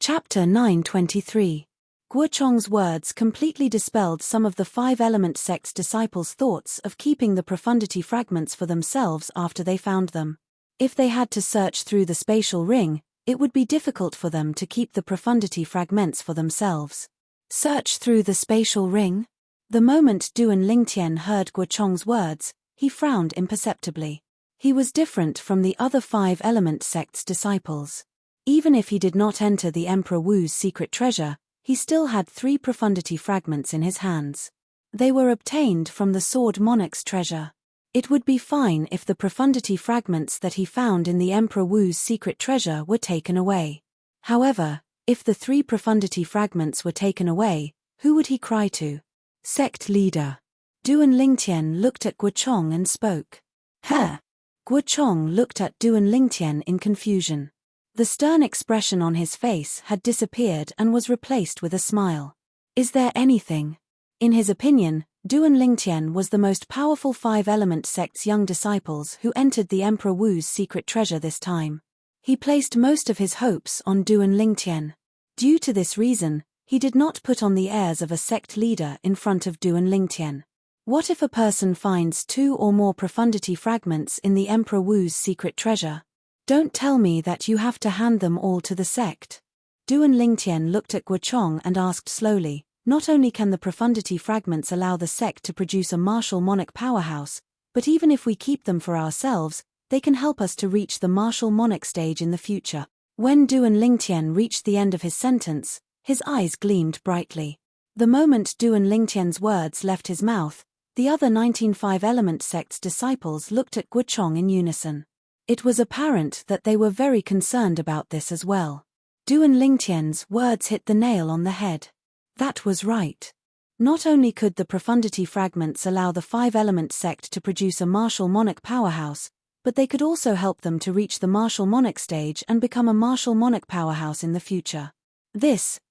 Chapter 923. Guochong's words completely dispelled some of the five-element sect's disciples' thoughts of keeping the profundity fragments for themselves after they found them. If they had to search through the spatial ring, it would be difficult for them to keep the profundity fragments for themselves. Search through the spatial ring? The moment Duan Lingtian heard Guochong's words, he frowned imperceptibly. He was different from the other five-element sect's disciples. Even if he did not enter the Emperor Wu's secret treasure, he still had 3 profundity fragments in his hands. They were obtained from the sword Monarch's treasure. It would be fine if the profundity fragments that he found in the Emperor Wu's secret treasure were taken away. However, if the 3 profundity fragments were taken away, who would he cry to? Sect leader. Duan Lingtian looked at Guochong and spoke. Huh? Guochong looked at Duan Lingtian in confusion. The stern expression on his face had disappeared and was replaced with a smile. Is there anything? In his opinion, Duan Lingtian was the most powerful five-element sect's young disciples who entered the Emperor Wu's secret treasure this time. He placed most of his hopes on Duan Lingtian. Due to this reason, he did not put on the airs of a sect leader in front of Duan Lingtian. What if a person finds 2 or more profundity fragments in the Emperor Wu's secret treasure? Don't tell me that you have to hand them all to the sect. Duan Lingtian looked at Guochong and asked slowly, not only can the profundity fragments allow the sect to produce a martial monarch powerhouse, but even if we keep them for ourselves, they can help us to reach the martial monarch stage in the future. When Duan Lingtian reached the end of his sentence, his eyes gleamed brightly. The moment Duan Lingtian's words left his mouth, the other 19 five-element sect's disciples looked at Guochong in unison. It was apparent that they were very concerned about this as well. Duan Lingtian's words hit the nail on the head. That was right. Not only could the profundity fragments allow the five-element sect to produce a martial monarch powerhouse, but they could also help them to reach the martial monarch stage and become a martial monarch powerhouse in the future.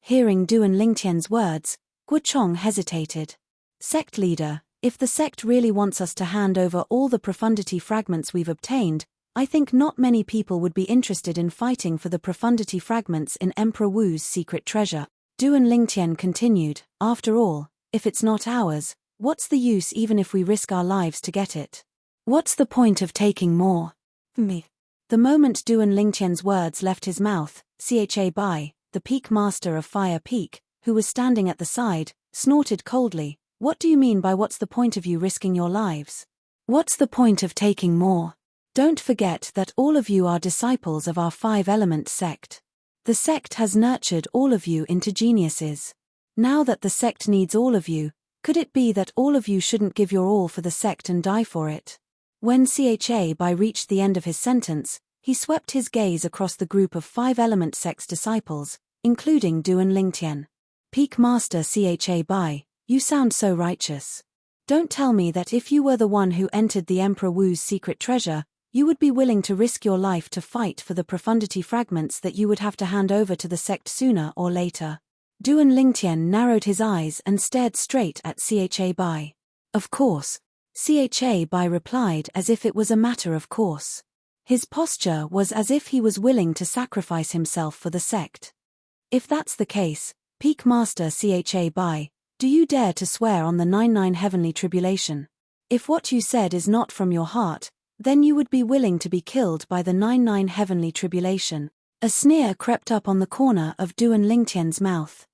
Hearing Duan Lingtian's words, Guochong hesitated. Sect leader, if the sect really wants us to hand over all the profundity fragments we've obtained, I think not many people would be interested in fighting for the profundity fragments in Emperor Wu's secret treasure. Duan Lingtian continued, after all, if it's not ours, what's the use even if we risk our lives to get it? What's the point of taking more? Me. The moment Duan Lingtian's words left his mouth, Cha Bai, the Peak Master of Fire Peak, who was standing at the side, snorted coldly, what do you mean by what's the point of you risking your lives? What's the point of taking more? Don't forget that all of you are disciples of our five-element sect. The sect has nurtured all of you into geniuses. Now that the sect needs all of you, could it be that all of you shouldn't give your all for the sect and die for it? When Cha Bai reached the end of his sentence, he swept his gaze across the group of five-element sect's disciples, including Duan Lingtian. Peak Master Cha Bai, you sound so righteous. Don't tell me that if you were the one who entered the Emperor Wu's secret treasure, you would be willing to risk your life to fight for the profundity fragments that you would have to hand over to the sect sooner or later. Duan Lingtian narrowed his eyes and stared straight at Cha Bai. Of course. Cha Bai replied as if it was a matter of course. His posture was as if he was willing to sacrifice himself for the sect. If that's the case, Peak Master Cha Bai, do you dare to swear on the 99 heavenly tribulation? If what you said is not from your heart, then you would be willing to be killed by the 99 heavenly tribulation. A sneer crept up on the corner of Duan Lingtian's mouth.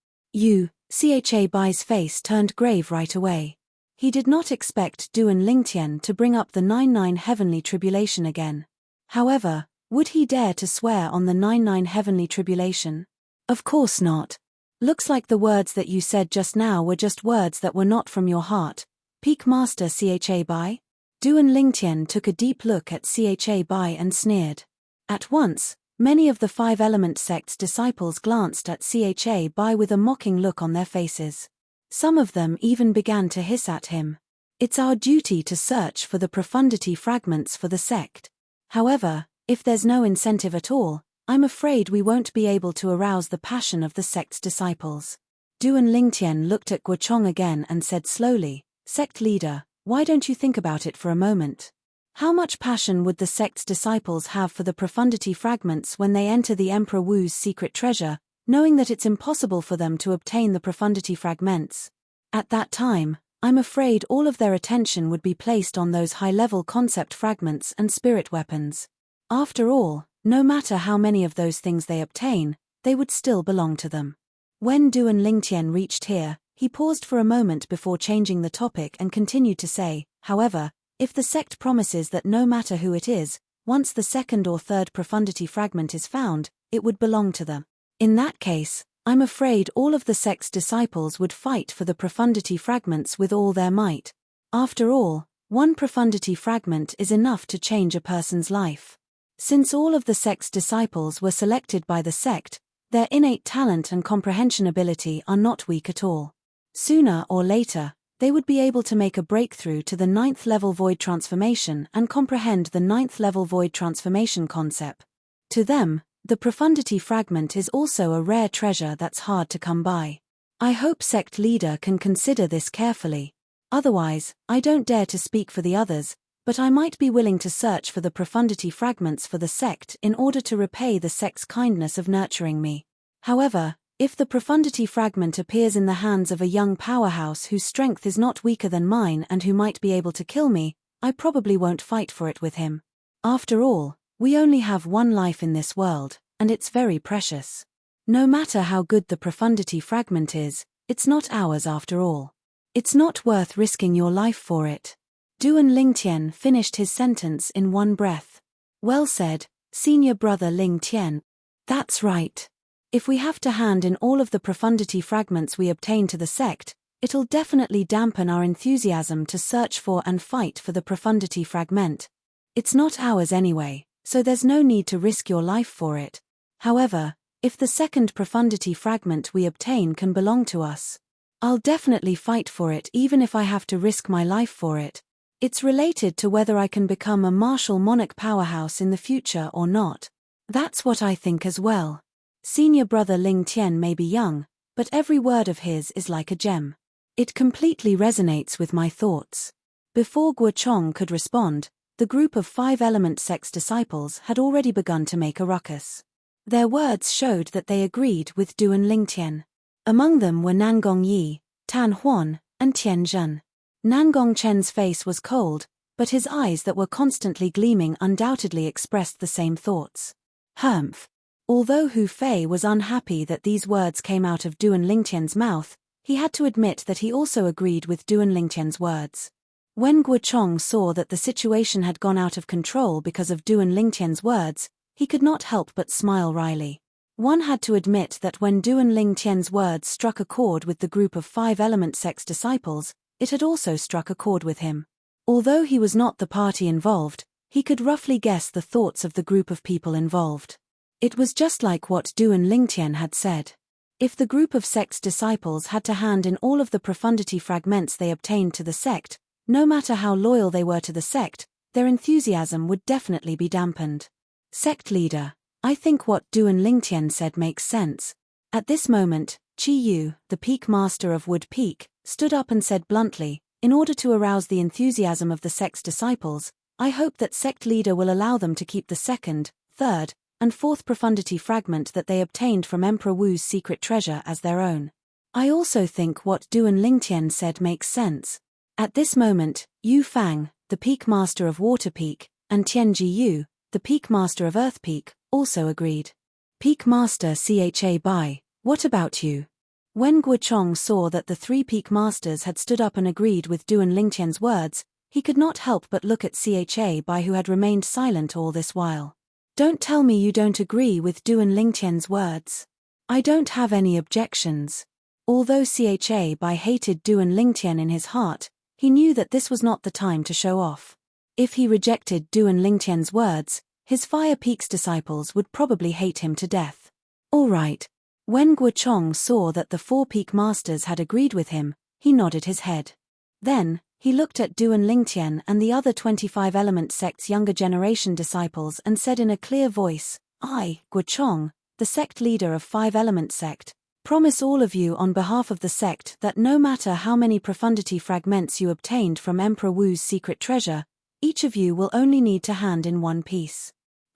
Cha Bai's face turned grave right away. He did not expect Duan Lingtian to bring up the 99 heavenly tribulation again. However, would he dare to swear on the 99 heavenly tribulation? Of course not. Looks like the words that you said just now were just words that were not from your heart. Peak Master Cha Bai? Duan Lingtian took a deep look at Cha Bai and sneered. At once, many of the five-element sect's disciples glanced at Cha Bai with a mocking look on their faces. Some of them even began to hiss at him. It's our duty to search for the profundity fragments for the sect. However, if there's no incentive at all, I'm afraid we won't be able to arouse the passion of the sect's disciples. Duan Lingtian looked at Guochong again and said slowly, Sect leader, why don't you think about it for a moment? How much passion would the sect's disciples have for the profundity fragments when they enter the Emperor Wu's secret treasure, knowing that it's impossible for them to obtain the profundity fragments. At that time, I'm afraid all of their attention would be placed on those high-level concept fragments and spirit weapons. After all, no matter how many of those things they obtain, they would still belong to them. When Duan Lingtian reached here, he paused for a moment before changing the topic and continued to say, however, if the sect promises that no matter who it is, once the second or third profundity fragment is found, it would belong to them. In that case, I'm afraid all of the sect's disciples would fight for the profundity fragments with all their might. After all, one profundity fragment is enough to change a person's life. Since all of the sect's disciples were selected by the sect, their innate talent and comprehension ability are not weak at all. Sooner or later, they would be able to make a breakthrough to the 9th level void transformation and comprehend the 9th level void transformation concept. To them, the profundity fragment is also a rare treasure that's hard to come by. I hope sect leader can consider this carefully. Otherwise, I don't dare to speak for the others, but I might be willing to search for the profundity fragments for the sect in order to repay the sect's kindness of nurturing me. However, if the profundity fragment appears in the hands of a young powerhouse whose strength is not weaker than mine and who might be able to kill me, I probably won't fight for it with him. After all, we only have one life in this world, and it's very precious. No matter how good the profundity fragment is, it's not ours after all. It's not worth risking your life for it. Duan Lingtian finished his sentence in one breath. Well said, senior brother Lingtian. That's right. If we have to hand in all of the profundity fragments we obtain to the sect, it'll definitely dampen our enthusiasm to search for and fight for the profundity fragment. It's not ours anyway, so there's no need to risk your life for it. However, if the second profundity fragment we obtain can belong to us, I'll definitely fight for it even if I have to risk my life for it. It's related to whether I can become a martial monarch powerhouse in the future or not. That's what I think as well. Senior brother Lingtian may be young, but every word of his is like a gem. It completely resonates with my thoughts. Before Guochong could respond, the group of 5-element sect's disciples had already begun to make a ruckus. Their words showed that they agreed with Duan Lingtian. Among them were Nangong Yi, Tan Huan, and Tian Zhen. Nangong Chen's face was cold, but his eyes that were constantly gleaming undoubtedly expressed the same thoughts. Humph. Although Hu Fei was unhappy that these words came out of Duan Lingtian's mouth, he had to admit that he also agreed with Duan Lingtian's words. When Guochong saw that the situation had gone out of control because of Duan Lingtian's words, he could not help but smile wryly. One had to admit that when Duan Lingtian's words struck a chord with the group of 5-element sect's disciples, it had also struck a chord with him. Although he was not the party involved, he could roughly guess the thoughts of the group of people involved. It was just like what Duan Lingtian had said. If the group of sect's disciples had to hand in all of the profundity fragments they obtained to the sect, no matter how loyal they were to the sect, their enthusiasm would definitely be dampened. Sect leader, I think what Duan Lingtian said makes sense. At this moment, Chi Yu, the Peak Master of Wood Peak, stood up and said bluntly, in order to arouse the enthusiasm of the sect's disciples, I hope that sect leader will allow them to keep the second, third, and fourth profundity fragment that they obtained from Emperor Wu's secret treasure as their own. I also think what Duan Lingtian said makes sense. At this moment, Yu Fang, the Peak Master of Water Peak, and Tianji Yu, the Peak Master of Earth Peak, also agreed. Peak Master Cha Bai, what about you? When Guochong saw that the 3 Peak Masters had stood up and agreed with Duan Lingtian's words, he could not help but look at Cha Bai, who had remained silent all this while. Don't tell me you don't agree with Duan Lingtian's words. I don't have any objections. Although Cha Bai hated Duan Lingtian in his heart, he knew that this was not the time to show off. If he rejected Duan Lingtian's words, his Fire Peak's disciples would probably hate him to death. All right. When Guochong saw that the 4 Peak Masters had agreed with him, he nodded his head. Then, he looked at Duan Lingtian and the other 25-element sect's younger generation disciples and said in a clear voice, I, Guochong, the sect leader of 5-element sect, promise all of you on behalf of the sect that no matter how many profundity fragments you obtained from Emperor Wu's secret treasure, each of you will only need to hand in one piece.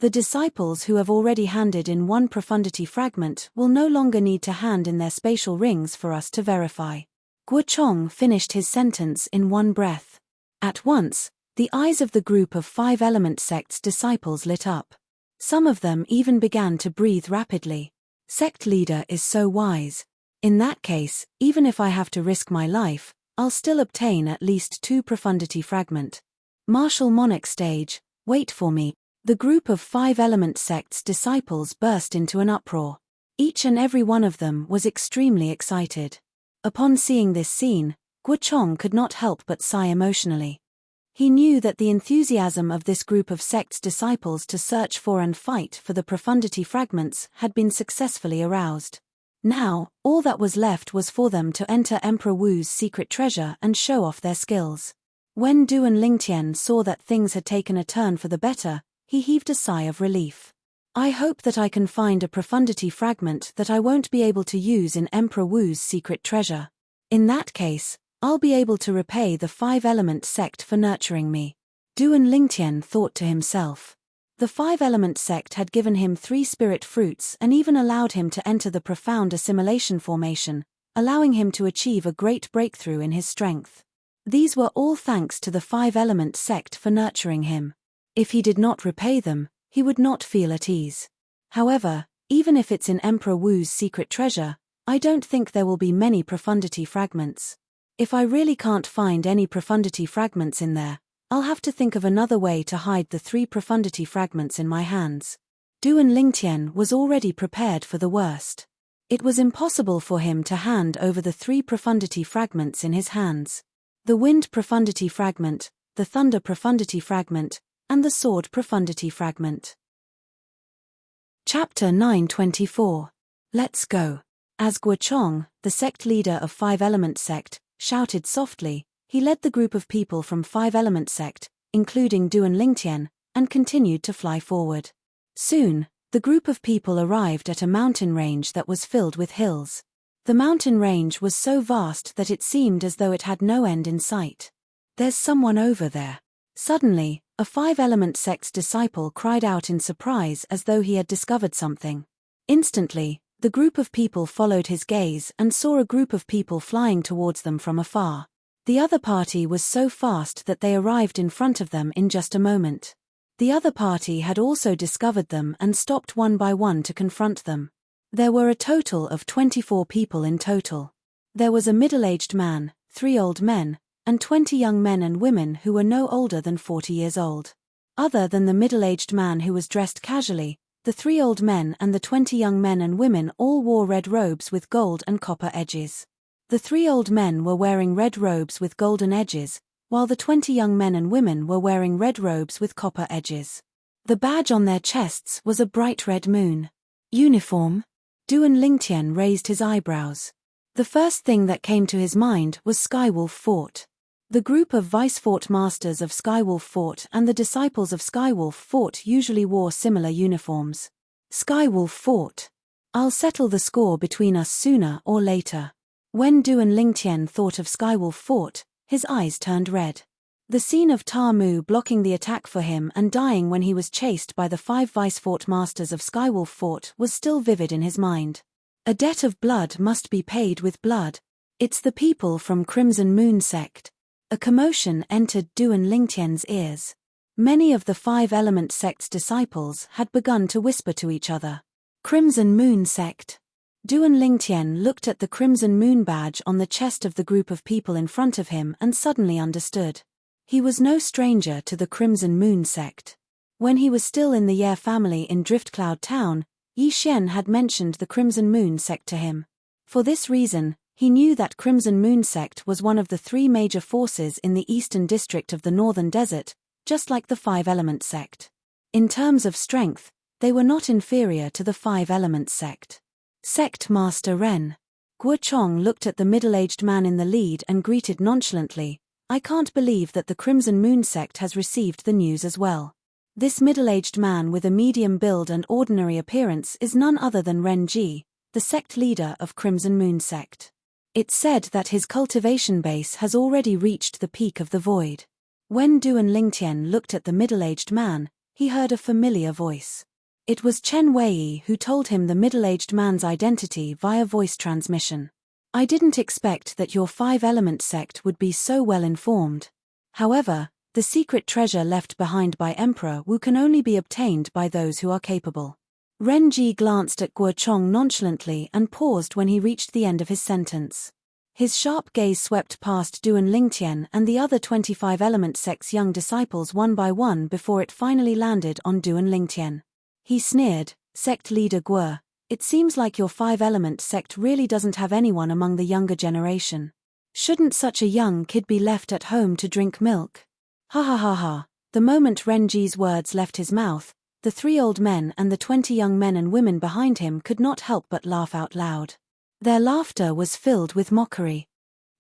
The disciples who have already handed in one profundity fragment will no longer need to hand in their spatial rings for us to verify. Guochong finished his sentence in one breath. At once, the eyes of the group of 5-element sect's disciples lit up. Some of them even began to breathe rapidly. Sect leader is so wise. In that case, even if I have to risk my life, I'll still obtain at least 2 profundity fragment. Martial Monarch stage, wait for me. The group of 5-element sect's disciples burst into an uproar. Each and every one of them was extremely excited. Upon seeing this scene, Guochong could not help but sigh emotionally. He knew that the enthusiasm of this group of sect's disciples to search for and fight for the profundity fragments had been successfully aroused. Now, all that was left was for them to enter Emperor Wu's secret treasure and show off their skills. When Du and Lingtian saw that things had taken a turn for the better, he heaved a sigh of relief. I hope that I can find a profundity fragment that I won't be able to use in Emperor Wu's secret treasure. In that case, I'll be able to repay the 5-element sect for nurturing me. Du and Lingtian thought to himself. The 5-element sect had given him 3 spirit fruits and even allowed him to enter the profound assimilation formation, allowing him to achieve a great breakthrough in his strength. These were all thanks to the 5-element sect for nurturing him. If he did not repay them, he would not feel at ease. However, even if it's in Emperor Wu's secret treasure, I don't think there will be many profundity fragments. If I really can't find any profundity fragments in there, I'll have to think of another way to hide the 3 profundity fragments in my hands. Du and Lingtian was already prepared for the worst. It was impossible for him to hand over the 3 profundity fragments in his hands. The wind profundity fragment, the thunder profundity fragment, and the sword profundity fragment. Chapter 924. Let's go. As Guochong, the sect leader of 5-element sect, shouted softly, he led the group of people from 5-element sect, including Du and Lingtian, and continued to fly forward. Soon, the group of people arrived at a mountain range that was filled with hills. The mountain range was so vast that it seemed as though it had no end in sight. There's someone over there. Suddenly, a 5-element sect's disciple cried out in surprise as though he had discovered something. Instantly, the group of people followed his gaze and saw a group of people flying towards them from afar. The other party was so fast that they arrived in front of them in just a moment. The other party had also discovered them and stopped one by one to confront them. There were a total of 24 people in total. There was a middle-aged man, 3 old men, and 20 young men and women who were no older than 40 years old. Other than the middle-aged man who was dressed casually, the 3 old men and the 20 young men and women all wore red robes with gold and copper edges. The 3 old men were wearing red robes with golden edges, while the 20 young men and women were wearing red robes with copper edges. The badge on their chests was a bright red moon. Uniform? Du and Lingtian raised his eyebrows. The first thing that came to his mind was Skywolf Fort. The group of Vice-Fort Masters of Skywolf Fort and the disciples of Skywolf Fort usually wore similar uniforms. Skywolf Fort. I'll settle the score between us sooner or later. When Du and Lingtian thought of Skywolf Fort, his eyes turned red. The scene of Ta Mu blocking the attack for him and dying when he was chased by the 5 Vice-Fort Masters of Skywolf Fort was still vivid in his mind. A debt of blood must be paid with blood. It's the people from Crimson Moon sect. A commotion entered Du and Lingtian's ears. Many of the 5-element sect's disciples had begun to whisper to each other. Crimson Moon sect. Du and Lingtian looked at the Crimson Moon badge on the chest of the group of people in front of him and suddenly understood. He was no stranger to the Crimson Moon sect. When he was still in the Ye family in Driftcloud Town, Yi Xian had mentioned the Crimson Moon sect to him. For this reason, he knew that Crimson Moon sect was one of the 3 major forces in the eastern district of the Northern Desert, just like the 5-element sect. In terms of strength, they were not inferior to the 5-element sect. Sect Master Ren. Guochong looked at the middle-aged man in the lead and greeted nonchalantly, I can't believe that the Crimson Moon sect has received the news as well. This middle-aged man with a medium build and ordinary appearance is none other than Ren Ji, the sect leader of Crimson Moon sect. It's said that his cultivation base has already reached the peak of the void. When Du and Lingtian looked at the middle-aged man, he heard a familiar voice. It was Chen Wei who told him the middle-aged man's identity via voice transmission. I didn't expect that your five-element sect would be so well informed. However, the secret treasure left behind by Emperor Wu can only be obtained by those who are capable. Ren Ji glanced at Guo Chong nonchalantly and paused when he reached the end of his sentence. His sharp gaze swept past Duan Lingtian and the other 25 element sect's young disciples one by one before it finally landed on Duan Lingtian. He sneered, "Sect leader Guo, it seems like your five-element sect really doesn't have anyone among the younger generation. Shouldn't such a young kid be left at home to drink milk?" Ha ha ha ha. The moment Ren Ji's words left his mouth, the 3 old men and the 20 young men and women behind him could not help but laugh out loud. Their laughter was filled with mockery.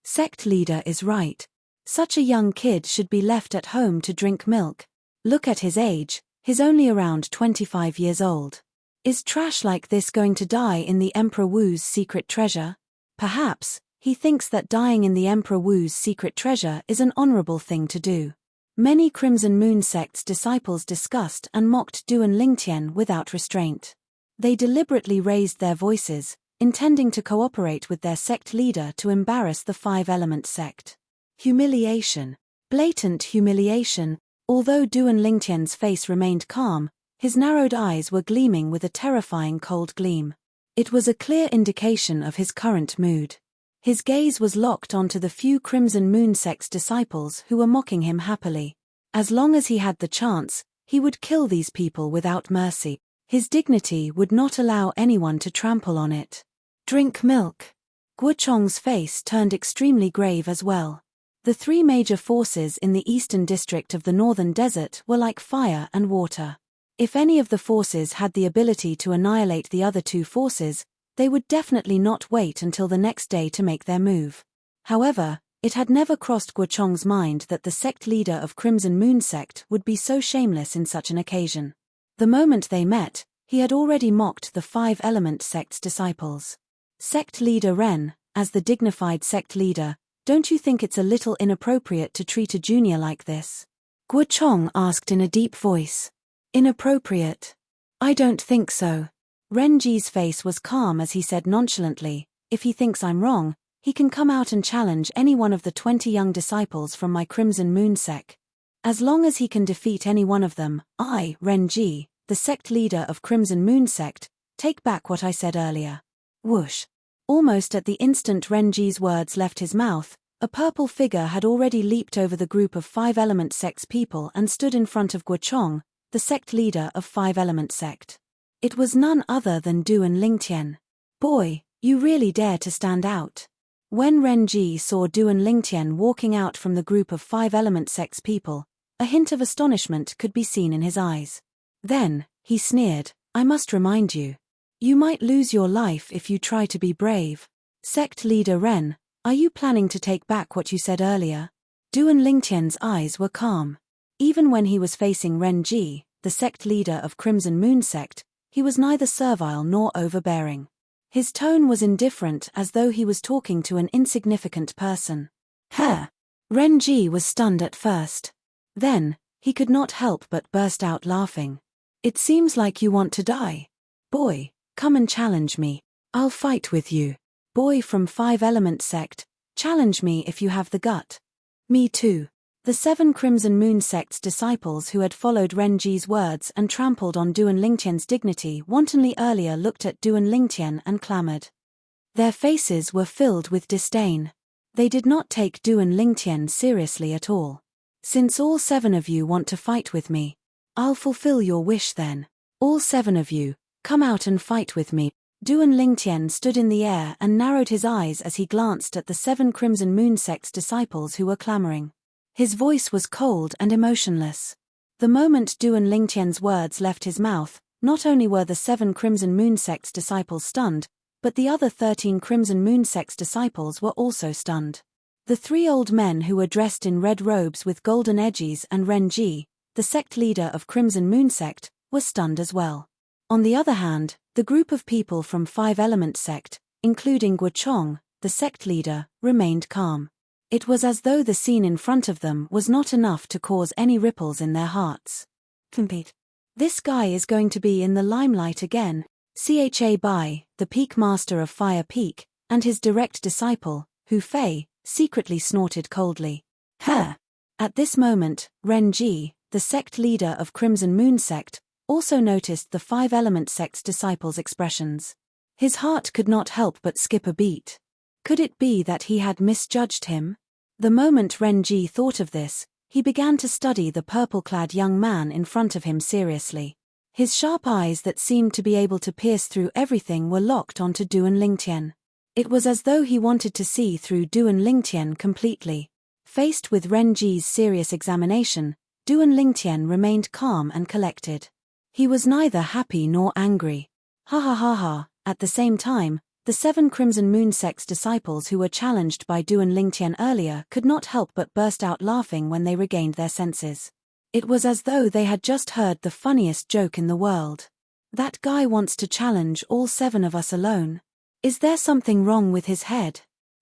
Sect leader is right. Such a young kid should be left at home to drink milk. Look at his age, he's only around 25 years old. Is trash like this going to die in the Emperor Wu's secret treasure? Perhaps, he thinks that dying in the Emperor Wu's secret treasure is an honorable thing to do. Many Crimson Moon sect's disciples discussed and mocked Duan Lingtian without restraint. They deliberately raised their voices, intending to cooperate with their sect leader to embarrass the five-element sect. Humiliation. Blatant humiliation. Although Duan Lingtian's face remained calm, his narrowed eyes were gleaming with a terrifying cold gleam. It was a clear indication of his current mood. His gaze was locked onto the few Crimson Moon sect's disciples who were mocking him happily. As long as he had the chance, he would kill these people without mercy. His dignity would not allow anyone to trample on it. Drink milk. Guo Chong's face turned extremely grave as well. The 3 major forces in the eastern district of the northern desert were like fire and water. If any of the forces had the ability to annihilate the other 2 forces, they would definitely not wait until the next day to make their move. However, it had never crossed Guo Chong's mind that the sect leader of Crimson Moon sect would be so shameless in such an occasion. The moment they met, he had already mocked the five-element sect's disciples. Sect leader Ren, as the dignified sect leader, don't you think it's a little inappropriate to treat a junior like this? Guo Chong asked in a deep voice. Inappropriate? I don't think so. Ren Ji's face was calm as he said nonchalantly, if he thinks I'm wrong, he can come out and challenge any one of the 20 young disciples from my Crimson Moon sect. As long as he can defeat any one of them, I, Ren Ji, the sect leader of Crimson Moon sect, take back what I said earlier. Whoosh. Almost at the instant Ren Ji's words left his mouth, a purple figure had already leaped over the group of five-element sect's people and stood in front of Guo Chong, the sect leader of five-element sect. It was none other than Duan Lingtian. Boy, you really dare to stand out. When Ren Ji saw Duan Lingtian walking out from the group of five-element sect's people, a hint of astonishment could be seen in his eyes. Then, he sneered, I must remind you. You might lose your life if you try to be brave. Sect leader Ren, are you planning to take back what you said earlier? Duan Lingtian's eyes were calm. Even when he was facing Ren Ji, the sect leader of Crimson Moon sect, he was neither servile nor overbearing. His tone was indifferent as though he was talking to an insignificant person. Huh! Ren Ji was stunned at first. Then, he could not help but burst out laughing. It seems like you want to die. Boy, come and challenge me. I'll fight with you. Boy from five-element sect, challenge me if you have the gut. Me too. The 7 Crimson Moon sect's disciples who had followed Ren Ji's words and trampled on Duan Lingtian's dignity wantonly earlier looked at Duan Lingtian and clamored. Their faces were filled with disdain. They did not take Duan Lingtian seriously at all. Since all 7 of you want to fight with me, I'll fulfill your wish then. All 7 of you, come out and fight with me. Duan Lingtian stood in the air and narrowed his eyes as he glanced at the 7 Crimson Moon sect's disciples who were clamoring. His voice was cold and emotionless. The moment Duan Lingtian's words left his mouth, not only were the 7 Crimson Moon sect's disciples stunned, but the other 13 Crimson Moon sect's disciples were also stunned. The 3 old men who were dressed in red robes with golden edges and Ren Ji, the sect leader of Crimson Moon sect, were stunned as well. On the other hand, the group of people from five-element sect, including Guo Chong, the sect leader, remained calm. It was as though the scene in front of them was not enough to cause any ripples in their hearts. Compete. This guy is going to be in the limelight again. Cha Bai, the peak master of Fire Peak, and his direct disciple, Hu Fei, secretly snorted coldly. Huh! At this moment, Ren Ji, the sect leader of Crimson Moon Sect, also noticed the Five Element Sect's disciples' expressions. His heart could not help but skip a beat. Could it be that he had misjudged him? The moment Ren Ji thought of this, he began to study the purple-clad young man in front of him seriously. His sharp eyes that seemed to be able to pierce through everything were locked onto Duan Lingtian. It was as though he wanted to see through Duan Lingtian completely. Faced with Ren Ji's serious examination, Duan Lingtian remained calm and collected. He was neither happy nor angry. Ha ha ha ha. At the same time, the 7 Crimson Moon Sect's disciples who were challenged by Duan Lingtian earlier could not help but burst out laughing when they regained their senses. It was as though they had just heard the funniest joke in the world. That guy wants to challenge all 7 of us alone. Is there something wrong with his head?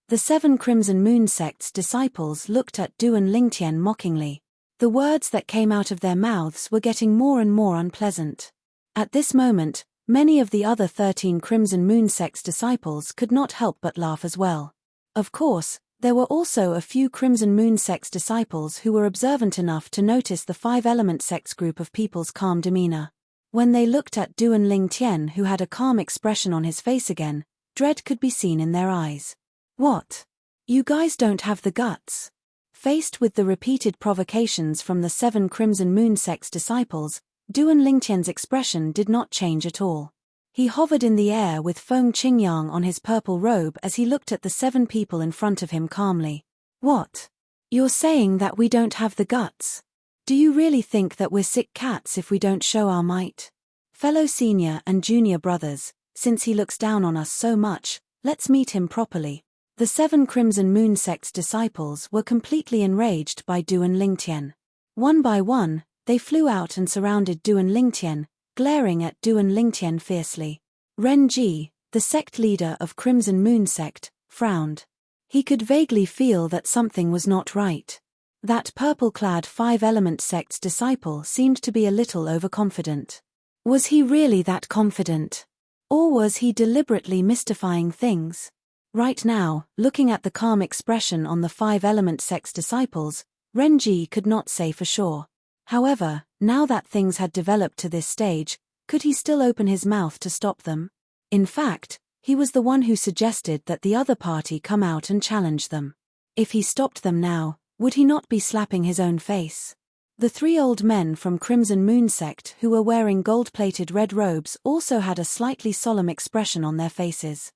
The 7 Crimson Moon Sect's disciples looked at Duan Lingtian mockingly. The words that came out of their mouths were getting more and more unpleasant. At this moment, many of the other 13 Crimson Moon Sect's disciples could not help but laugh as well. Of course, there were also a few Crimson Moon Sect's disciples who were observant enough to notice the Five Element Sect's group of people's calm demeanor. When they looked at Duan Lingtian, who had a calm expression on his face again, dread could be seen in their eyes. What? You guys don't have the guts? Faced with the repeated provocations from the 7 Crimson Moon Sect's disciples, Duan Lingtian's expression did not change at all. He hovered in the air with Feng Qingyang on his purple robe as he looked at the 7 people in front of him calmly. What? You're saying that we don't have the guts? Do you really think that we're sick cats if we don't show our might? Fellow senior and junior brothers, since he looks down on us so much, let's meet him properly. The 7 Crimson Moon Sect's disciples were completely enraged by Duan Lingtian. One by one, they flew out and surrounded Duan Lingtian, glaring at Duan Lingtian fiercely. Ren Ji, the sect leader of Crimson Moon Sect, frowned. He could vaguely feel that something was not right. That purple-clad Five Element Sect's disciple seemed to be a little overconfident. Was he really that confident? Or was he deliberately mystifying things? Right now, looking at the calm expression on the Five Element Sect's disciples, Ren Ji could not say for sure. However, now that things had developed to this stage, could he still open his mouth to stop them? In fact, he was the one who suggested that the other party come out and challenge them. If he stopped them now, would he not be slapping his own face? The 3 old men from Crimson Moon Sect who were wearing gold-plated red robes also had a slightly solemn expression on their faces.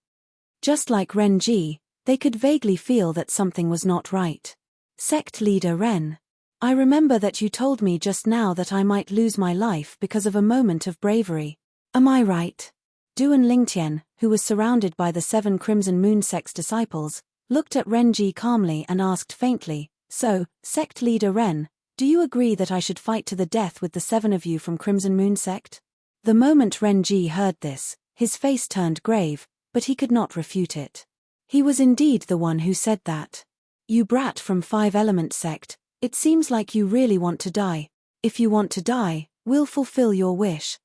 Just like Ren Ji, they could vaguely feel that something was not right. Sect leader Ren. I remember that you told me just now that I might lose my life because of a moment of bravery. Am I right? Duan Lingtian, who was surrounded by the 7 Crimson Moon Sect's disciples, looked at Ren Ji calmly and asked faintly, So, sect leader Ren, do you agree that I should fight to the death with the 7 of you from Crimson Moon Sect? The moment Ren Ji heard this, his face turned grave, but he could not refute it. He was indeed the one who said that. You brat from Five Element Sect, it seems like you really want to die. If you want to die, we'll fulfill your wish.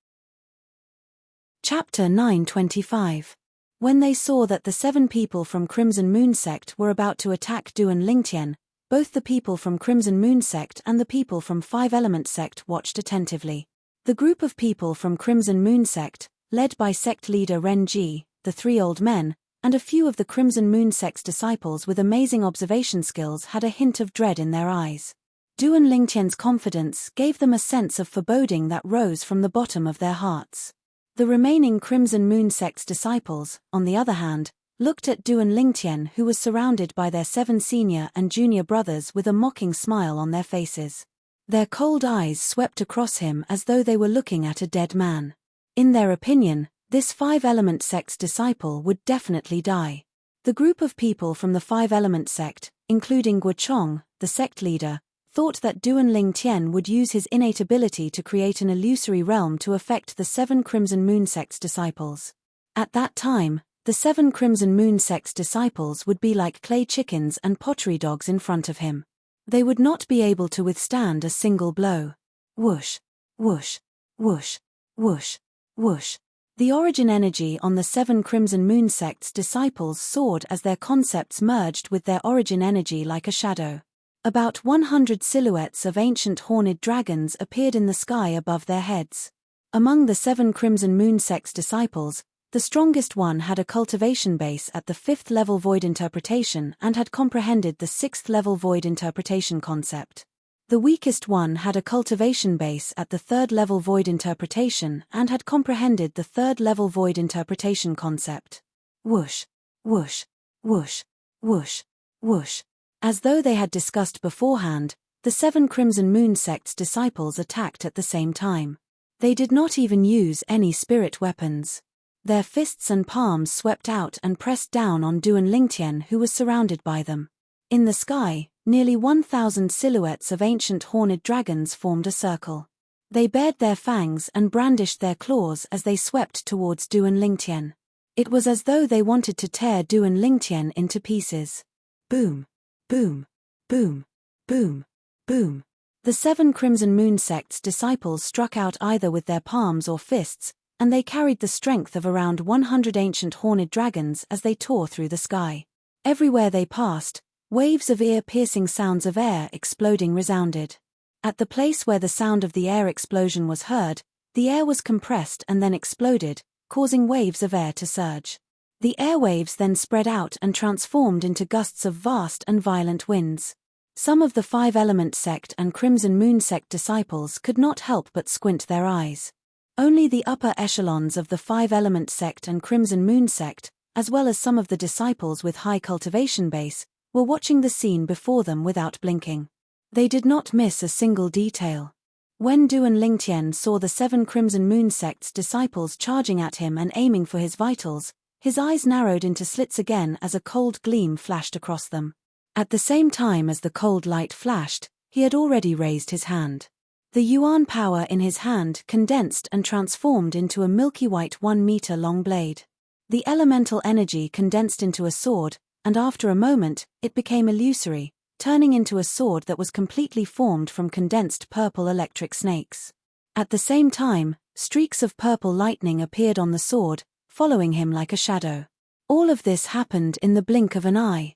Chapter 925. When they saw that the 7 people from Crimson Moon Sect were about to attack Duan Lingtian, both the people from Crimson Moon Sect and the people from Five Element Sect watched attentively. The group of people from Crimson Moon Sect, led by sect leader Ren Ji, the 3 old men, and a few of the Crimson Moon Sect's disciples with amazing observation skills had a hint of dread in their eyes. Duan Lingtian's confidence gave them a sense of foreboding that rose from the bottom of their hearts. The remaining Crimson Moon Sect's disciples, on the other hand, looked at Duan Lingtian, who was surrounded by their 7 senior and junior brothers with a mocking smile on their faces. Their cold eyes swept across him as though they were looking at a dead man. In their opinion, this Five Element Sect's disciple would definitely die. The group of people from the Five Element Sect, including Guochong, the sect leader, thought that Duan Lingtian would use his innate ability to create an illusory realm to affect the 7 Crimson Moon Sect's disciples. At that time, the 7 Crimson Moon Sect's disciples would be like clay chickens and pottery dogs in front of him. They would not be able to withstand a single blow. Whoosh, whoosh, Whoosh, whoosh, whoosh. The origin energy on the 7 Crimson Moon sect's disciples soared as their concepts merged with their origin energy like a shadow. About 100 silhouettes of ancient horned dragons appeared in the sky above their heads. Among the 7 Crimson Moon sect's disciples, the strongest one had a cultivation base at the 5th level void interpretation and had comprehended the 6th level void interpretation concept. The weakest one had a cultivation base at the 3rd level void interpretation and had comprehended the 3rd level void interpretation concept. Whoosh, whoosh, whoosh, whoosh, whoosh. As though they had discussed beforehand, the 7 Crimson Moon sect's disciples attacked at the same time. They did not even use any spirit weapons. Their fists and palms swept out and pressed down on Duan Lingtian, who was surrounded by them. In the sky, nearly 1,000 silhouettes of ancient horned dragons formed a circle. They bared their fangs and brandished their claws as they swept towards Duan Lingtian. It was as though they wanted to tear Duan Lingtian into pieces. Boom, boom, boom, boom, boom. The 7 Crimson Moon sect's disciples struck out either with their palms or fists, and they carried the strength of around 100 ancient horned dragons as they tore through the sky. Everywhere they passed, waves of ear-piercing sounds of air exploding resounded. At the place where the sound of the air explosion was heard, the air was compressed and then exploded, causing waves of air to surge. The airwaves then spread out and transformed into gusts of vast and violent winds. Some of the 5 Element sect and Crimson Moon sect disciples could not help but squint their eyes. Only the upper echelons of the 5 Element sect and Crimson Moon sect, as well as some of the disciples with high cultivation base, were watching the scene before them without blinking. They did not miss a single detail. When Duan Lingtian saw the 7 Crimson Moon sect's disciples charging at him and aiming for his vitals, his eyes narrowed into slits again as a cold gleam flashed across them. At the same time as the cold light flashed, he had already raised his hand. The yuan power in his hand condensed and transformed into a milky white 1-meter-long blade. The elemental energy condensed into a sword, and after a moment, it became illusory, turning into a sword that was completely formed from condensed purple electric snakes. At the same time, streaks of purple lightning appeared on the sword, following him like a shadow. All of this happened in the blink of an eye.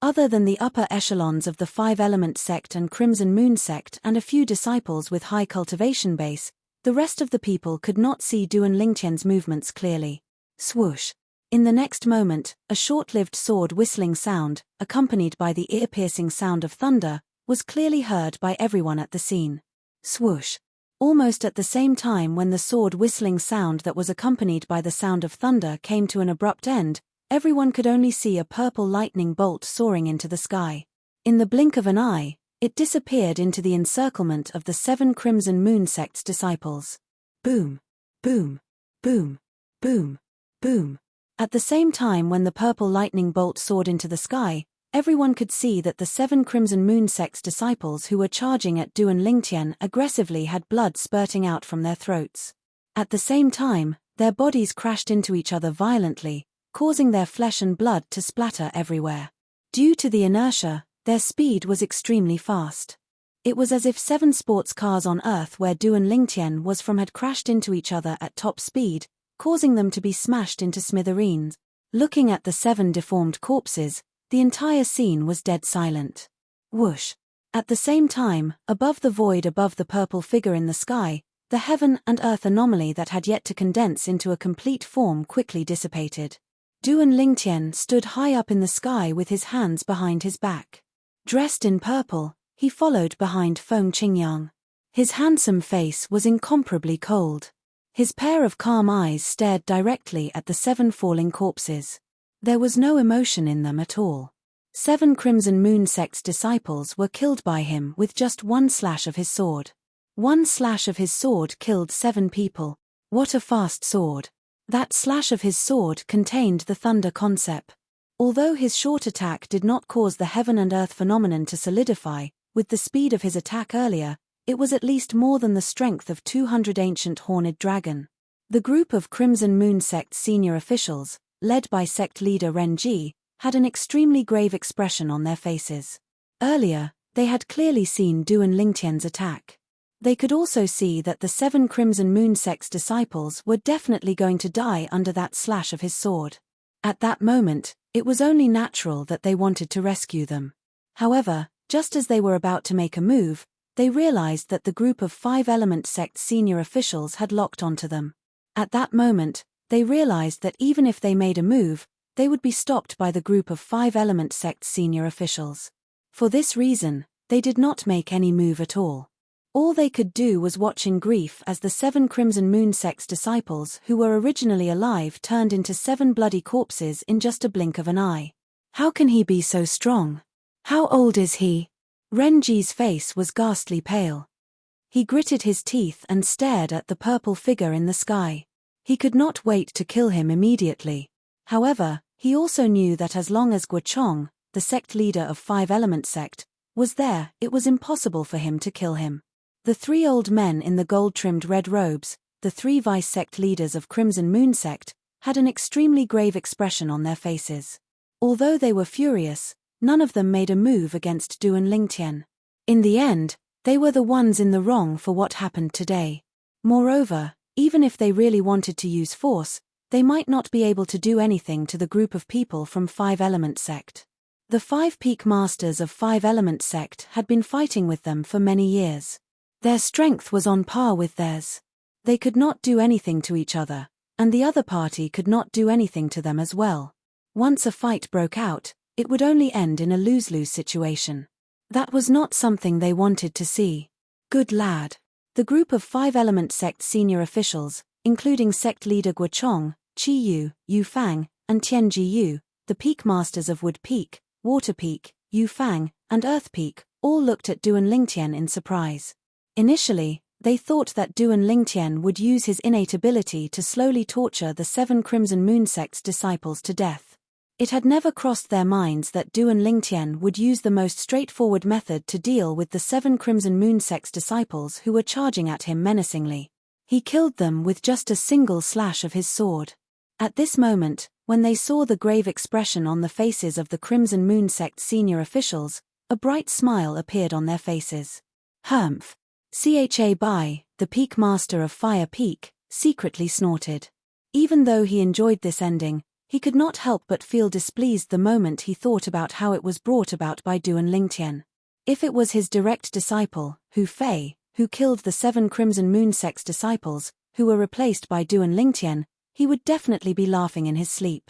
Other than the upper echelons of the 5 Element sect and Crimson Moon sect and a few disciples with high cultivation base, the rest of the people could not see Duan Lingtian's movements clearly. Swoosh. In the next moment, a short-lived sword whistling sound, accompanied by the ear-piercing sound of thunder, was clearly heard by everyone at the scene. Swoosh. Almost at the same time when the sword whistling sound that was accompanied by the sound of thunder came to an abrupt end, everyone could only see a purple lightning bolt soaring into the sky. In the blink of an eye, it disappeared into the encirclement of the 7 Crimson Moon sect's disciples. Boom, boom, boom, boom, boom. At the same time when the purple lightning bolt soared into the sky, everyone could see that the 7 Crimson Moon sect's disciples who were charging at Duan Lingtian aggressively had blood spurting out from their throats. At the same time, their bodies crashed into each other violently, causing their flesh and blood to splatter everywhere. Due to the inertia, their speed was extremely fast. It was as if 7 sports cars on Earth where Duan Lingtian was from had crashed into each other at top speed, causing them to be smashed into smithereens. Looking at the 7 deformed corpses, the entire scene was dead silent. Whoosh. At the same time, above the void above the purple figure in the sky, the heaven and earth anomaly that had yet to condense into a complete form quickly dissipated. Duan Lingtian stood high up in the sky with his hands behind his back. Dressed in purple, he followed behind Feng Qingyang. His handsome face was incomparably cold. His pair of calm eyes stared directly at the 7 falling corpses. There was no emotion in them at all. 7 Crimson Moon sect's disciples were killed by him with just 1 slash of his sword. 1 slash of his sword killed 7 people. What a fast sword. That slash of his sword contained the thunder concept. Although his short attack did not cause the heaven and earth phenomenon to solidify, with the speed of his attack earlier, it was at least more than the strength of 200 ancient horned dragon. The group of Crimson Moon sect senior officials, led by sect leader Ren Ji, had an extremely grave expression on their faces. Earlier, they had clearly seen Duan Lingtian's attack. They could also see that the 7 Crimson Moon sect's disciples were definitely going to die under that slash of his sword. At that moment, it was only natural that they wanted to rescue them. However, just as they were about to make a move, they realized that the group of 5 Element Sect senior officials had locked onto them. At that moment, they realized that even if they made a move, they would be stopped by the group of 5 Element Sect senior officials. For this reason, they did not make any move at all. All they could do was watch in grief as the 7 Crimson Moon sect's disciples who were originally alive turned into 7 bloody corpses in just a blink of an eye. How can he be so strong? How old is he? Renji's face was ghastly pale. He gritted his teeth and stared at the purple figure in the sky. He could not wait to kill him immediately. However, he also knew that as long as Guochong, the sect leader of 5 Element Sect, was there, it was impossible for him to kill him. The 3 old men in the gold-trimmed red robes, the 3 vice-sect leaders of Crimson Moon Sect, had an extremely grave expression on their faces. Although they were furious, none of them made a move against Duan Lingtian. In the end, they were the ones in the wrong for what happened today. Moreover, even if they really wanted to use force, they might not be able to do anything to the group of people from 5 Element Sect. The 5 peak masters of 5 Element Sect had been fighting with them for many years. Their strength was on par with theirs. They could not do anything to each other, and the other party could not do anything to them as well. Once a fight broke out, it would only end in a lose-lose situation. That was not something they wanted to see. Good lad. The group of 5 Element Sect senior officials, including sect leader Guochong, Qi Yu, Yu Fang, and Tianji Yu, the peak masters of Wood Peak, Water Peak, Yu Fang, and Earth Peak, all looked at Duan Lingtian in surprise. Initially, they thought that Duan Lingtian would use his innate ability to slowly torture the 7 Crimson Moon Sect's disciples to death. It had never crossed their minds that Duan Lingtian would use the most straightforward method to deal with the 7 Crimson Moon Sect's disciples who were charging at him menacingly. He killed them with just a single slash of his sword. At this moment, when they saw the grave expression on the faces of the Crimson Moon Sect senior officials, a bright smile appeared on their faces. Humph. Cha Bai, the peak master of Fire Peak, secretly snorted. Even though he enjoyed this ending, he could not help but feel displeased the moment he thought about how it was brought about by Duan Lingtian. If it was his direct disciple, Hu Fei, who killed the 7 Crimson Moon Sect's disciples, who were replaced by Duan Lingtian, he would definitely be laughing in his sleep.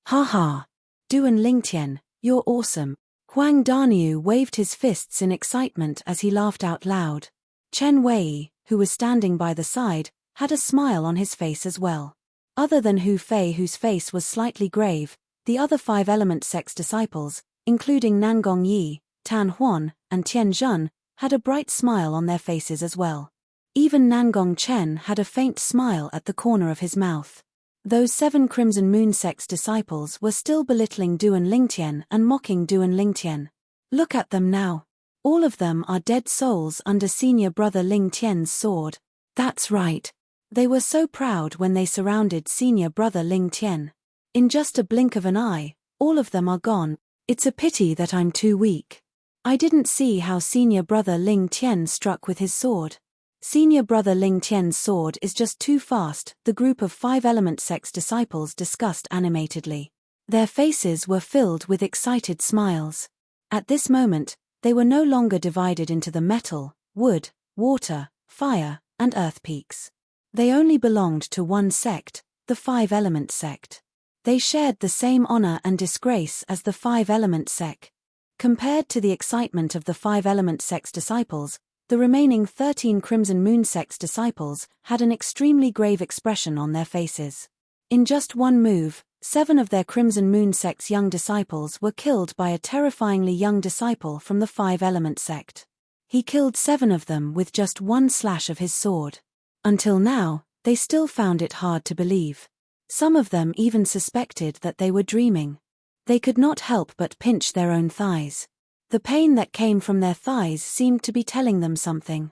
Ha ha! Duan Lingtian, you're awesome. Huang Daniu waved his fists in excitement as he laughed out loud. Chen Wei, who was standing by the side, had a smile on his face as well. Other than Hu Fei, whose face was slightly grave, the other 5 Element Sect's disciples, including Nangong Yi, Tan Huan, and Tian Zhun, had a bright smile on their faces as well. Even Nangong Chen had a faint smile at the corner of his mouth. Those 7 Crimson Moon Sect's disciples were still belittling Duan Lingtian and mocking Duan Lingtian. Look at them now. All of them are dead souls under senior brother Ling Tian's sword. That's right. They were so proud when they surrounded senior brother Ling Tian. In just a blink of an eye, all of them are gone. It's a pity that I'm too weak. I didn't see how senior brother Ling Tian struck with his sword. Senior brother Ling Tian's sword is just too fast, the group of 5 Element Sect's disciples discussed animatedly. Their faces were filled with excited smiles. At this moment, they were no longer divided into the metal, wood, water, fire, and earth peaks. They only belonged to one sect, the 5 Element Sect. They shared the same honor and disgrace as the 5 Element Sect. Compared to the excitement of the 5 Element Sect's disciples, the remaining 13 Crimson Moon Sect's disciples had an extremely grave expression on their faces. In just one move, 7 of their Crimson Moon Sect's young disciples were killed by a terrifyingly young disciple from the 5 Element Sect. He killed 7 of them with just one slash of his sword. Until now, they still found it hard to believe. Some of them even suspected that they were dreaming. They could not help but pinch their own thighs. The pain that came from their thighs seemed to be telling them something.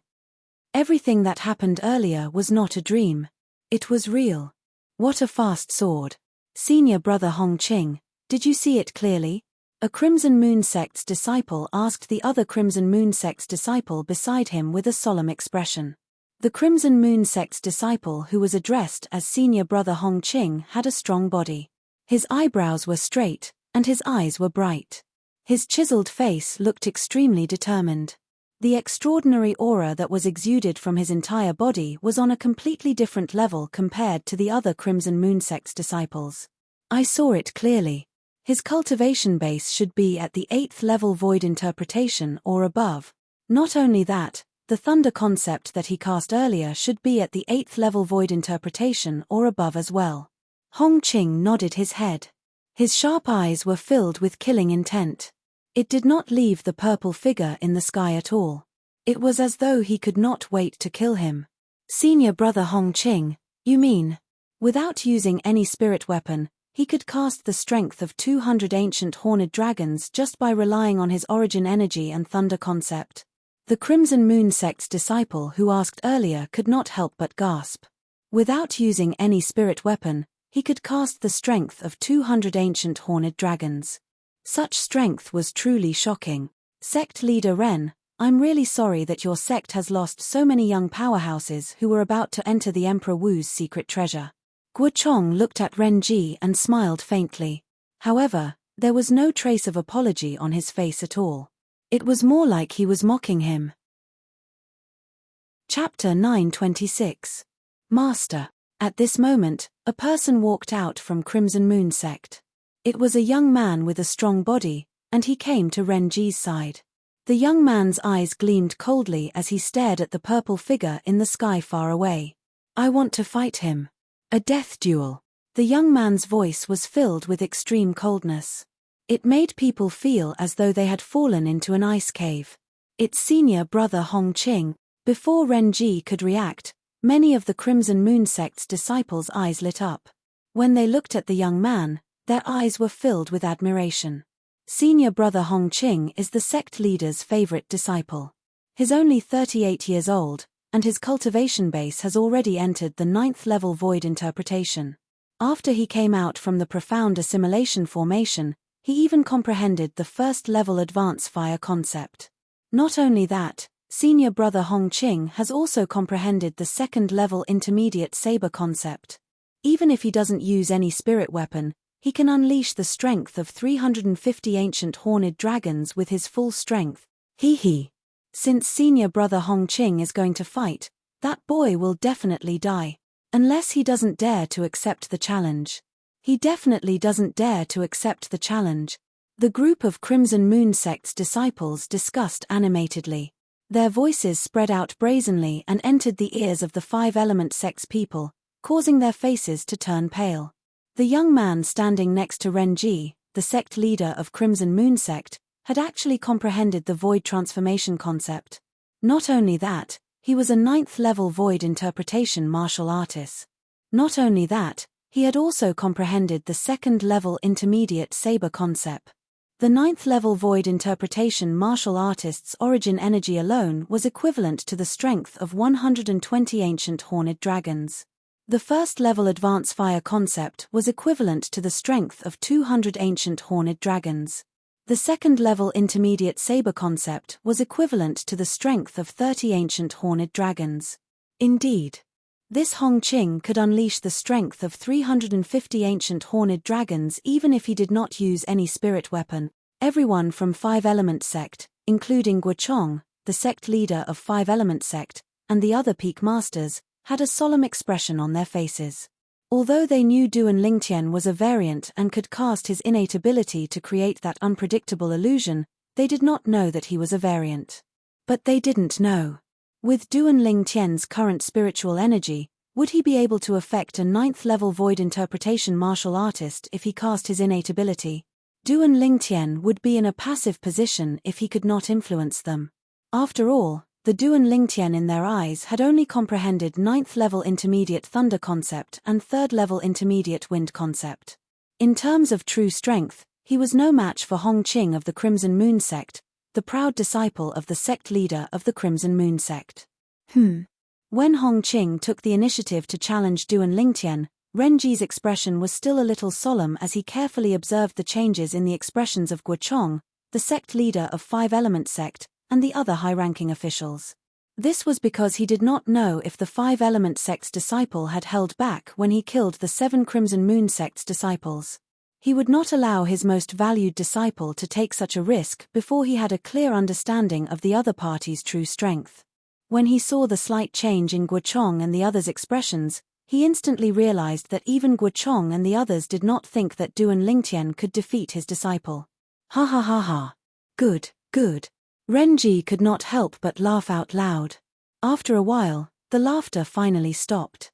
Everything that happened earlier was not a dream. It was real. What a fast sword. Senior brother Hong Qing, did you see it clearly? A Crimson Moon sect's disciple asked the other Crimson Moon sect's disciple beside him with a solemn expression. The Crimson Moon sect's disciple, who was addressed as Senior Brother Hong Qing, had a strong body. His eyebrows were straight, and his eyes were bright. His chiseled face looked extremely determined. The extraordinary aura that was exuded from his entire body was on a completely different level compared to the other Crimson Moon sect's disciples. I saw it clearly. His cultivation base should be at the 8th level void interpretation or above. Not only that, the thunder concept that he cast earlier should be at the 8th level void interpretation or above as well. Hong Qing nodded his head. His sharp eyes were filled with killing intent. It did not leave the purple figure in the sky at all. It was as though he could not wait to kill him. Senior Brother Hong Qing, you mean? Without using any spirit weapon, he could cast the strength of 200 ancient horned dragons just by relying on his origin energy and thunder concept. The Crimson Moon sect's disciple who asked earlier could not help but gasp. Without using any spirit weapon, he could cast the strength of 200 ancient horned dragons. Such strength was truly shocking. Sect leader Ren, I'm really sorry that your sect has lost so many young powerhouses who were about to enter the Emperor Wu's secret treasure. Guo Chong looked at Ren Ji and smiled faintly. However, there was no trace of apology on his face at all. It was more like he was mocking him. Chapter 926. Master. At this moment, a person walked out from Crimson Moon sect. It was a young man with a strong body, and he came to Ren Ji's side. The young man's eyes gleamed coldly as he stared at the purple figure in the sky far away. I want to fight him. A death duel. The young man's voice was filled with extreme coldness. It made people feel as though they had fallen into an ice cave. Its Senior Brother Hong Qing. Before Ren Ji could react, many of the Crimson Moon sect's disciples' eyes lit up. When they looked at the young man, their eyes were filled with admiration. Senior Brother Hong Qing is the sect leader's favorite disciple. He's only 38 years old, and his cultivation base has already entered the 9th level void interpretation. After he came out from the profound assimilation formation, he even comprehended the 1st level advance fire concept. Not only that, Senior Brother Hong Qing has also comprehended the 2nd level intermediate saber concept. Even if he doesn't use any spirit weapon, he can unleash the strength of 350 ancient horned dragons with his full strength. Hee. Since Senior Brother Hong Qing is going to fight, that boy will definitely die. Unless he doesn't dare to accept the challenge. He definitely doesn't dare to accept the challenge. The group of Crimson Moon sect's disciples discussed animatedly. Their voices spread out brazenly and entered the ears of the 5-element sect's people, causing their faces to turn pale. The young man standing next to Ren Ji, the sect leader of Crimson Moon sect, had actually comprehended the void transformation concept. Not only that, he was a 9th level void interpretation martial artist. Not only that, he had also comprehended the 2nd level intermediate saber concept. The 9th level void interpretation martial artist's origin energy alone was equivalent to the strength of 120 ancient horned dragons. The 1st level advance fire concept was equivalent to the strength of 200 ancient horned dragons. The 2nd level intermediate saber concept was equivalent to the strength of 30 ancient horned dragons. Indeed, this Hong Qing could unleash the strength of 350 ancient horned dragons even if he did not use any spirit weapon. Everyone from 5-element sect, including Guo Chong, the sect leader of 5-element sect, and the other peak masters, had a solemn expression on their faces. Although they knew Duan Lingtian was a variant and could cast his innate ability to create that unpredictable illusion, they did not know that he was a variant. But they didn't know. With Duan Lingtian's current spiritual energy, would he be able to affect a 9th level void interpretation martial artist if he cast his innate ability? Duan Lingtian would be in a passive position if he could not influence them. After all, the Duan Lingtian in their eyes had only comprehended 9th level intermediate thunder concept and 3rd level intermediate wind concept. In terms of true strength, he was no match for Hong Qing of the Crimson Moon sect, the proud disciple of the sect leader of the Crimson Moon sect. When Hong Qing took the initiative to challenge Duan Lingtian, Renji's expression was still a little solemn as he carefully observed the changes in the expressions of Guochong, the sect leader of Five Element sect, and the other high-ranking officials. This was because he did not know if the Five Element sect's disciple had held back when he killed the 7 Crimson Moon sect's disciples. He would not allow his most valued disciple to take such a risk before he had a clear understanding of the other party's true strength. When he saw the slight change in Guochong and the others' expressions, he instantly realized that even Guochong and the others did not think that Duan Lingtian could defeat his disciple. Ha ha ha ha. Good, good. Renji could not help but laugh out loud. After a while, the laughter finally stopped.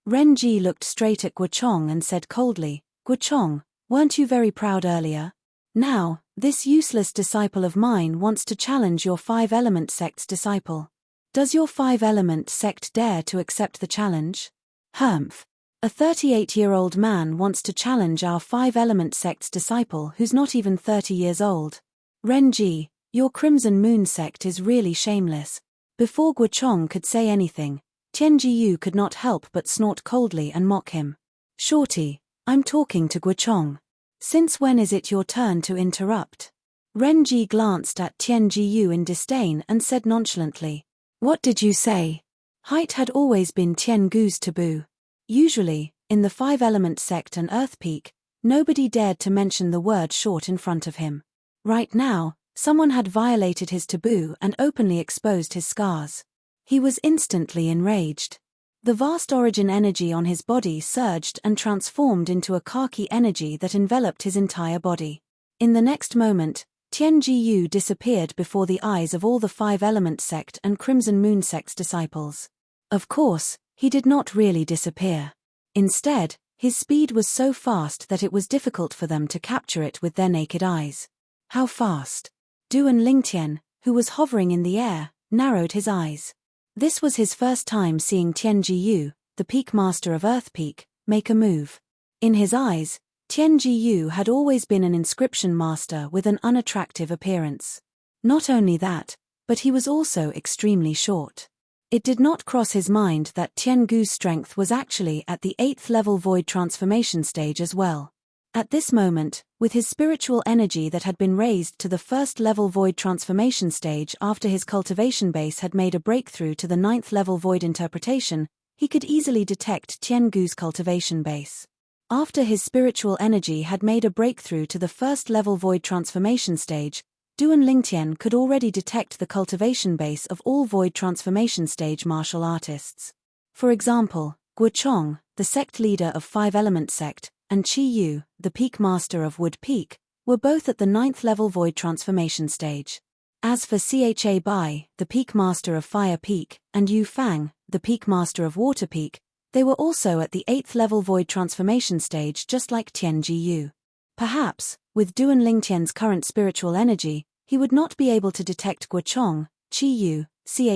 Renji looked straight at Guochong and said coldly, "Guochong, weren't you very proud earlier? Now, this useless disciple of mine wants to challenge your Five Element sect's disciple. Does your Five Element sect dare to accept the challenge?" "Humph. A 38-year-old man wants to challenge our Five Element sect's disciple who's not even 30 years old. Renji, your Crimson Moon sect is really shameless." Before Guochong could say anything, Tianjiyu could not help but snort coldly and mock him. "Shorty, I'm talking to Guochong. Since when is it your turn to interrupt?" Renji glanced at Tianjiyu in disdain and said nonchalantly, "What did you say?" Height had always been Tiangu's taboo. Usually, in the Five Element sect and Earth Peak, nobody dared to mention the word short in front of him. Right now, someone had violated his taboo and openly exposed his scars. He was instantly enraged. The vast origin energy on his body surged and transformed into a khaki energy that enveloped his entire body. In the next moment, Tianjiyu disappeared before the eyes of all the Five Element sect and Crimson Moon sect's disciples. Of course, he did not really disappear. Instead, his speed was so fast that it was difficult for them to capture it with their naked eyes. How fast? Duan Lingtian, who was hovering in the air, narrowed his eyes. This was his first time seeing Tianjiyu, the Peak Master of Earth Peak, make a move. In his eyes, Tianjiyu had always been an inscription master with an unattractive appearance. Not only that, but he was also extremely short. It did not cross his mind that Tiangu's strength was actually at the 8th level void transformation stage as well. At this moment, with his spiritual energy that had been raised to the 1st level void transformation stage after his cultivation base had made a breakthrough to the 9th level void interpretation, he could easily detect Tiangu's cultivation base. After his spiritual energy had made a breakthrough to the 1st level void transformation stage, Duan Lingtian could already detect the cultivation base of all void transformation stage martial artists. For example, Guochong, the sect leader of Five Element sect, and Qi Yu, the Peak Master of Wood Peak, were both at the 9th level void transformation stage. As for Cha Bai, the Peak Master of Fire Peak, and Yu Fang, the Peak Master of Water Peak, they were also at the 8th level void transformation stage just like Tianjiyu. Perhaps, with Duan Lingtian's current spiritual energy, he would not be able to detect Guochong, Qi Yu,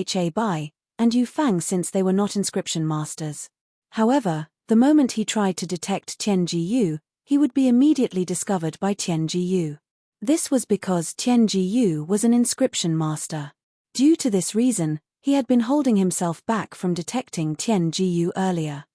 Cha Bai, and Yu Fang since they were not inscription masters. However, the moment he tried to detect Tianjiyu, he would be immediately discovered by Tianjiyu. This was because Tianjiyu was an inscription master. Due to this reason, he had been holding himself back from detecting Tianjiyu earlier.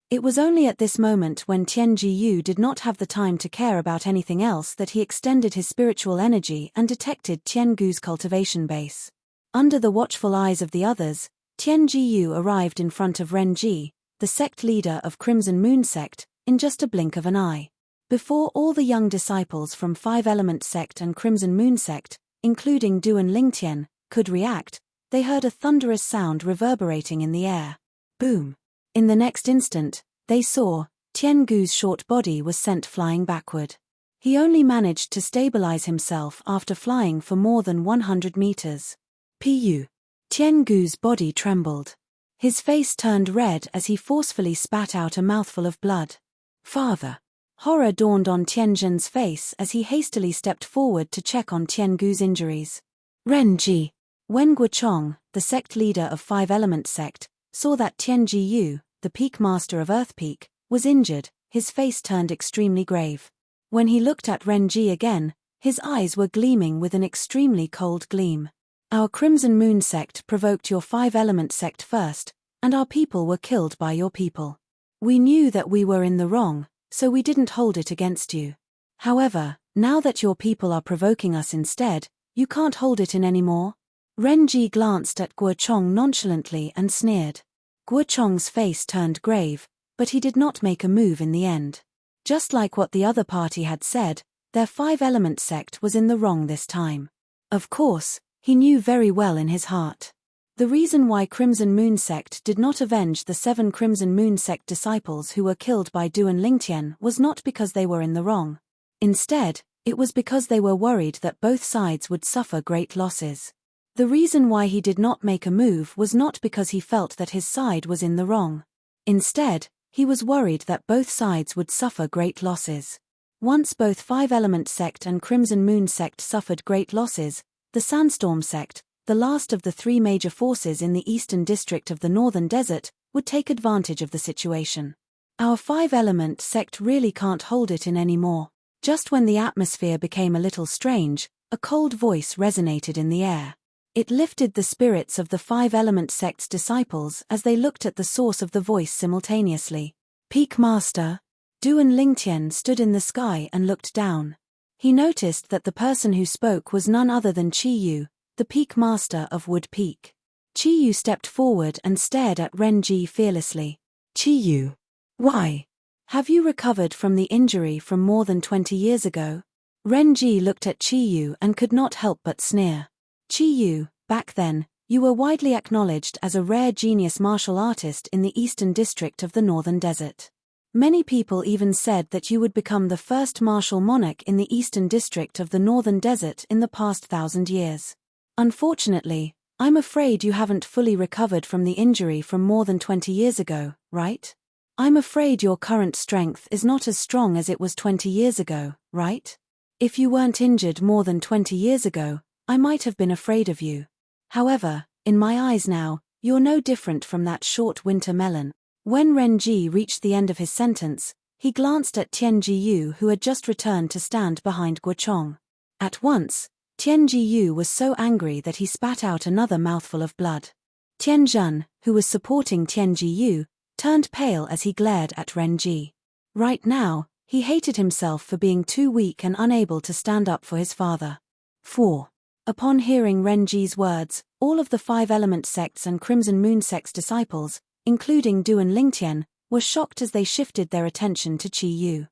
It was only at this moment when Tianjiyu did not have the time to care about anything else that he extended his spiritual energy and detected Tiangu's cultivation base. Under the watchful eyes of the others, Tianjiyu arrived in front of Renji, the sect leader of Crimson Moon sect, in just a blink of an eye. Before all the young disciples from Five Element sect and Crimson Moon sect, including Duan Lingtian, could react, they heard a thunderous sound reverberating in the air. Boom! In the next instant, they saw, Tiangu's short body was sent flying backward. He only managed to stabilize himself after flying for more than 100 meters. Pu. Tiangu's body trembled. His face turned red as he forcefully spat out a mouthful of blood. Father! Horror dawned on Tianzhen's face as he hastily stepped forward to check on Tiangu's injuries. Renji! When Guochong, the sect leader of Five Element sect, saw that Tianjiyu, the Peak Master of Earth Peak, was injured, his face turned extremely grave. When he looked at Renji again, his eyes were gleaming with an extremely cold gleam. Our Crimson Moon sect provoked your Five Element sect first, and our people were killed by your people. We knew that we were in the wrong, so we didn't hold it against you. However, now that your people are provoking us instead, you can't hold it in anymore." Renji glanced at Guochong nonchalantly and sneered. Guochong's face turned grave, but he did not make a move in the end. Just like what the other party had said, their five-element sect was in the wrong this time. Of course, he knew very well in his heart. The reason why Crimson Moon Sect did not avenge the 7 Crimson Moon Sect disciples who were killed by Du and Lingtian was not because they were in the wrong. Instead, it was because they were worried that both sides would suffer great losses. The reason why he did not make a move was not because he felt that his side was in the wrong. Instead, he was worried that both sides would suffer great losses. Once both Five-Element Sect and Crimson Moon Sect suffered great losses, the Sandstorm Sect, the last of the 3 major forces in the eastern district of the Northern Desert, would take advantage of the situation. "Our Five-Element Sect really can't hold it in anymore." Just when the atmosphere became a little strange, a cold voice resonated in the air. It lifted the spirits of the Five-Element Sect's disciples as they looked at the source of the voice simultaneously. "Peak Master." Du and Lingtian stood in the sky and looked down. He noticed that the person who spoke was none other than Chi-Yu, the Peak Master of Wood Peak. Chi-Yu stepped forward and stared at Renji fearlessly. "Chi-Yu, why? Have you recovered from the injury from more than 20 years ago?" Renji looked at Chi-Yu and could not help but sneer. "Chi-Yu, back then, you were widely acknowledged as a rare genius martial artist in the eastern district of the Northern Desert. Many people even said that you would become the first martial monarch in the eastern district of the Northern Desert in the past 1,000 years. Unfortunately, I'm afraid you haven't fully recovered from the injury from more than 20 years ago, right? I'm afraid your current strength is not as strong as it was 20 years ago, right? If you weren't injured more than 20 years ago, I might have been afraid of you. However, in my eyes now, you're no different from that short winter melon." When Renji reached the end of his sentence, he glanced at Tianji-Yu who had just returned to stand behind Guochong. At once, Tianji-Yu was so angry that he spat out another mouthful of blood. Tianjun, who was supporting Tianji-Yu, turned pale as he glared at Renji. Right now, he hated himself for being too weak and unable to stand up for his father. 4. Upon hearing Renji's words, all of the Five-Element Sects and Crimson Moon Sect's disciples, including Du and Lingtian, were shocked as they shifted their attention to Chi-Yu.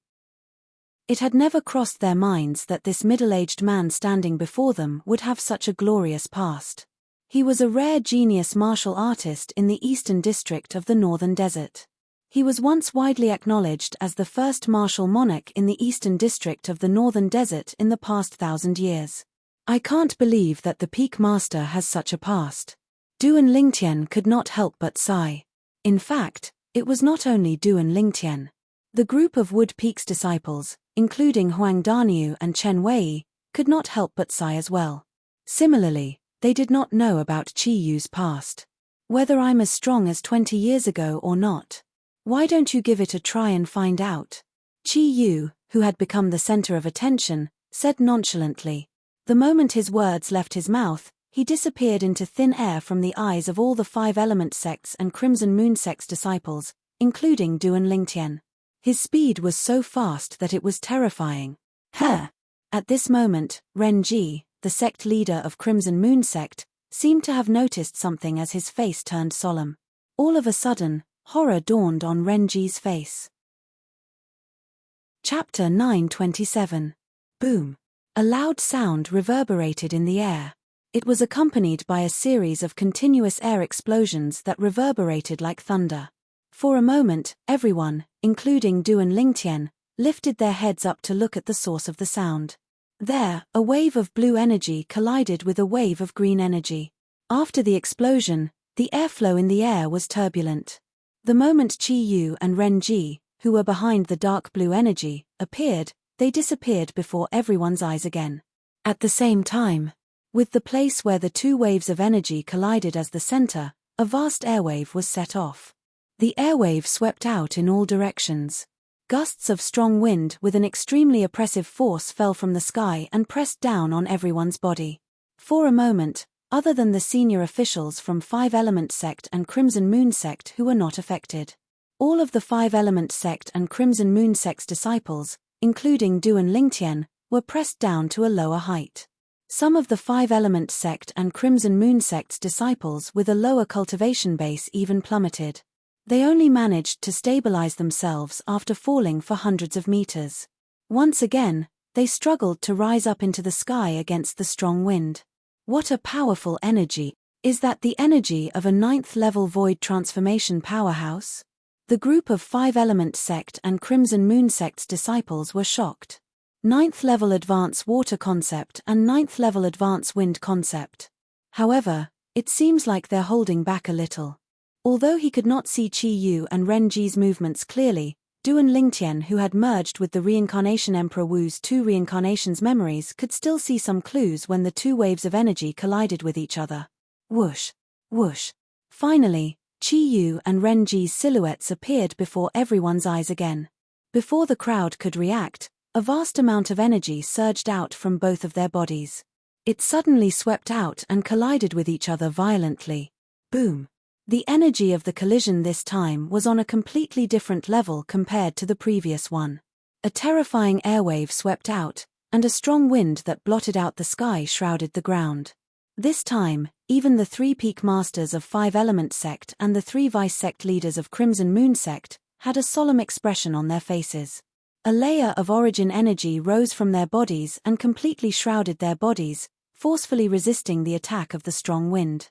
It had never crossed their minds that this middle-aged man standing before them would have such a glorious past. He was a rare genius martial artist in the eastern district of the Northern Desert. He was once widely acknowledged as the first martial monarch in the eastern district of the Northern Desert in the past 1,000 years. "I can't believe that the Peak Master has such a past." Du and Lingtian could not help but sigh. In fact, it was not only Du and Lingtian. The group of Wood Peak's disciples, including Huang Daniu and Chen Wei, could not help but sigh as well. Similarly, they did not know about Chi-Yu's past. "Whether I'm as strong as 20 years ago or not. Why don't you give it a try and find out?" Chi-Yu, who had become the center of attention, said nonchalantly. The moment his words left his mouth, he disappeared into thin air from the eyes of all the Five-Element Sects and Crimson Moon Sect's disciples, including Du and Lingtian. His speed was so fast that it was terrifying. Huh! At this moment, Renji, the sect leader of Crimson Moon Sect, seemed to have noticed something as his face turned solemn. All of a sudden, horror dawned on Renji's face. Chapter 927. Boom! A loud sound reverberated in the air. It was accompanied by a series of continuous air explosions that reverberated like thunder. For a moment, everyone, including Du and Lingtian, lifted their heads up to look at the source of the sound. There, a wave of blue energy collided with a wave of green energy. After the explosion, the airflow in the air was turbulent. The moment Chi-Yu and Renji, who were behind the dark blue energy, appeared, they disappeared before everyone's eyes again. At the same time, with the place where the two waves of energy collided as the center, a vast airwave was set off. The airwave swept out in all directions. Gusts of strong wind with an extremely oppressive force fell from the sky and pressed down on everyone's body. For a moment, other than the senior officials from Five-Element Sect and Crimson Moon Sect who were not affected. All of the five-element sect and Crimson Moon sect's disciples, including Du and Lingtian, were pressed down to a lower height. Some of the five-element sect and Crimson Moon sect's disciples with a lower cultivation base even plummeted. They only managed to stabilize themselves after falling for hundreds of meters. Once again, they struggled to rise up into the sky against the strong wind. What a powerful energy! Is that the energy of a 9th-level void transformation powerhouse? The group of five-element sect and Crimson Moon sect's disciples were shocked. 9th-level advanced water concept and 9th-level advanced wind concept. However, it seems like they're holding back a little. Although he could not see Qi Yu and Ren Ji's movements clearly, Du and Lingtian, who had merged with the reincarnation Emperor Wu's two reincarnations memories, could still see some clues when the two waves of energy collided with each other. Whoosh! Whoosh! Finally, Qi Yu and Ren Ji's silhouettes appeared before everyone's eyes again. Before the crowd could react, a vast amount of energy surged out from both of their bodies. It suddenly swept out and collided with each other violently. Boom! The energy of the collision this time was on a completely different level compared to the previous one. A terrifying airwave swept out, and a strong wind that blotted out the sky shrouded the ground. This time, even the three peak masters of five-element sect and the three vice-sect leaders of Crimson Moon sect had a solemn expression on their faces. A layer of origin energy rose from their bodies and completely shrouded their bodies, forcefully resisting the attack of the strong wind.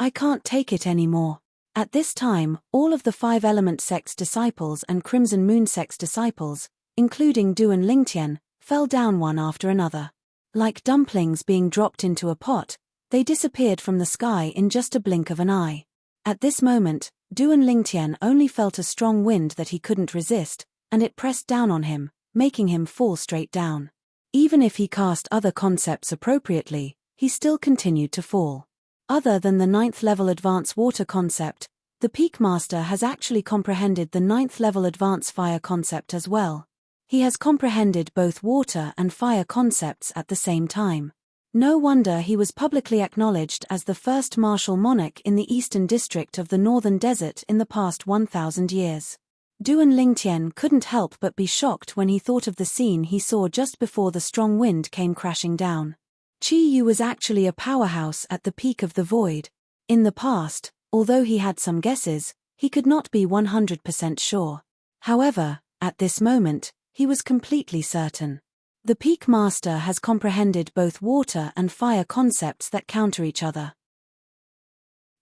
I can't take it anymore. At this time, all of the five-element sect's disciples and Crimson Moon sect's disciples, including Du and Lingtian, fell down one after another. Like dumplings being dropped into a pot, they disappeared from the sky in just a blink of an eye. At this moment, Du and Lingtian only felt a strong wind that he couldn't resist, and it pressed down on him, making him fall straight down. Even if he cast other concepts appropriately, he still continued to fall. Other than the 9th-level advanced water concept, the Peak Master has actually comprehended the 9th-level advanced fire concept as well. He has comprehended both water and fire concepts at the same time. No wonder he was publicly acknowledged as the first martial monarch in the eastern district of the northern desert in the past 1,000 years. Du and Lingtian couldn't help but be shocked when he thought of the scene he saw just before the strong wind came crashing down. Qi Yu was actually a powerhouse at the peak of the void. In the past, although he had some guesses, he could not be 100% sure. However, at this moment, he was completely certain. The Peak Master has comprehended both water and fire concepts that counter each other.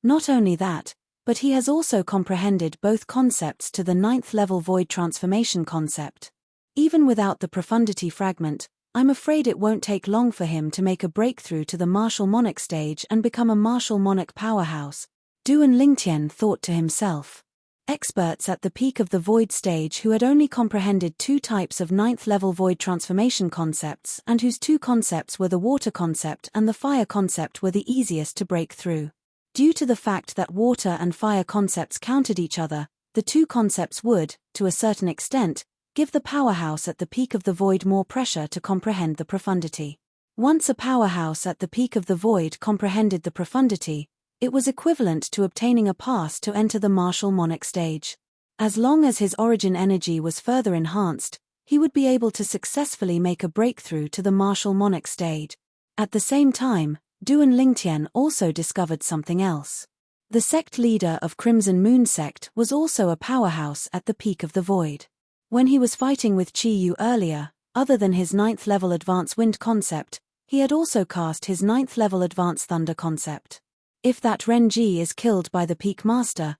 Not only that, but he has also comprehended both concepts to the 9th-level void transformation concept. Even without the profundity fragment, I'm afraid it won't take long for him to make a breakthrough to the martial monarch stage and become a martial monarch powerhouse, Du and Lingtian thought to himself. Experts at the peak of the void stage who had only comprehended two types of 9th-level void transformation concepts and whose two concepts were the water concept and the fire concept were the easiest to break through. Due to the fact that water and fire concepts countered each other, the two concepts would, to a certain extent, give the powerhouse at the peak of the void more pressure to comprehend the profundity. Once a powerhouse at the peak of the void comprehended the profundity, it was equivalent to obtaining a pass to enter the martial monarch stage. As long as his origin energy was further enhanced, he would be able to successfully make a breakthrough to the martial monarch stage. At the same time, Du and Lingtian also discovered something else. The sect leader of Crimson Moon sect was also a powerhouse at the peak of the void. When he was fighting with Qi Yu earlier, other than his 9th-level advanced wind concept, he had also cast his 9th-level advanced thunder concept. If that Ren Ji is killed by the Peak Master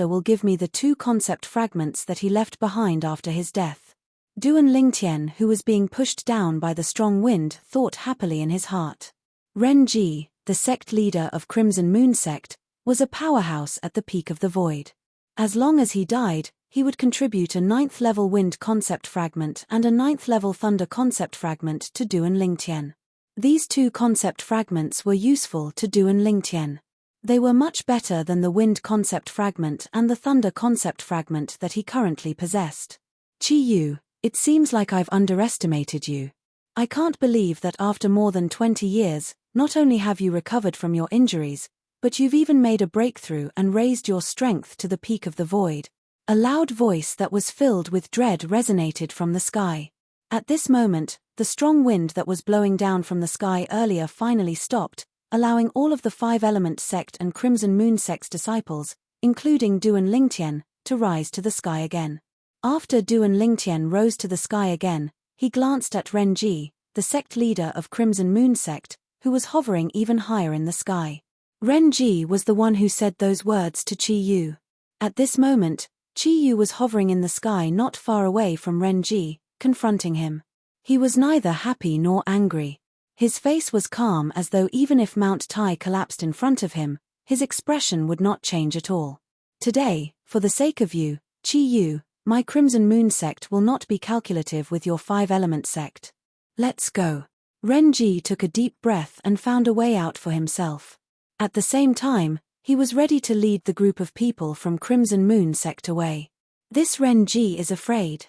will give me the two concept fragments that he left behind after his death. Du and Lingtian, who was being pushed down by the strong wind, thought happily in his heart. Ren Ji, the sect leader of Crimson Moon sect, was a powerhouse at the peak of the void. As long as he died, he would contribute a 9th-level wind concept fragment and a 9th-level thunder concept fragment to Du and Lingtian. These two concept fragments were useful to Du and Lingtian. They were much better than the wind concept fragment and the thunder concept fragment that he currently possessed. Qi Yu, it seems like I've underestimated you. I can't believe that after more than 20 years, not only have you recovered from your injuries, But you've even made a breakthrough and raised your strength to the peak of the void. A loud voice that was filled with dread resonated from the sky. At this moment, the strong wind that was blowing down from the sky earlier finally stopped, allowing all of the Five-Element Sect and Crimson Moon Sect's disciples, including Duan Lingtian, to rise to the sky again. After Duan Lingtian rose to the sky again, he glanced at Renji, the sect leader of Crimson Moon Sect, who was hovering even higher in the sky. Renji was the one who said those words to Chi Yu. At this moment, Chi Yu was hovering in the sky not far away from Renji, confronting him. He was neither happy nor angry. His face was calm, as though even if Mount Tai collapsed in front of him, his expression would not change at all. Today, for the sake of you, Chi Yu, my Crimson Moon Sect will not be calculative with your Five-Element Sect. Let's go. Renji took a deep breath and found a way out for himself. At the same time, he was ready to lead the group of people from Crimson Moon Sect away. This Renji is afraid.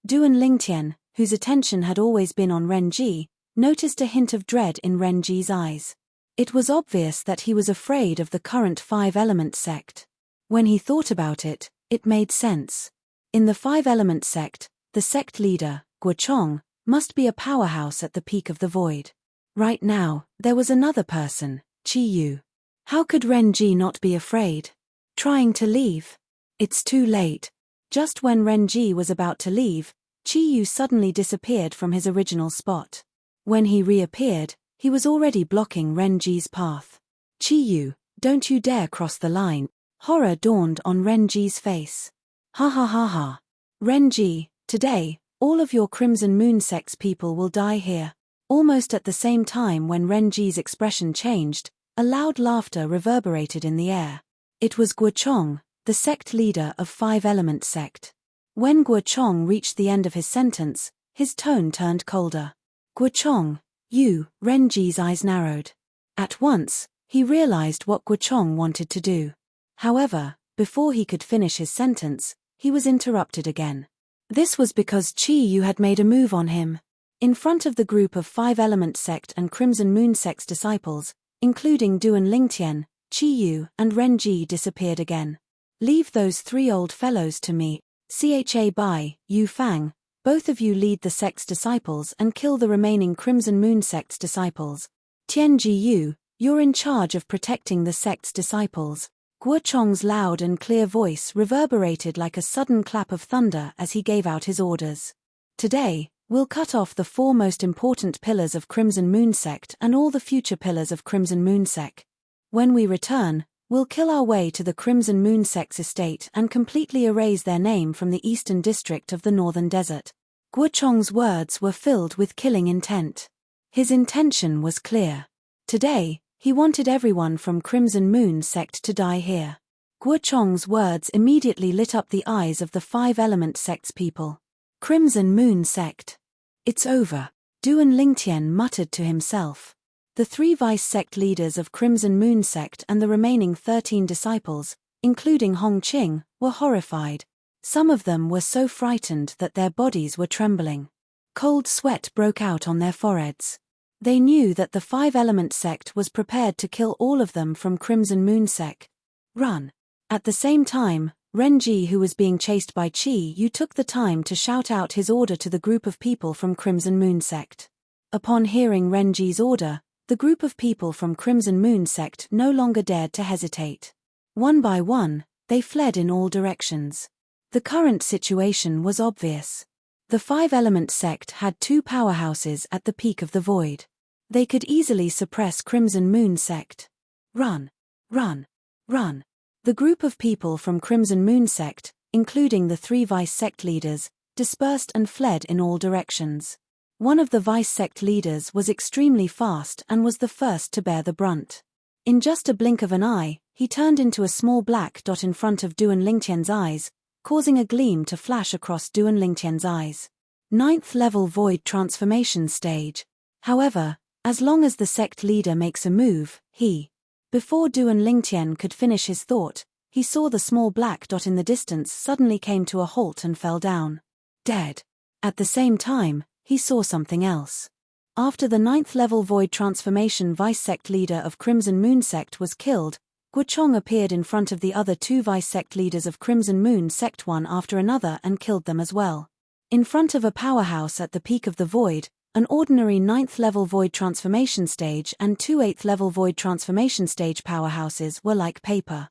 Duan Lingtian, whose attention had always been on Renji, noticed a hint of dread in Renji's eyes. It was obvious that he was afraid of the current Five-Element Sect. When he thought about it, it made sense. In the Five-Element Sect, the sect leader, Guochong, must be a powerhouse at the peak of the void. Right now, there was another person, Chi Yu. How could Renji not be afraid? Trying to leave? It's too late. Just when Renji was about to leave, Chi Yu suddenly disappeared from his original spot. When he reappeared, he was already blocking Renji's path. Chi Yu, don't you dare cross the line. Horror dawned on Renji's face. Ha ha ha ha. Renji, today, all of your Crimson Moon Sect's people will die here. Almost at the same time when Renji's expression changed, a loud laughter reverberated in the air. It was Guochong, the sect leader of Five-Element Sect. When Guochong reached the end of his sentence, his tone turned colder. Guochong, you, Renji's eyes narrowed. At once, he realized what Guochong wanted to do. However, before he could finish his sentence, he was interrupted again. This was because Chi Yu had made a move on him. In front of the group of Five-Element Sect and Crimson Moon Sect's disciples, including Duan Lingtian, Chi Yu and Renji disappeared again. Leave those three old fellows to me. Cha Bai, Yu Fang, both of you lead the sect's disciples and kill the remaining Crimson Moon Sect's disciples. Tianji Yu, you're in charge of protecting the sect's disciples. Guochong's loud and clear voice reverberated like a sudden clap of thunder as he gave out his orders. Today, we'll cut off the four most important pillars of Crimson Moon Sect and all the future pillars of Crimson Moon Sect. When we return, we'll kill our way to the Crimson Moon Sect's estate and completely erase their name from the eastern district of the northern desert. Guochong's words were filled with killing intent. His intention was clear. Today, he wanted everyone from Crimson Moon Sect to die here. Guochong's words immediately lit up the eyes of the Five-Element Sect's people. Crimson Moon Sect. It's over, Duan Lingtian muttered to himself. The three vice-sect leaders of Crimson Moon Sect and the remaining 13 disciples, including Hong Qing, were horrified. Some of them were so frightened that their bodies were trembling. Cold sweat broke out on their foreheads. They knew that the Five-Element Sect was prepared to kill all of them from Crimson Moon Sect. Run. At the same time, Renji, who was being chased by Chi Yu, took the time to shout out his order to the group of people from Crimson Moon Sect. Upon hearing Renji's order, the group of people from Crimson Moon Sect no longer dared to hesitate. One by one, they fled in all directions. The current situation was obvious. The Five-Element Sect had two powerhouses at the peak of the void. They could easily suppress Crimson Moon Sect. Run! Run! Run! The group of people from Crimson Moon Sect, including the three vice-sect leaders, dispersed and fled in all directions. One of the vice-sect leaders was extremely fast and was the first to bear the brunt. In just a blink of an eye, he turned into a small black dot in front of Duan Lingtian's eyes, causing a gleam to flash across Duan Lingtian's eyes. 9th level void transformation stage. However, as long as the sect leader makes a move, Before Duan Lingtian could finish his thought, he saw the small black dot in the distance suddenly came to a halt and fell down. Dead. At the same time, he saw something else. After the 9th level Void Transformation Vice Sect leader of Crimson Moon Sect was killed, Guochong appeared in front of the other 2 Vice Sect leaders of Crimson Moon Sect one after another and killed them as well. In front of a powerhouse at the peak of the Void, an ordinary 9th level Void Transformation Stage and 2 8th level Void Transformation Stage powerhouses were like paper.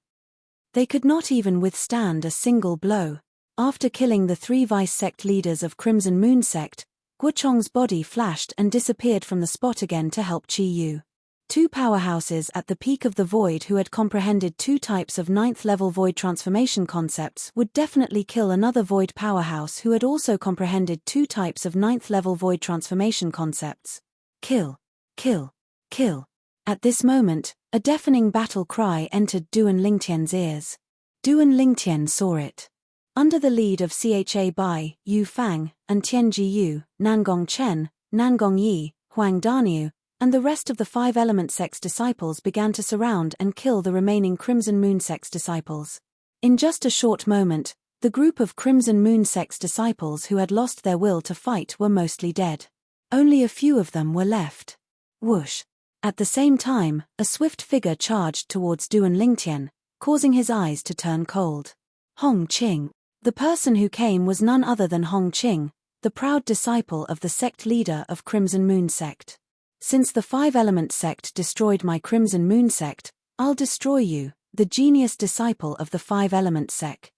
They could not even withstand a single blow. After killing the 3 Vice Sect leaders of Crimson Moon Sect, Guochong's body flashed and disappeared from the spot again to help Qi Yu. 2 powerhouses at the peak of the Void who had comprehended 2 types of 9th level Void transformation concepts would definitely kill another Void powerhouse who had also comprehended 2 types of 9th level Void transformation concepts. Kill. Kill. Kill. At this moment, a deafening battle cry entered Duan Lingtian's ears. Duan Lingtian saw it. Under the lead of Cha Bai, Yu Fang, and Tianji Yu, Nangong Chen, Nangong Yi, Huang Daniu, and the rest of the 5 element sect's disciples began to surround and kill the remaining Crimson Moon sect's disciples. In just a short moment, the group of Crimson Moon sect's disciples who had lost their will to fight were mostly dead. Only a few of them were left. Whoosh! At the same time, a swift figure charged towards Duan Lingtian, causing his eyes to turn cold. Hong Qing. The person who came was none other than Hong Qing, the proud disciple of the sect leader of Crimson Moon Sect. Since the 5-element sect destroyed my Crimson Moon Sect, I'll destroy you, the genius disciple of the 5-element sect.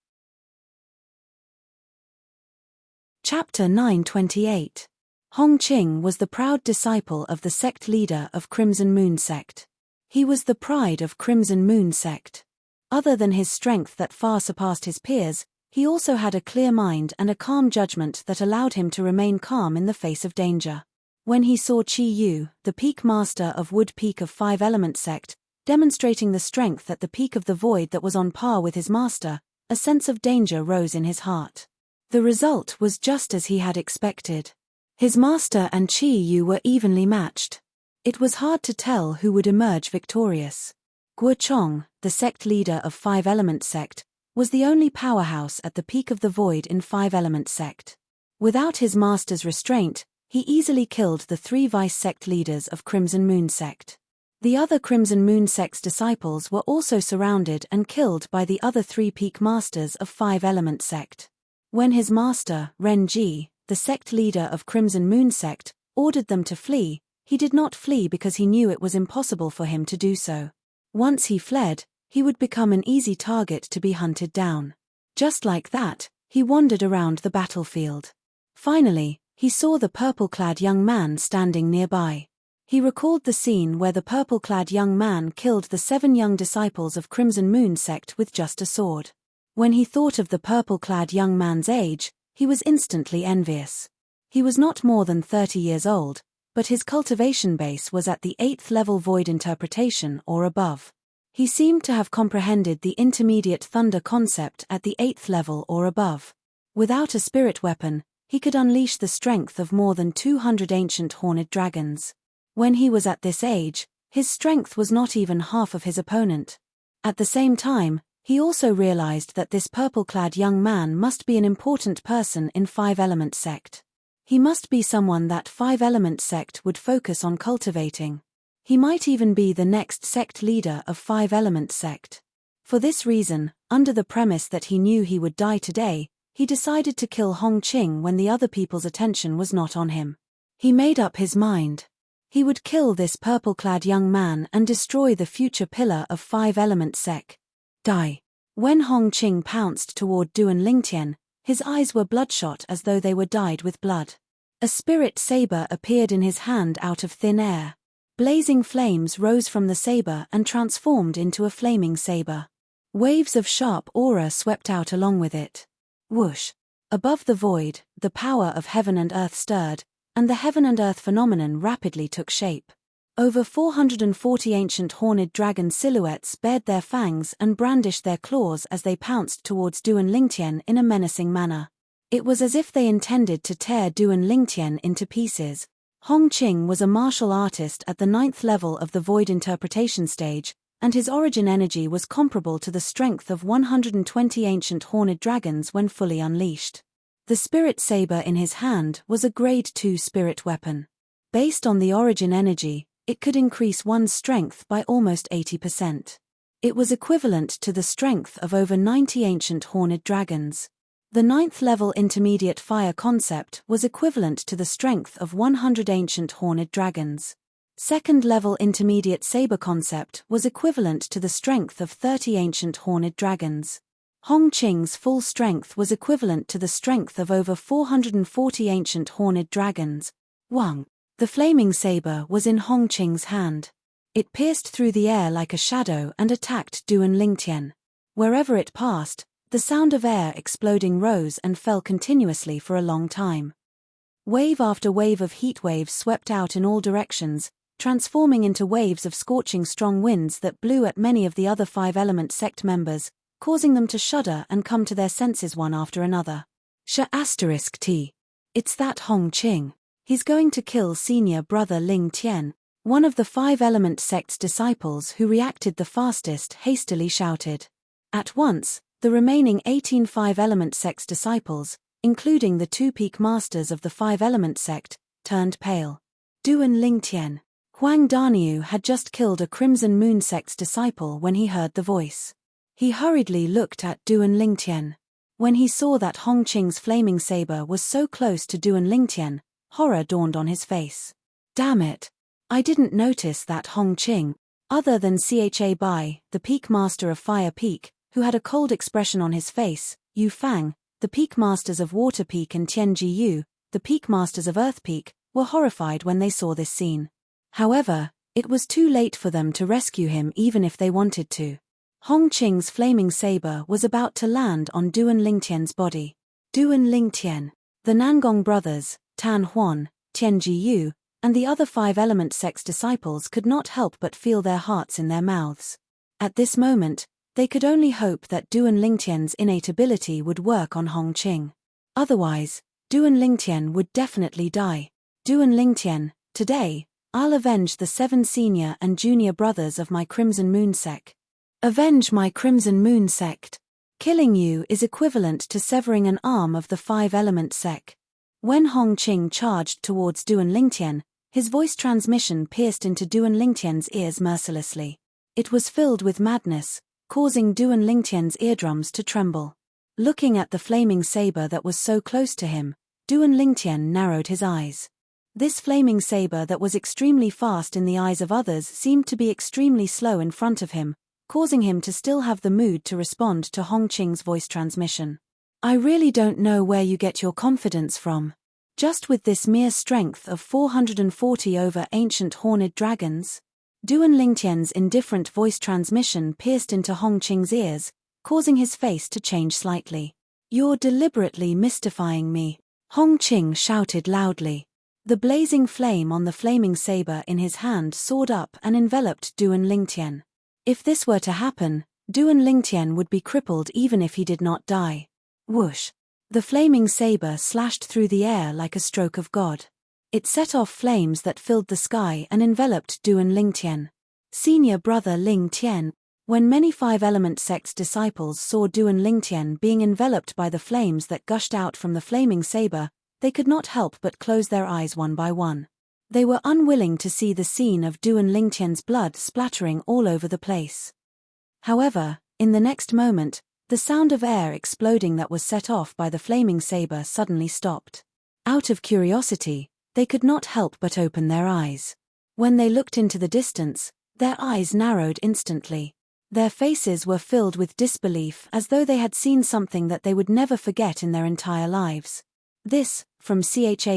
Chapter 928. Hong Qing was the proud disciple of the sect leader of Crimson Moon Sect. He was the pride of Crimson Moon Sect. Other than his strength that far surpassed his peers, he also had a clear mind and a calm judgment that allowed him to remain calm in the face of danger. When he saw Qi Yu, the peak master of Wood Peak of 5-element sect, demonstrating the strength at the peak of the Void that was on par with his master, a sense of danger rose in his heart. The result was just as he had expected. His master and Qi Yu were evenly matched. It was hard to tell who would emerge victorious. Guochong, the sect leader of 5-element sect, was the only powerhouse at the peak of the Void in 5-element sect. Without his master's restraint, he easily killed the 3 vice sect leaders of Crimson Moon Sect. The other Crimson Moon Sect's disciples were also surrounded and killed by the other 3 peak masters of 5-element sect. When his master, Ren Ji, the sect leader of Crimson Moon Sect, ordered them to flee, he did not flee because he knew it was impossible for him to do so. Once he fled, he would become an easy target to be hunted down. Just like that, he wandered around the battlefield. Finally, he saw the purple-clad young man standing nearby. He recalled the scene where the purple-clad young man killed the 7 young disciples of Crimson Moon Sect with just a sword. When he thought of the purple-clad young man's age, he was instantly envious. He was not more than 30 years old, but his cultivation base was at the 8th level Void interpretation or above. He seemed to have comprehended the intermediate thunder concept at the 8th level or above. Without a spirit weapon, he could unleash the strength of more than 200 ancient horned dragons. When he was at this age, his strength was not even half of his opponent. At the same time, he also realized that this purple-clad young man must be an important person in 5-element sect. He must be someone that 5-element sect would focus on cultivating. He might even be the next sect leader of 5-element sect. For this reason, under the premise that he knew he would die today, he decided to kill Hong Qing when the other people's attention was not on him. He made up his mind. He would kill this purple-clad young man and destroy the future pillar of 5-element sect. Die. When Hong Qing pounced toward Duan Lingtian, his eyes were bloodshot as though they were dyed with blood. A spirit saber appeared in his hand out of thin air. Blazing flames rose from the saber and transformed into a flaming saber. Waves of sharp aura swept out along with it. Whoosh! Above the Void, the power of heaven and earth stirred, and the heaven and earth phenomenon rapidly took shape. Over 440 ancient horned dragon silhouettes bared their fangs and brandished their claws as they pounced towards Duan Lingtian in a menacing manner. It was as if they intended to tear Duan Lingtian into pieces. Hong Qing was a martial artist at the 9th level of the Void interpretation stage, and his origin energy was comparable to the strength of 120 ancient horned dragons when fully unleashed. The spirit saber in his hand was a grade 2 spirit weapon. Based on the origin energy, it could increase one's strength by almost 80%. It was equivalent to the strength of over 90 ancient horned dragons. The 9th level intermediate fire concept was equivalent to the strength of 100 ancient horned dragons. 2nd level intermediate saber concept was equivalent to the strength of 30 ancient horned dragons. Hong Qing's full strength was equivalent to the strength of over 440 ancient horned dragons. Wang. The flaming saber was in Hong Qing's hand. It pierced through the air like a shadow and attacked Duan Lingtian. Wherever it passed, the sound of air exploding rose and fell continuously for a long time. Wave after wave of heat waves swept out in all directions, transforming into waves of scorching strong winds that blew at many of the other 5-element sect members, causing them to shudder and come to their senses one after another. T. It's that Hong Qing. He's going to kill senior brother Ling Tian. One of the 5-element sect's disciples who reacted the fastest hastily shouted. At once, the remaining 18 5-element sect's disciples, including the 2 peak masters of the 5-element sect, turned pale. Duan Lingtian. Huang Daniu had just killed a Crimson Moon sect's disciple when he heard the voice. He hurriedly looked at Duan Lingtian. When he saw that Hong Qing's flaming saber was so close to Duan Lingtian, horror dawned on his face. Damn it! I didn't notice that Hong Qing, other than Bai, the peak master of Fire Peak, who had a cold expression on his face, Yu Fang, the peak masters of Water Peak and Tianji Yu, the peak masters of Earth Peak, were horrified when they saw this scene. However, it was too late for them to rescue him even if they wanted to. Hong Qing's flaming saber was about to land on Duan Lingtian's body. Duan Lingtian. The Nangong brothers, Tan Huan, Tianji Yu, and the other 5-element sect's disciples could not help but feel their hearts in their mouths. At this moment, they could only hope that Duan Lingtian's innate ability would work on Hong Qing. Otherwise, Duan Lingtian would definitely die. Duan Lingtian, today, I'll avenge the 7 senior and junior brothers of my Crimson Moon sect. Avenge my Crimson Moon sect. Killing you is equivalent to severing an arm of the 5-element sect. When Hong Qing charged towards Duan Lingtian, his voice transmission pierced into Duan Lingtian's ears mercilessly. It was filled with madness, causing Duan Lingtian's eardrums to tremble. Looking at the flaming saber that was so close to him, Duan Lingtian narrowed his eyes. This flaming saber that was extremely fast in the eyes of others seemed to be extremely slow in front of him, causing him to still have the mood to respond to Hong Qing's voice transmission. I really don't know where you get your confidence from. Just with this mere strength of 440 over ancient horned dragons? Duan Lingtian's indifferent voice transmission pierced into Hong Qing's ears, causing his face to change slightly. You're deliberately mystifying me. Hong Qing shouted loudly. The blazing flame on the flaming saber in his hand soared up and enveloped Duan Lingtian. If this were to happen, Duan Lingtian would be crippled even if he did not die. Whoosh! The flaming saber slashed through the air like a stroke of God. It set off flames that filled the sky and enveloped Duan Lingtian. Senior brother Ling Tian. When many 5-element sect's disciples saw Duan Lingtian being enveloped by the flames that gushed out from the flaming saber, they could not help but close their eyes one by one. They were unwilling to see the scene of Duan Lingtian's blood splattering all over the place. However, in the next moment, the sound of air exploding that was set off by the flaming saber suddenly stopped. Out of curiosity, they could not help but open their eyes. When they looked into the distance, their eyes narrowed instantly. Their faces were filled with disbelief as though they had seen something that they would never forget in their entire lives. This, from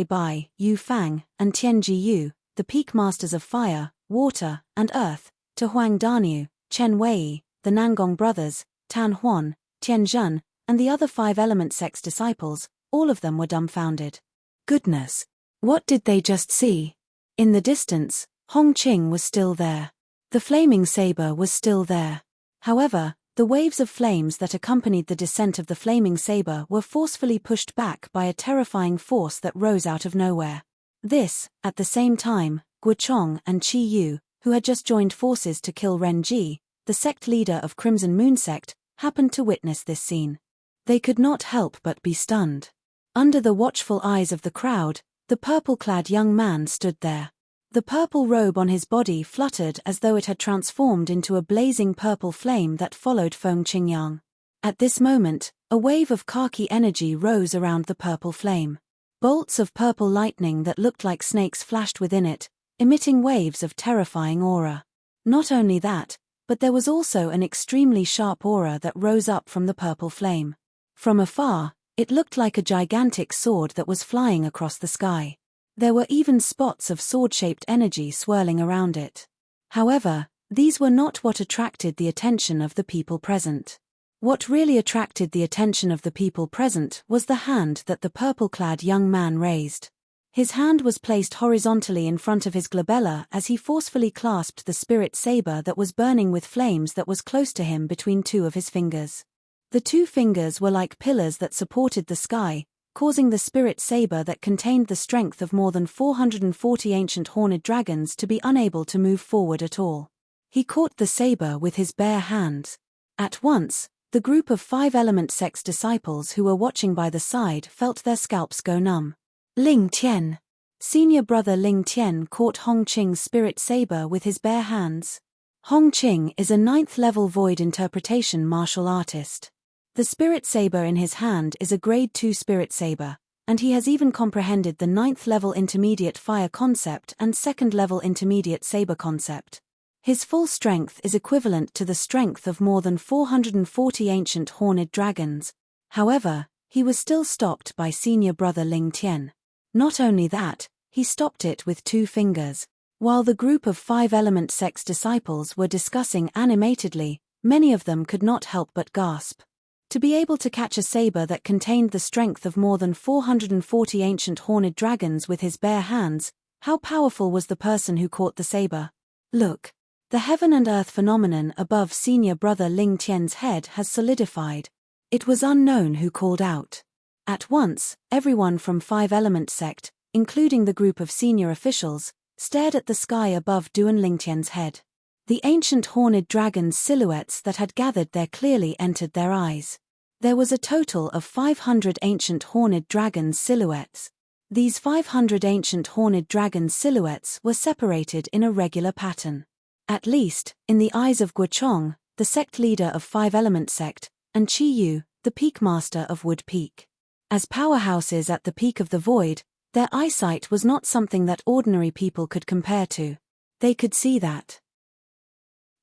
Bai, Yu Fang, and Tianji Yu, the peak masters of fire, water, and earth, to Huang Daniu, Chen Wei, the Nangong brothers, Tan Huan, Tian Zhen, and the other 5-element sect's disciples, all of them were dumbfounded. Goodness! What did they just see? In the distance, Hong Qing was still there. The flaming saber was still there. However, the waves of flames that accompanied the descent of the flaming saber were forcefully pushed back by a terrifying force that rose out of nowhere. This, at the same time, Guochong and Qi Yu, who had just joined forces to kill Ren Ji, the sect leader of Crimson Moon sect, happened to witness this scene. They could not help but be stunned. Under the watchful eyes of the crowd, The purple-clad young man stood there. The purple robe on his body fluttered as though it had transformed into a blazing purple flame that followed Feng Qingyang. At this moment, a wave of khaki energy rose around the purple flame. Bolts of purple lightning that looked like snakes flashed within it, emitting waves of terrifying aura. Not only that, but there was also an extremely sharp aura that rose up from the purple flame. From afar, it looked like a gigantic sword that was flying across the sky. There were even spots of sword-shaped energy swirling around it. However, these were not what attracted the attention of the people present. What really attracted the attention of the people present was the hand that the purple-clad young man raised. His hand was placed horizontally in front of his glabella as he forcefully clasped the spirit saber that was burning with flames that was close to him between two of his fingers. The two fingers were like pillars that supported the sky, causing the spirit saber that contained the strength of more than 440 ancient horned dragons to be unable to move forward at all. He caught the saber with his bare hands. At once, the group of 5 element sect's disciples who were watching by the side felt their scalps go numb. Ling Tian. Senior brother Ling Tian caught Hong Qing's spirit saber with his bare hands. Hong Qing is a 9th-level void interpretation martial artist. The spirit saber in his hand is a grade 2 spirit saber, and he has even comprehended the 9th-level intermediate fire concept and 2nd-level intermediate saber concept. His full strength is equivalent to the strength of more than 440 ancient horned dragons. However, he was still stopped by senior brother Ling Tian. Not only that, he stopped it with 2 fingers. While the group of 5 element sect's disciples were discussing animatedly, many of them could not help but gasp. To be able to catch a saber that contained the strength of more than 440 ancient horned dragons with his bare hands, how powerful was the person who caught the saber? Look! The heaven and earth phenomenon above senior brother Ling Tian's head has solidified. It was unknown who called out. At once, everyone from 5 element sect, including the group of senior officials, stared at the sky above Duan Lingtian's head. The ancient horned dragon's silhouettes that had gathered there clearly entered their eyes. There was a total of 500 ancient horned dragon's silhouettes. These 500 ancient horned dragon's silhouettes were separated in a regular pattern. At least, in the eyes of Guochong, the sect leader of 5 element sect, and Qi Yu, the peak master of Wood Peak. As powerhouses at the peak of the void, their eyesight was not something that ordinary people could compare to. They could see that.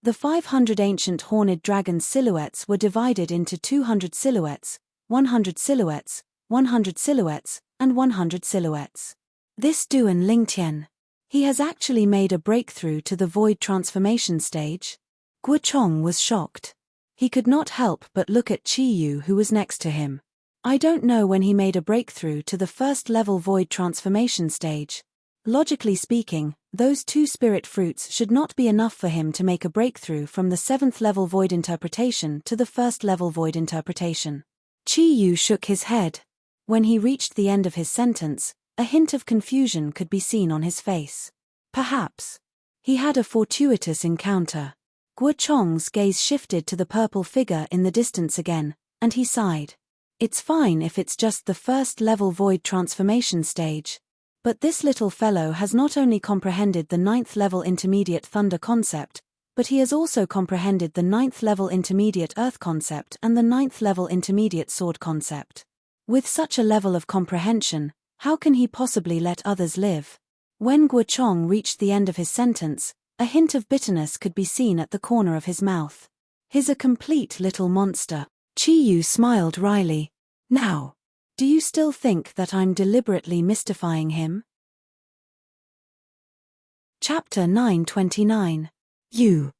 The 500 ancient horned dragon silhouettes were divided into 200 silhouettes, 100 silhouettes, 100 silhouettes, and 100 silhouettes. This Duan Lingtian. He has actually made a breakthrough to the void transformation stage. Guochong was shocked. He could not help but look at Qi Yu who was next to him. I don't know when he made a breakthrough to the 1st level void transformation stage. Logically speaking, those 2 spirit fruits should not be enough for him to make a breakthrough from the 7th level void interpretation to the 1st level void interpretation. Qi Yu shook his head. When he reached the end of his sentence, a hint of confusion could be seen on his face. Perhaps he had a fortuitous encounter. Guochong's gaze shifted to the purple figure in the distance again, and he sighed. It's fine if it's just the 1st level void transformation stage. But this little fellow has not only comprehended the 9th level intermediate thunder concept, but he has also comprehended the 9th level intermediate earth concept and the 9th level intermediate sword concept. With such a level of comprehension, how can he possibly let others live? When Guochong reached the end of his sentence, a hint of bitterness could be seen at the corner of his mouth. He's a complete little monster. Qi Yu smiled wryly. Now, do you still think that I'm deliberately mystifying him? Chapter 929. You.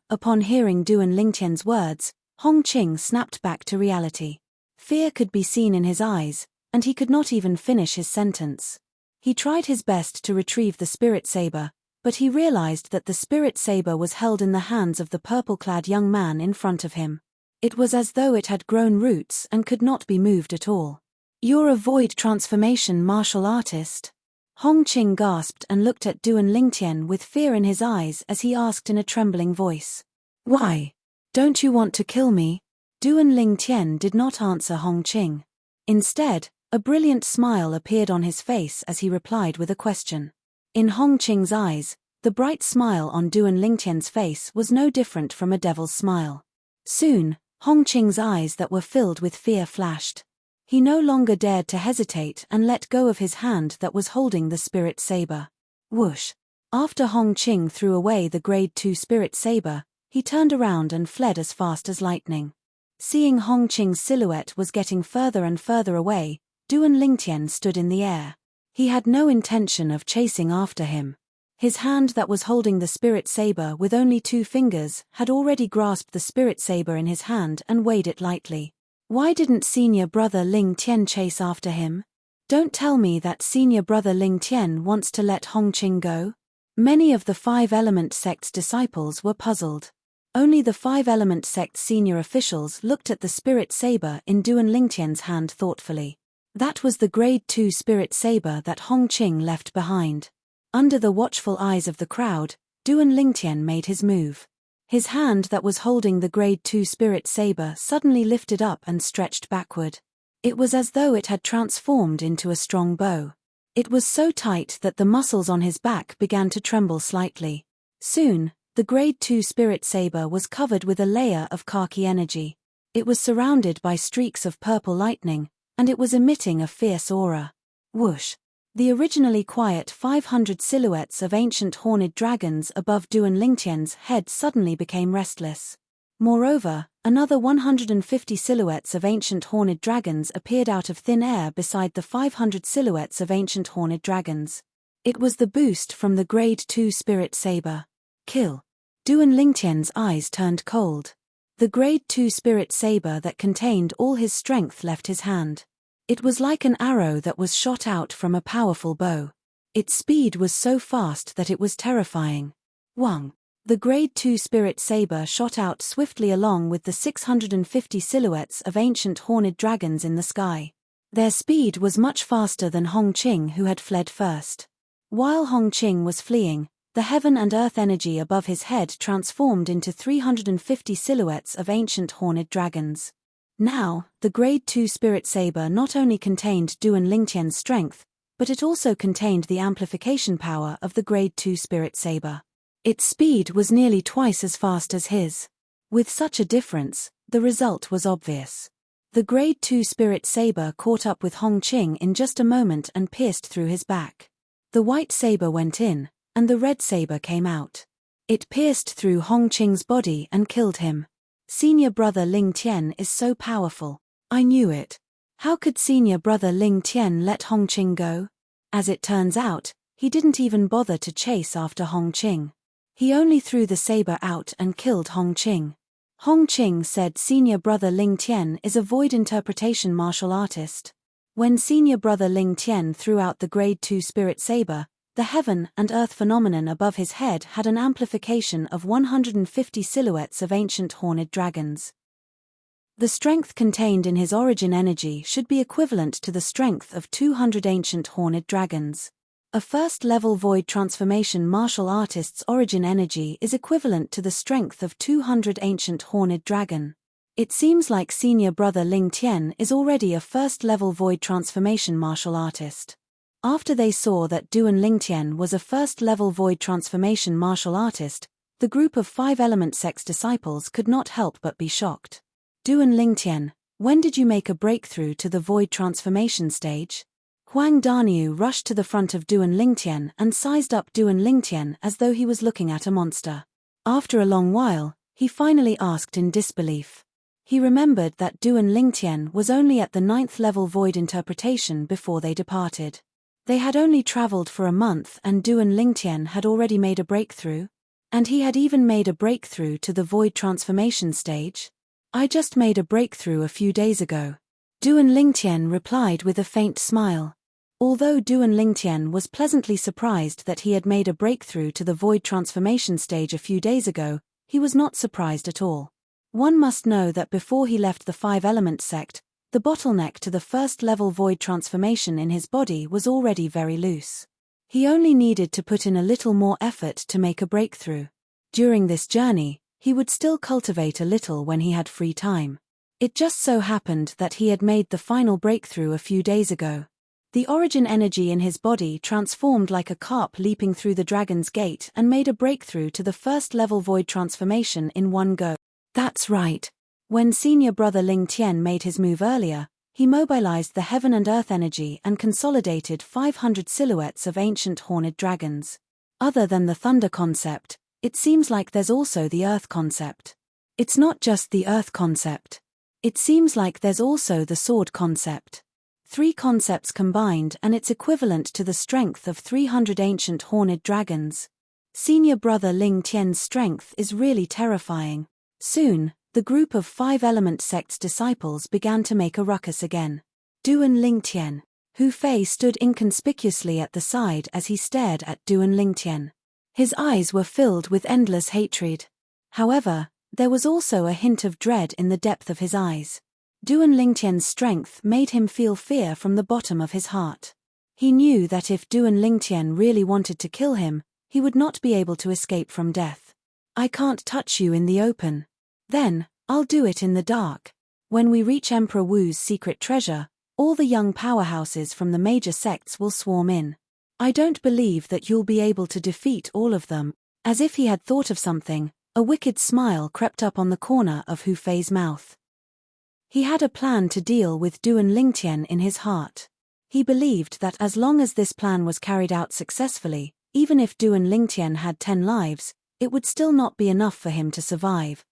Upon hearing Duan Lingtian's words, Hong Qing snapped back to reality. Fear could be seen in his eyes, and he could not even finish his sentence. He tried his best to retrieve the spirit saber, but he realized that the spirit saber was held in the hands of the purple-clad young man in front of him. It was as though it had grown roots and could not be moved at all. You're a void transformation martial artist? Hong Qing gasped and looked at Duan Lingtian with fear in his eyes as he asked in a trembling voice. Why? Don't you want to kill me? Duan Lingtian did not answer Hong Qing. Instead, A brilliant smile appeared on his face as he replied with a question. In Hongqing's eyes, the bright smile on Duan Lingtian's face was no different from a devil's smile. Soon, Hongqing's eyes that were filled with fear flashed. He no longer dared to hesitate and let go of his hand that was holding the spirit saber. Whoosh! After Hongqing threw away the grade 2 spirit saber, he turned around and fled as fast as lightning. Seeing Hongqing's silhouette was getting further and further away, Duan Lingtian stood in the air. He had no intention of chasing after him. His hand that was holding the spirit saber with only 2 fingers had already grasped the spirit saber in his hand and weighed it lightly. Why didn't senior brother Ling Tian chase after him? Don't tell me that senior brother Ling Tian wants to let Hongqing go? Many of the 5-element sect's disciples were puzzled. Only the 5-element sect's senior officials looked at the spirit saber in Duan Lingtian's hand thoughtfully. That was the grade 2 spirit saber that Hongqing left behind. Under the watchful eyes of the crowd, Duan Lingtian made his move. His hand that was holding the grade 2 spirit saber suddenly lifted up and stretched backward. It was as though it had transformed into a strong bow. It was so tight that the muscles on his back began to tremble slightly. Soon, the grade 2 spirit saber was covered with a layer of khaki energy. It was surrounded by streaks of purple lightning, and it was emitting a fierce aura. Whoosh! The originally quiet 500 silhouettes of ancient horned dragons above Duan Lingtian's head suddenly became restless. Moreover, another 150 silhouettes of ancient horned dragons appeared out of thin air beside the 500 silhouettes of ancient horned dragons. It was the boost from the grade 2 spirit saber. Kill! Duan Lingtian's eyes turned cold. The grade 2 spirit saber that contained all his strength left his hand. It was like an arrow that was shot out from a powerful bow. Its speed was so fast that it was terrifying. Wang! The grade 2 spirit saber shot out swiftly along with the 650 silhouettes of ancient horned dragons in the sky. Their speed was much faster than Hongqing, who had fled first. While Hongqing was fleeing, the heaven and earth energy above his head transformed into 350 silhouettes of ancient horned dragons. Now, the grade 2 spirit saber not only contained Duan Lingtian's strength, but it also contained the amplification power of the grade 2 spirit saber. Its speed was nearly twice as fast as his. With such a difference, the result was obvious. The grade 2 spirit saber caught up with Hongqing in just a moment and pierced through his back. The white saber went in, and the red saber came out. It pierced through Hongqing's body and killed him. Senior brother Ling Tian is so powerful. I knew it. How could senior brother Ling Tian let Hongqing go? As it turns out, he didn't even bother to chase after Hongqing. He only threw the saber out and killed Hongqing. Hongqing said senior brother Ling Tian is a void interpretation martial artist. When senior brother Ling Tian threw out the grade 2 spirit saber, the heaven and earth phenomenon above his head had an amplification of 150 silhouettes of ancient horned dragons. The strength contained in his origin energy should be equivalent to the strength of 200 ancient horned dragons. A first-level void transformation martial artist's origin energy is equivalent to the strength of 200 ancient horned dragon. It seems like senior brother Ling Tian is already a first-level void transformation martial artist. After they saw that Duan Lingtian was a first-level void transformation martial artist, the group of 5-element sect's disciples could not help but be shocked. Duan Lingtian, when did you make a breakthrough to the void transformation stage? Huang Daniu rushed to the front of Duan Lingtian and sized up Duan Lingtian as though he was looking at a monster. After a long while, he finally asked in disbelief. He remembered that Duan Lingtian was only at the 9th level void interpretation before they departed. They had only traveled for a month and Duan Lingtian had already made a breakthrough. And he had even made a breakthrough to the void transformation stage. I just made a breakthrough a few days ago. Duan Lingtian replied with a faint smile. Although Duan Lingtian was pleasantly surprised that he had made a breakthrough to the void transformation stage a few days ago, he was not surprised at all. One must know that before he left the 5-element sect, the bottleneck to the first-level void transformation in his body was already very loose. He only needed to put in a little more effort to make a breakthrough. During this journey, he would still cultivate a little when he had free time. It just so happened that he had made the final breakthrough a few days ago. The origin energy in his body transformed like a carp leaping through the dragon's gate and made a breakthrough to the first level void transformation in one go. That's right. When senior brother Ling Tian made his move earlier, he mobilized the heaven and earth energy and consolidated 500 silhouettes of ancient horned dragons. Other than the thunder concept, it seems like there's also the earth concept. It's not just the earth concept. It seems like there's also the sword concept. 3 concepts combined, and it's equivalent to the strength of 300 ancient horned dragons. Senior brother Ling Tian's strength is really terrifying. Soon, the group of 5 element sect's disciples began to make a ruckus again. Duan Ling Tian. Hu Fei stood inconspicuously at the side as he stared at Duan Ling Tian. His eyes were filled with endless hatred. However, there was also a hint of dread in the depth of his eyes. Duan Ling Tian's strength made him feel fear from the bottom of his heart. He knew that if Duan Ling Tian really wanted to kill him, he would not be able to escape from death. I can't touch you in the open. Then, I'll do it in the dark. When we reach Emperor Wu's secret treasure, all the young powerhouses from the major sects will swarm in. I don't believe that you'll be able to defeat all of them. As if he had thought of something, a wicked smile crept up on the corner of Hu Fei's mouth. He had a plan to deal with Duan Ling Tian in his heart. He believed that as long as this plan was carried out successfully, even if Duan Ling Tian had 10 lives, it would still not be enough for him to survive.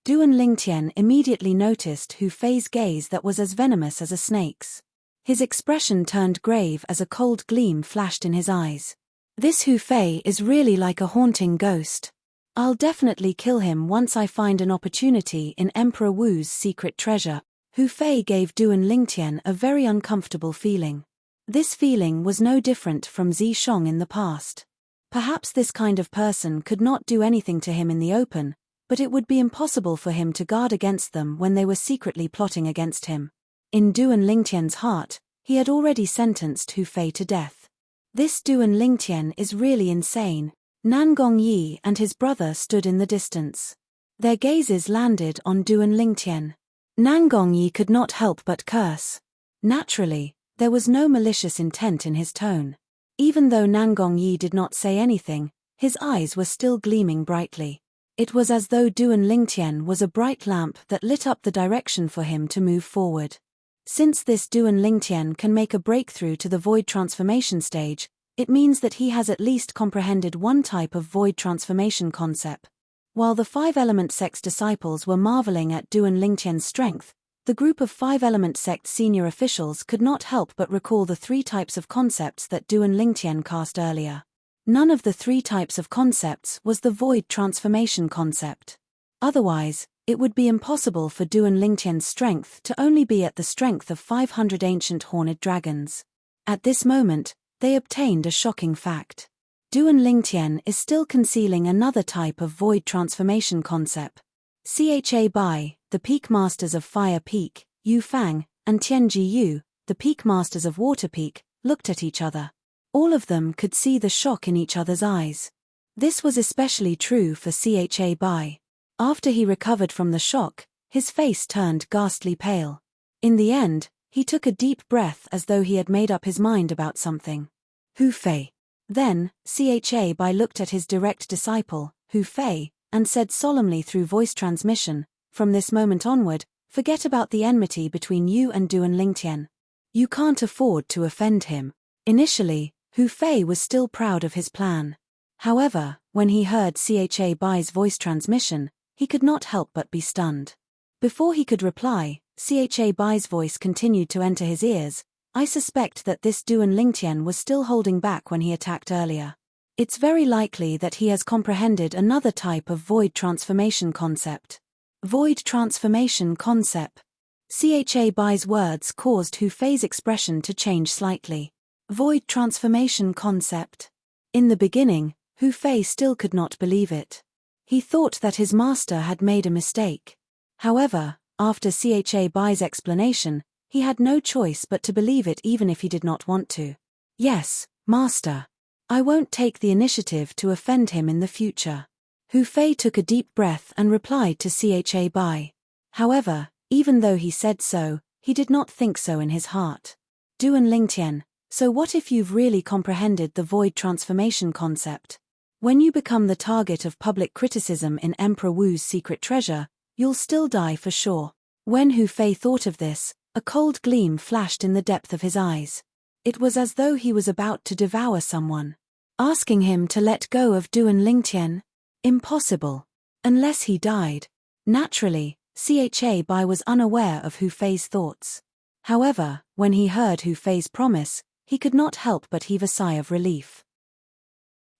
Duan Ling Tian immediately noticed Hu Fei's gaze that was as venomous as a snake's. His expression turned grave as a cold gleam flashed in his eyes. This Hu Fei is really like a haunting ghost. I'll definitely kill him once I find an opportunity in Emperor Wu's secret treasure. Hu Fei gave Duan Ling Tian a very uncomfortable feeling. This feeling was no different from Zi Shong in the past. Perhaps this kind of person could not do anything to him in the open, but it would be impossible for him to guard against them when they were secretly plotting against him. In Duan Ling Tian's heart, he had already sentenced Hu Fei to death. This Duan Ling Tian is really insane. Nan Gongyi and his brother stood in the distance. Their gazes landed on Duan Ling Tian. Nan Gongyi could not help but curse. Naturally, there was no malicious intent in his tone. Even though Nan Gongyi did not say anything, his eyes were still gleaming brightly. It was as though Duan Ling Tian was a bright lamp that lit up the direction for him to move forward. Since this Duan Ling Tian can make a breakthrough to the void transformation stage, it means that he has at least comprehended one type of void transformation concept. While the 5 element sect's disciples were marveling at Duan Ling Tian's strength, the group of 5 element sect senior officials could not help but recall the 3 types of concepts that Duan Ling Tian cast earlier. None of the 3 types of concepts was the void transformation concept. Otherwise, it would be impossible for Duan Ling Tian's strength to only be at the strength of 500 ancient horned dragons. At this moment, they obtained a shocking fact. Duan Ling Tian is still concealing another type of void transformation concept. Cha Bai, the Peak Masters of Fire Peak, Yu Fang, and Tianji Yu, the Peak Masters of Water Peak, looked at each other. All of them could see the shock in each other's eyes. This was especially true for Cha Bai. After he recovered from the shock, his face turned ghastly pale. In the end, he took a deep breath as though he had made up his mind about something. Hu Fei. Then, Cha Bai looked at his direct disciple, Hu Fei, and said solemnly through voice transmission, "From this moment onward, forget about the enmity between you and Duan Ling Tian. You can't afford to offend him." Initially, Hu Fei was still proud of his plan. However, when he heard Cha Bai's voice transmission, he could not help but be stunned. Before he could reply, Cha Bai's voice continued to enter his ears. "I suspect that this Duan Ling Tian was still holding back when he attacked earlier. It's very likely that he has comprehended another type of void transformation concept." Void transformation concept. Cha Bai's words caused Hu Fei's expression to change slightly. Void transformation concept. In the beginning, Hu Fei still could not believe it. He thought that his master had made a mistake. However, after Cha Bai's explanation, he had no choice but to believe it even if he did not want to. "Yes, master. I won't take the initiative to offend him in the future." Hu Fei took a deep breath and replied to Cha Bai. However, Even though he said so, he did not think so in his heart. Duan Lingtian, so what if you've really comprehended the void transformation concept? When you become the target of public criticism in Emperor Wu's secret treasure, you'll still die for sure. When Hu Fei thought of this, a cold gleam flashed in the depth of his eyes. It was as though he was about to devour someone. Asking him to let go of Duan Lingtian? Impossible. Unless he died. Naturally, Cha Bai was unaware of Hu Fei's thoughts. However, when he heard Hu Fei's promise, he could not help but heave a sigh of relief.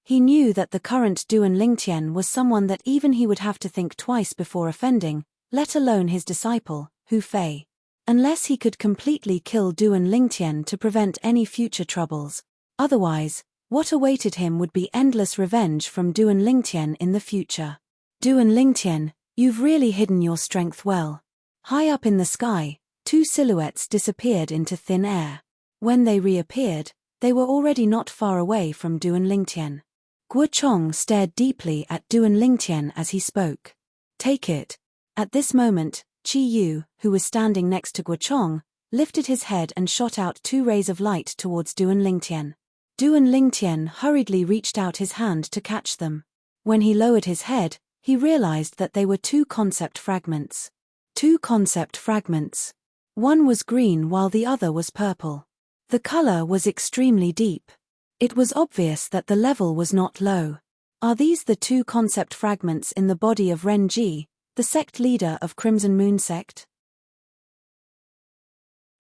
He knew that the current Duan Lingtian was someone that even he would have to think twice before offending, let alone his disciple, Hu Fei. Unless he could completely kill Duan Lingtian to prevent any future troubles. Otherwise, what awaited him would be endless revenge from Duan Lingtian in the future. Duan Lingtian, you've really hidden your strength well. High up in the sky, two silhouettes disappeared into thin air. When they reappeared, they were already not far away from Duan Lingtian. Guo Chong stared deeply at Duan Lingtian as he spoke. Take it. At this moment, Qi Yu, who was standing next to Guo Chong, lifted his head and shot out two rays of light towards Duan Lingtian. Duan Lingtian hurriedly reached out his hand to catch them. When he lowered his head, he realized that they were two concept fragments. Two concept fragments. One was green while the other was purple. The color was extremely deep. It was obvious that the level was not low. Are these the two concept fragments in the body of Ren Ji, the sect leader of Crimson Moon Sect?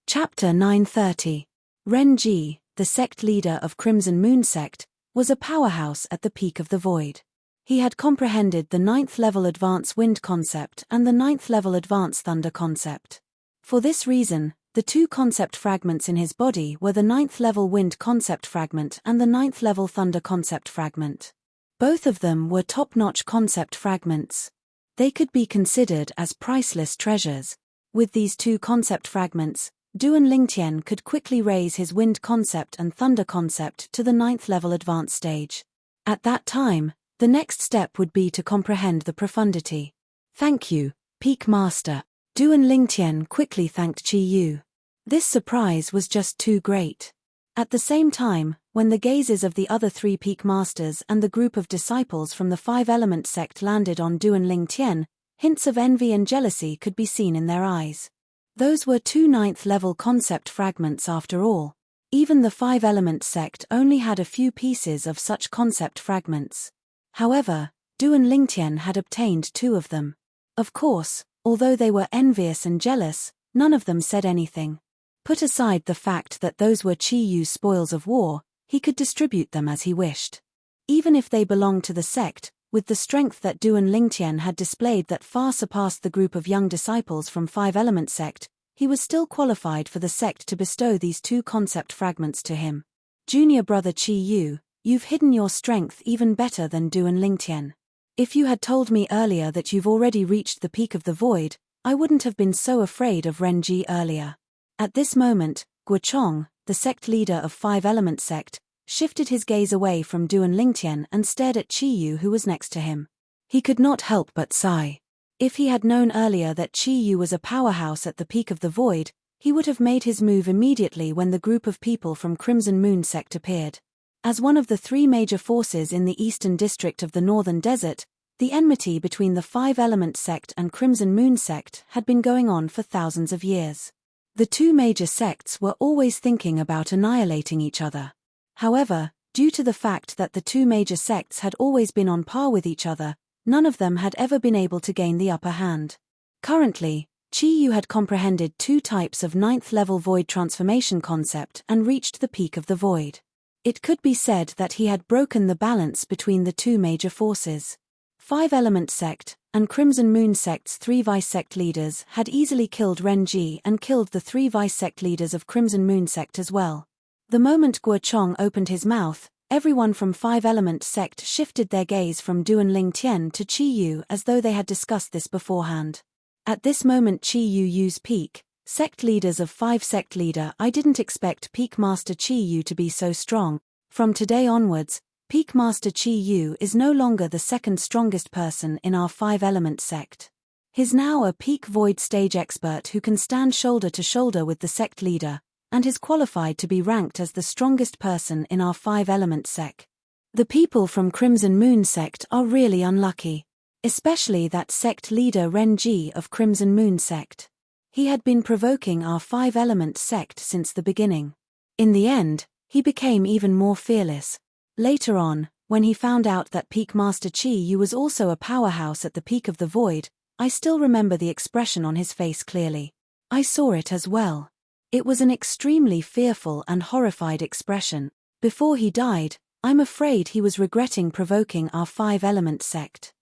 Chapter 930. Ren Ji, the sect leader of Crimson Moon Sect, was a powerhouse at the peak of the void. He had comprehended the 9th level Advance Wind concept and the 9th level Advance Thunder concept. For this reason, the two concept fragments in his body were the 9th level Wind concept fragment and the 9th level Thunder concept fragment. Both of them were top-notch concept fragments. They could be considered as priceless treasures. With these two concept fragments, Duan Lingtian could quickly raise his Wind concept and Thunder concept to the 9th level advanced stage. At that time, the next step would be to comprehend the profundity. Thank you, Peak Master. Duan Lingtian quickly thanked Qi Yu. This surprise was just too great. At the same time, when the gazes of the other three Peak Masters and the group of disciples from the Five-Element sect landed on Duan Lingtian, hints of envy and jealousy could be seen in their eyes. Those were two 9th level concept fragments after all. Even the Five-Element sect only had a few pieces of such concept fragments. However, Duan Lingtian had obtained two of them. Of course, although they were envious and jealous, none of them said anything. Put aside the fact that those were Qi Yu's spoils of war, he could distribute them as he wished. Even if they belonged to the sect, with the strength that Duan Lingtian had displayed that far surpassed the group of young disciples from Five-Element sect, he was still qualified for the sect to bestow these two concept fragments to him. Junior brother Qi Yu, you've hidden your strength even better than Duan Lingtian. If you had told me earlier that you've already reached the peak of the void, I wouldn't have been so afraid of Ren Ji earlier. At this moment, Guo Chong, the sect leader of Five-Element sect, shifted his gaze away from Duan Lingtian and stared at Qi Yu who was next to him. He could not help but sigh. If he had known earlier that Qi Yu was a powerhouse at the peak of the void, he would have made his move immediately when the group of people from Crimson Moon Sect appeared. As one of the three major forces in the eastern district of the Northern Desert, the enmity between the Five-Element sect and Crimson Moon Sect had been going on for thousands of years. The two major sects were always thinking about annihilating each other. However, due to the fact that the two major sects had always been on par with each other, none of them had ever been able to gain the upper hand. Currently, Qi Yu had comprehended two types of 9th level void transformation concept and reached the peak of the void. It could be said that he had broken the balance between the two major forces. Five-Element sect and Crimson Moon sect's three vice sect leaders had easily killed Ren Ji and killed the three vice sect leaders of Crimson Moon sect as well. The moment Guo Chong opened his mouth, everyone from Five-Element sect shifted their gaze from Duan Lingtian to Qi Yu as though they had discussed this beforehand. At this moment Qi Yu used peak. Sect leaders of Five sect leader, I didn't expect Peak Master Qi Yu to be so strong. From today onwards, Peak Master Qi Yu is no longer the second strongest person in our Five-Element sect. He's now a peak void stage expert who can stand shoulder to shoulder with the sect leader, and is qualified to be ranked as the strongest person in our 5-element sect. The people from Crimson Moon sect are really unlucky. Especially that sect leader Renji of Crimson Moon sect. He had been provoking our 5-element sect since the beginning. In the end, he became even more fearless. Later on, when he found out that Peak Master Chi Yu was also a powerhouse at the peak of the void, I still remember the expression on his face clearly. I saw it as well. It was an extremely fearful and horrified expression. Before he died, I'm afraid he was regretting provoking our 5-element sect.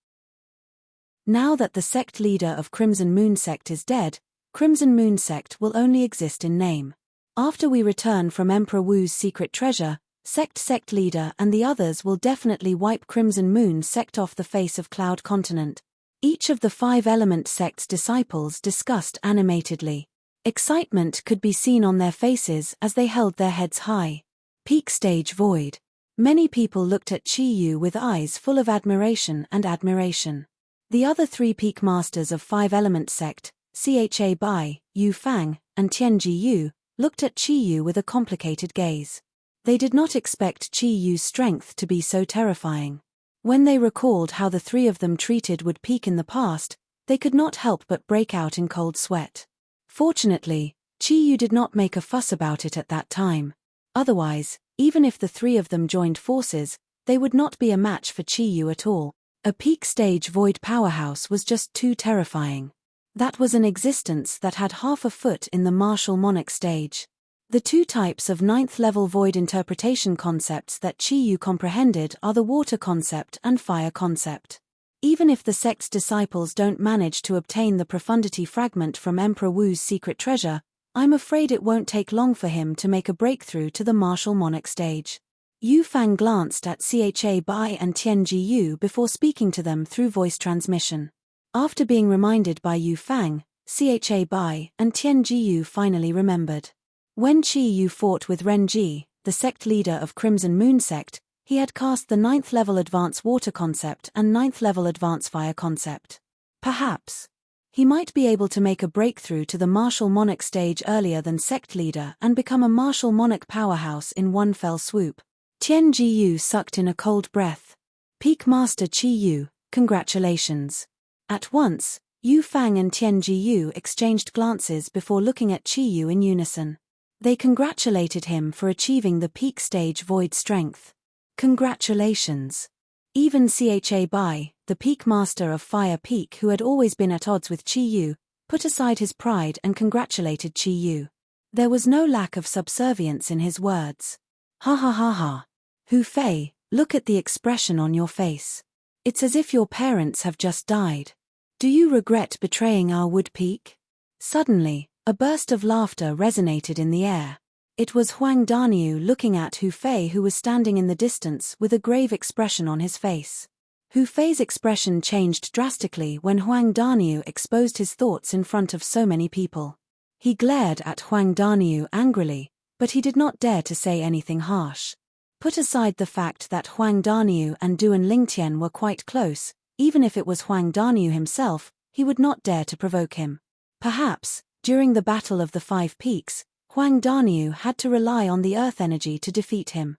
Now that the sect leader of Crimson Moon sect is dead, Crimson Moon sect will only exist in name. After we return from Emperor Wu's secret treasure, sect leader and the others will definitely wipe Crimson Moon sect off the face of Cloud Continent. Each of the 5-element sect's disciples discussed animatedly. Excitement could be seen on their faces as they held their heads high. Peak stage void. Many people looked at Chi Yu with eyes full of admiration and admiration. The other 3 peak masters of 5-element sect, Cha Bai, Yu Fang, and Tianji Yu, looked at Chi Yu with a complicated gaze. They did not expect Chi Yu's strength to be so terrifying. When they recalled how the 3 of them treated Wood Peak in the past, they could not help but break out in cold sweat. Fortunately, Chi Yu did not make a fuss about it at that time. Otherwise, even if the 3 of them joined forces, they would not be a match for Chi Yu at all. A peak stage void powerhouse was just too terrifying. That was an existence that had half a foot in the martial monarch stage. The 2 types of 9th-level void interpretation concepts that Chi Yu comprehended are the water concept and fire concept. Even if the sect's disciples don't manage to obtain the profundity fragment from Emperor Wu's secret treasure, I'm afraid it won't take long for him to make a breakthrough to the martial monarch stage. Yu Fang glanced at Cha Bai and Tianji Yu before speaking to them through voice transmission. After being reminded by Yu Fang, Cha Bai and Tianji Yu finally remembered. When Chi Yu fought with Renji, the sect leader of Crimson Moon sect, he had cast the 9th-level advanced water concept and 9th-level advanced fire concept. Perhaps he might be able to make a breakthrough to the martial monarch stage earlier than sect leader and become a martial monarch powerhouse in one fell swoop. Tianji Yu sucked in a cold breath. Peak Master Chi Yu, congratulations. At once, Yu Fang and Tianji Yu exchanged glances before looking at Chi Yu in unison. They congratulated him for achieving the peak stage void strength. Congratulations. Even Cha Bai, the peak master of Fire Peak who had always been at odds with Chi Yu, put aside his pride and congratulated Chi Yu. There was no lack of subservience in his words. Ha ha ha ha. Hu Fei, look at the expression on your face. It's as if your parents have just died. Do you regret betraying our Wood Peak? Suddenly, a burst of laughter resonated in the air. It was Huang Daniu looking at Hu Fei, who was standing in the distance with a grave expression on his face. Hu Fei's expression changed drastically when Huang Daniu exposed his thoughts in front of so many people. He glared at Huang Daniu angrily, but he did not dare to say anything harsh. Put aside the fact that Huang Daniu and Duan Lingtian were quite close, even if it was Huang Daniu himself, he would not dare to provoke him. Perhaps, during the Battle of the 5 Peaks, Huang Daniu had to rely on the earth energy to defeat him.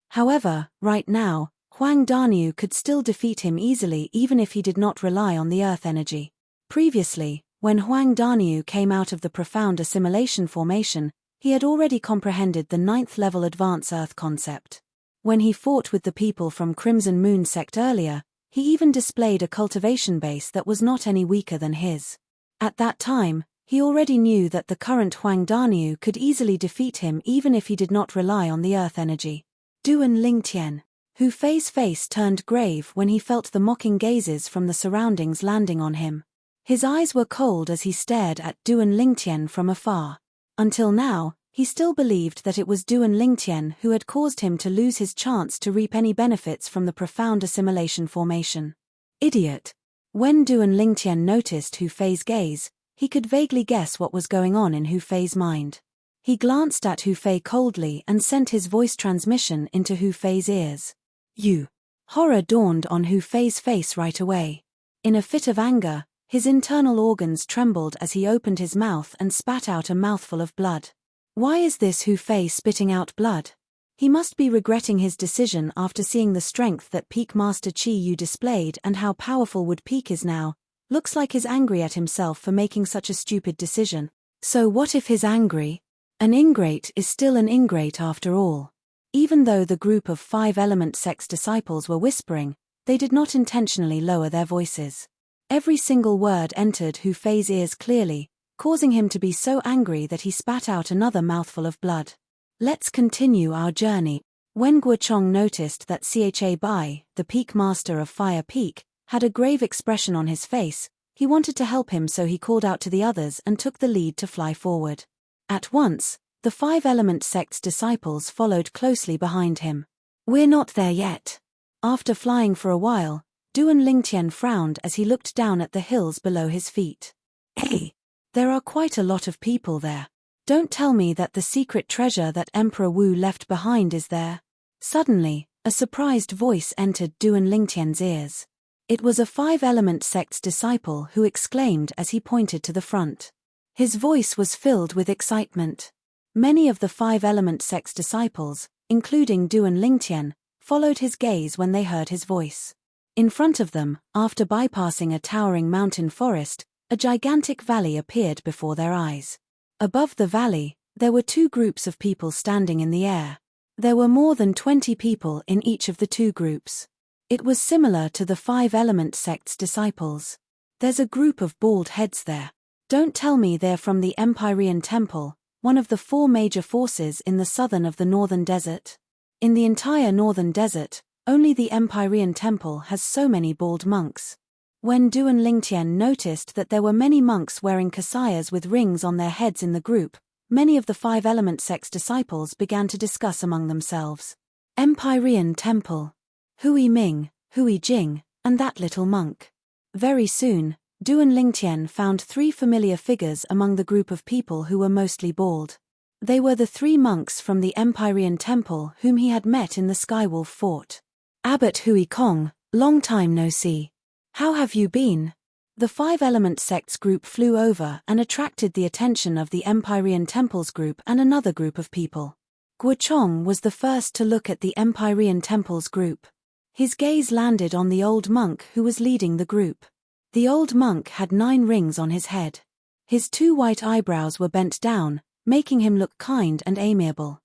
However, right now, Huang Daniu could still defeat him easily even if he did not rely on the earth energy. Previously, when Huang Daniu came out of the profound assimilation formation, he had already comprehended the 9th-level advanced earth concept. When he fought with the people from Crimson Moon sect earlier, he even displayed a cultivation base that was not any weaker than his. At that time, he already knew that the current Huang Daniu could easily defeat him even if he did not rely on the earth energy. Duan Lingtian. Hu Fei's face turned grave when he felt the mocking gazes from the surroundings landing on him. His eyes were cold as he stared at Duan Lingtian from afar. Until now, he still believed that it was Duan Lingtian who had caused him to lose his chance to reap any benefits from the profound assimilation formation. Idiot. When Duan Lingtian noticed Hu Fei's gaze, he could vaguely guess what was going on in Hu Fei's mind. He glanced at Hu Fei coldly and sent his voice transmission into Hu Fei's ears. You. Horror dawned on Hu Fei's face right away. In a fit of anger, his internal organs trembled as he opened his mouth and spat out a mouthful of blood. Why is this Hu Fei spitting out blood? He must be regretting his decision after seeing the strength that Peak Master Qi Yu displayed and how powerful Wood Peak is now. Looks like he's angry at himself for making such a stupid decision. So what if he's angry? An ingrate is still an ingrate after all. Even though the group of 5-element sect's disciples were whispering, they did not intentionally lower their voices. Every single word entered Hu Fei's ears clearly, causing him to be so angry that he spat out another mouthful of blood. Let's continue our journey. When Guochong noticed that Cha Bai, the Peak Master of Fire Peak, had a grave expression on his face, he wanted to help him, so he called out to the others and took the lead to fly forward. At once, the 5-element sect's disciples followed closely behind him. We're not there yet. After flying for a while, Duan Lingtian frowned as he looked down at the hills below his feet. Hey, there are quite a lot of people there. Don't tell me that the secret treasure that Emperor Wu left behind is there. Suddenly, a surprised voice entered Duan Lingtian's ears. It was a 5-element sect's disciple who exclaimed as he pointed to the front. His voice was filled with excitement. Many of the 5-element sect's disciples, including Duan Lingtian, followed his gaze when they heard his voice. In front of them, after bypassing a towering mountain forest, a gigantic valley appeared before their eyes. Above the valley, there were 2 groups of people standing in the air. There were more than 20 people in each of the 2 groups. It was similar to the 5-element sect's disciples. There's a group of bald heads there. Don't tell me they're from the Empyrean Temple, one of the 4 major forces in the southern of the Northern Desert. In the entire Northern Desert, only the Empyrean Temple has so many bald monks. When Duan Lingtian noticed that there were many monks wearing kasayas with rings on their heads in the group, many of the 5-element sect's disciples began to discuss among themselves. Empyrean Temple. Hui Ming, Hui Jing, and that little monk. Very soon, Duan Lingtian found 3 familiar figures among the group of people who were mostly bald. They were the 3 monks from the Empyrean Temple whom he had met in the Skywolf Fort. Abbot Hui Kong, long time no see. How have you been? The 5-element sect's group flew over and attracted the attention of the Empyrean Temple's group and another group of people. Guochong was the first to look at the Empyrean Temple's group. His gaze landed on the old monk who was leading the group. The old monk had 9 rings on his head. His 2 white eyebrows were bent down, making him look kind and amiable.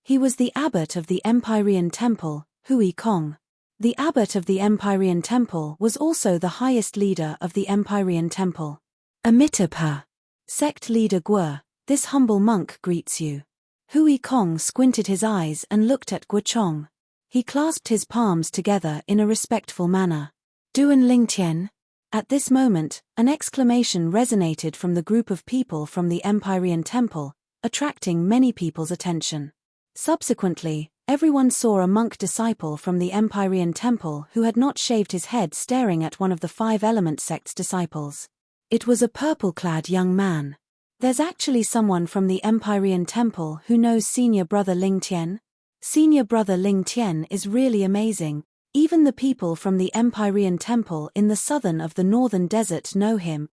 He was the abbot of the Empyrean Temple, Hui Kong. The abbot of the Empyrean Temple was also the highest leader of the Empyrean Temple. Amitabha. Sect leader Guo, this humble monk greets you. Hui Kong squinted his eyes and looked at Guochong. He clasped his palms together in a respectful manner. Duan Lingtian. At this moment, an exclamation resonated from the group of people from the Empyrean Temple, attracting many people's attention. Subsequently, everyone saw a monk disciple from the Empyrean Temple who had not shaved his head staring at one of the 5-element sect's disciples. It was a purple-clad young man. There's actually someone from the Empyrean Temple who knows Senior Brother Lingtian. Senior Brother Lingtian is really amazing. Even the people from the Empyrean Temple in the southern of the Northern Desert know him.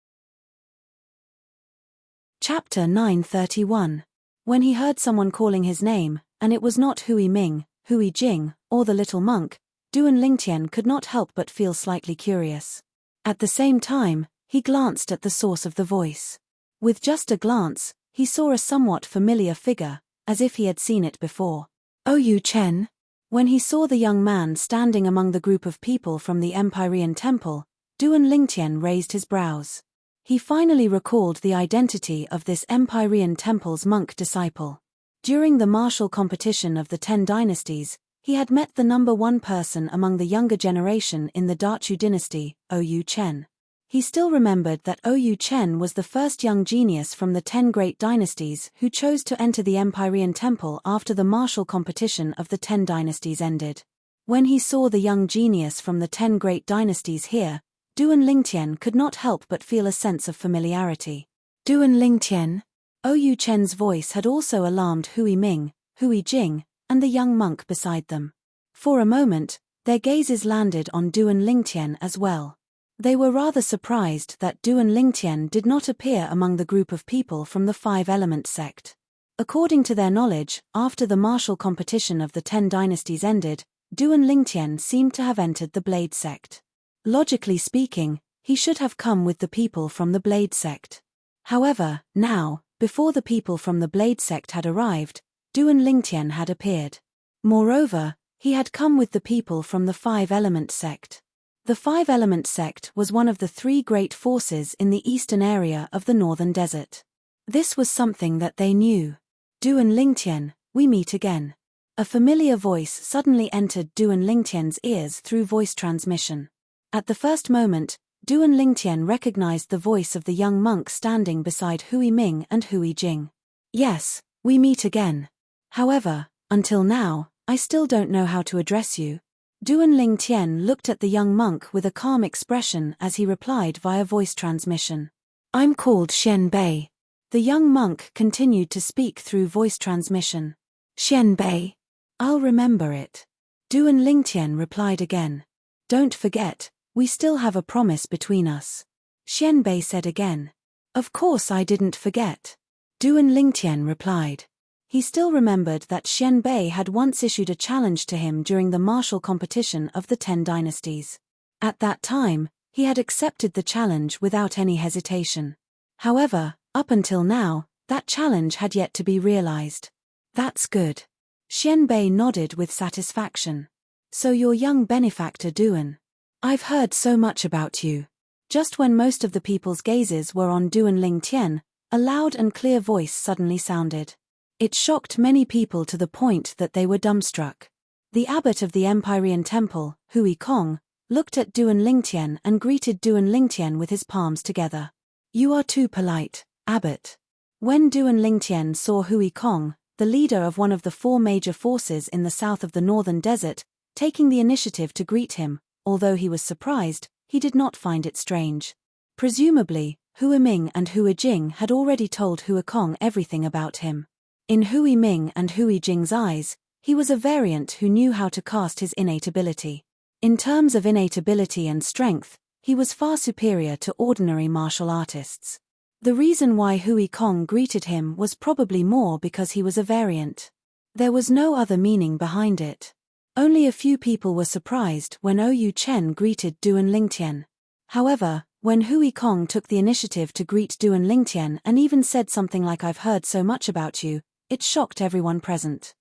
Chapter 931. When he heard someone calling his name, and it was not Hui Ming, Hui Jing, or the little monk, Duan Lingtian could not help but feel slightly curious. At the same time, he glanced at the source of the voice. With just a glance, he saw a somewhat familiar figure, as if he had seen it before. Yu Chen. When he saw the young man standing among the group of people from the Empyrean Temple, Duan Lingtian raised his brows. He finally recalled the identity of this Empyrean Temple's monk disciple. During the martial competition of the 10 dynasties, he had met the number 1 person among the younger generation in the Dachu dynasty, Yu Chen. He still remembered that Yu Chen was the first young genius from the 10 great dynasties who chose to enter the Empyrean Temple after the martial competition of the 10 dynasties ended. When he saw the young genius from the 10 great dynasties here, Duan Lingtian could not help but feel a sense of familiarity. Duan Lingtian. Yu Chen's voice had also alarmed Hui Ming, Hui Jing, and the young monk beside them. For a moment, Their gazes landed on Duan Lingtian as well. They were rather surprised that Duan Lingtian did not appear among the group of people from the Five-Element sect. According to their knowledge, after the martial competition of the 10 dynasties ended, Duan Lingtian seemed to have entered the Blade sect. Logically speaking, he should have come with the people from the Blade sect. However, now, before the people from the Blade sect had arrived, Duan Lingtian had appeared. Moreover, he had come with the people from the Five-Element sect. The Five-Element sect was one of the 3 great forces in the eastern area of the northern desert. This was something that they knew. Duan Lingtian, we meet again. A familiar voice suddenly entered Duan Lingtian's ears through voice transmission. At the first moment, Duan Lingtian recognized the voice of the young monk standing beside Hui Ming and Hui Jing. Yes, we meet again. However, until now, I still don't know how to address you. Duan Lingtian looked at the young monk with a calm expression as he replied via voice transmission. I'm called Xian Bei. The young monk continued to speak through voice transmission. Xian Bei. I'll remember it. Duan Lingtian replied again. Don't forget, we still have a promise between us. Xian Bei said again. Of course I didn't forget. Duan Lingtian replied. He still remembered that Xian Bei had once issued a challenge to him during the martial competition of the 10 dynasties. At that time, he had accepted the challenge without any hesitation. However, up until now, that challenge had yet to be realized. That's good. Xian Bei nodded with satisfaction. So your young benefactor Duan. I've heard so much about you. Just when most of the people's gazes were on Duan Lingtian, a loud and clear voice suddenly sounded. It shocked many people to the point that they were dumbstruck. The abbot of the Empyrean temple, Hui Kong, looked at Duan Lingtian and greeted Duan Lingtian with his palms together. You are too polite, abbot. When Duan Lingtian saw Hui Kong, the leader of one of the 4 major forces in the south of the northern desert, taking the initiative to greet him, although he was surprised, he did not find it strange. Presumably, Hui Ming and Hui Jing had already told Hui Kong everything about him. In Hui Ming and Hui Jing's eyes, he was a variant who knew how to cast his innate ability. In terms of innate ability and strength, he was far superior to ordinary martial artists. The reason why Hui Kong greeted him was probably more because he was a variant. There was no other meaning behind it. Only a few people were surprised when Oyu Chen greeted Duan Lingtian. However, when Hui Kong took the initiative to greet Duan Lingtian and even said something like I've heard so much about you, it shocked everyone present.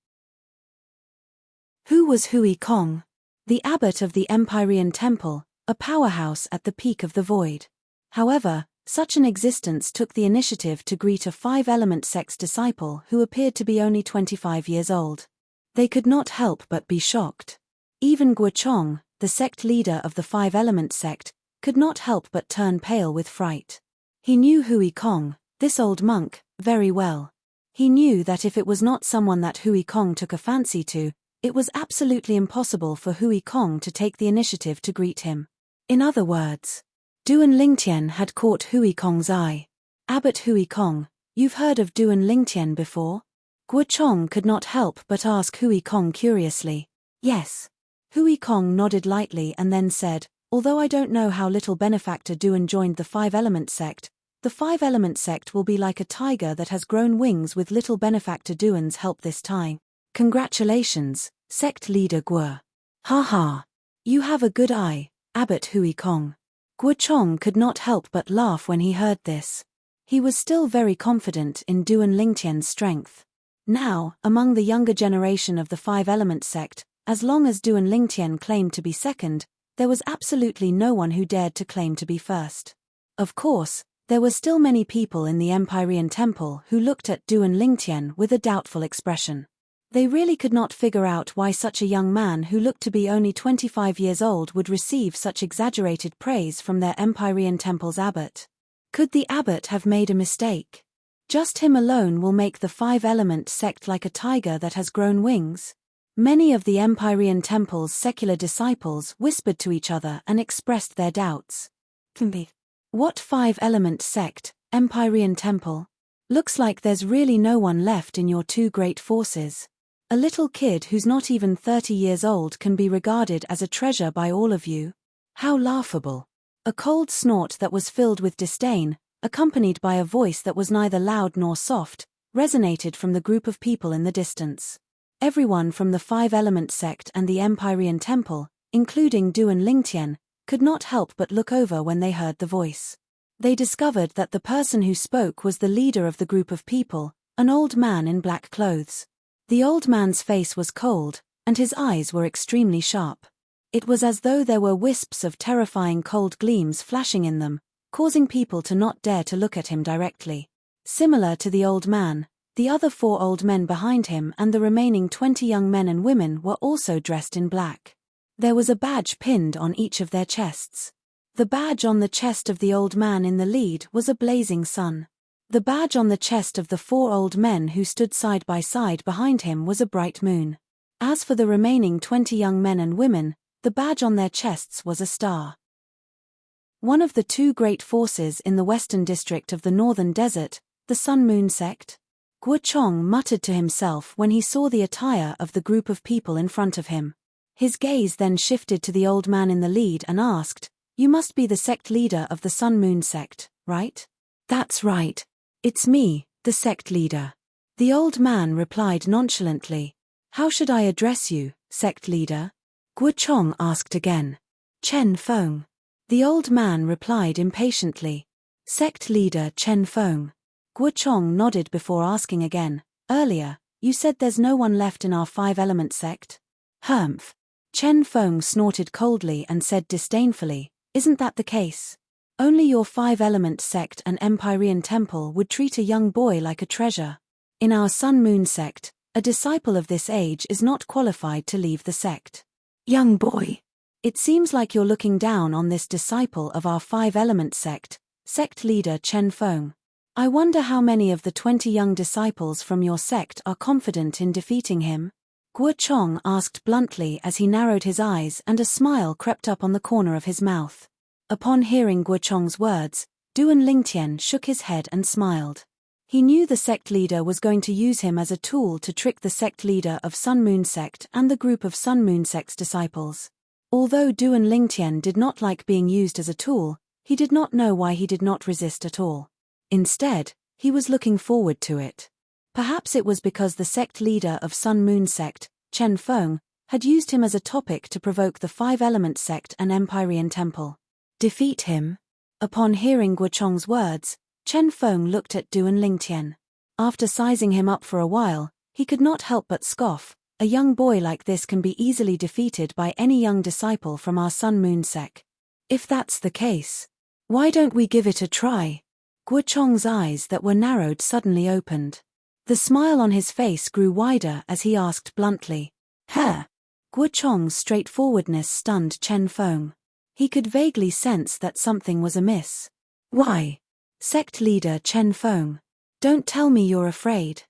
Who was Hui Kong? The abbot of the Empyrean temple, a powerhouse at the peak of the void. However, such an existence took the initiative to greet a Five-Element sect's disciple who appeared to be only 25 years old. They could not help but be shocked. Even Guochong, the sect leader of the Five-Element sect, could not help but turn pale with fright. He knew Hui Kong, this old monk, very well. He knew that if it was not someone that Hui Kong took a fancy to, it was absolutely impossible for Hui Kong to take the initiative to greet him. In other words, Duan Lingtian had caught Hui Kong's eye. Abbot Hui Kong, you've heard of Duan Lingtian before? Guochong could not help but ask Hui Kong curiously. Yes. Hui Kong nodded lightly and then said, although I don't know how little benefactor Duan joined the Five-Element sect, the Five-Element sect will be like a tiger that has grown wings with little benefactor Duan's help this time. Congratulations, sect leader Guo. Ha ha. You have a good eye, Abbot Hui Kong. Guochong could not help but laugh when he heard this. He was still very confident in Duan Lingtian's strength. Now, among the younger generation of the Five-Element sect, as long as Duan Lingtian claimed to be second, there was absolutely no one who dared to claim to be first. Of course, there were still many people in the Empyrean temple who looked at Duan Lingtian with a doubtful expression. They really could not figure out why such a young man who looked to be only 25 years old would receive such exaggerated praise from their Empyrean temple's abbot. Could the abbot have made a mistake? Just him alone will make the Five-Element sect like a tiger that has grown wings? Many of the Empyrean temple's secular disciples whispered to each other and expressed their doubts. What Five-Element sect, Empyrean temple? Looks like there's really no one left in your 2 great forces. A little kid who's not even 30 years old can be regarded as a treasure by all of you? How laughable. A cold snort that was filled with disdain, accompanied by a voice that was neither loud nor soft, resonated from the group of people in the distance. Everyone from the Five-Element sect and the Empyrean Temple, including Du and Lingtian, could not help but look over when they heard the voice. They discovered that the person who spoke was the leader of the group of people, an old man in black clothes. The old man's face was cold, and his eyes were extremely sharp. It was as though there were wisps of terrifying cold gleams flashing in them, causing people to not dare to look at him directly. Similar to the old man, the other 4 old men behind him and the remaining 20 young men and women were also dressed in black. There was a badge pinned on each of their chests. The badge on the chest of the old man in the lead was a blazing sun. The badge on the chest of the 4 old men who stood side by side behind him was a bright moon. As for the remaining 20 young men and women, the badge on their chests was a star. One of the 2 great forces in the western district of the northern desert, the Sun-Moon sect. Guo Chong muttered to himself when he saw the attire of the group of people in front of him. His gaze then shifted to the old man in the lead and asked, "You must be the sect leader of the Sun-Moon sect, right?" "That's right. It's me, the sect leader." The old man replied nonchalantly. "How should I address you, sect leader?" Guo Chong asked again. "Chen Feng." The old man replied impatiently. "Sect leader Chen Feng." Guo Chong nodded before asking again, "Earlier, you said there's no one left in our Five-Element sect?" "Humph." Chen Feng snorted coldly and said disdainfully, "Isn't that the case? Only your Five-Element sect and Empyrean Temple would treat a young boy like a treasure. In our Sun-Moon sect, a disciple of this age is not qualified to leave the sect." "Young boy. It seems like you're looking down on this disciple of our Five-Element sect, sect leader Chen Feng. I wonder how many of the 20 young disciples from your sect are confident in defeating him?" Guo Chong asked bluntly as he narrowed his eyes and a smile crept up on the corner of his mouth. Upon hearing Guo Chong's words, Du and Lingtian shook his head and smiled. He knew the sect leader was going to use him as a tool to trick the sect leader of Sun-Moon sect and the group of Sun-Moon sect's disciples. Although Du and Lingtian did not like being used as a tool, he did not know why he did not resist at all. Instead, he was looking forward to it. Perhaps it was because the sect leader of Sun-Moon sect, Chen Feng, had used him as a topic to provoke the Five-Element sect and Empyrean Temple. Defeat him? Upon hearing Guo Chong's words, Chen Feng looked at Du and Lingtian. After sizing him up for a while, he could not help but scoff. A young boy like this can be easily defeated by any young disciple from our Sun-Moon sect. If that's the case, why don't we give it a try? Guo Chong's eyes that were narrowed suddenly opened. The smile on his face grew wider as he asked bluntly, "Huh?" Guo Chong's straightforwardness stunned Chen Feng. He could vaguely sense that something was amiss. "Why? Sect leader Chen Feng. Don't tell me you're afraid."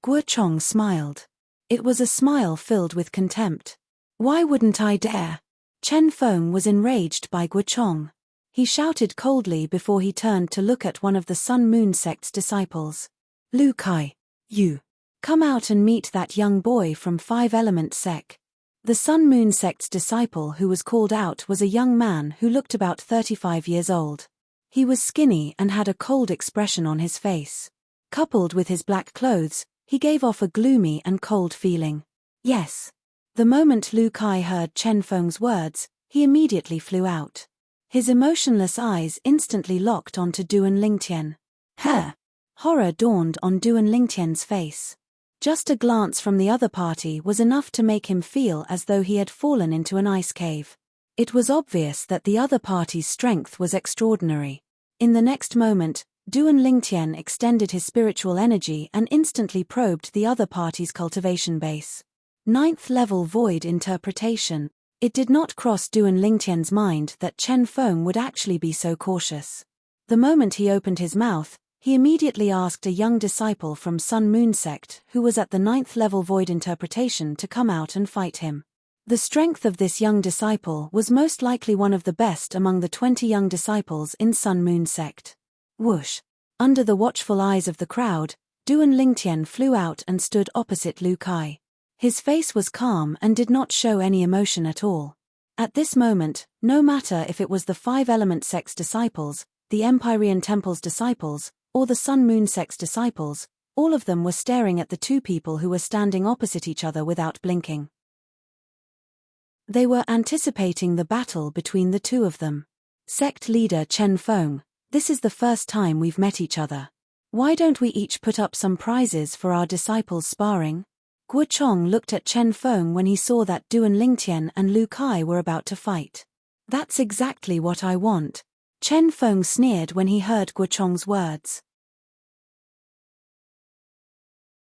Guo Chong smiled. It was a smile filled with contempt. "Why wouldn't I dare?" Chen Feng was enraged by Guo Chong. He shouted coldly before he turned to look at one of the Sun-Moon sect's disciples. "Lu Kai, you. Come out and meet that young boy from Five-Element sect." The Sun-Moon sect's disciple who was called out was a young man who looked about 35 years old. He was skinny and had a cold expression on his face. Coupled with his black clothes, he gave off a gloomy and cold feeling. "Yes." The moment Lu Kai heard Chen Feng's words, he immediately flew out. His emotionless eyes instantly locked onto Du and Lingtian. "Huh?" Horror dawned on Du and Lingtian's face. Just a glance from the other party was enough to make him feel as though he had fallen into an ice cave. It was obvious that the other party's strength was extraordinary. In the next moment, Du and Lingtian extended his spiritual energy and instantly probed the other party's cultivation base. 9th level void interpretation. It did not cross Du and Lingtian's mind that Chen Feng would actually be so cautious. The moment he opened his mouth, he immediately asked a young disciple from Sun-Moon sect who was at the 9th level void interpretation to come out and fight him. The strength of this young disciple was most likely one of the best among the 20 young disciples in Sun-Moon sect. Whoosh! Under the watchful eyes of the crowd, Du and Lingtian flew out and stood opposite Lu Kai. His face was calm and did not show any emotion at all. At this moment, no matter if it was the five-element sect's disciples, the Empyrean Temple's disciples, or the Sun-Moon sect's disciples, all of them were staring at the two people who were standing opposite each other without blinking. They were anticipating the battle between the two of them. Sect leader Chen Feng, this is the first time we've met each other. Why don't we each put up some prizes for our disciples sparring? Guo Chong looked at Chen Feng when he saw that Duan Lingtian and Lu Kai were about to fight. That's exactly what I want. Chen Feng sneered when he heard Guo Chong's words.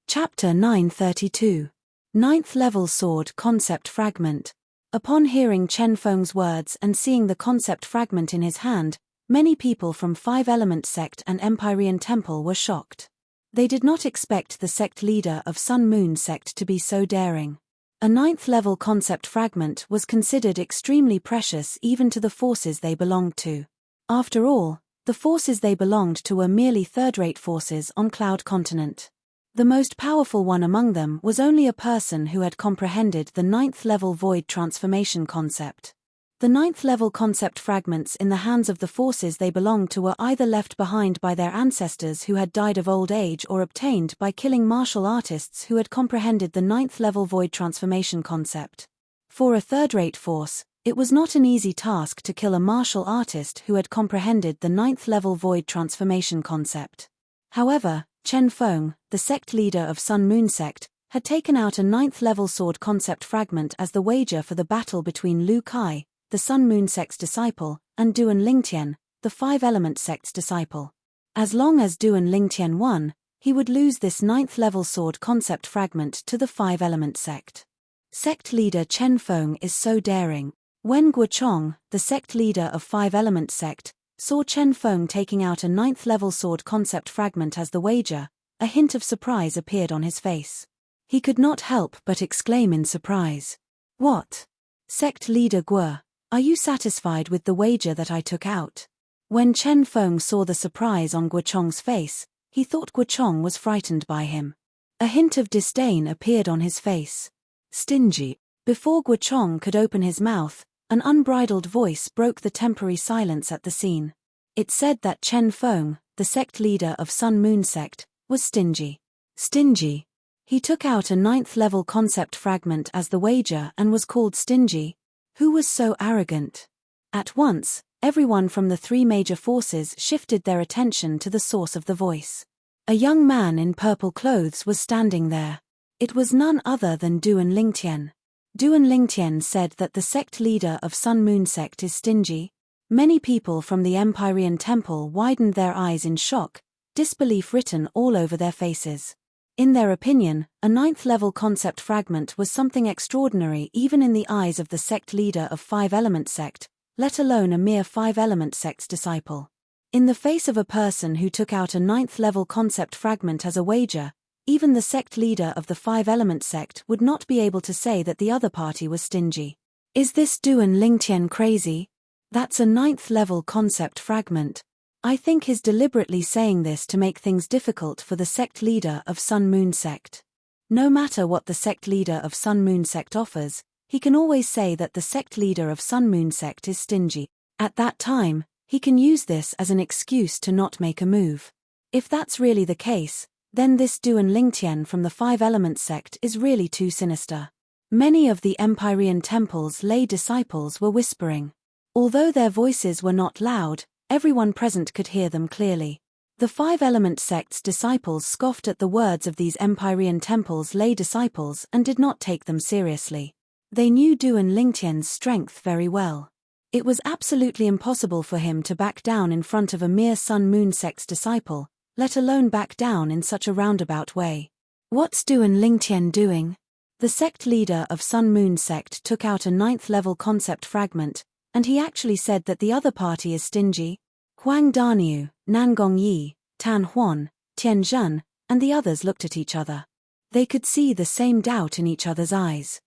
Chapter 932. Ninth Level Sword Concept Fragment. Upon hearing Chen Feng's words and seeing the concept fragment in his hand, many people from Five-Element Sect and Empyrean Temple were shocked. They did not expect the sect leader of Sun-Moon Sect to be so daring. A ninth-level concept fragment was considered extremely precious even to the forces they belonged to. After all, the forces they belonged to were merely third-rate forces on Cloud Continent. The most powerful one among them was only a person who had comprehended the ninth-level void transformation concept. The ninth-level concept fragments in the hands of the forces they belonged to were either left behind by their ancestors who had died of old age or obtained by killing martial artists who had comprehended the ninth-level void transformation concept. For a third-rate force, it was not an easy task to kill a martial artist who had comprehended the ninth-level void transformation concept. However, Chen Feng, the sect leader of Sun-Moon Sect, had taken out a ninth-level sword concept fragment as the wager for the battle between Lu Kai, the Sun-Moon Sect's disciple, and Duan Lingtian, the Five-Element Sect's disciple. As long as Duan Lingtian won, he would lose this ninth-level sword concept fragment to the Five-Element Sect. Sect leader Chen Feng is so daring. When Guo Chong, the sect leader of Five-Element Sect, saw Chen Feng taking out a ninth-level sword concept fragment as the wager, a hint of surprise appeared on his face. He could not help but exclaim in surprise. What? Sect leader Guo, are you satisfied with the wager that I took out? When Chen Feng saw the surprise on Guo Chong's face, he thought Guo Chong was frightened by him. A hint of disdain appeared on his face. Stingy. Before Guo Chong could open his mouth, an unbridled voice broke the temporary silence at the scene. It said that Chen Feng, the sect leader of Sun-Moon Sect, was stingy. Stingy. He took out a ninth-level concept fragment as the wager and was called stingy. Who was so arrogant? At once, everyone from the three major forces shifted their attention to the source of the voice. A young man in purple clothes was standing there. It was none other than Duan Lingtian. Duan Lingtian said that the sect leader of Sun-Moon Sect is stingy. Many people from the Empyrean Temple widened their eyes in shock, disbelief written all over their faces. In their opinion, a ninth-level concept fragment was something extraordinary even in the eyes of the sect leader of Five-Element Sect, let alone a mere Five-Element Sect's disciple. In the face of a person who took out a ninth-level concept fragment as a wager, even the sect leader of the Five-Element Sect would not be able to say that the other party was stingy. Is this Duan Lingtian crazy? That's a ninth-level concept fragment. I think he's deliberately saying this to make things difficult for the sect leader of Sun-Moon Sect. No matter what the sect leader of Sun-Moon Sect offers, he can always say that the sect leader of Sun-Moon Sect is stingy. At that time, he can use this as an excuse to not make a move. If that's really the case, then this Duan Lingtian from the Five-Element Sect is really too sinister. Many of the Empyrean Temple's lay disciples were whispering. Although their voices were not loud, everyone present could hear them clearly. The Five-Element Sect's disciples scoffed at the words of these Empyrean Temple's lay disciples and did not take them seriously. They knew Duan Lingtian's strength very well. It was absolutely impossible for him to back down in front of a mere Sun-Moon Sect's disciple, let alone back down in such a roundabout way. What's Duan Lingtian doing? The sect leader of Sun-Moon Sect took out a ninth-level concept fragment, and he actually said that the other party is stingy. Huang Daniu, Nangong Yi, Tan Huan, Tian Zhen, and the others looked at each other. They could see the same doubt in each other's eyes.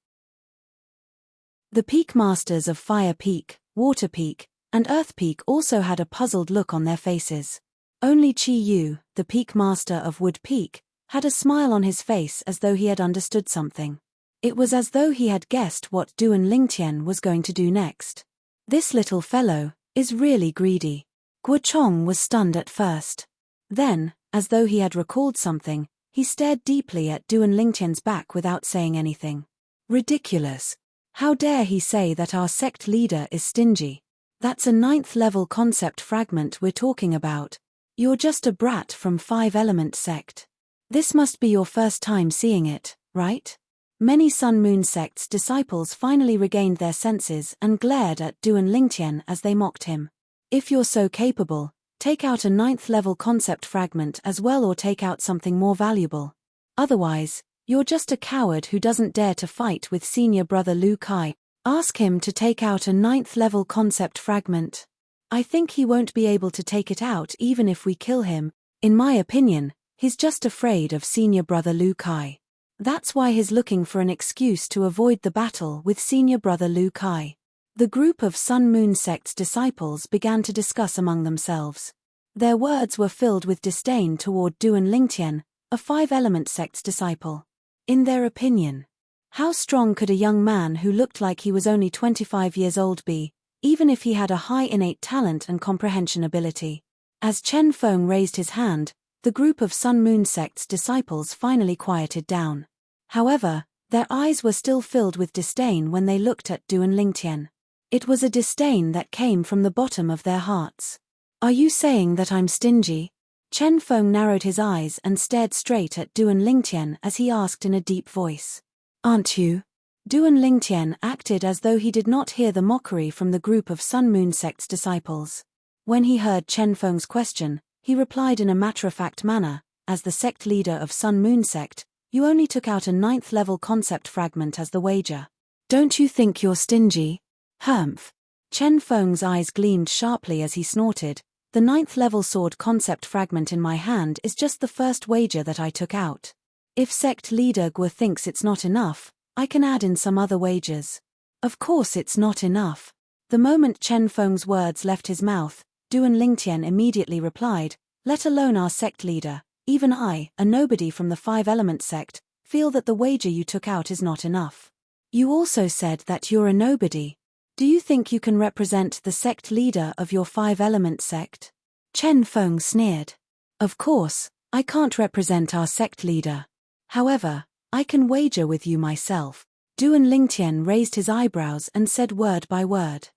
The Peak Masters of Fire Peak, Water Peak, and Earth Peak also had a puzzled look on their faces. Only Chi Yu, the Peak Master of Wood Peak, had a smile on his face as though he had understood something. It was as though he had guessed what Duan Lingtian was going to do next. This little fellow is really greedy. Guo Chong was stunned at first. Then, as though he had recalled something, he stared deeply at Duan Lingtian's back without saying anything. Ridiculous. How dare he say that our sect leader is stingy? That's a 9th level concept fragment we're talking about. You're just a brat from 5-element sect. This must be your first time seeing it, right? Many Sun Moon sect's disciples finally regained their senses and glared at Duan Lingtian as they mocked him. If you're so capable, take out a 9th level concept fragment as well, or take out something more valuable. Otherwise, you're just a coward who doesn't dare to fight with senior brother Lu Kai. Ask him to take out a 9th level concept fragment. I think he won't be able to take it out even if we kill him. In my opinion, he's just afraid of senior brother Lu Kai. That's why he's looking for an excuse to avoid the battle with senior brother Lu Kai. The group of Sun Moon sect's disciples began to discuss among themselves. Their words were filled with disdain toward Duan Lingtian, a 5-element sect's disciple. In their opinion, how strong could a young man who looked like he was only 25 years old be, even if he had a high innate talent and comprehension ability? As Chen Feng raised his hand, the group of Sun Moon sect's disciples finally quieted down. However, their eyes were still filled with disdain when they looked at Duan Lingtian. It was a disdain that came from the bottom of their hearts. Are you saying that I'm stingy? Chen Feng narrowed his eyes and stared straight at Duan Lingtian as he asked in a deep voice. Aren't you? Duan Lingtian acted as though he did not hear the mockery from the group of Sun Moon sect's disciples. When he heard Chen Feng's question, he replied in a matter-of-fact manner, as the sect leader of Sun Moon sect, you only took out a 9th level concept fragment as the wager. Don't you think you're stingy? Humph. Chen Feng's eyes gleamed sharply as he snorted. The 9th level sword concept fragment in my hand is just the first wager that I took out. If sect leader Guo thinks it's not enough, I can add in some other wagers. Of course it's not enough. The moment Chen Feng's words left his mouth, Duan Lingtian immediately replied, let alone our sect leader, even I, a nobody from the 5-element sect, feel that the wager you took out is not enough. You also said that you're a nobody. Do you think you can represent the sect leader of your 5-element sect? Chen Feng sneered. Of course, I can't represent our sect leader. However, I can wager with you myself. Duan Lingtian raised his eyebrows and said word by word.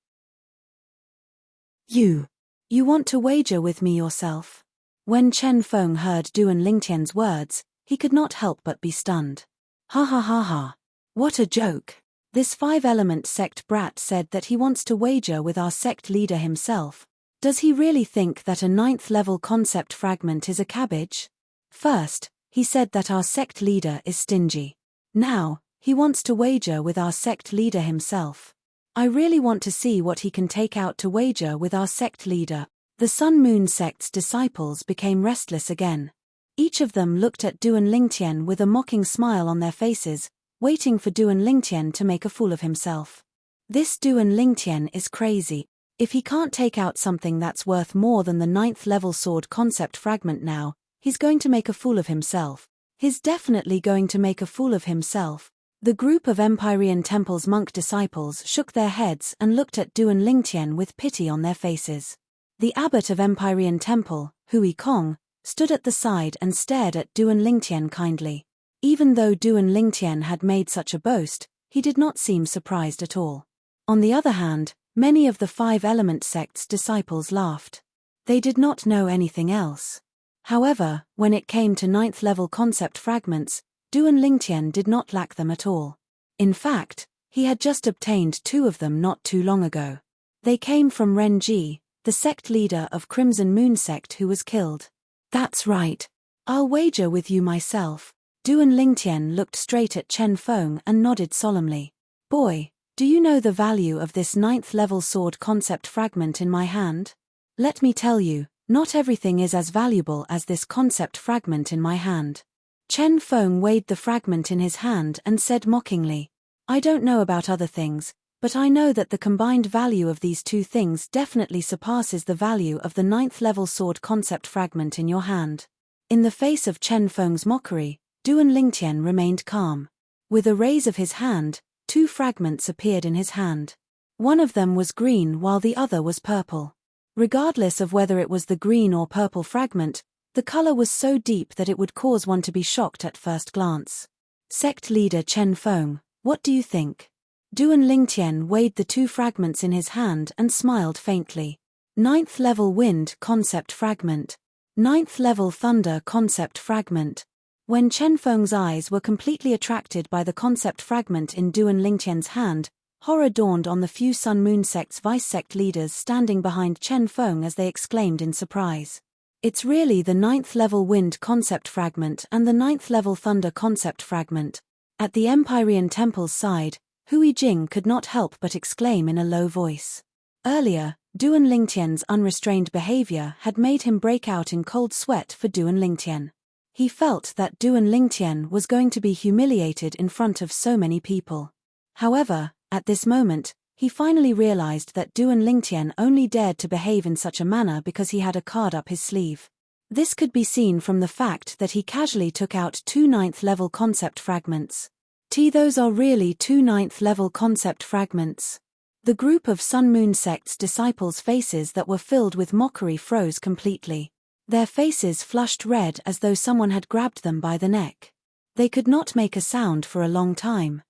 You want to wager with me yourself? When Chen Feng heard Duan Lingtian's words, he could not help but be stunned. Ha ha ha ha. What a joke. This 5-element sect brat said that he wants to wager with our sect leader himself. Does he really think that a 9th level concept fragment is a cabbage? First, he said that our sect leader is stingy. Now, he wants to wager with our sect leader himself. I really want to see what he can take out to wager with our sect leader. The Sun Moon sect's disciples became restless again. Each of them looked at Duan Lingtian with a mocking smile on their faces, waiting for Duan Lingtian to make a fool of himself. This Duan Lingtian is crazy. If he can't take out something that's worth more than the 9th level sword concept fragment now, he's going to make a fool of himself. He's definitely going to make a fool of himself. The group of Empyrean Temple's monk disciples shook their heads and looked at Duan Lingtian with pity on their faces. The abbot of Empyrean Temple, Hui Kong, stood at the side and stared at Duan Lingtian kindly. Even though Duan Lingtian had made such a boast, he did not seem surprised at all. On the other hand, many of the 5-element sect's disciples laughed. They did not know anything else. However, when it came to 9th level concept fragments, Duan Lingtian did not lack them at all. In fact, he had just obtained 2 of them not too long ago. They came from Ren Ji, the sect leader of Crimson Moon sect who was killed. That's right. I'll wager with you myself. Duan Lingtian looked straight at Chen Feng and nodded solemnly. Boy, do you know the value of this 9th level sword concept fragment in my hand? Let me tell you, not everything is as valuable as this concept fragment in my hand. Chen Feng weighed the fragment in his hand and said mockingly, I don't know about other things, but I know that the combined value of these 2 things definitely surpasses the value of the 9th level sword concept fragment in your hand. In the face of Chen Feng's mockery, Duan Lingtian remained calm. With a raise of his hand, 2 fragments appeared in his hand. One of them was green while the other was purple. Regardless of whether it was the green or purple fragment, the color was so deep that it would cause one to be shocked at first glance. Sect leader Chen Feng, what do you think? Duan Lingtian weighed the 2 fragments in his hand and smiled faintly. 9th level wind concept fragment. 9th level thunder concept fragment. When Chen Feng's eyes were completely attracted by the concept fragment in Duan Lingtian's hand, horror dawned on the few Sun Moon sect's vice-sect leaders standing behind Chen Feng as they exclaimed in surprise. It's really the 9th level wind concept fragment and the 9th level thunder concept fragment. At the Empyrean Temple's side, Hui Jing could not help but exclaim in a low voice. Earlier, Duan Lingtian's unrestrained behavior had made him break out in cold sweat for Duan Lingtian. He felt that Duan Lingtian was going to be humiliated in front of so many people. However, at this moment, he finally realized that Duan Lingtian only dared to behave in such a manner because he had a card up his sleeve. This could be seen from the fact that he casually took out 2 9th level concept fragments. Those are really 2 9th level concept fragments. The group of Sun Moon sect's disciples' faces that were filled with mockery froze completely. Their faces flushed red as though someone had grabbed them by the neck. They could not make a sound for a long time.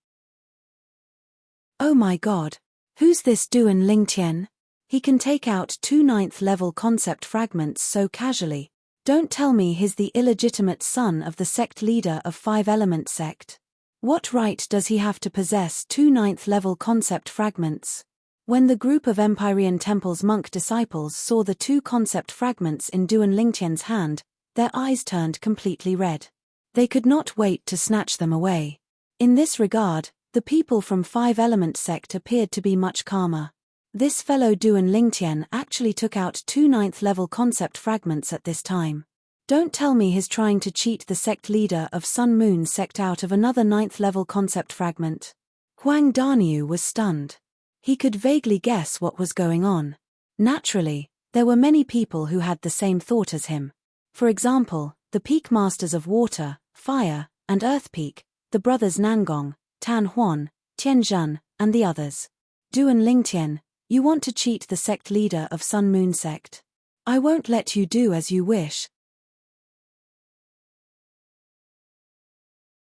Oh my god. Who's this Duan Lingtian? He can take out 2 9th level concept fragments so casually. Don't tell me he's the illegitimate son of the sect leader of 5-element sect. What right does he have to possess 2 9th level concept fragments? When the group of Empyrean Temple's monk disciples saw the 2 concept fragments in Duan Lingtian's hand, their eyes turned completely red. They could not wait to snatch them away. In this regard, the people from 5-element sect appeared to be much calmer. This fellow Duan Lingtian actually took out 2 9th level concept fragments at this time. Don't tell me he's trying to cheat the sect leader of Sun Moon sect out of another 9th level concept fragment. Huang Daniu was stunned. He could vaguely guess what was going on. Naturally, there were many people who had the same thought as him. For example, the peak masters of water, fire, and earth peak, the brothers Nangong, Tan Huan, Tianzhan, and the others. Duan Lingtian, you want to cheat the sect leader of Sun Moon sect. I won't let you do as you wish.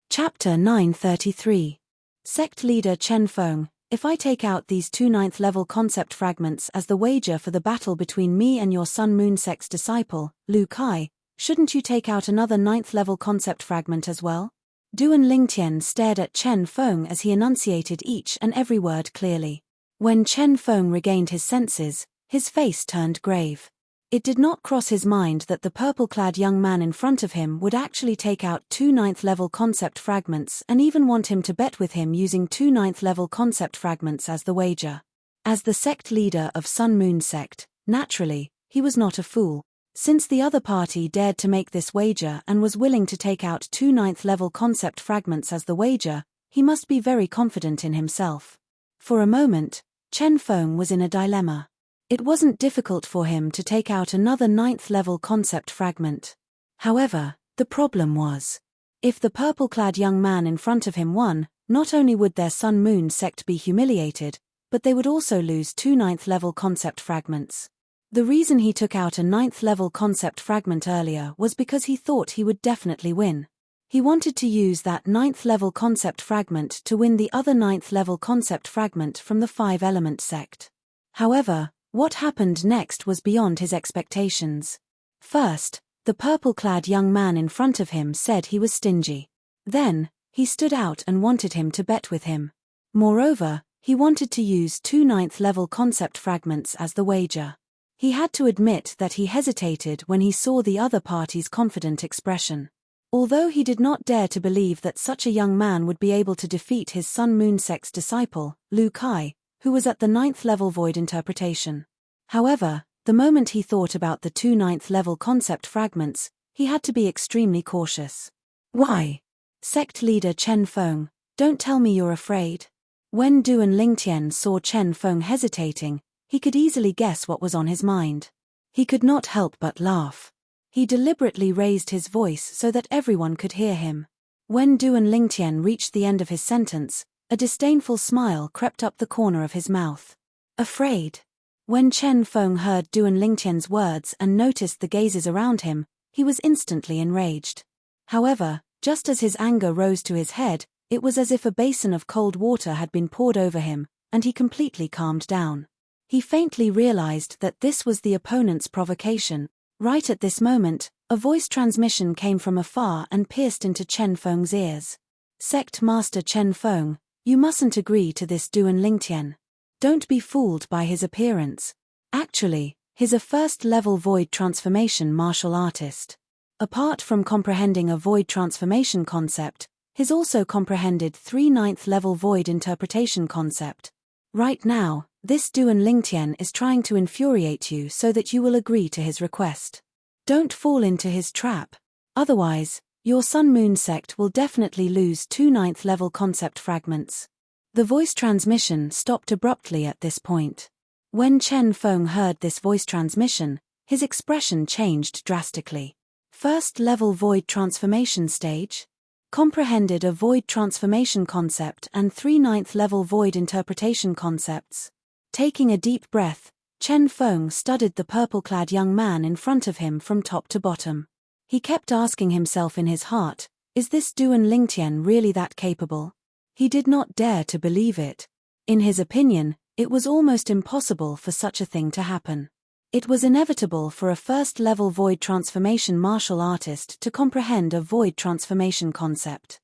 Chapter 933. Sect leader Chen Feng, if I take out these 2 9th level concept fragments as the wager for the battle between me and your Sun Moon sect's disciple, Lu Kai, shouldn't you take out another 9th level concept fragment as well? Duan Lingtian stared at Chen Feng as he enunciated each and every word clearly. When Chen Feng regained his senses, his face turned grave. It did not cross his mind that the purple-clad young man in front of him would actually take out 2 9th level concept fragments and even want him to bet with him using 2 9th level concept fragments as the wager. As the sect leader of Sun Moon sect, naturally, he was not a fool. Since the other party dared to make this wager and was willing to take out 2 9th level concept fragments as the wager, he must be very confident in himself. For a moment, Chen Feng was in a dilemma. It wasn't difficult for him to take out another 9th level concept fragment. However, the problem was, if the purple-clad young man in front of him won, not only would their Sun Moon sect be humiliated, but they would also lose 2 9th level concept fragments. The reason he took out a 9th level concept fragment earlier was because he thought he would definitely win. He wanted to use that 9th level concept fragment to win the other 9th level concept fragment from the 5-element sect. However, what happened next was beyond his expectations. First, the purple-clad young man in front of him said he was stingy. Then, he stood out and wanted him to bet with him. Moreover, he wanted to use 2 9th level concept fragments as the wager. He had to admit that he hesitated when he saw the other party's confident expression. Although he did not dare to believe that such a young man would be able to defeat his Sun Moon sect's disciple, Lu Kai, who was at the 9th level void interpretation. However, the moment he thought about the 2 9th level concept fragments, he had to be extremely cautious. Why? Sect leader Chen Feng, don't tell me you're afraid. When Duan Lingtian saw Chen Feng hesitating, he could easily guess what was on his mind. He could not help but laugh. He deliberately raised his voice so that everyone could hear him. When Duan Lingtian reached the end of his sentence, a disdainful smile crept up the corner of his mouth. Afraid. When Chen Feng heard Duan Lingtian's words and noticed the gazes around him, he was instantly enraged. However, just as his anger rose to his head, it was as if a basin of cold water had been poured over him, and he completely calmed down. He faintly realized that this was the opponent's provocation. Right at this moment, a voice transmission came from afar and pierced into Chen Feng's ears. Sect Master Chen Feng, you mustn't agree to this Duan Lingtian. Don't be fooled by his appearance. Actually, he's a first-level void transformation martial artist. Apart from comprehending a void transformation concept, he's also comprehended 3 9th-level void interpretation concept. Right now, this Duan Lingtian is trying to infuriate you so that you will agree to his request. Don't fall into his trap. Otherwise, your Sun-Moon sect will definitely lose 2 9th-level concept fragments. The voice transmission stopped abruptly at this point. When Chen Feng heard this voice transmission, his expression changed drastically. First-level void transformation stage? Comprehended a void transformation concept and 3 9th-level void interpretation concepts. Taking a deep breath, Chen Feng studied the purple-clad young man in front of him from top to bottom. He kept asking himself in his heart, is this Duan Lingtian really that capable? He did not dare to believe it. In his opinion, it was almost impossible for such a thing to happen. It was inevitable for a first-level void transformation martial artist to comprehend a void transformation concept.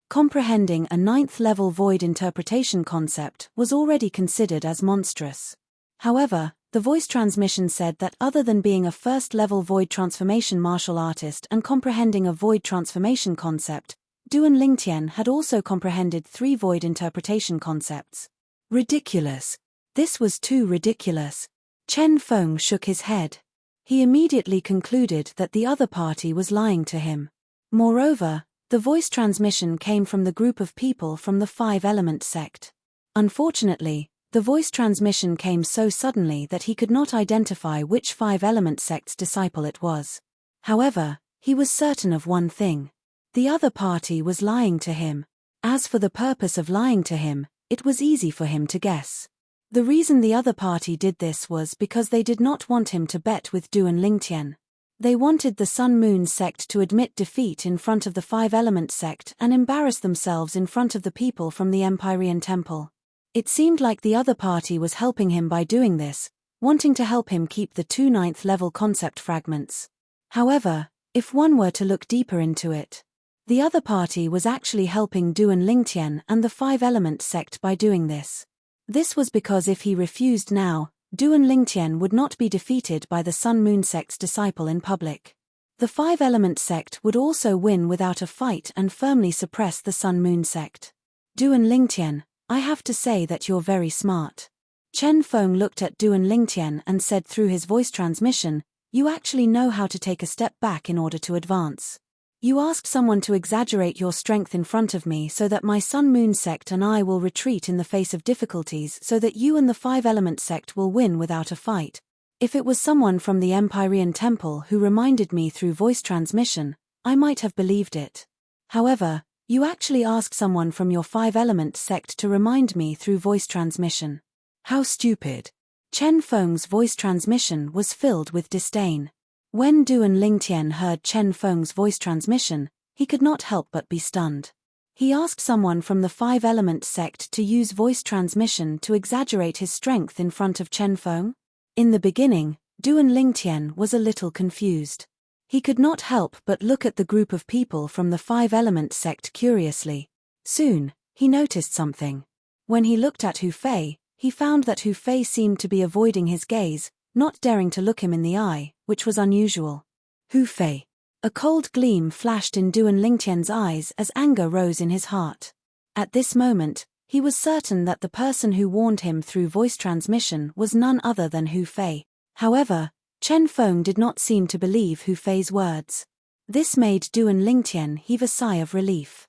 Comprehending a 9th-level void interpretation concept was already considered as monstrous. However, the voice transmission said that other than being a first-level void transformation martial artist and comprehending a void transformation concept, Duan Lingtian had also comprehended 3 void interpretation concepts. Ridiculous. This was too ridiculous. Chen Feng shook his head. He immediately concluded that the other party was lying to him. Moreover, the voice transmission came from the group of people from the 5-element sect. Unfortunately, the voice transmission came so suddenly that he could not identify which 5-element sect's disciple it was. However, he was certain of one thing. The other party was lying to him. As for the purpose of lying to him, it was easy for him to guess. The reason the other party did this was because they did not want him to bet with Duan Lingtian. They wanted the Sun-Moon sect to admit defeat in front of the 5-element sect and embarrass themselves in front of the people from the Empyrean Temple. It seemed like the other party was helping him by doing this, wanting to help him keep the 2 9th-level concept fragments. However, if one were to look deeper into it, the other party was actually helping Duan Lingtian and the 5-element sect by doing this. This was because if he refused now, Duan Lingtian would not be defeated by the Sun-Moon sect's disciple in public. The 5-element sect would also win without a fight and firmly suppress the Sun-Moon sect. Duan Lingtian, I have to say that you're very smart. Chen Feng looked at Duan Lingtian and said through his voice transmission, you actually know how to take a step back in order to advance. You asked someone to exaggerate your strength in front of me so that my Sun-Moon sect and I will retreat in the face of difficulties so that you and the 5-element sect will win without a fight. If it was someone from the Empyrean Temple who reminded me through voice transmission, I might have believed it. However, you actually asked someone from your 5-element sect to remind me through voice transmission. How stupid. Chen Feng's voice transmission was filled with disdain. When Duan Lingtian heard Chen Feng's voice transmission, he could not help but be stunned. He asked someone from the 5-element sect to use voice transmission to exaggerate his strength in front of Chen Feng? In the beginning, Duan Lingtian was a little confused. He could not help but look at the group of people from the 5-element sect curiously. Soon, he noticed something. When he looked at Hu Fei, he found that Hu Fei seemed to be avoiding his gaze, not daring to look him in the eye, which was unusual. Hu Fei. A cold gleam flashed in Duan Lingtian's eyes as anger rose in his heart. At this moment, he was certain that the person who warned him through voice transmission was none other than Hu Fei. However, Chen Feng did not seem to believe Hu Fei's words. This made Duan Lingtian heave a sigh of relief.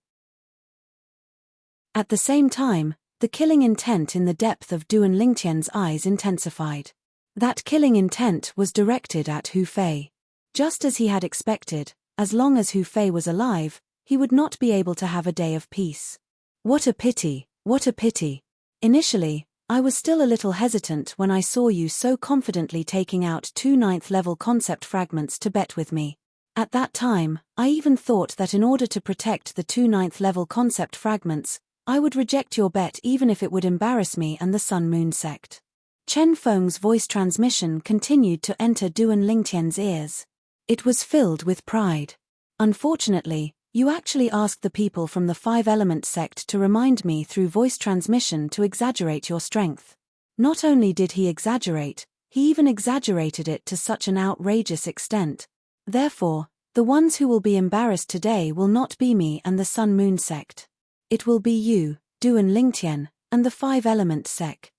At the same time, the killing intent in the depth of Duan Lingtian's eyes intensified. That killing intent was directed at Hu Fei. Just as he had expected, as long as Hu Fei was alive, he would not be able to have a day of peace. What a pity, what a pity. Initially, I was still a little hesitant when I saw you so confidently taking out 2 9th-level concept fragments to bet with me. At that time, I even thought that in order to protect the 2 9th-level concept fragments, I would reject your bet even if it would embarrass me and the Sun Moon sect. Chen Feng's voice transmission continued to enter Duan Lingtian's ears. It was filled with pride. Unfortunately, you actually asked the people from the Five-Element sect to remind me through voice transmission to exaggerate your strength. Not only did he exaggerate, he even exaggerated it to such an outrageous extent. Therefore, the ones who will be embarrassed today will not be me and the Sun Moon sect. It will be you, Duan Lingtian, and the Five-Element sect.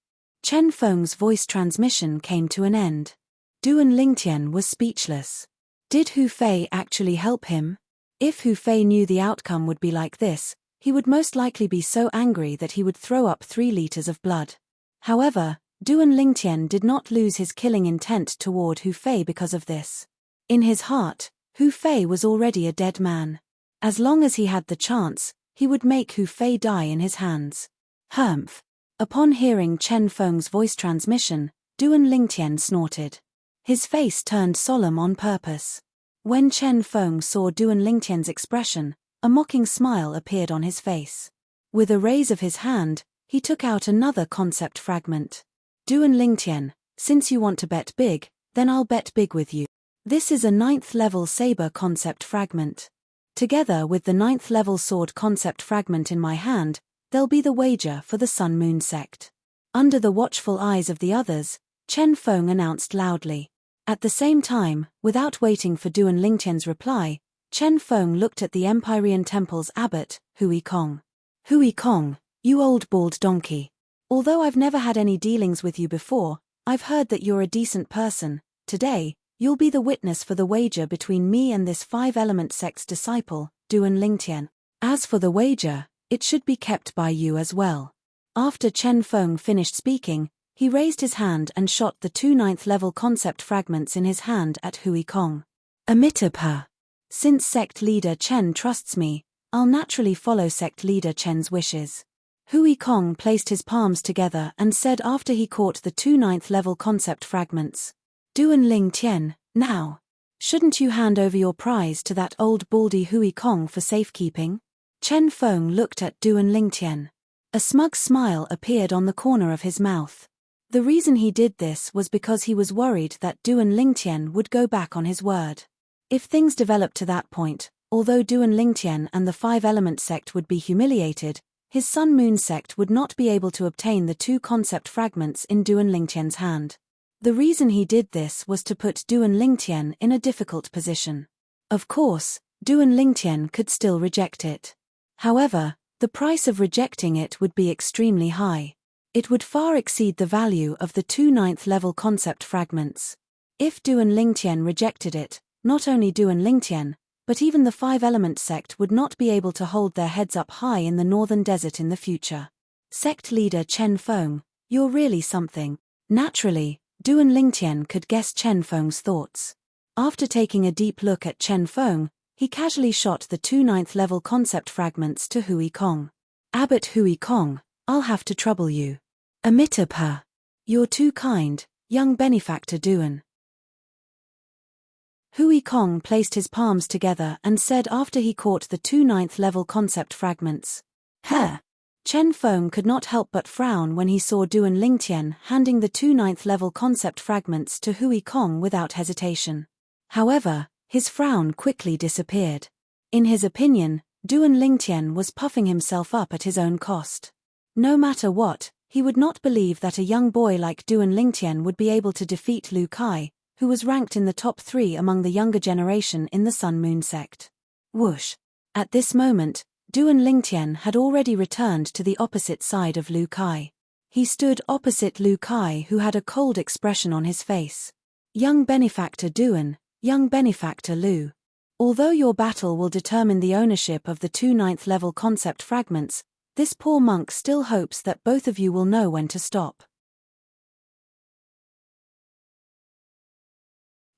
Chen Feng's voice transmission came to an end. Duan Lingtian was speechless. Did Hu Fei actually help him? If Hu Fei knew the outcome would be like this, he would most likely be so angry that he would throw up 3 liters of blood. However, Duan Lingtian did not lose his killing intent toward Hu Fei because of this. In his heart, Hu Fei was already a dead man. As long as he had the chance, he would make Hu Fei die in his hands. Humph. Upon hearing Chen Feng's voice transmission, Duan Lingtian snorted. His face turned solemn on purpose. When Chen Feng saw Duan Lingtian's expression, a mocking smile appeared on his face. With a raise of his hand, he took out another concept fragment. Duan Lingtian, since you want to bet big, then I'll bet big with you. This is a 9th-level saber concept fragment. Together with the 9th-level sword concept fragment in my hand, they'll be the wager for the Sun Moon sect. Under the watchful eyes of the others, Chen Feng announced loudly. At the same time, without waiting for Duan Lingtian's reply, Chen Feng looked at the Empyrean Temple's abbot, Hui Kong. Hui Kong, you old bald donkey. Although I've never had any dealings with you before, I've heard that you're a decent person. Today, you'll be the witness for the wager between me and this Five-Element sect's disciple, Duan Lingtian. As for the wager, it should be kept by you as well. After Chen Feng finished speaking, he raised his hand and shot the 2 9th-level concept fragments in his hand at Hui Kong. Amitabha. Since sect leader Chen trusts me, I'll naturally follow sect leader Chen's wishes. Hui Kong placed his palms together and said after he caught the 2 9th-level concept fragments. Duan Lingtian, now. Shouldn't you hand over your prize to that old baldy Hui Kong for safekeeping? Chen Feng looked at Duan Lingtian. A smug smile appeared on the corner of his mouth. The reason he did this was because he was worried that Duan Lingtian would go back on his word. If things developed to that point, although Duan Lingtian and the Five-Element sect would be humiliated, his Sun Moon sect would not be able to obtain the 2 concept fragments in Duan Lingtian's hand. The reason he did this was to put Duan Lingtian in a difficult position. Of course, Duan Lingtian could still reject it. However, the price of rejecting it would be extremely high. It would far exceed the value of the 2 9th-level concept fragments. If Duan Lingtian rejected it, not only Duan Lingtian, but even the Five-Element sect would not be able to hold their heads up high in the northern desert in the future. Sect leader Chen Feng, you're really something. Naturally, Duan Lingtian could guess Chen Feng's thoughts. After taking a deep look at Chen Feng, he casually shot the 2 9th-level concept fragments to Hui Kong. Abbot Hui Kong, I'll have to trouble you. Amitabha. You're too kind, young benefactor Duan. Hui Kong placed his palms together and said after he caught the 2 9th-level concept fragments. Huh. Chen Feng could not help but frown when he saw Duan Lingtian handing the 2 9th-level concept fragments to Hui Kong without hesitation. However, his frown quickly disappeared. In his opinion, Duan Lingtian was puffing himself up at his own cost. No matter what, he would not believe that a young boy like Duan Lingtian would be able to defeat Lu Kai, who was ranked in the top 3 among the younger generation in the Sun Moon sect. Whoosh! At this moment, Duan Lingtian had already returned to the opposite side of Lu Kai. He stood opposite Lu Kai, who had a cold expression on his face. Young benefactor Duan, young benefactor Lu. Although your battle will determine the ownership of the 2 9th-level concept fragments, this poor monk still hopes that both of you will know when to stop.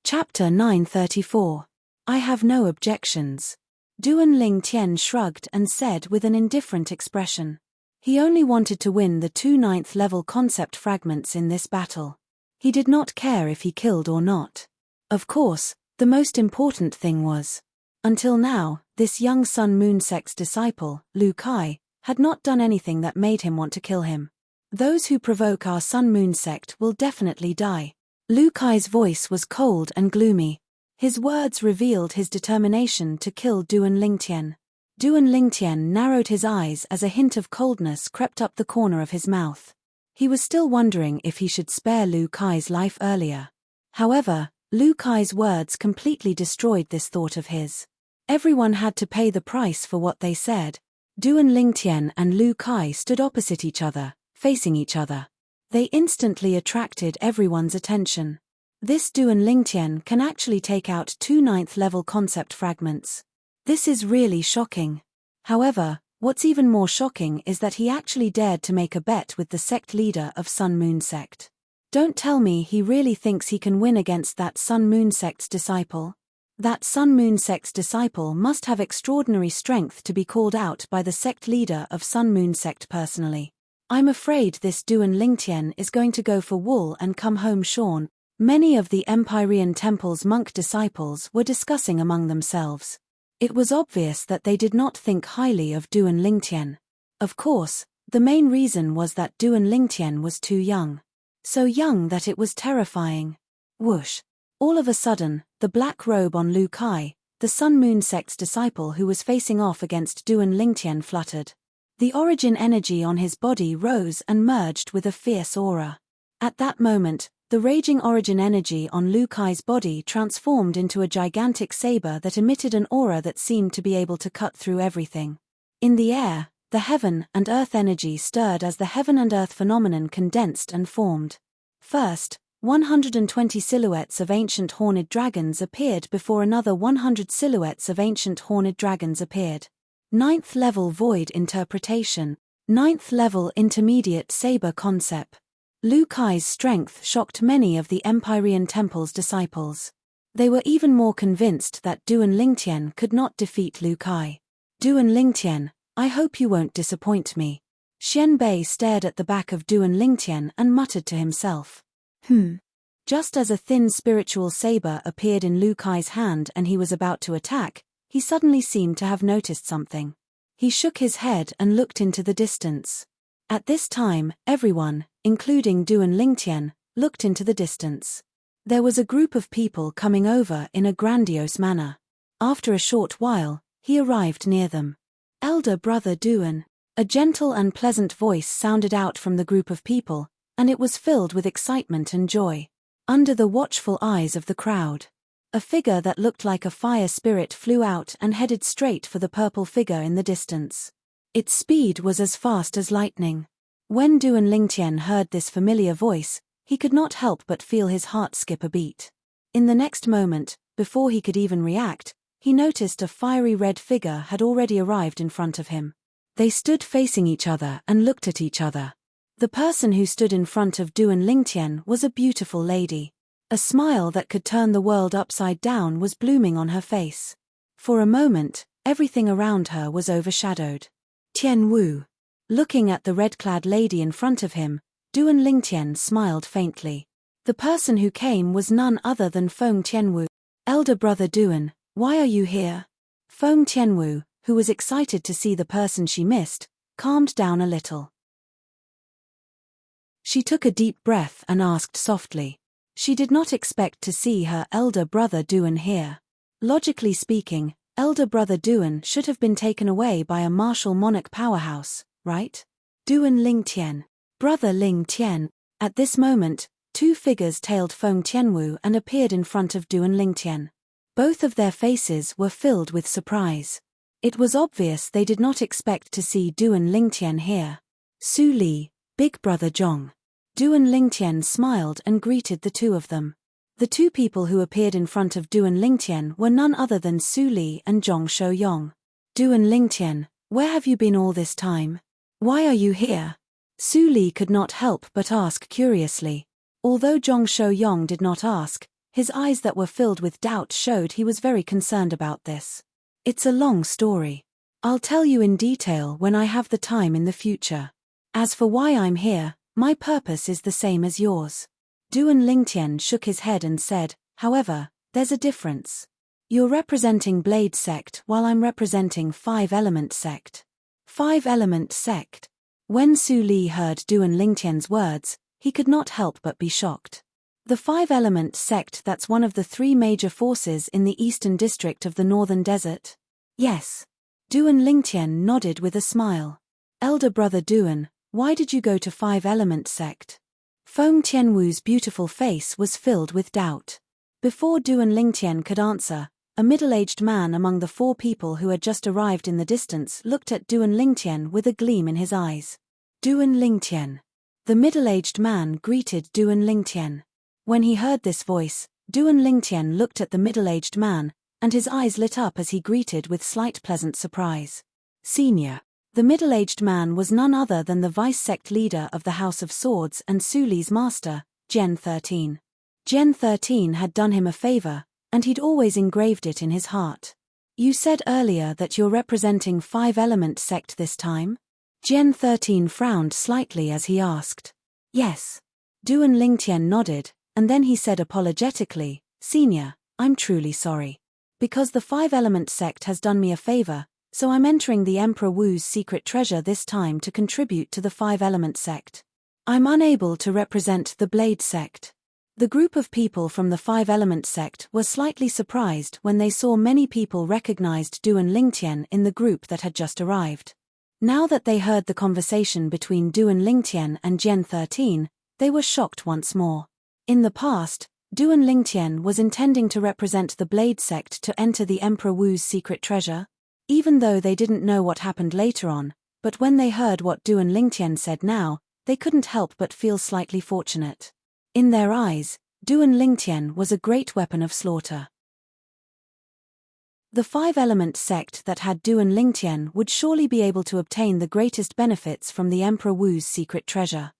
Chapter 934. I have no objections. Duan Lingtian shrugged and said with an indifferent expression. He only wanted to win the 2 9th level concept fragments in this battle. He did not care if he killed or not. Of course, the most important thing was, until now, this young Sun Moon sect's disciple, Lu Kai, had not done anything that made him want to kill him. Those who provoke our Sun Moon sect will definitely die. Lu Kai's voice was cold and gloomy. His words revealed his determination to kill Duan Lingtian. Duan Lingtian narrowed his eyes as a hint of coldness crept up the corner of his mouth. He was still wondering if he should spare Lu Kai's life earlier. However, Lu Kai's words completely destroyed this thought of his. Everyone had to pay the price for what they said. Duan Lingtian and Lu Kai stood opposite each other, facing each other. They instantly attracted everyone's attention. This Duan Lingtian can actually take out 2 9th level concept fragments. This is really shocking. However, what's even more shocking is that he actually dared to make a bet with the sect leader of Sun Moon sect. Don't tell me he really thinks he can win against that Sun Moon sect's disciple. That Sun Moon sect's disciple must have extraordinary strength to be called out by the sect leader of Sun Moon sect personally. I'm afraid this Duan Lingtian is going to go for wool and come home shorn. Many of the Empyrean Temple's monk disciples were discussing among themselves. It was obvious that they did not think highly of Duan Lingtian. Of course, the main reason was that Duan Lingtian was too young. So young that it was terrifying. Whoosh! All of a sudden, the black robe on Lu Kai, the Sun Moon sect's disciple who was facing off against Duan Lingtian, fluttered. The origin energy on his body rose and merged with a fierce aura. At that moment, the raging origin energy on Lu Kai's body transformed into a gigantic saber that emitted an aura that seemed to be able to cut through everything. In the air, the heaven and earth energy stirred as the heaven and earth phenomenon condensed and formed. First, 120 silhouettes of ancient horned dragons appeared before another 100 silhouettes of ancient horned dragons appeared. 9th level void interpretation, 9th level intermediate saber concept. Lu Kai's strength shocked many of the Empyrean Temple's disciples. They were even more convinced that Duan Lingtian could not defeat Lu Kai. Duan Lingtian, I hope you won't disappoint me. Xian Bei stared at the back of Duan Lingtian and muttered to himself. Just as a thin spiritual saber appeared in Lu Kai's hand and he was about to attack, he suddenly seemed to have noticed something. He shook his head and looked into the distance. At this time, everyone, including Duan Lingtian, looked into the distance. There was a group of people coming over in a grandiose manner. After a short while, he arrived near them. Elder brother Duan. A gentle and pleasant voice sounded out from the group of people, and it was filled with excitement and joy. Under the watchful eyes of the crowd, a figure that looked like a fire spirit flew out and headed straight for the purple figure in the distance. Its speed was as fast as lightning. When Duan Lingtian heard this familiar voice, he could not help but feel his heart skip a beat. In the next moment, before he could even react, he noticed a fiery red figure had already arrived in front of him. They stood facing each other and looked at each other. The person who stood in front of Duan Lingtian was a beautiful lady. A smile that could turn the world upside down was blooming on her face. For a moment, everything around her was overshadowed. Tian Wu. Looking at the red-clad lady in front of him, Duan Lingtian smiled faintly. The person who came was none other than Feng Tianwu. Elder brother Duan, why are you here? Feng Tianwu, who was excited to see the person she missed, calmed down a little. She took a deep breath and asked softly. She did not expect to see her elder brother Duan here. Logically speaking, elder brother Duan should have been taken away by a martial monarch powerhouse, right? Duan Lingtian. Brother Lingtian. At this moment, two figures tailed Feng Tianwu and appeared in front of Duan Lingtian. Both of their faces were filled with surprise. It was obvious they did not expect to see Duan Lingtian here. Su Li, big brother Zhong. Duan Lingtian smiled and greeted the two of them. The two people who appeared in front of Duan Lingtian were none other than Su Li and Zhong Shouyong. Duan Lingtian, where have you been all this time? Why are you here? Su Li could not help but ask curiously. Although Zhong Shouyong did not ask, His eyes that were filled with doubt showed he was very concerned about this. It's a long story. I'll tell you in detail when I have the time in the future. As for why I'm here, my purpose is the same as yours. Duan Lingtian shook his head and said, however, there's a difference. You're representing Blade Sect while I'm representing Five-Element Sect. Five-Element Sect. When Su Li heard Duan Lingtian's words, he could not help but be shocked. The Five-Element Sect, that's one of the three major forces in the eastern district of the Northern Desert? Yes. Duan Lingtian nodded with a smile. Elder brother Duan, why did you go to Five-Element Sect? Feng Tianwu's beautiful face was filled with doubt. Before Duan Lingtian could answer, a middle-aged man among the four people who had just arrived in the distance looked at Duan Lingtian with a gleam in his eyes. Duan Lingtian. The middle-aged man greeted Duan Lingtian. When he heard this voice, Duan Lingtian looked at the middle-aged man, and his eyes lit up as he greeted with slight pleasant surprise. Senior. The middle-aged man was none other than the vice-sect leader of the House of Swords and Su Li's master, Gen 13. Gen 13 had done him a favor, and he'd always engraved it in his heart. You said earlier that you're representing Five-Element Sect this time? Gen 13 frowned slightly as he asked. Yes. Duan Lingtian nodded, and then he said apologetically, Senior, I'm truly sorry. Because the Five-Element Sect has done me a favor, so I'm entering the Emperor Wu's secret treasure this time to contribute to the Five-Element Sect. I'm unable to represent the Blade Sect. The group of people from the Five-Element Sect were slightly surprised when they saw many people recognized Duan Lingtian in the group that had just arrived. Now that they heard the conversation between Duan Lingtian and Gen 13, they were shocked once more. In the past, Duan Lingtian was intending to represent the Blade Sect to enter the Emperor Wu's secret treasure. Even though they didn't know what happened later on, but when they heard what Duan Lingtian said now, they couldn't help but feel slightly fortunate. In their eyes, Duan Lingtian was a great weapon of slaughter. The Five-Element Sect that had Duan Lingtian would surely be able to obtain the greatest benefits from the Emperor Wu's secret treasure.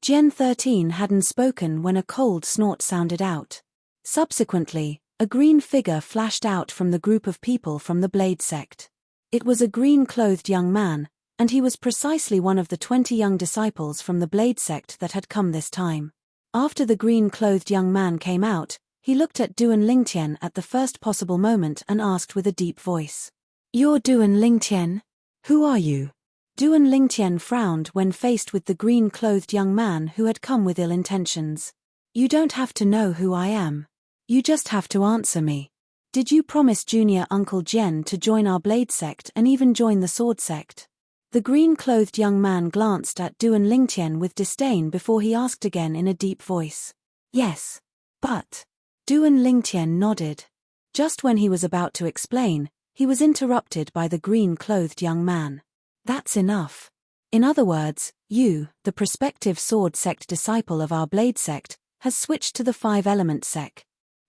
Gen 13 hadn't spoken when a cold snort sounded out. Subsequently, a green figure flashed out from the group of people from the Blade Sect. It was a green-clothed young man, and he was precisely one of the 20 young disciples from the Blade Sect that had come this time. After the green-clothed young man came out, he looked at Duan Lingtian at the first possible moment and asked with a deep voice. You're Duan Lingtian? Who are you? Duan Lingtian frowned when faced with the green-clothed young man who had come with ill intentions. You don't have to know who I am. You just have to answer me. Did you promise Junior Uncle Jen to join our Blade Sect and even join the Sword Sect? The green-clothed young man glanced at Duan Lingtian with disdain before he asked again in a deep voice. Yes. But. Duan Lingtian nodded. Just when he was about to explain, he was interrupted by the green-clothed young man. That's enough. In other words, you, the prospective Sword Sect disciple of our Blade Sect, has switched to the Five-Element Sect.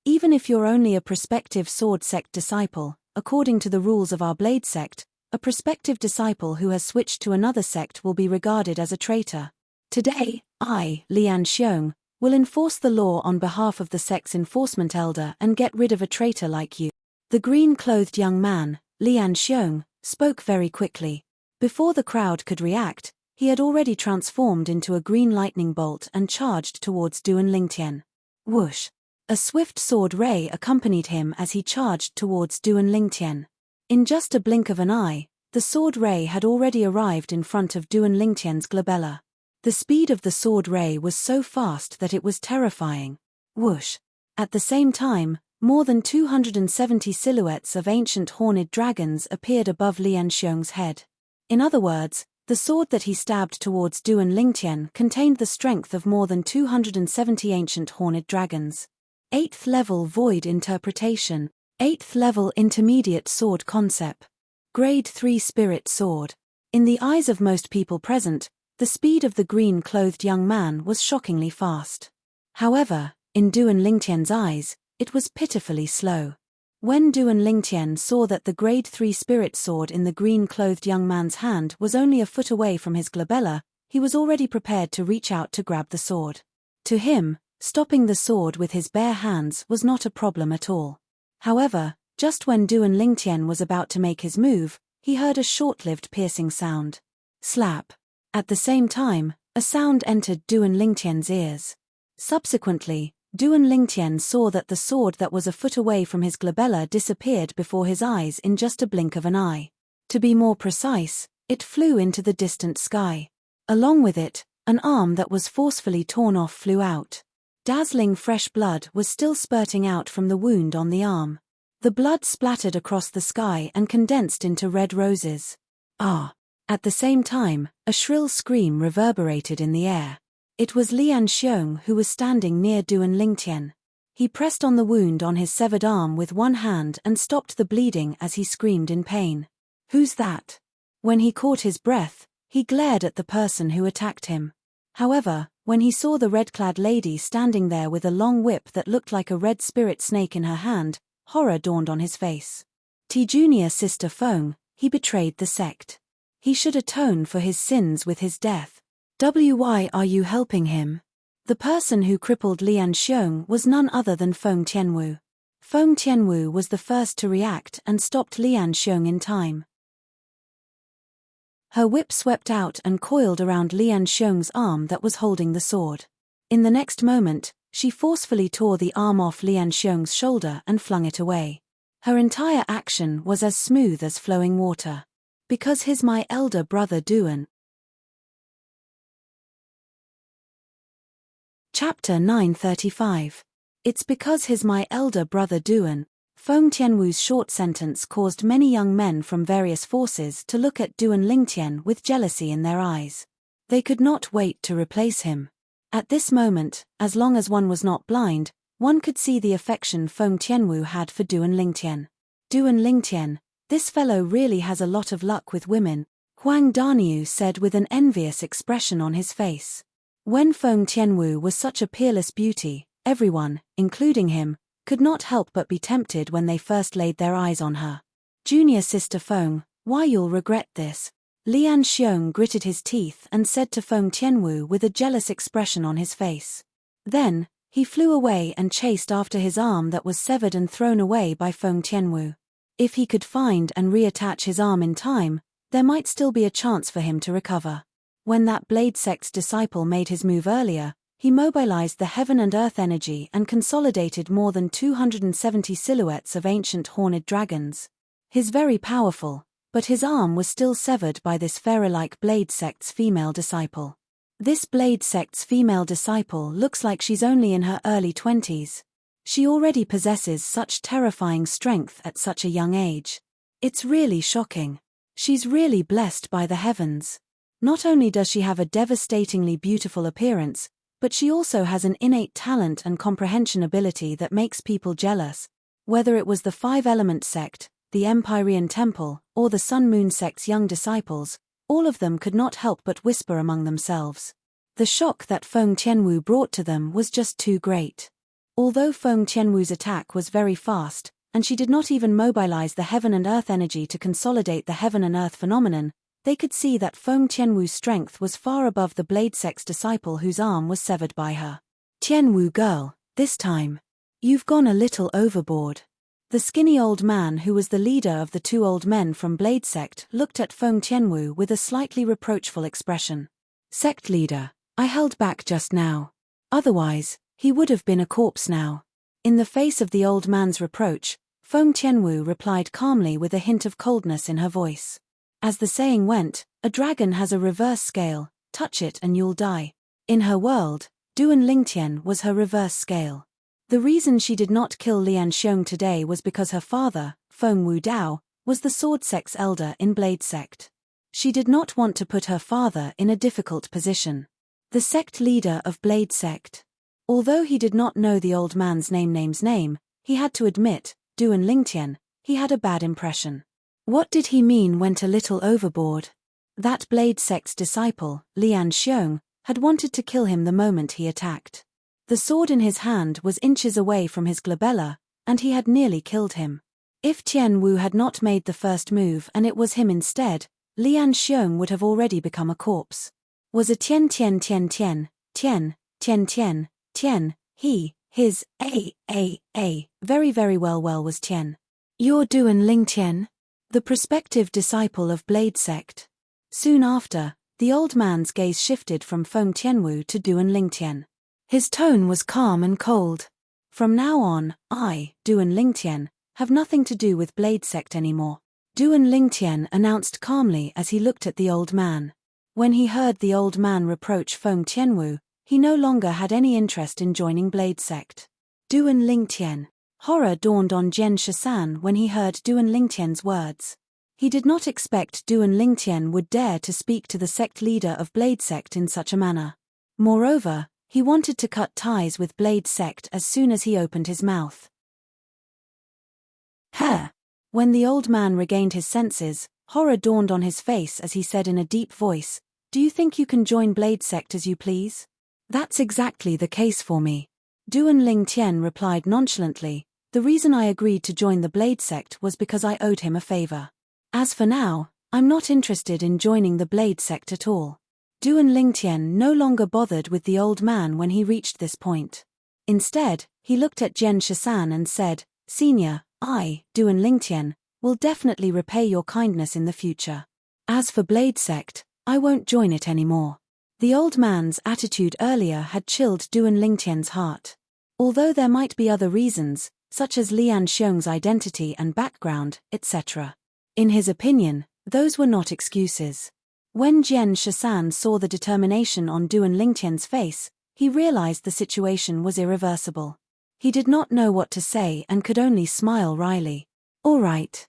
Even if you're only a prospective Sword Sect disciple, according to the rules of our Blade Sect, a prospective disciple who has switched to another sect will be regarded as a traitor. Today, I, Lian Xiong, will enforce the law on behalf of the sect's enforcement elder and get rid of a traitor like you. The green-clothed young man, Lian Xiong, spoke very quickly. Before the crowd could react, he had already transformed into a green lightning bolt and charged towards Duan Lingtian. Whoosh! A swift sword ray accompanied him as he charged towards Duan Lingtian. In just a blink of an eye, the sword ray had already arrived in front of Duan Lingtian's glabella. The speed of the sword ray was so fast that it was terrifying. Whoosh! At the same time, more than 270 silhouettes of ancient horned dragons appeared above Lian Xiong's head. In other words, the sword that he stabbed towards Duan Lingtian contained the strength of more than 270 ancient horned dragons. 8th level Void Interpretation, 8th level Intermediate Sword Concept. Grade 3 Spirit Sword. In the eyes of most people present, the speed of the green-clothed young man was shockingly fast. However, in Duan Lingtian's eyes, it was pitifully slow. When Duan Lingtian saw that the Grade 3 Spirit Sword in the green-clothed young man's hand was only a foot away from his glabella, he was already prepared to reach out to grab the sword. To him, Stopping the sword with his bare hands was not a problem at all. However, just when Duan Lingtian was about to make his move, he heard a short-lived piercing sound. Slap. At the same time, a sound entered Duan Lingtian's ears. Subsequently, Duan Lingtian saw that the sword that was a foot away from his glabella disappeared before his eyes in just a blink of an eye. To be more precise, it flew into the distant sky. Along with it, an arm that was forcefully torn off flew out. Dazzling fresh blood was still spurting out from the wound on the arm. The blood splattered across the sky and condensed into red roses. Ah! At the same time, a shrill scream reverberated in the air. It was Lian Xiong who was standing near Duan Lingtian. He pressed on the wound on his severed arm with one hand and stopped the bleeding as he screamed in pain. "Who's that?" When he caught his breath, he glared at the person who attacked him. However, when he saw the red-clad lady standing there with a long whip that looked like a red spirit snake in her hand, horror dawned on his face. Junior Sister Feng, he betrayed the sect. He should atone for his sins with his death. Why are you helping him? The person who crippled Lian Xiong was none other than Feng Tianwu. Feng Tianwu was the first to react and stopped Lian Xiong in time. Her whip swept out and coiled around Lian Xiong's arm that was holding the sword. In the next moment, she forcefully tore the arm off Lian Xiong's shoulder and flung it away. Her entire action was as smooth as flowing water. Because he's my elder brother Duan. Chapter 935. It's because he's my elder brother Duan. Feng Tianwu's short sentence caused many young men from various forces to look at Duan Lingtian with jealousy in their eyes. They could not wait to replace him. At this moment, as long as one was not blind, one could see the affection Feng Tianwu had for Duan Lingtian. Duan Lingtian, this fellow really has a lot of luck with women, Huang Daniu said with an envious expression on his face. When Feng Tianwu was such a peerless beauty, everyone, including him, could not help but be tempted when they first laid their eyes on her. Junior Sister Feng, why you'll regret this. Lian Xiong gritted his teeth and said to Feng Tianwu with a jealous expression on his face. Then, he flew away and chased after his arm that was severed and thrown away by Feng Tianwu. If he could find and reattach his arm in time, there might still be a chance for him to recover. When that Blade Sect's disciple made his move earlier, he mobilized the heaven and earth energy and consolidated more than 270 silhouettes of ancient horned dragons. He's very powerful, but his arm was still severed by this pharaoh-like Blade Sect's female disciple. This Blade Sect's female disciple looks like she's only in her early 20s. She already possesses such terrifying strength at such a young age. It's really shocking. She's really blessed by the heavens. Not only does she have a devastatingly beautiful appearance, but she also has an innate talent and comprehension ability that makes people jealous. Whether it was the Five-Element sect, the Empyrean Temple, or the Sun-Moon sect's young disciples, all of them could not help but whisper among themselves. The shock that Feng Tianwu brought to them was just too great. Although Feng Tianwu's attack was very fast, and she did not even mobilize the heaven and earth energy to consolidate the heaven and earth phenomenon, they could see that Feng Tianwu's strength was far above the Blade Sect's disciple whose arm was severed by her. Tianwu girl, this time. You've gone a little overboard. The skinny old man who was the leader of the two old men from Blade Sect looked at Feng Tianwu with a slightly reproachful expression. Sect leader, I held back just now. Otherwise, he would have been a corpse now. In the face of the old man's reproach, Feng Tianwu replied calmly with a hint of coldness in her voice. As the saying went, a dragon has a reverse scale, touch it and you'll die. In her world, Duan Lingtian was her reverse scale. The reason she did not kill Lian Xiong today was because her father, Feng Wudao, was the Sword Sect's elder in Blade Sect. She did not want to put her father in a difficult position. The sect leader of Blade Sect. Although he did not know the old man's name, he had to admit, Duan Lingtian, he had a bad impression. What did he mean went a little overboard? That Blade Sect's disciple, Lian Xiong, had wanted to kill him the moment he attacked. The sword in his hand was inches away from his glabella, and he had nearly killed him. If Tianwu had not made the first move and it was him instead, Lian Xiong would have already become a corpse. Was a Tian, Very very well was Tian. You're Duan Ling Tian? The prospective disciple of Blade Sect. Soon after, the old man's gaze shifted from Feng Tianwu to Duan Ling Tian. His tone was calm and cold. From now on, I, Duan Ling Tian, have nothing to do with Blade Sect anymore. Duan Ling Tian announced calmly as he looked at the old man. When he heard the old man reproach Feng Tianwu, he no longer had any interest in joining Blade Sect. Duan Ling Tian. Horror dawned on Jian Shisan when he heard Duan Ling Tian's words. He did not expect Duan Ling Tian would dare to speak to the sect leader of Blade Sect in such a manner. Moreover, he wanted to cut ties with Blade Sect as soon as he opened his mouth. When the old man regained his senses, horror dawned on his face as he said in a deep voice, "Do you think you can join Blade Sect as you please?" "That's exactly the case for me." Duan Ling Tian replied nonchalantly, "The reason I agreed to join the Blade Sect was because I owed him a favor. As for now, I'm not interested in joining the Blade Sect at all." Duan Ling Tian no longer bothered with the old man when he reached this point. Instead, he looked at Jian Shisan and said, "Senior, I, Duan Ling Tian, will definitely repay your kindness in the future. As for Blade Sect, I won't join it anymore." The old man's attitude earlier had chilled Duan Ling Tian's heart. Although there might be other reasons, such as Lian Xiong's identity and background, etc. In his opinion, those were not excuses. When Jian Shisan saw the determination on Duan Ling Tian's face, he realized the situation was irreversible. He did not know what to say and could only smile wryly. All right.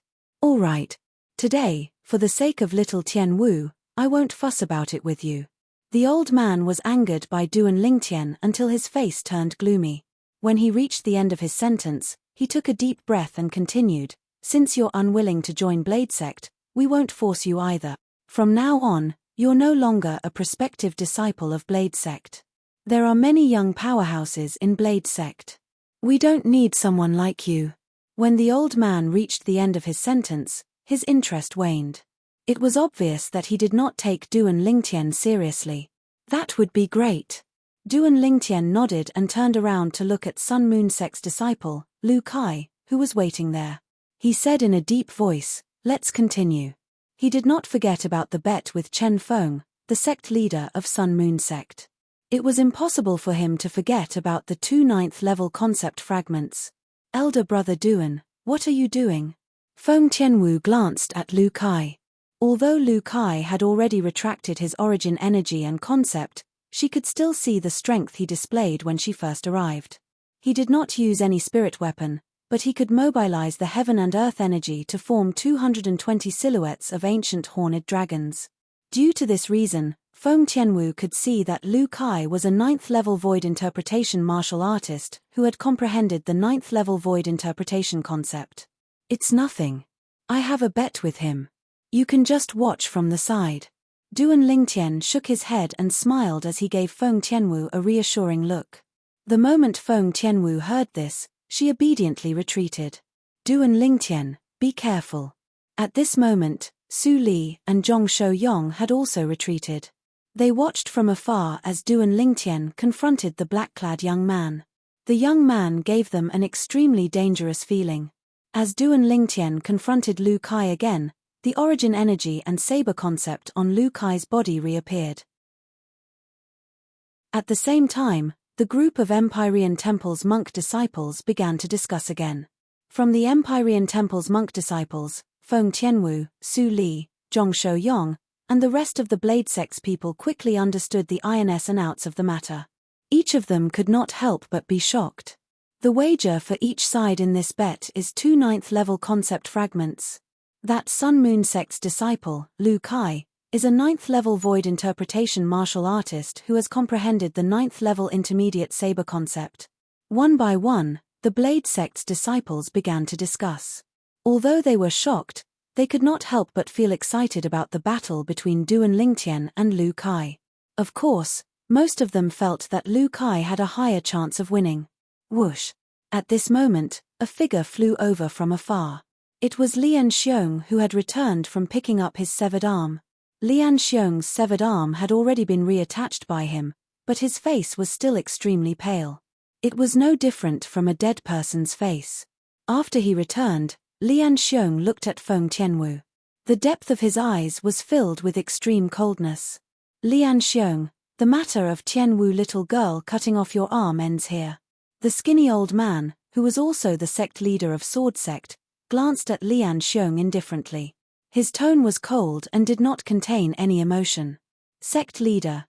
Today, for the sake of little Tian Wu, I won't fuss about it with you." The old man was angered by Duan Ling Tian until his face turned gloomy. When he reached the end of his sentence, he took a deep breath and continued, "Since you're unwilling to join Blade Sect, we won't force you either. From now on, you're no longer a prospective disciple of Blade Sect. There are many young powerhouses in Blade Sect. We don't need someone like you." When the old man reached the end of his sentence, his interest waned. It was obvious that he did not take Duan Ling Tian seriously. "That would be great." Duan Ling Tian nodded and turned around to look at Sun Moon Sect's disciple, Lu Kai, who was waiting there. He said in a deep voice, "Let's continue." He did not forget about the bet with Chen Feng, the sect leader of Sun Moon Sect. It was impossible for him to forget about the 2 9th-level concept fragments. "Elder brother Duan, what are you doing?" Feng Tianwu glanced at Lu Kai. Although Lu Kai had already retracted his origin energy and concept, she could still see the strength he displayed when she first arrived. He did not use any spirit weapon, but he could mobilize the heaven and earth energy to form 220 silhouettes of ancient horned dragons. Due to this reason, Feng Tianwu could see that Lu Kai was a 9th-level void interpretation martial artist who had comprehended the 9th-level void interpretation concept. "It's nothing. I have a bet with him. You can just watch from the side." Duan Ling Tian shook his head and smiled as he gave Feng Tianwu a reassuring look. The moment Feng Tianwu heard this, she obediently retreated. "Duan Ling Tian, be careful." At this moment, Su Li and Zhong Shou-yong had also retreated. They watched from afar as Duan Ling Tian confronted the black-clad young man. The young man gave them an extremely dangerous feeling. As Duan Ling Tian confronted Lu Kai again, the origin energy and saber concept on Lu Kai's body reappeared. At the same time, the group of Empyrean Temple's monk disciples began to discuss again. From the Empyrean Temple's monk disciples, Feng Tianwu, Su Li, Zhong Shou-yong, and the rest of the Blade Sect's people quickly understood the ins and outs of the matter. Each of them could not help but be shocked. The wager for each side in this bet is 2 9th-level concept fragments. That Sun Moon Sect's disciple, Lu Kai, is a 9th-level void interpretation martial artist who has comprehended the 9th-level intermediate saber concept. One by one, the Blade Sect's disciples began to discuss. Although they were shocked, they could not help but feel excited about the battle between Duan Ling Tian and Lu Kai. Of course, most of them felt that Lu Kai had a higher chance of winning. Whoosh! At this moment, a figure flew over from afar. It was Lian Xiong who had returned from picking up his severed arm. Lian Xiong's severed arm had already been reattached by him, but his face was still extremely pale. It was no different from a dead person's face. After he returned, Lian Xiong looked at Feng Tianwu. The depth of his eyes was filled with extreme coldness. Lian Xiong, the matter of Tianwu little girl cutting off your arm ends here. The skinny old man, who was also the sect leader of Sword Sect, glanced at Lian Xiong indifferently. His tone was cold and did not contain any emotion. Sect leader,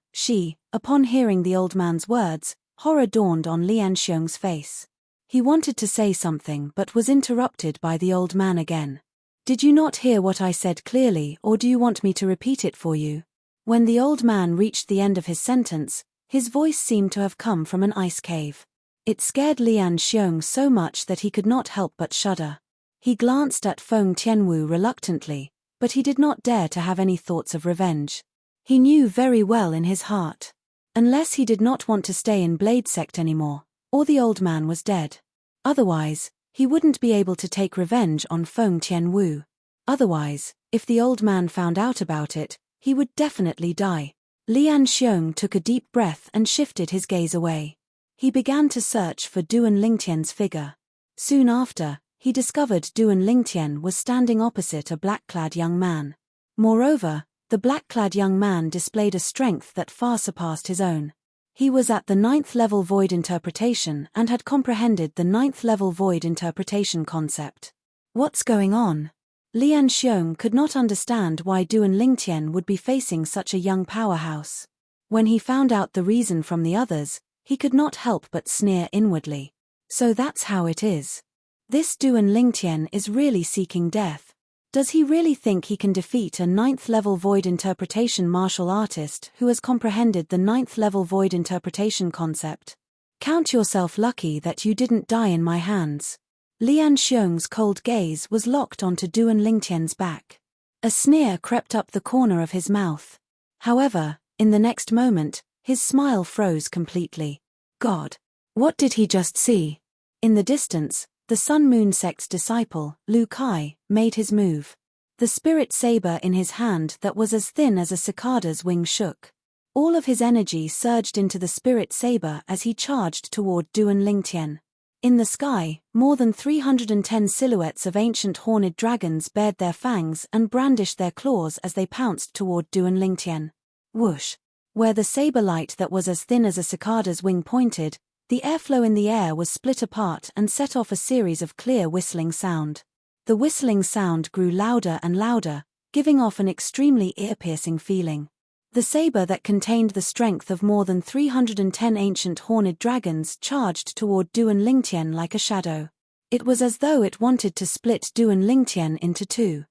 upon hearing the old man's words, horror dawned on Lian Xiong's face. He wanted to say something but was interrupted by the old man again. Did you not hear what I said clearly, or do you want me to repeat it for you? When the old man reached the end of his sentence, his voice seemed to have come from an ice cave. It scared Lian Xiong so much that he could not help but shudder. He glanced at Feng Tianwu reluctantly, but he did not dare to have any thoughts of revenge. He knew very well in his heart. Unless he did not want to stay in Blade Sect anymore, or the old man was dead. Otherwise, he wouldn't be able to take revenge on Feng Tianwu. Otherwise, if the old man found out about it, he would definitely die. Lian Xiong took a deep breath and shifted his gaze away. He began to search for Duan Lingtian's figure. Soon after, he discovered Duan Lingtian was standing opposite a black-clad young man. Moreover, the black-clad young man displayed a strength that far surpassed his own. He was at the 9th level void interpretation and had comprehended the 9th level void interpretation concept. What's going on? Lian Xiong could not understand why Duan Lingtian would be facing such a young powerhouse. When he found out the reason from the others, he could not help but sneer inwardly. So that's how it is. This Duan Lingtian is really seeking death. Does he really think he can defeat a 9th level void interpretation martial artist who has comprehended the 9th level void interpretation concept? Count yourself lucky that you didn't die in my hands. Lian Xiong's cold gaze was locked onto Duan Lingtian's back. A sneer crept up the corner of his mouth. However, in the next moment, his smile froze completely. God! What did he just see? In the distance, the Sun Moon Sect's disciple, Lu Kai, made his move. The spirit saber in his hand that was as thin as a cicada's wing shook. All of his energy surged into the spirit saber as he charged toward Duan Lingtian. In the sky, more than 310 silhouettes of ancient horned dragons bared their fangs and brandished their claws as they pounced toward Duan Lingtian. Whoosh! Where the saber light that was as thin as a cicada's wing pointed, the airflow in the air was split apart and set off a series of clear whistling sound. The whistling sound grew louder and louder, giving off an extremely ear-piercing feeling. The saber that contained the strength of more than 310 ancient horned dragons charged toward Duan Lingtian like a shadow. It was as though it wanted to split Duan Lingtian into two.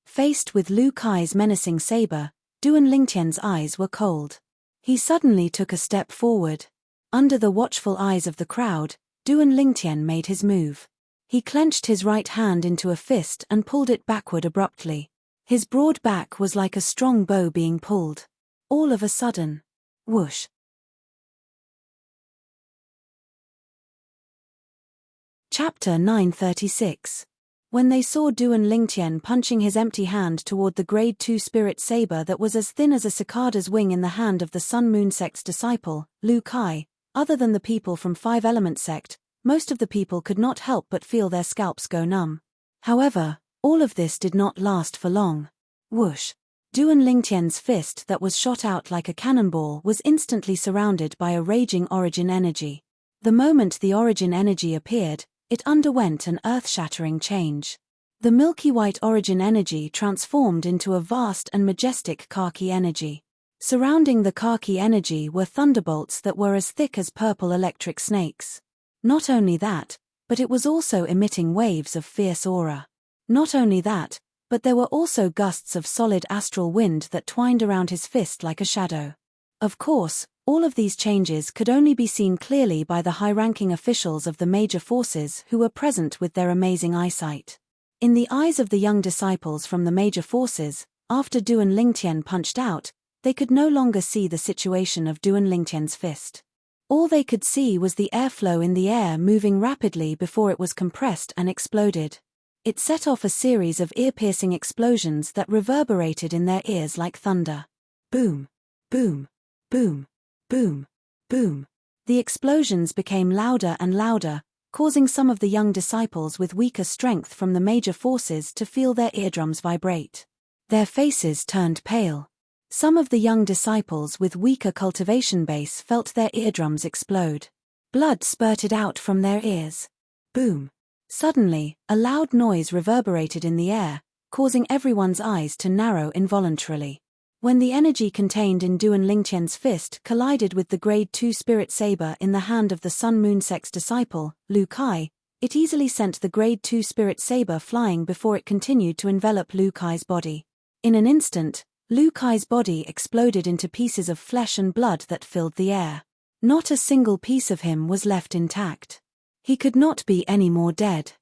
Faced with Lu Kai's menacing saber, Duan Lingtian's eyes were cold. He suddenly took a step forward. Under the watchful eyes of the crowd, Duan Lingtian made his move. He clenched his right hand into a fist and pulled it backward abruptly. His broad back was like a strong bow being pulled. All of a sudden, whoosh. Chapter 936. When they saw Duan Lingtian punching his empty hand toward the Grade 2 spirit saber that was as thin as a cicada's wing in the hand of the Sun Moon Sect's disciple, Lu Kai, other than the people from 5 Element Sect, most of the people could not help but feel their scalps go numb. However, all of this did not last for long. Whoosh! Duan Lingtian's fist that was shot out like a cannonball was instantly surrounded by a raging origin energy. The moment the origin energy appeared, it underwent an earth-shattering change. The milky white origin energy transformed into a vast and majestic khaki energy. Surrounding the khaki energy were thunderbolts that were as thick as purple electric snakes. Not only that, but it was also emitting waves of fierce aura. Not only that, but there were also gusts of solid astral wind that twined around his fist like a shadow. Of course, all of these changes could only be seen clearly by the high-ranking officials of the major forces who were present with their amazing eyesight. In the eyes of the young disciples from the major forces, after Duan Lingtian punched out, they could no longer see the situation of Duan Lingtian's fist. All they could see was the airflow in the air moving rapidly before it was compressed and exploded. It set off a series of ear-piercing explosions that reverberated in their ears like thunder. Boom! Boom! Boom! Boom! Boom! The explosions became louder and louder, causing some of the young disciples with weaker strength from the major forces to feel their eardrums vibrate. Their faces turned pale. Some of the young disciples with weaker cultivation base felt their eardrums explode. Blood spurted out from their ears. Boom! Suddenly, a loud noise reverberated in the air, causing everyone's eyes to narrow involuntarily. When the energy contained in Duan Lingtian's fist collided with the Grade 2 spirit saber in the hand of the Sun Moon Sect's disciple, Lu Kai, it easily sent the Grade 2 spirit saber flying before it continued to envelop Lu Kai's body. In an instant, Lu Kai's body exploded into pieces of flesh and blood that filled the air. Not a single piece of him was left intact. He could not be any more dead.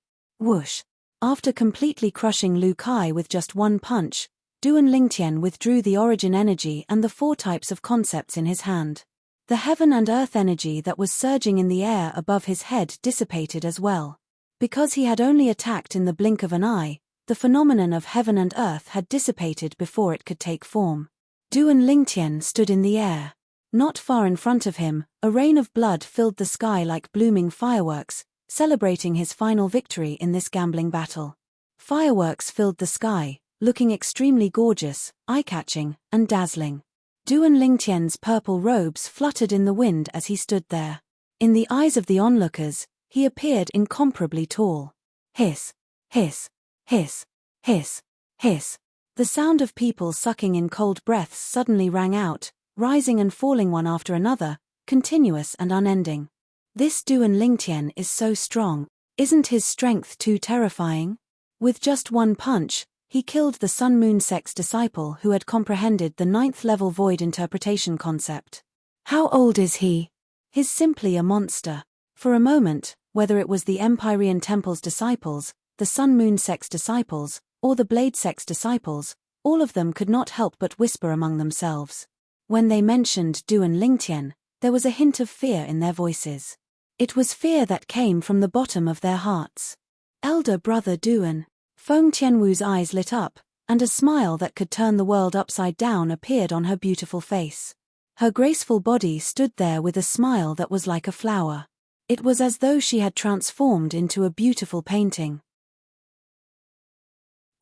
Whoosh! After completely crushing Lu Kai with just one punch, Duan Lingtian withdrew the origin energy and the 4 types of concepts in his hand. The heaven and earth energy that was surging in the air above his head dissipated as well. Because he had only attacked in the blink of an eye, the phenomenon of heaven and earth had dissipated before it could take form. Duan Lingtian stood in the air. Not far in front of him, a rain of blood filled the sky like blooming fireworks, celebrating his final victory in this gambling battle. Fireworks filled the sky, looking extremely gorgeous, eye-catching, and dazzling. Duan Lingtian's purple robes fluttered in the wind as he stood there. In the eyes of the onlookers, he appeared incomparably tall. Hiss! Hiss! Hiss! Hiss! Hiss! The sound of people sucking in cold breaths suddenly rang out, rising and falling one after another, continuous and unending. This Duan Lingtian is so strong. Isn't his strength too terrifying? With just one punch, he killed the Sun Moon Sect's disciple who had comprehended the 9th level void interpretation concept. How old is he? He's simply a monster. For a moment, whether it was the Empyrean Temple's disciples, the Sun Moon Sect's disciples, or the Blade Sect's disciples, all of them could not help but whisper among themselves. When they mentioned Duan Lingtian, there was a hint of fear in their voices. It was fear that came from the bottom of their hearts. Elder brother Duan. Feng Tianwu's eyes lit up, and a smile that could turn the world upside down appeared on her beautiful face. Her graceful body stood there with a smile that was like a flower. It was as though she had transformed into a beautiful painting.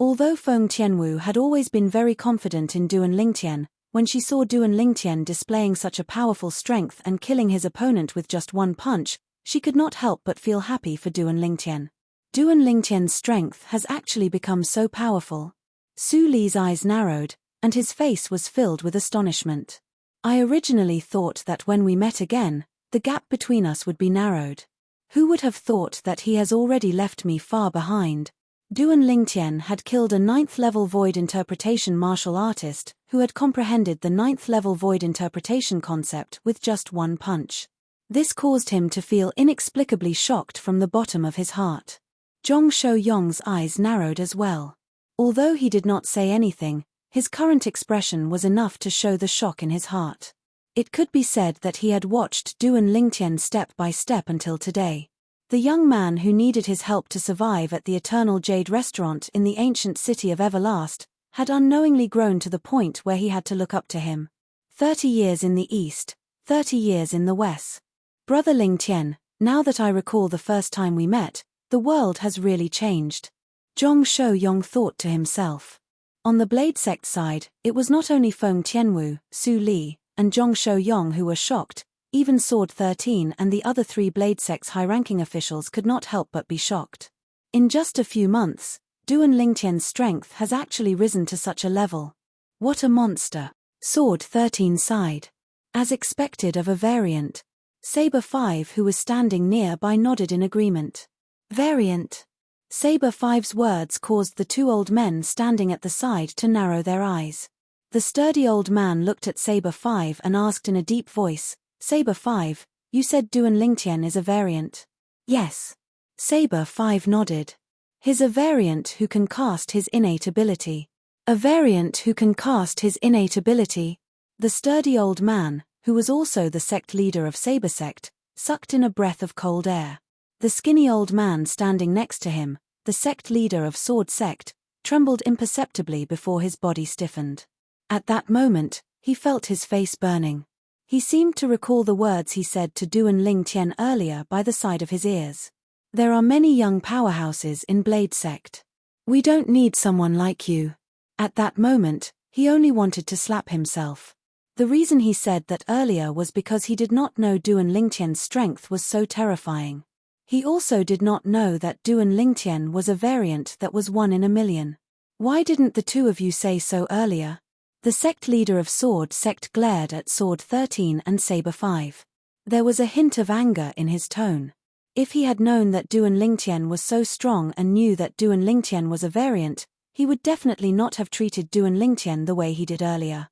Although Feng Tianwu had always been very confident in Duan Lingtian, when she saw Duan Lingtian displaying such a powerful strength and killing his opponent with just one punch, she could not help but feel happy for Duan Lingtian. Duan Lingtian's strength has actually become so powerful. Su Li's eyes narrowed, and his face was filled with astonishment. I originally thought that when we met again, the gap between us would be narrowed. Who would have thought that he has already left me far behind? Duan Lingtian had killed a 9th level void interpretation martial artist who had comprehended the 9th level void interpretation concept with just one punch. This caused him to feel inexplicably shocked from the bottom of his heart. Zhong Shouyong's eyes narrowed as well. Although he did not say anything, his current expression was enough to show the shock in his heart. It could be said that he had watched Duan Lingtian step by step until today. The young man who needed his help to survive at the Eternal Jade restaurant in the ancient city of Everlast had unknowingly grown to the point where he had to look up to him. 30 years in the east, 30 years in the west. Brother Lingtian, now that I recall the first time we met, the world has really changed. Zhong Shouyong thought to himself. On the Blade Sect side, it was not only Feng Tianwu, Su Li, and Zhong Shouyong who were shocked. Even Sword 13 and the other 3 Blade Sect's high-ranking officials could not help but be shocked. In just a few months, Duan Lingtian's strength has actually risen to such a level. What a monster! Sword 13 sighed. As expected of a variant. Saber 5 who was standing nearby nodded in agreement. Variant. Saber 5's words caused the 2 old men standing at the side to narrow their eyes. The sturdy old man looked at Saber 5 and asked in a deep voice, Saber 5, you said Duan Lingtian is a variant? Yes. Saber 5 nodded. He's a variant who can cast his innate ability. A variant who can cast his innate ability. The sturdy old man, who was also the sect leader of Saber Sect, sucked in a breath of cold air. The skinny old man standing next to him, the sect leader of Sword Sect, trembled imperceptibly before his body stiffened. At that moment, he felt his face burning. He seemed to recall the words he said to Duan Lingtian earlier by the side of his ears. There are many young powerhouses in Blade Sect. We don't need someone like you. At that moment, he only wanted to slap himself. The reason he said that earlier was because he did not know Duan Lingtian's strength was so terrifying. He also did not know that Duan Lingtian was a variant that was 1 in a million. Why didn't the two of you say so earlier? The sect leader of Sword Sect glared at Sword 13 and Saber 5. There was a hint of anger in his tone. If he had known that Duan Lingtian was so strong and knew that Duan Lingtian was a variant, he would definitely not have treated Duan Lingtian the way he did earlier.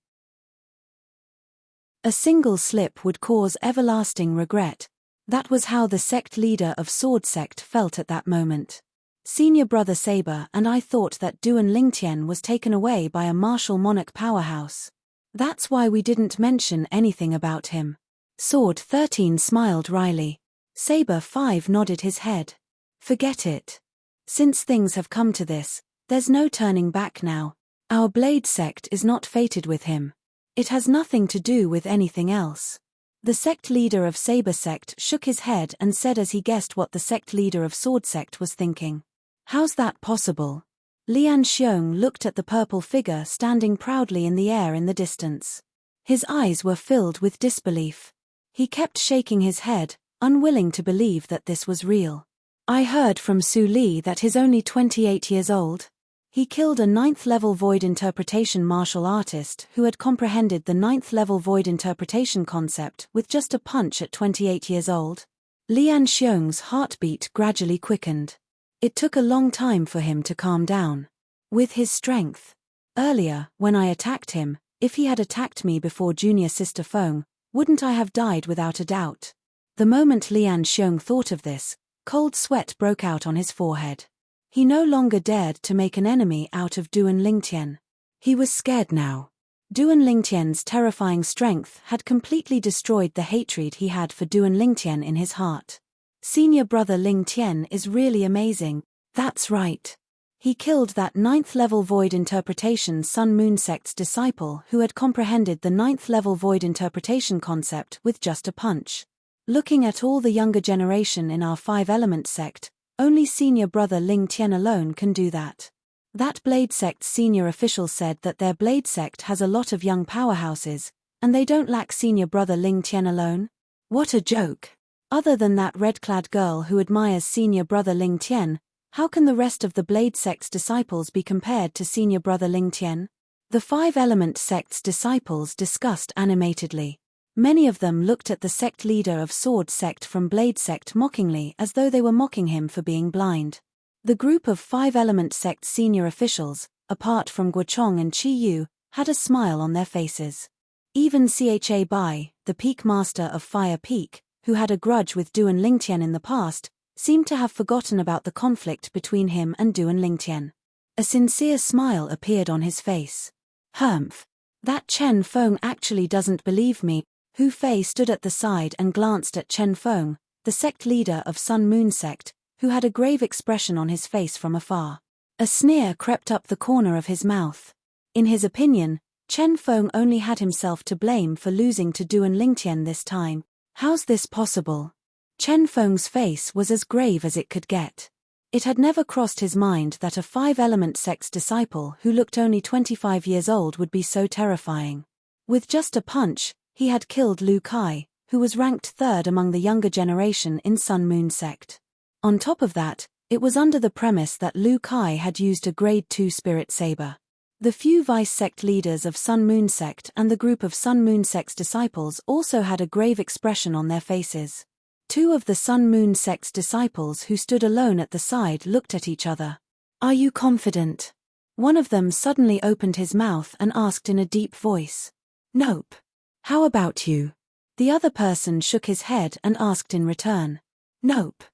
A single slip would cause everlasting regret. That was how the sect leader of Sword Sect felt at that moment. Senior brother Saber and I thought that Duan Lingtian was taken away by a martial Monarch powerhouse. That's why we didn't mention anything about him. Sword 13 smiled wryly. Saber 5 nodded his head. Forget it. Since things have come to this, there's no turning back now. Our Blade Sect is not fated with him. It has nothing to do with anything else. The sect leader of Saber Sect shook his head and said as he guessed what the sect leader of Sword Sect was thinking. How's that possible? Lian Xiong looked at the purple figure standing proudly in the air in the distance. His eyes were filled with disbelief. He kept shaking his head, unwilling to believe that this was real. I heard from Su Li that he's only 28 years old. He killed a 9th-level void interpretation martial artist who had comprehended the 9th-level void interpretation concept with just a punch at 28 years old. Lian Xiong's heartbeat gradually quickened. It took a long time for him to calm down. With his strength. Earlier, when I attacked him, if he had attacked me before junior sister Feng, wouldn't I have died without a doubt? The moment Lian Xiong thought of this, cold sweat broke out on his forehead. He no longer dared to make an enemy out of Duan Lingtian. He was scared now. Duan Lingtian's terrifying strength had completely destroyed the hatred he had for Duan Lingtian in his heart. Senior brother Lingtian is really amazing. That's right. He killed that 9th-level void interpretation Sun Moon Sect's disciple who had comprehended the 9th-level void interpretation concept with just a punch. Looking at all the younger generation in our 5-element sect, only senior brother Lingtian alone can do that. That Blade Sect's senior official said that their Blade Sect has a lot of young powerhouses, and they don't lack senior brother Lingtian alone? What a joke! Other than that red-clad girl who admires senior brother Lingtian, how can the rest of the Blade Sect's disciples be compared to senior brother Lingtian? The 5-element sect's disciples discussed animatedly. Many of them looked at the sect leader of Sword Sect from Blade Sect mockingly as though they were mocking him for being blind. The group of 5-element sect senior officials, apart from Guochong and Chi Yu, had a smile on their faces. Even Cha Bai, the Peak Master of Fire Peak, who had a grudge with Duan Lingtian in the past, seemed to have forgotten about the conflict between him and Duan Lingtian. A sincere smile appeared on his face. Humph. That Chen Feng actually doesn't believe me. Hu Fei stood at the side and glanced at Chen Feng, the sect leader of Sun Moon Sect, who had a grave expression on his face from afar. A sneer crept up the corner of his mouth. In his opinion, Chen Feng only had himself to blame for losing to Duan Lingtian this time. How's this possible? Chen Feng's face was as grave as it could get. It had never crossed his mind that a 5-element sect's disciple who looked only 25 years old would be so terrifying. With just a punch, he had killed Lu Kai, who was ranked 3rd among the younger generation in Sun Moon Sect. On top of that, it was under the premise that Lu Kai had used a Grade 2 Spirit Saber. The few Vice Sect leaders of Sun Moon Sect and the group of Sun Moon Sect's disciples also had a grave expression on their faces. 2 of the Sun Moon Sect's disciples who stood alone at the side looked at each other. Are you confident? One of them suddenly opened his mouth and asked in a deep voice. Nope. How about you? The other person shook his head and asked in return. Nope.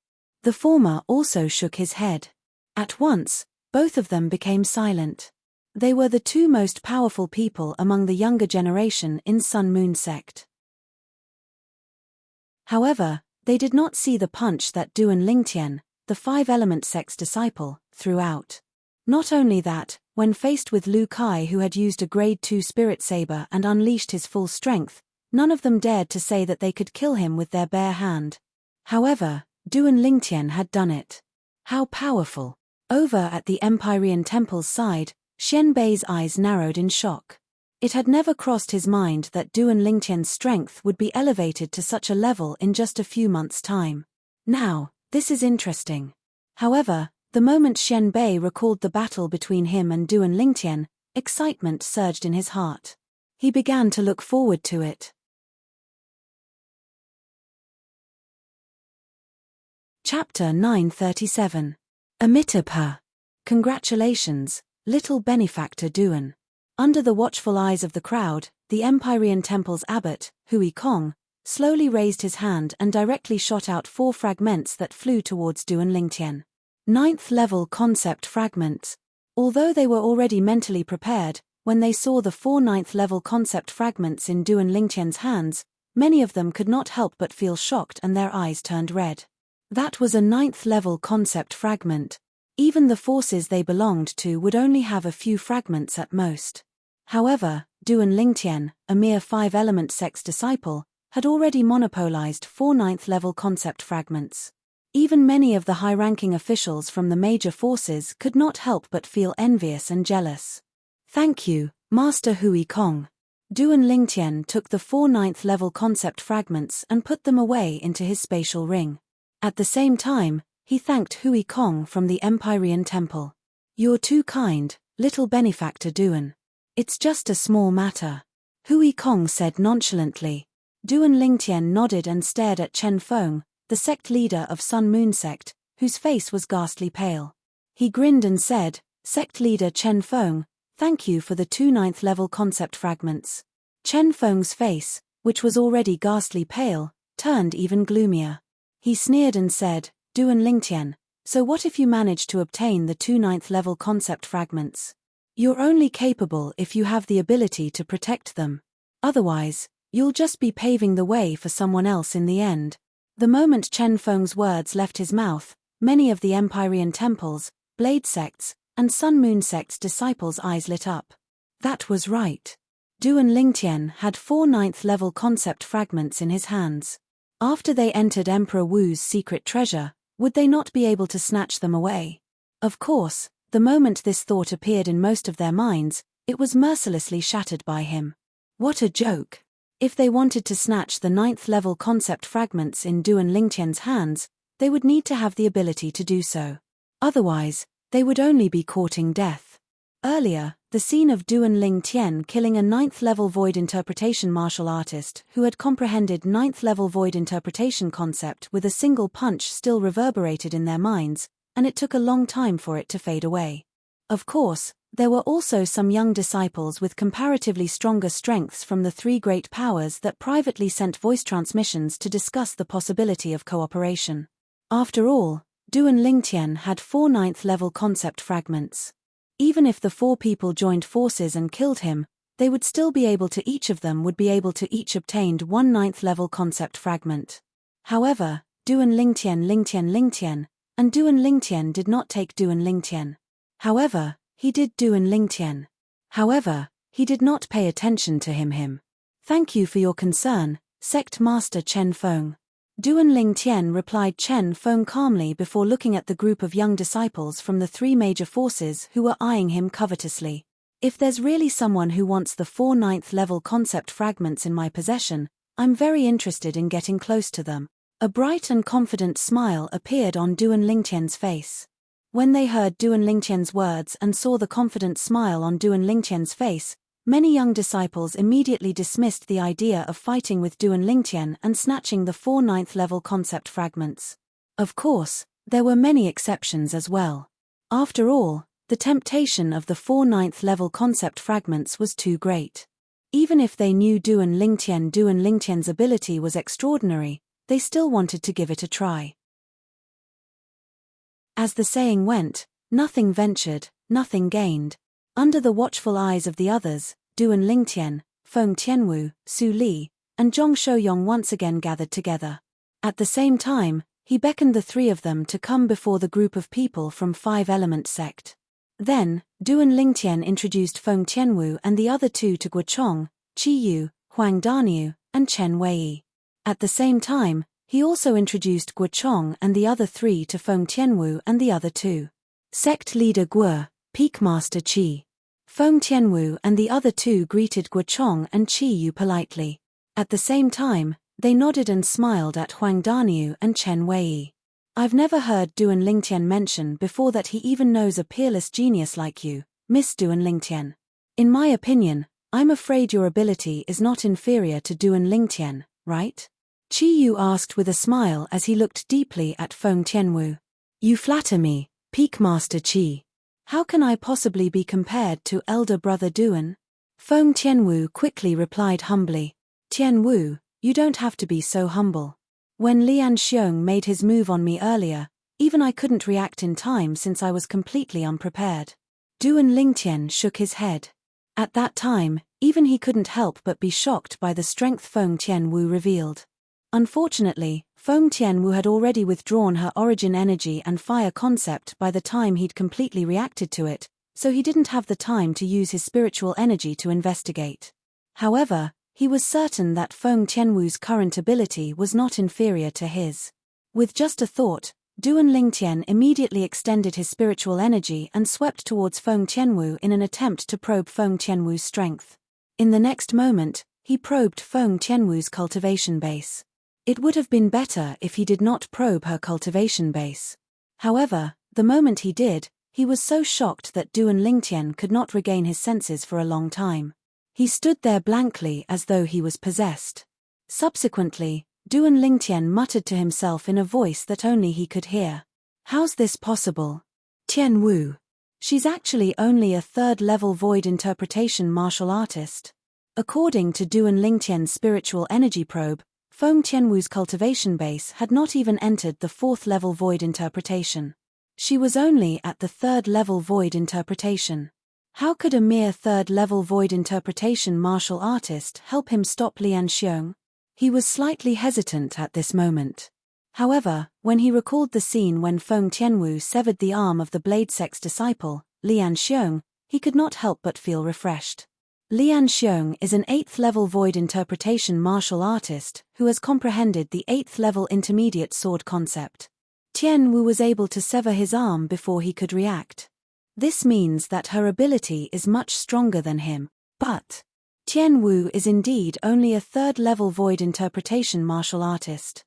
The former also shook his head. At once, both of them became silent. They were the 2 most powerful people among the younger generation in Sun Moon Sect. However, they did not see the punch that Duan Lingtian, the 5-element sect's disciple, threw out. Not only that, when faced with Lu Kai who had used a Grade 2 Spirit Saber and unleashed his full strength, None of them dared to say that they could kill him with their bare hand. However, Duan Lingtian had done it. How powerful! Over at the Empyrean temple's side, Xian Bei's eyes narrowed in shock. It had never crossed his mind that Duan Lingtian's strength would be elevated to such a level in just a few months' time. Now, this is interesting. However, the moment Xian Bei recalled the battle between him and Duan Lingtian, excitement surged in his heart. He began to look forward to it. Chapter 937. Amitabha. Congratulations, little benefactor Duan. Under the watchful eyes of the crowd, the Empyrean temple's abbot, Hui Kong, slowly raised his hand and directly shot out 4 fragments that flew towards Duan Lingtian. 9th level concept fragments. Although they were already mentally prepared, when they saw the 4 9th level concept fragments in Duan Lingtian's hands, many of them could not help but feel shocked and their eyes turned red. That was a 9th level concept fragment. Even the forces they belonged to would only have a few fragments at most. However, Duan Lingtian, a mere 5-element sect's disciple, had already monopolized 4 9th level concept fragments. Even many of the high-ranking officials from the major forces could not help but feel envious and jealous. Thank you, Master Hui Kong. Duan Lingtian took the 4 9th level concept fragments and put them away into his spatial ring. At the same time, he thanked Hui Kong from the Empyrean temple. You're too kind, little benefactor Duan. It's just a small matter. Hui Kong said nonchalantly. Duan Lingtian nodded and stared at Chen Feng, the sect leader of Sun Moon sect, whose face was ghastly pale. He grinned and said, Sect leader Chen Feng, thank you for the 2 9th level concept fragments. Chen Feng's face, which was already ghastly pale, turned even gloomier. He sneered and said, Duan Lingtian, so what if you manage to obtain the 2 9th level concept fragments? You're only capable if you have the ability to protect them. Otherwise, you'll just be paving the way for someone else in the end. The moment Chen Feng's words left his mouth, many of the Empyrean temples, Blade sects, and Sun Moon sect's disciples' eyes lit up. That was right. Duan Lingtian had 4 9th level concept fragments in his hands. After they entered Emperor Wu's secret treasure, would they not be able to snatch them away? Of course, the moment this thought appeared in most of their minds, it was mercilessly shattered by him. What a joke! If they wanted to snatch the 9th level concept fragments in Duan Lingtian's hands, they would need to have the ability to do so. Otherwise, they would only be courting death. Earlier, the scene of Duan Lingtian killing a 9th level void interpretation martial artist who had comprehended 9th level void interpretation concept with a single punch still reverberated in their minds, and it took a long time for it to fade away. Of course, there were also some young disciples with comparatively stronger strengths from the 3 great powers that privately sent voice transmissions to discuss the possibility of cooperation. After all, Duan Lingtian had 4 9th level concept fragments. Even if the 4 people joined forces and killed him, they would still be able to each of them would be able to each obtained 1 9th level concept fragment. However, Duan Lingtian, and Duan Lingtian did not take Duan Lingtian. However, he did Duan Lingtian. However, he did not pay attention to him. Thank you for your concern, Sect Master Chen Feng. Duan Lingtian replied Chen Feng calmly before looking at the group of young disciples from the 3 major forces who were eyeing him covetously. If there's really someone who wants the 4 9th level concept fragments in my possession, I'm very interested in getting close to them. A bright and confident smile appeared on Duan Lingtian's face. When they heard Duan Lingtian's words and saw the confident smile on Duan Lingtian's face, many young disciples immediately dismissed the idea of fighting with Duan Lingtian and snatching the 4 9th level concept fragments. Of course, there were many exceptions as well. After all, the temptation of the 4 9th level concept fragments was too great. Even if they knew Duan Lingtian's ability was extraordinary, they still wanted to give it a try. As the saying went, nothing ventured, nothing gained. Under the watchful eyes of the others, Duan Lingtian, Feng Tianwu, Su Li, and Zhong Shouyong once again gathered together. At the same time, he beckoned the 3 of them to come before the group of people from 5-element sect. Then, Duan Lingtian introduced Feng Tianwu and the other 2 to Guochong, Qi Yu, Huang Daniu, and Chen Wei. At the same time, he also introduced Guo Chong and the other 3 to Feng Tianwu and the other 2. Sect leader Guo, Peak Master Qi. Feng Tianwu and the other 2 greeted Guo Chong and Qi Yu politely. At the same time, they nodded and smiled at Huang Daniu and Chen Wei. I've never heard Duan Lingtian mention before that he even knows a peerless genius like you, Miss Duan Lingtian. In my opinion, I'm afraid your ability is not inferior to Duan Lingtian, right? Qi Yu asked with a smile as he looked deeply at Feng Tianwu. You flatter me, Peak Master Qi. How can I possibly be compared to elder brother Duan? Feng Tianwu quickly replied humbly. Tianwu, you don't have to be so humble. When Lian Xiong made his move on me earlier, even I couldn't react in time since I was completely unprepared. Duan Lingtian shook his head. At that time, even he couldn't help but be shocked by the strength Feng Tianwu revealed. Unfortunately, Feng Tianwu had already withdrawn her origin energy and fire concept by the time he'd completely reacted to it, so he didn't have the time to use his spiritual energy to investigate. However, he was certain that Feng Tianwu's current ability was not inferior to his. With just a thought, Duan Lingtian immediately extended his spiritual energy and swept towards Feng Tianwu in an attempt to probe Feng Tianwu's strength. In the next moment, he probed Feng Tianwu's cultivation base. It would have been better if he did not probe her cultivation base. However, the moment he did, he was so shocked that Duan Lingtian could not regain his senses for a long time. He stood there blankly as though he was possessed. Subsequently, Duan Lingtian muttered to himself in a voice that only he could hear. How's this possible? Tianwu. She's actually only a 3rd-level void interpretation martial artist. According to Duan Lingtian's spiritual energy probe, Feng Tianwu's cultivation base had not even entered the 4th-level void interpretation. She was only at the 3rd-level void interpretation. How could a mere 3rd-level void interpretation martial artist help him stop Lian Xiong? He was slightly hesitant at this moment. However, when he recalled the scene when Feng Tianwu severed the arm of the Blade Sect's disciple, Lian Xiong, he could not help but feel refreshed. Lian Xiong is an 8th-level void interpretation martial artist who has comprehended the 8th-level intermediate sword concept. Tianwu was able to sever his arm before he could react. This means that her ability is much stronger than him, but Tianwu is indeed only a 3rd-level void interpretation martial artist.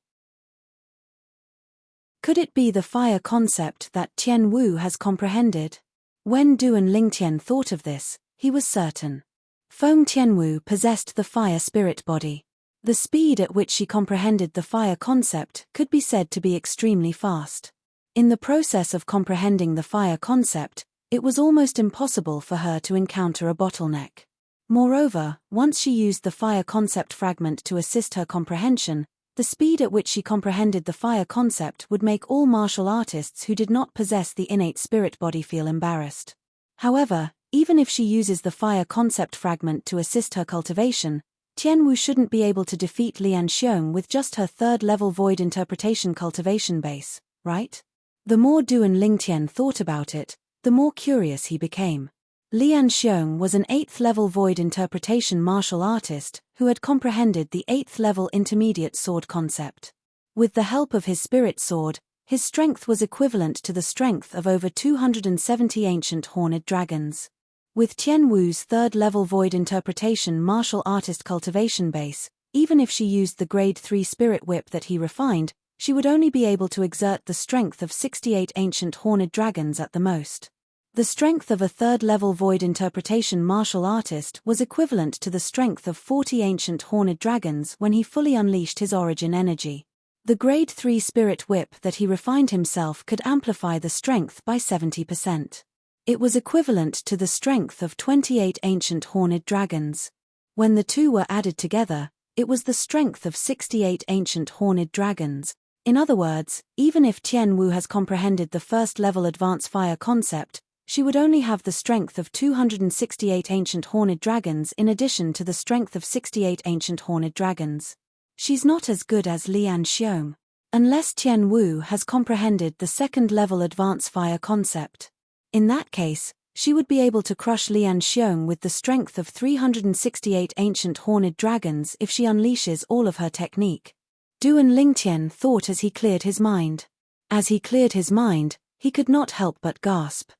Could it be the fire concept that Tianwu has comprehended? When Duan Lingtian thought of this, he was certain. Feng Tianwu possessed the fire spirit body. The speed at which she comprehended the fire concept could be said to be extremely fast. In the process of comprehending the fire concept, it was almost impossible for her to encounter a bottleneck. Moreover, once she used the fire concept fragment to assist her comprehension, the speed at which she comprehended the fire concept would make all martial artists who did not possess the innate spirit body feel embarrassed. However, even if she uses the fire concept fragment to assist her cultivation, Tianwu shouldn't be able to defeat Lian Xiong with just her 3rd-level void interpretation cultivation base, right? The more Duan Lingtian thought about it, the more curious he became. Lian Xiong was an 8th-level void interpretation martial artist who had comprehended the 8th-level intermediate sword concept. With the help of his spirit sword, his strength was equivalent to the strength of over 270 ancient horned dragons. With Tianwu's 3rd-level void interpretation martial artist cultivation base, even if she used the grade 3 spirit whip that he refined, she would only be able to exert the strength of 68 ancient horned dragons at the most. The strength of a 3rd-level void interpretation martial artist was equivalent to the strength of 40 ancient horned dragons when he fully unleashed his origin energy. The grade 3 spirit whip that he refined himself could amplify the strength by 70%. It was equivalent to the strength of 28 ancient horned dragons. When the two were added together, it was the strength of 68 ancient horned dragons. In other words, even if Tianwu has comprehended the 1st-level advanced fire concept, she would only have the strength of 268 ancient horned dragons in addition to the strength of 68 ancient horned dragons. She's not as good as Lian Xiong. Unless Tianwu has comprehended the 2nd-level advanced fire concept. In that case, She would be able to crush Lian Xiong with the strength of 368 ancient horned dragons if she unleashes all of her technique. Duan Lingtian thought as he cleared his mind. As he cleared his mind, he could not help but gasp.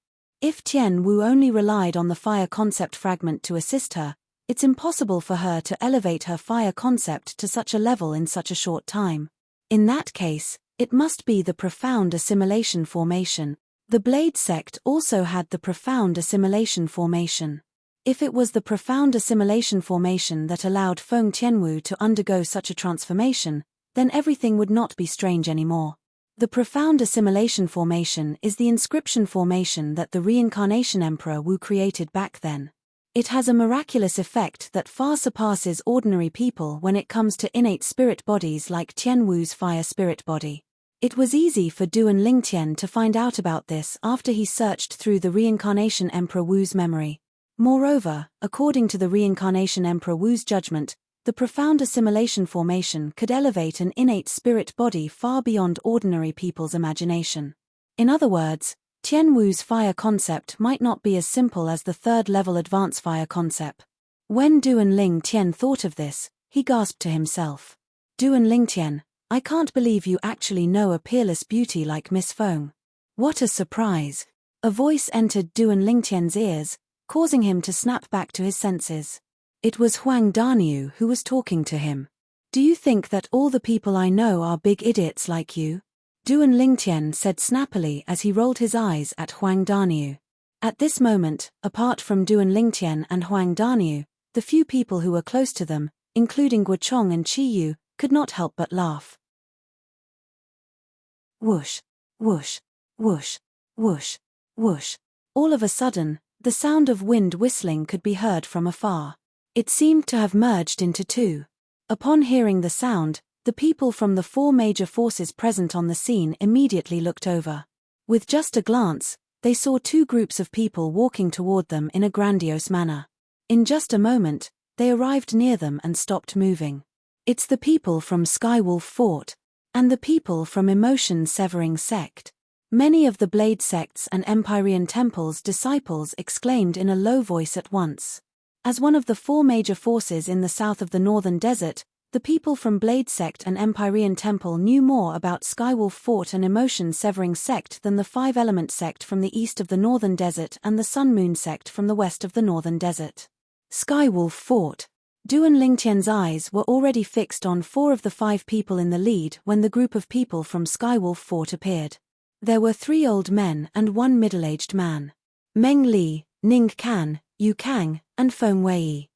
If Tian Wu only relied on the fire concept fragment to assist her, it's impossible for her to elevate her fire concept to such a level in such a short time. In that case, it must be the profound assimilation formation. The Blade sect also had the profound assimilation formation. If it was the profound assimilation formation that allowed Feng Tianwu to undergo such a transformation, then everything would not be strange anymore. The profound assimilation formation is the inscription formation that the reincarnation Emperor Wu created back then. It has a miraculous effect that far surpasses ordinary people when it comes to innate spirit bodies like Tian Wu's fire spirit body. It was easy for Duan Lingtian to find out about this after he searched through the reincarnation Emperor Wu's memory. Moreover, according to the reincarnation Emperor Wu's judgment, the profound assimilation formation could elevate an innate spirit body far beyond ordinary people's imagination. In other words, Tian Wu's fire concept might not be as simple as the third-level advanced fire concept. When Duan Lingtian thought of this, he gasped to himself. Duan Lingtian, I can't believe you actually know a peerless beauty like Miss Feng. What a surprise! A voice entered Duan Lingtian's ears, causing him to snap back to his senses. It was Huang Daniu who was talking to him. Do you think that all the people I know are big idiots like you? Duan Lingtian said snappily as he rolled his eyes at Huang Daniu. At this moment, apart from Duan Lingtian and Huang Daniu, the few people who were close to them, including Guochong and Qiyu, could not help but laugh. Whoosh, whoosh, whoosh, whoosh, whoosh. All of a sudden, the sound of wind whistling could be heard from afar. It seemed to have merged into two. Upon hearing the sound, the people from the four major forces present on the scene immediately looked over. With just a glance, they saw two groups of people walking toward them in a grandiose manner. In just a moment, they arrived near them and stopped moving. It's the people from Skywolf Fort, and the people from Emotion Severing Sect. Many of the Blade sects and Empyrean temples' disciples exclaimed in a low voice at once. As one of the four major forces in the south of the Northern Desert, the people from Blade sect and Empyrean temple knew more about Skywolf Fort and Emotion Severing Sect than the Five Element sect from the east of the Northern Desert and the Sun Moon sect from the west of the Northern Desert. Skywolf Fort. Duan Lingtian's eyes were already fixed on four of the five people in the lead when the group of people from Skywolf Fort appeared. There were three old men and one middle-aged man. Meng Li, Ning Kan, Yu Kang, and Feng Wei.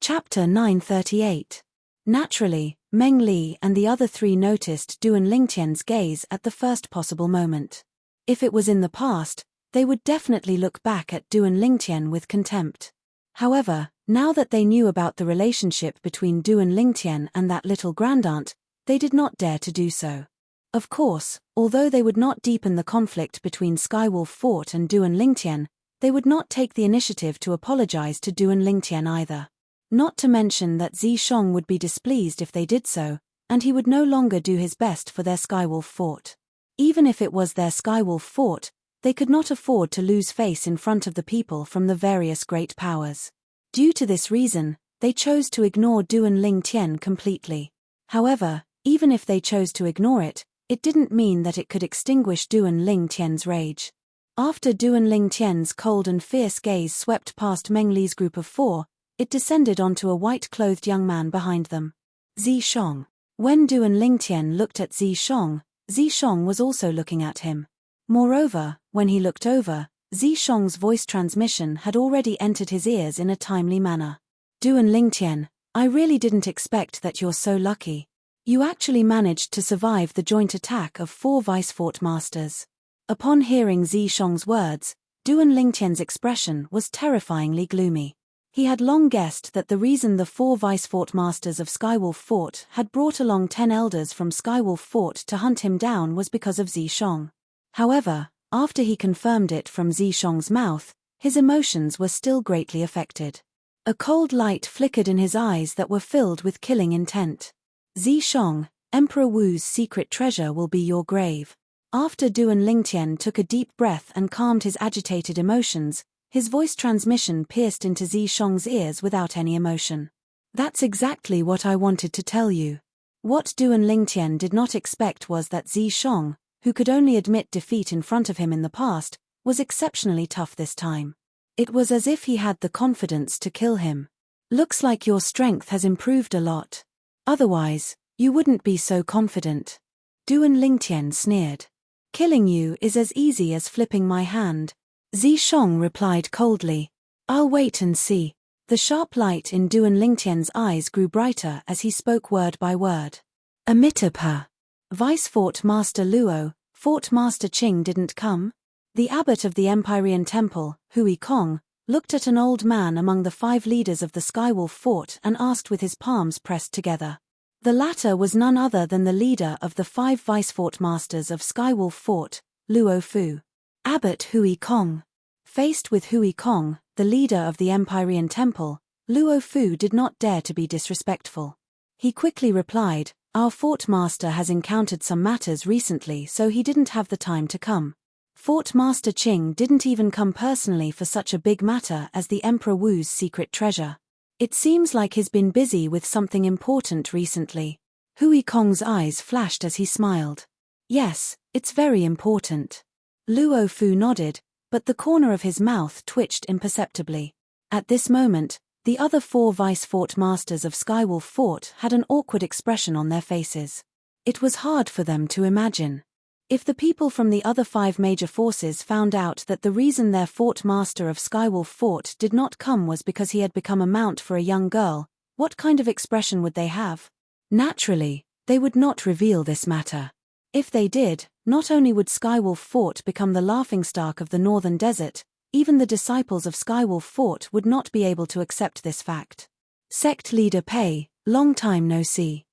Chapter 938. Naturally, Meng Li and the other three noticed Duan Lingtian's gaze at the first possible moment. If it was in the past, they would definitely look back at Duan Lingtian with contempt. However, now that they knew about the relationship between Duan Lingtian and that little grandaunt, they did not dare to do so. Of course, although they would not deepen the conflict between Skywolf Fort and Duan Lingtian, they would not take the initiative to apologize to Duan Lingtian either. Not to mention that Zishong would be displeased if they did so, and he would no longer do his best for their Skywolf Fort. Even if it was their Skywolf Fort, they could not afford to lose face in front of the people from the various great powers. Due to this reason, they chose to ignore Duan Lingtian completely. However, even if they chose to ignore it, it didn't mean that it could extinguish Duan Lingtian's rage. After Duan Lingtian's cold and fierce gaze swept past Meng Li's group of four, it descended onto a white-clothed young man behind them. Zishong. When Duan Lingtian looked at Zishong, Zishong was also looking at him. Moreover, when he looked over, Zishong's voice transmission had already entered his ears in a timely manner. Duan Lingtian, I really didn't expect that you're so lucky. You actually managed to survive the joint attack of four Vice Fort Masters. Upon hearing Zishong's words, Duan Lingtian's expression was terrifyingly gloomy. He had long guessed that the reason the four Vice Fort Masters of Skywolf Fort had brought along 10 elders from Skywolf Fort to hunt him down was because of Zishong. However, after he confirmed it from Zishong's mouth, his emotions were still greatly affected. A cold light flickered in his eyes that were filled with killing intent. Zishong, Emperor Wu's secret treasure will be your grave. After Duan Lingtian took a deep breath and calmed his agitated emotions, his voice transmission pierced into Zishong's ears without any emotion. That's exactly what I wanted to tell you. What Duan Lingtian did not expect was that Zishong, who could only admit defeat in front of him in the past, was exceptionally tough this time. It was as if he had the confidence to kill him. Looks like your strength has improved a lot. Otherwise, you wouldn't be so confident. Duan Lingtian sneered. Killing you is as easy as flipping my hand. Zishong replied coldly. I'll wait and see. The sharp light in Duan Lingtian's eyes grew brighter as he spoke word by word. Amitabha. Vice Fort Master Luo, Fort Master Qing didn't come? The abbot of the Empyrean Temple, Hui Kong, looked at an old man among the 5 leaders of the Skywolf Fort and asked with his palms pressed together. The latter was none other than the leader of the 5 Vice Fort Masters of Skywolf Fort, Luo Fu. Abbot Hui Kong. Faced with Hui Kong, the leader of the Empyrean Temple, Luo Fu did not dare to be disrespectful. He quickly replied, Our Fort Master has encountered some matters recently, so he didn't have the time to come. Fort Master Qing didn't even come personally for such a big matter as the Emperor Wu's secret treasure. It seems like he's been busy with something important recently. Hui Kong's eyes flashed as he smiled. Yes, it's very important. Luo Fu nodded, but the corner of his mouth twitched imperceptibly. At this moment, the other 4 Vice Fort Masters of Skywolf Fort had an awkward expression on their faces. It was hard for them to imagine. If the people from the other 5 major forces found out that the reason their Fort Master of Skywolf Fort did not come was because he had become a mount for a young girl, what kind of expression would they have? Naturally, they would not reveal this matter. If they did, not only would Skywolf Fort become the laughingstock of the Northern Desert, even the disciples of Skywolf Fort would not be able to accept this fact. Sect Leader Pei, long time no see.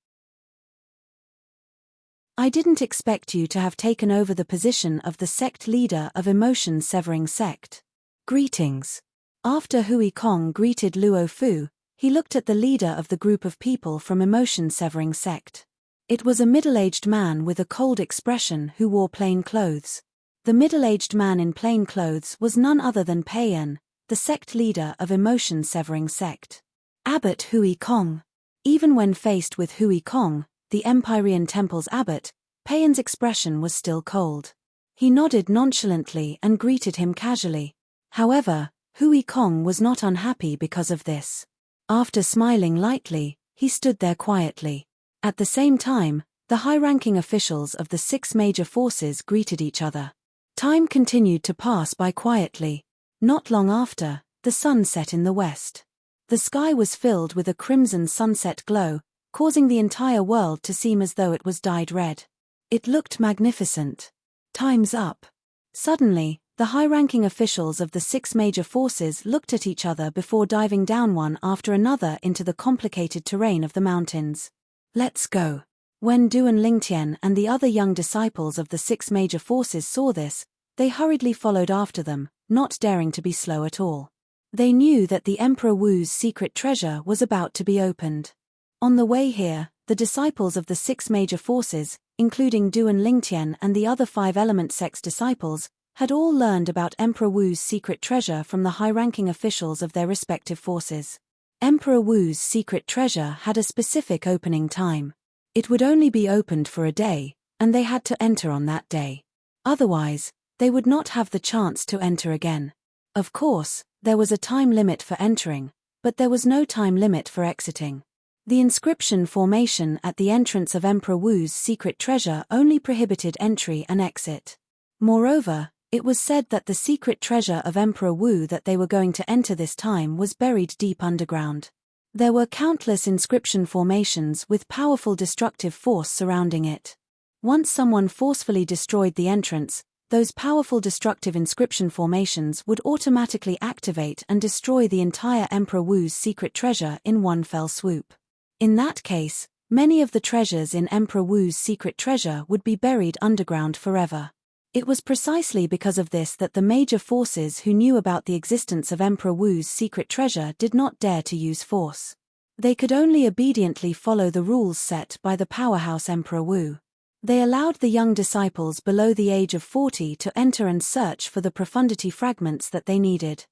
I didn't expect you to have taken over the position of the sect leader of Emotion Severing Sect. Greetings. After Hui Kong greeted Luo Fu, he looked at the leader of the group of people from Emotion Severing Sect. It was a middle-aged man with a cold expression who wore plain clothes. The middle-aged man in plain clothes was none other than Pei Yan, the sect leader of Emotion Severing Sect. Abbot Hui Kong. Even when faced with Hui Kong, the Empyrean Temple's abbot, Pei Yan's expression was still cold. He nodded nonchalantly and greeted him casually. However, Hui Kong was not unhappy because of this. After smiling lightly, he stood there quietly. At the same time, the high-ranking officials of the 6 major forces greeted each other. Time continued to pass by quietly. Not long after, the sun set in the west. The sky was filled with a crimson sunset glow, causing the entire world to seem as though it was dyed red. It looked magnificent. Time's up. Suddenly, the high-ranking officials of the 6 major forces looked at each other before diving down one after another into the complicated terrain of the mountains. Let's go. When Duan Lingtian and the other young disciples of the 6 major forces saw this, they hurriedly followed after them, not daring to be slow at all. They knew that the Emperor Wu's secret treasure was about to be opened. On the way here, the disciples of the 6 major forces, including Duan Lingtian and the other 5 element sect's disciples, had all learned about Emperor Wu's secret treasure from the high-ranking officials of their respective forces. Emperor Wu's secret treasure had a specific opening time. It would only be opened for a day, and they had to enter on that day. Otherwise, they would not have the chance to enter again. Of course, there was a time limit for entering, but there was no time limit for exiting. The inscription formation at the entrance of Emperor Wu's secret treasure only prohibited entry and exit. Moreover, it was said that the secret treasure of Emperor Wu that they were going to enter this time was buried deep underground. There were countless inscription formations with powerful destructive force surrounding it. Once someone forcefully destroyed the entrance, those powerful destructive inscription formations would automatically activate and destroy the entire Emperor Wu's secret treasure in one fell swoop. In that case, many of the treasures in Emperor Wu's secret treasure would be buried underground forever. It was precisely because of this that the major forces who knew about the existence of Emperor Wu's secret treasure did not dare to use force. They could only obediently follow the rules set by the powerhouse Emperor Wu. They allowed the young disciples below the age of 40 to enter and search for the profundity fragments that they needed.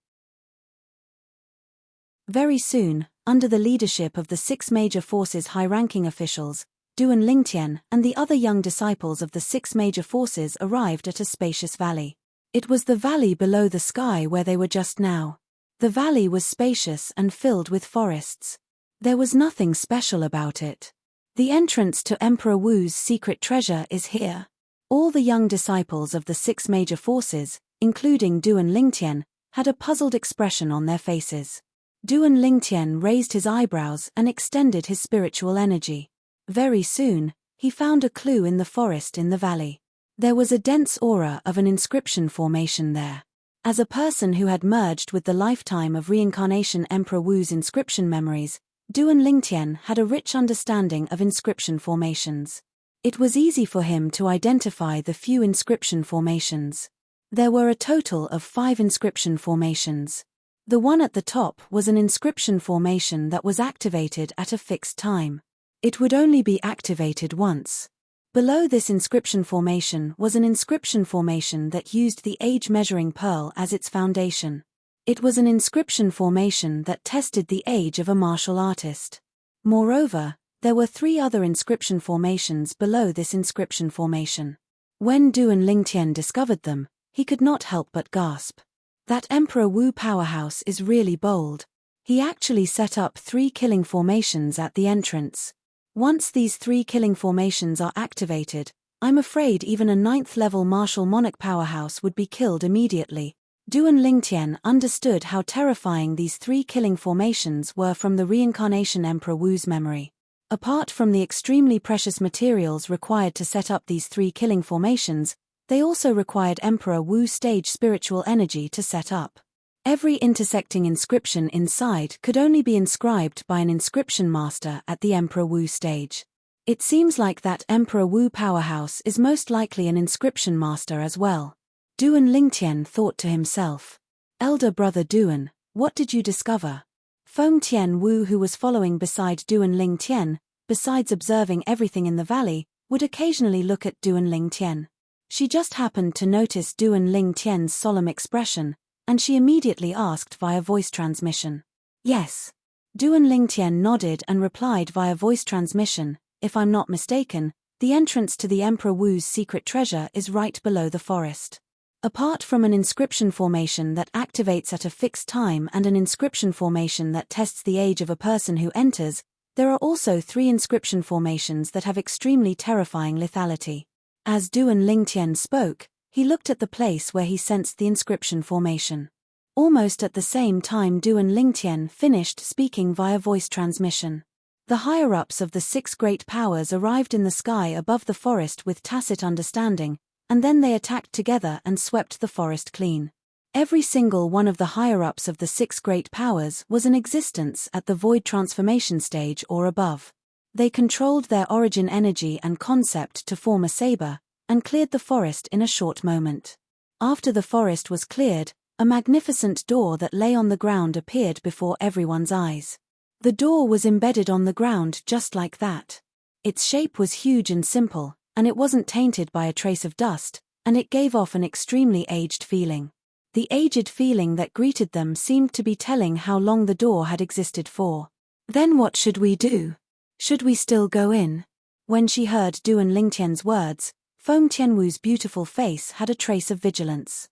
Very soon, under the leadership of the 6 major forces' high-ranking officials, Du and Lingtian and the other young disciples of the 6 major forces arrived at a spacious valley. It was the valley below the sky where they were just now. The valley was spacious and filled with forests. There was nothing special about it. The entrance to Emperor Wu's secret treasure is here. All the young disciples of the 6 major forces, including Du and Lingtian, had a puzzled expression on their faces. Du and Lingtian raised his eyebrows and extended his spiritual energy. Very soon, he found a clue in the forest in the valley. There was a dense aura of an inscription formation there. As a person who had merged with the lifetime of reincarnation Emperor Wu's inscription memories, Du and Lingtian had a rich understanding of inscription formations. It was easy for him to identify the few inscription formations. There were a total of 5 inscription formations. The one at the top was an inscription formation that was activated at a fixed time. It would only be activated once. Below this inscription formation was an inscription formation that used the age-measuring pearl as its foundation. It was an inscription formation that tested the age of a martial artist. Moreover, there were 3 other inscription formations below this inscription formation. When Du and Lingtian discovered them, he could not help but gasp. That Emperor Wu powerhouse is really bold. He actually set up 3 killing formations at the entrance. Once these 3 killing formations are activated, I'm afraid even a 9th-level martial monarch powerhouse would be killed immediately. Du and Lingtian understood how terrifying these 3 killing formations were from the reincarnation Emperor Wu's memory. Apart from the extremely precious materials required to set up these 3 killing formations, they also required Emperor Wu's stage spiritual energy to set up. Every intersecting inscription inside could only be inscribed by an inscription master at the Emperor Wu stage. It seems like that Emperor Wu powerhouse is most likely an inscription master as well. Du and Lingtian thought to himself. Elder brother Duan, what did you discover? Feng Tian Wu, who was following beside Du and Lingtian, besides observing everything in the valley, would occasionally look at Du and Lingtian. She just happened to notice Du and Lingtian's solemn expression, and she immediately asked via voice transmission. Yes. Du and Lingtian nodded and replied via voice transmission, if I'm not mistaken, the entrance to the Emperor Wu's secret treasure is right below the forest. Apart from an inscription formation that activates at a fixed time and an inscription formation that tests the age of a person who enters, there are also 3 inscription formations that have extremely terrifying lethality. As Du and Lingtian spoke, he looked at the place where he sensed the inscription formation. Almost at the same time Du and Lingtian finished speaking via voice transmission. The higher-ups of the 6 great powers arrived in the sky above the forest with tacit understanding, and then they attacked together and swept the forest clean. Every single one of the higher-ups of the 6 great powers was in existence at the void transformation stage or above. They controlled their origin energy and concept to form a saber, and cleared the forest in a short moment. After the forest was cleared, a magnificent door that lay on the ground appeared before everyone's eyes. The door was embedded on the ground just like that. Its shape was huge and simple, and it wasn't tainted by a trace of dust, and it gave off an extremely aged feeling. The aged feeling that greeted them seemed to be telling how long the door had existed for. Then what should we do? Should we still go in? When she heard Du and Lingtian's words, Feng Tianwu's beautiful face had a trace of vigilance.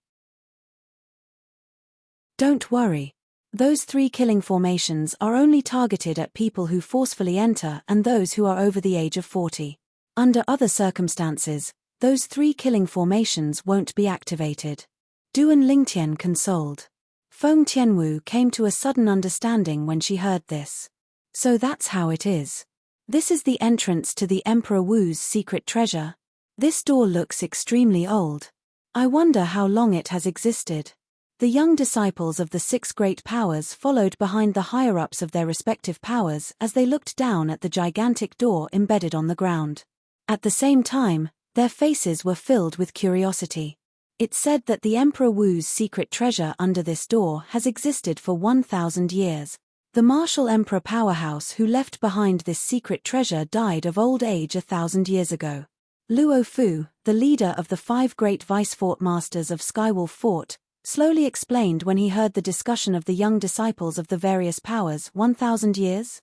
Don't worry. Those 3 killing formations are only targeted at people who forcefully enter and those who are over the age of 40. Under other circumstances, those 3 killing formations won't be activated. Du and Lingtian consoled. Feng Tianwu came to a sudden understanding when she heard this. So that's how it is. This is the entrance to the Emperor Wu's secret treasure. This door looks extremely old. I wonder how long it has existed. The young disciples of the 6 great powers followed behind the higher-ups of their respective powers as they looked down at the gigantic door embedded on the ground. At the same time, their faces were filled with curiosity. It's said that the Emperor Wu's secret treasure under this door has existed for 1,000 years. The martial emperor powerhouse who left behind this secret treasure died of old age 1,000 years ago. Luo Fu, the leader of the 5 great vice-fort masters of Skywolf Fort, slowly explained when he heard the discussion of the young disciples of the various powers. 1,000 years?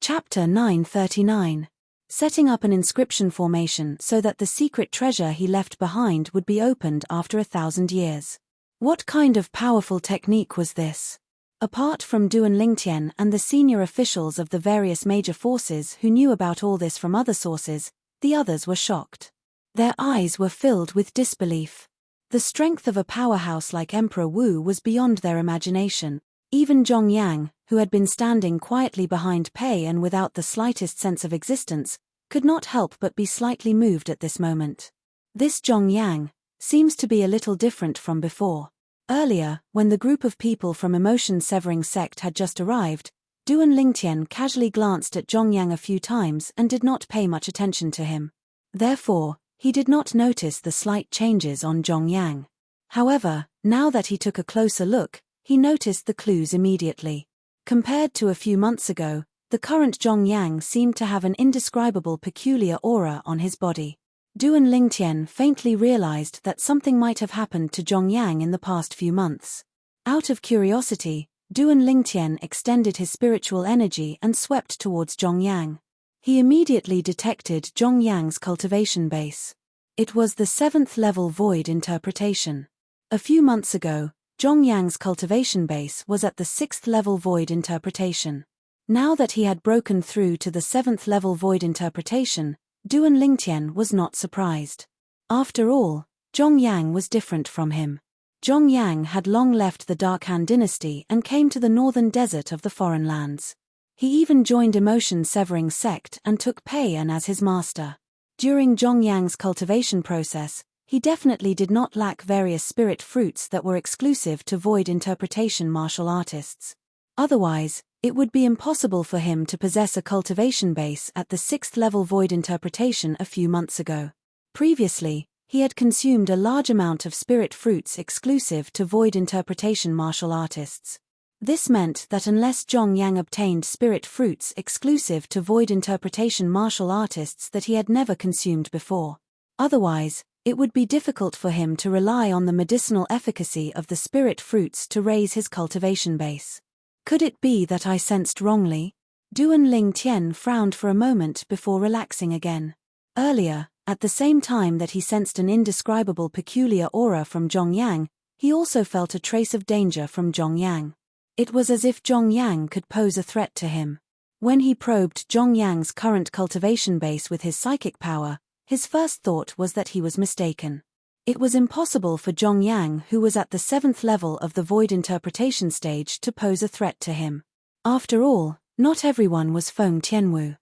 Chapter 939. Setting up an inscription formation so that the secret treasure he left behind would be opened after 1,000 years. What kind of powerful technique was this? Apart from Duan Lingtian and the senior officials of the various major forces who knew about all this from other sources, the others were shocked. Their eyes were filled with disbelief. The strength of a powerhouse like Emperor Wu was beyond their imagination. Even Zhong Yang, who had been standing quietly behind Pei and without the slightest sense of existence, could not help but be slightly moved at this moment. This Zhong Yang seems to be a little different from before. Earlier, when the group of people from emotion-severing sect had just arrived, Duan Lingtian casually glanced at Zhong Yang a few times and did not pay much attention to him. Therefore, he did not notice the slight changes on Zhong Yang. However, now that he took a closer look, he noticed the clues immediately. Compared to a few months ago, the current Zhong Yang seemed to have an indescribable peculiar aura on his body. Duan Lingtian faintly realized that something might have happened to Zhong Yang in the past few months. Out of curiosity, Duan Lingtian extended his spiritual energy and swept towards Zhong Yang. He immediately detected Zhong Yang's cultivation base. It was the 7th level void interpretation. A few months ago, Zhong Yang's cultivation base was at the 6th level void interpretation. Now that he had broken through to the 7th level void interpretation, Duan Lingtian was not surprised. After all, Zhong Yang was different from him. Zhong Yang had long left the Dark Han dynasty and came to the northern desert of the foreign lands. He even joined emotion-severing sect and took Pei An as his master. During Zhong Yang's cultivation process, he definitely did not lack various spirit fruits that were exclusive to void interpretation martial artists. Otherwise, it would be impossible for him to possess a cultivation base at the 6th level void interpretation a few months ago. Previously, he had consumed a large amount of spirit fruits exclusive to void interpretation martial artists. This meant that unless Zhong Yang obtained spirit fruits exclusive to void interpretation martial artists that he had never consumed before, otherwise, it would be difficult for him to rely on the medicinal efficacy of the spirit fruits to raise his cultivation base. Could it be that I sensed wrongly? Duan Lingtian frowned for a moment before relaxing again. Earlier, at the same time that he sensed an indescribable peculiar aura from Zhong Yang, he also felt a trace of danger from Zhong Yang. It was as if Zhong Yang could pose a threat to him. When he probed Zhong Yang's current cultivation base with his psychic power, his first thought was that he was mistaken. It was impossible for Zhong Yang, who was at the 7th level of the void interpretation stage, to pose a threat to him. After all, not everyone was Feng Tianwu.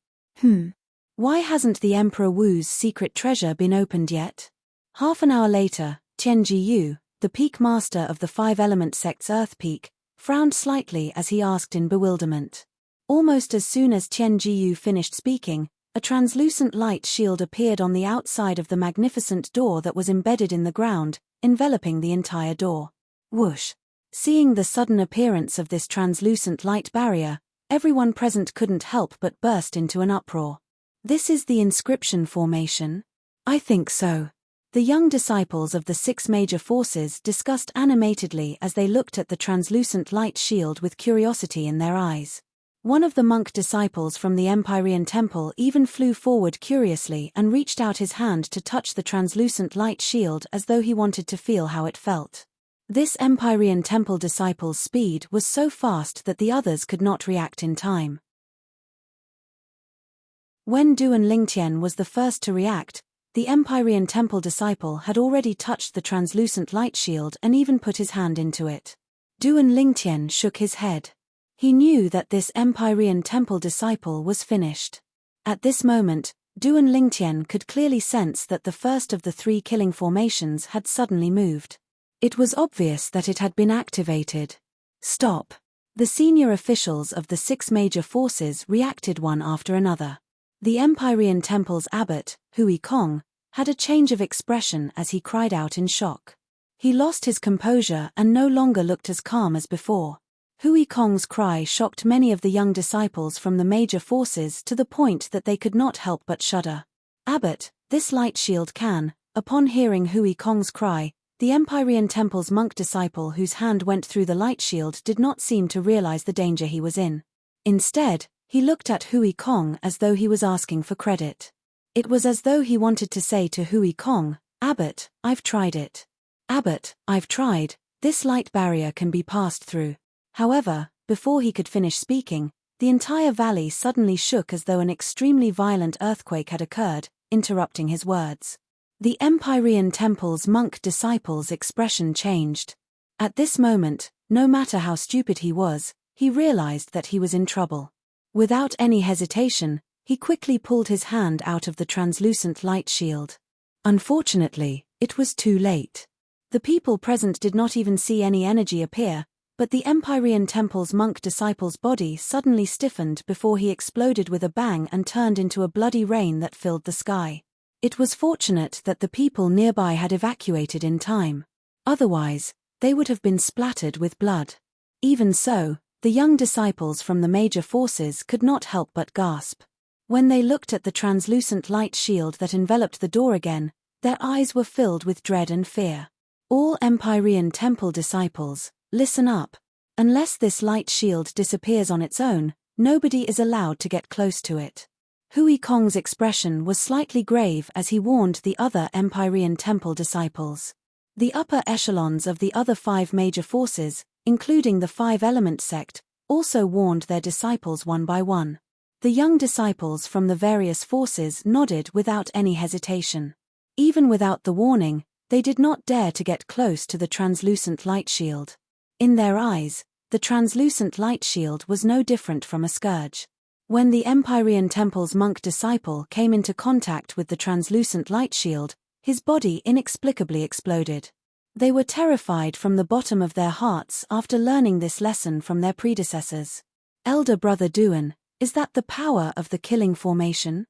Why hasn't the Emperor Wu's secret treasure been opened yet? Half an hour later, Tian Jiyu, the peak master of the 5-element sect's Earth Peak, frowned slightly as he asked in bewilderment. Almost as soon as Tian Jiyu finished speaking, a translucent light shield appeared on the outside of the magnificent door that was embedded in the ground, enveloping the entire door. Whoosh! Seeing the sudden appearance of this translucent light barrier, everyone present couldn't help but burst into an uproar. This is the inscription formation? I think so. The young disciples of the 6 major forces discussed animatedly as they looked at the translucent light shield with curiosity in their eyes. One of the monk disciples from the Empyrean Temple even flew forward curiously and reached out his hand to touch the translucent light shield as though he wanted to feel how it felt. This Empyrean Temple disciple's speed was so fast that the others could not react in time. When Duan Lingtian was the first to react, the Empyrean Temple disciple had already touched the translucent light shield and even put his hand into it. Duan Lingtian shook his head. He knew that this Empyrean Temple disciple was finished. At this moment, Duan Lingtian could clearly sense that the first of the 3 killing formations had suddenly moved. It was obvious that it had been activated. Stop! The senior officials of the 6 major forces reacted one after another. The Empyrean Temple's abbot, Hui Kong, had a change of expression as he cried out in shock. He lost his composure and no longer looked as calm as before. Hui Kong's cry shocked many of the young disciples from the major forces to the point that they could not help but shudder. "Abbot, this light shield can..." Upon hearing Hui Kong's cry, the Empyrean Temple's monk disciple whose hand went through the light shield did not seem to realize the danger he was in. Instead, he looked at Hui Kong as though he was asking for credit. It was as though he wanted to say to Hui Kong, "Abbot, I've tried it. Abbot, I've tried, this light barrier can be passed through." However, before he could finish speaking, the entire valley suddenly shook as though an extremely violent earthquake had occurred, interrupting his words. The Empyrean Temple's monk disciple's expression changed. At this moment, no matter how stupid he was, he realized that he was in trouble. Without any hesitation, he quickly pulled his hand out of the translucent light shield. Unfortunately, it was too late. The people present did not even see any energy appear, but the Empyrean Temple's monk disciple's body suddenly stiffened before he exploded with a bang and turned into a bloody rain that filled the sky. It was fortunate that the people nearby had evacuated in time. Otherwise, they would have been splattered with blood. Even so, the young disciples from the major forces could not help but gasp. When they looked at the translucent light shield that enveloped the door again, their eyes were filled with dread and fear. All Empyrean Temple disciples, listen up. Unless this light shield disappears on its own, nobody is allowed to get close to it. Hui Kong's expression was slightly grave as he warned the other Empyrean Temple disciples. The upper echelons of the other 5 major forces, including the 5-element sect, also warned their disciples one by one. The young disciples from the various forces nodded without any hesitation. Even without the warning, they did not dare to get close to the translucent light shield. In their eyes, the translucent light shield was no different from a scourge. When the Empyrean Temple's monk disciple came into contact with the translucent light shield, his body inexplicably exploded. They were terrified from the bottom of their hearts after learning this lesson from their predecessors. Elder Brother Duan, is that the power of the killing formation?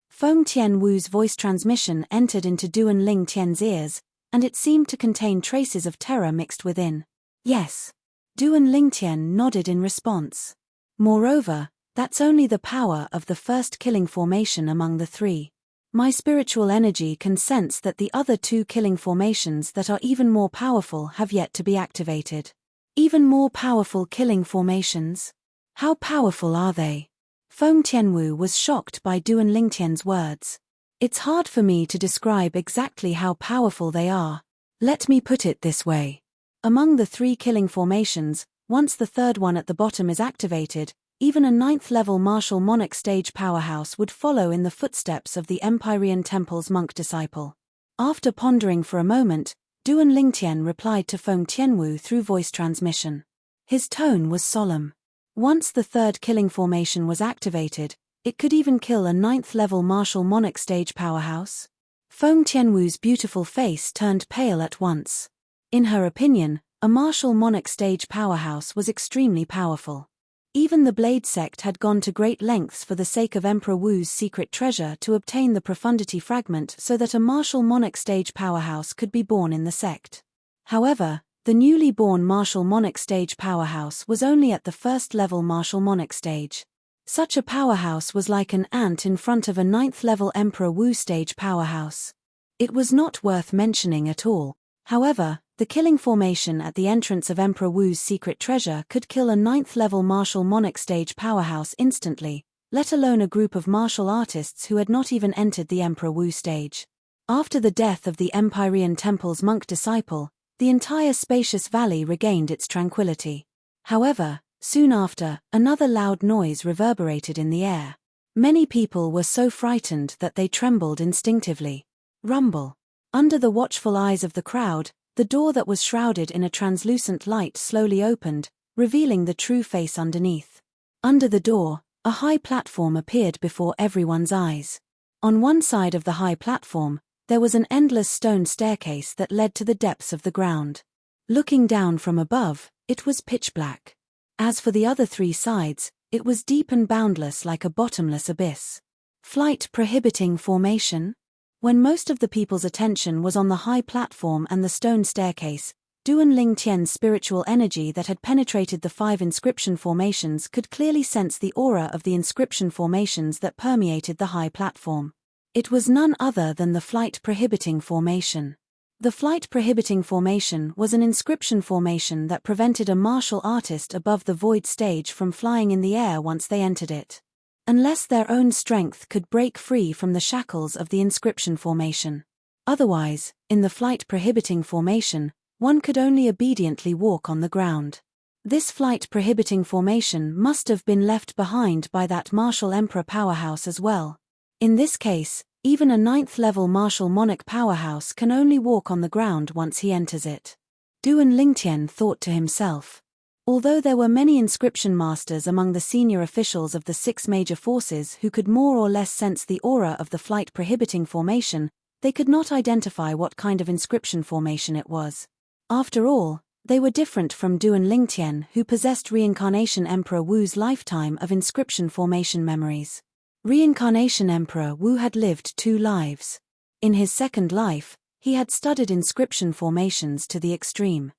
Feng Tianwu's voice transmission entered into Duan Ling Tian's ears, and it seemed to contain traces of terror mixed within. Yes. Duan Ling Tian nodded in response. Moreover, that's only the power of the first killing formation among the 3. My spiritual energy can sense that the other 2 killing formations that are even more powerful have yet to be activated. Even more powerful killing formations? How powerful are they? Feng Tianwu was shocked by Duan Lingtian's words. It's hard for me to describe exactly how powerful they are. Let me put it this way. Among the 3 killing formations, once the 3rd one at the bottom is activated, even a 9th-level martial monarch stage powerhouse would follow in the footsteps of the Empyrean Temple's monk disciple. After pondering for a moment, Duan Lingtian replied to Feng Tianwu through voice transmission. His tone was solemn. Once the 3rd killing formation was activated, it could even kill a 9th-level martial monarch stage powerhouse. Feng Tianwu's beautiful face turned pale at once. In her opinion, a martial monarch stage powerhouse was extremely powerful. Even the Blade sect had gone to great lengths for the sake of Emperor Wu's secret treasure to obtain the profundity fragment so that a martial monarch stage powerhouse could be born in the sect. However, the newly born martial monarch stage powerhouse was only at the 1st-level martial monarch stage. Such a powerhouse was like an ant in front of a 9th-level Emperor Wu stage powerhouse. It was not worth mentioning at all. However, the killing formation at the entrance of Emperor Wu's secret treasure could kill a 9th-level martial monarch stage powerhouse instantly, let alone a group of martial artists who had not even entered the Emperor Wu stage. After the death of the Empyrean Temple's monk disciple, the entire spacious valley regained its tranquility. However, soon after, another loud noise reverberated in the air. Many people were so frightened that they trembled instinctively. Rumble. Under the watchful eyes of the crowd, the door that was shrouded in a translucent light slowly opened, revealing the true face underneath. Under the door, a high platform appeared before everyone's eyes. On one side of the high platform, there was an endless stone staircase that led to the depths of the ground. Looking down from above, it was pitch black. As for the other 3 sides, it was deep and boundless like a bottomless abyss. Flight prohibiting formation? When most of the people's attention was on the high platform and the stone staircase, Duan Lingtian's spiritual energy that had penetrated the 5 inscription formations could clearly sense the aura of the inscription formations that permeated the high platform. It was none other than the flight prohibiting formation. The flight prohibiting formation was an inscription formation that prevented a martial artist above the void stage from flying in the air once they entered it, unless their own strength could break free from the shackles of the inscription formation. Otherwise, in the flight prohibiting formation, one could only obediently walk on the ground. This flight prohibiting formation must have been left behind by that martial emperor powerhouse as well. In this case, even a 9th level martial monarch powerhouse can only walk on the ground once he enters it. Duan Lingtian thought to himself. Although there were many inscription masters among the senior officials of the 6 major forces who could more or less sense the aura of the flight prohibiting formation, they could not identify what kind of inscription formation it was. After all, they were different from Duan Lingtian, who possessed Reincarnation Emperor Wu's lifetime of inscription formation memories. Reincarnation Emperor Wu had lived 2 lives. In his second life, he had studied inscription formations to the extreme.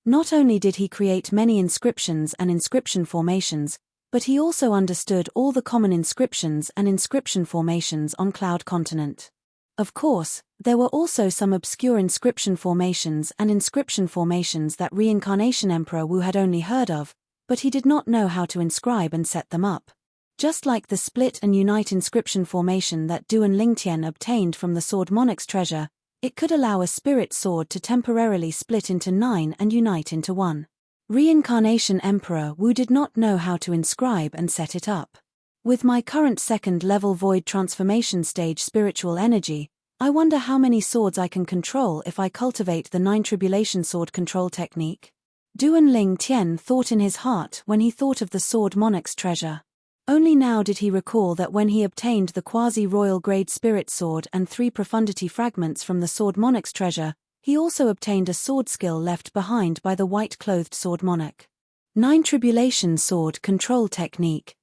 Not only did he create many inscriptions and inscription formations, but he also understood all the common inscriptions and inscription formations on Cloud Continent. Of course, there were also some obscure inscription formations and inscription formations that Reincarnation Emperor Wu had only heard of, but he did not know how to inscribe and set them up. Just like the split and unite inscription formation that Duan Lingtian obtained from the Sword Monarch's treasure, it could allow a spirit sword to temporarily split into 9 and unite into 1. Reincarnation Emperor Wu did not know how to inscribe and set it up. With my current 2nd level void transformation stage spiritual energy, I wonder how many swords I can control if I cultivate the 9 tribulation sword control technique. Duan Lingtian thought in his heart when he thought of the Sword Monarch's treasure. Only now did he recall that when he obtained the quasi-royal grade spirit sword and 3 profundity fragments from the Sword Monarch's treasure, he also obtained a sword skill left behind by the white-clothed Sword Monarch. 9 tribulation sword control technique.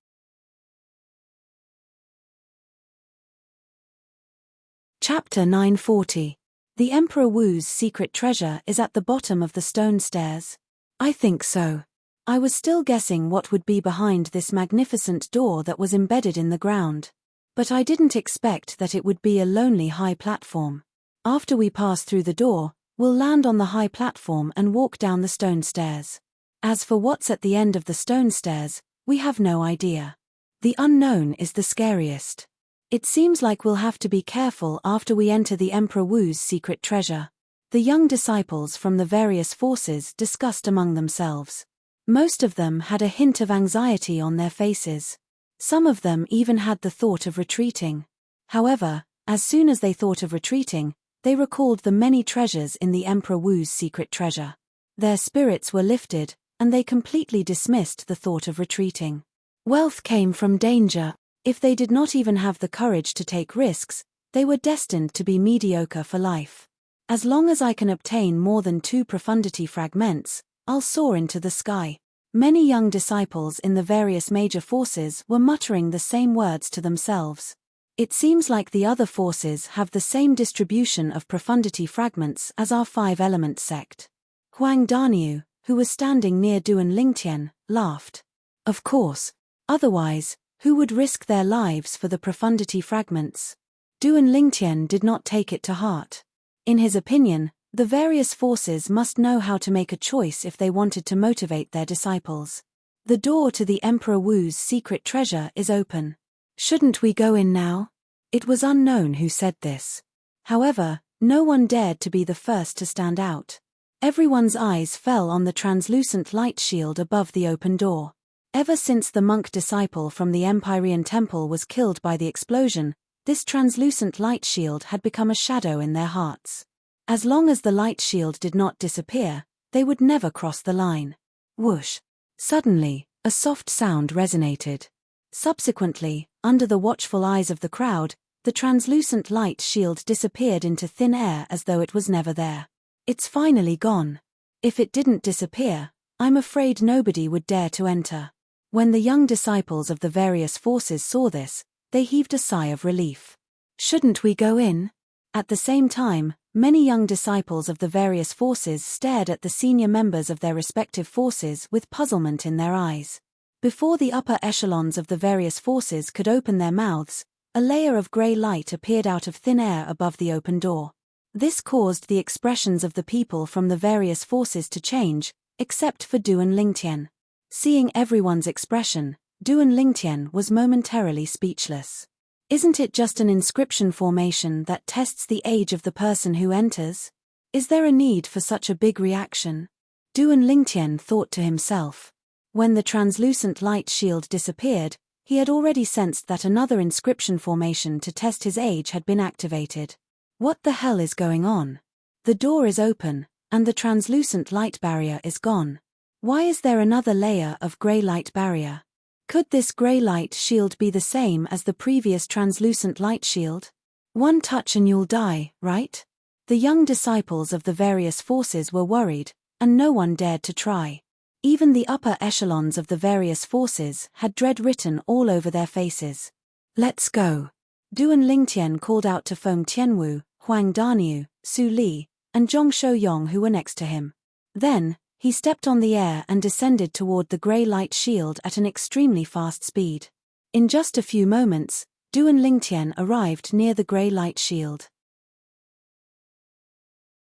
Chapter 940. The Emperor Wu's secret treasure is at the bottom of the stone stairs. I think so. I was still guessing what would be behind this magnificent door that was embedded in the ground. But I didn't expect that it would be a lonely high platform. After we pass through the door, we'll land on the high platform and walk down the stone stairs. As for what's at the end of the stone stairs, we have no idea. The unknown is the scariest. It seems like we'll have to be careful after we enter the Emperor Wu's secret treasure. The young disciples from the various forces discussed among themselves. Most of them had a hint of anxiety on their faces. Some of them even had the thought of retreating. However, as soon as they thought of retreating, they recalled the many treasures in the Emperor Wu's secret treasure. Their spirits were lifted, and they completely dismissed the thought of retreating. Wealth came from danger. If they did not even have the courage to take risks, they were destined to be mediocre for life. As long as I can obtain more than 2 profundity fragments, I'll soar into the sky. Many young disciples in the various major forces were muttering the same words to themselves. It seems like the other forces have the same distribution of profundity fragments as our 5-element sect. Huang Daniu, who was standing near Duan Lingtian, laughed. Of course. Otherwise, who would risk their lives for the profundity fragments? Duan Lingtian did not take it to heart. In his opinion, the various forces must know how to make a choice if they wanted to motivate their disciples. The door to the Emperor Wu's secret treasure is open. Shouldn't we go in now? It was unknown who said this. However, no one dared to be the first to stand out. Everyone's eyes fell on the translucent light shield above the open door. Ever since the monk disciple from the Empyrean temple was killed by the explosion, this translucent light shield had become a shadow in their hearts. As long as the light shield did not disappear, they would never cross the line. Whoosh! Suddenly, a soft sound resonated. Subsequently, under the watchful eyes of the crowd, the translucent light shield disappeared into thin air as though it was never there. It's finally gone. If it didn't disappear, I'm afraid nobody would dare to enter. When the young disciples of the various forces saw this, they heaved a sigh of relief. Shouldn't we go in? At the same time, Many young disciples of the various forces stared at the senior members of their respective forces with puzzlement in their eyes. Before the upper echelons of the various forces could open their mouths, a layer of grey light appeared out of thin air above the open door. This caused the expressions of the people from the various forces to change, except for Duan Lingtian. Seeing everyone's expression, Duan Lingtian was momentarily speechless. Isn't it just an inscription formation that tests the age of the person who enters? Is there a need for such a big reaction? Duan Lingtian thought to himself. When the translucent light shield disappeared, he had already sensed that another inscription formation to test his age had been activated. What the hell is going on? The door is open, and the translucent light barrier is gone. Why is there another layer of grey light barrier? Could this grey light shield be the same as the previous translucent light shield? One touch and you'll die, right? The young disciples of the various forces were worried, and no one dared to try. Even the upper echelons of the various forces had dread written all over their faces. Let's go. Duan Lingtian called out to Feng Tianwu, Huang Daniu, Su Li, and Zhong Shouyong who were next to him. Then, he stepped on the air and descended toward the grey light shield at an extremely fast speed. In just a few moments, Duan Lingtian arrived near the grey light shield.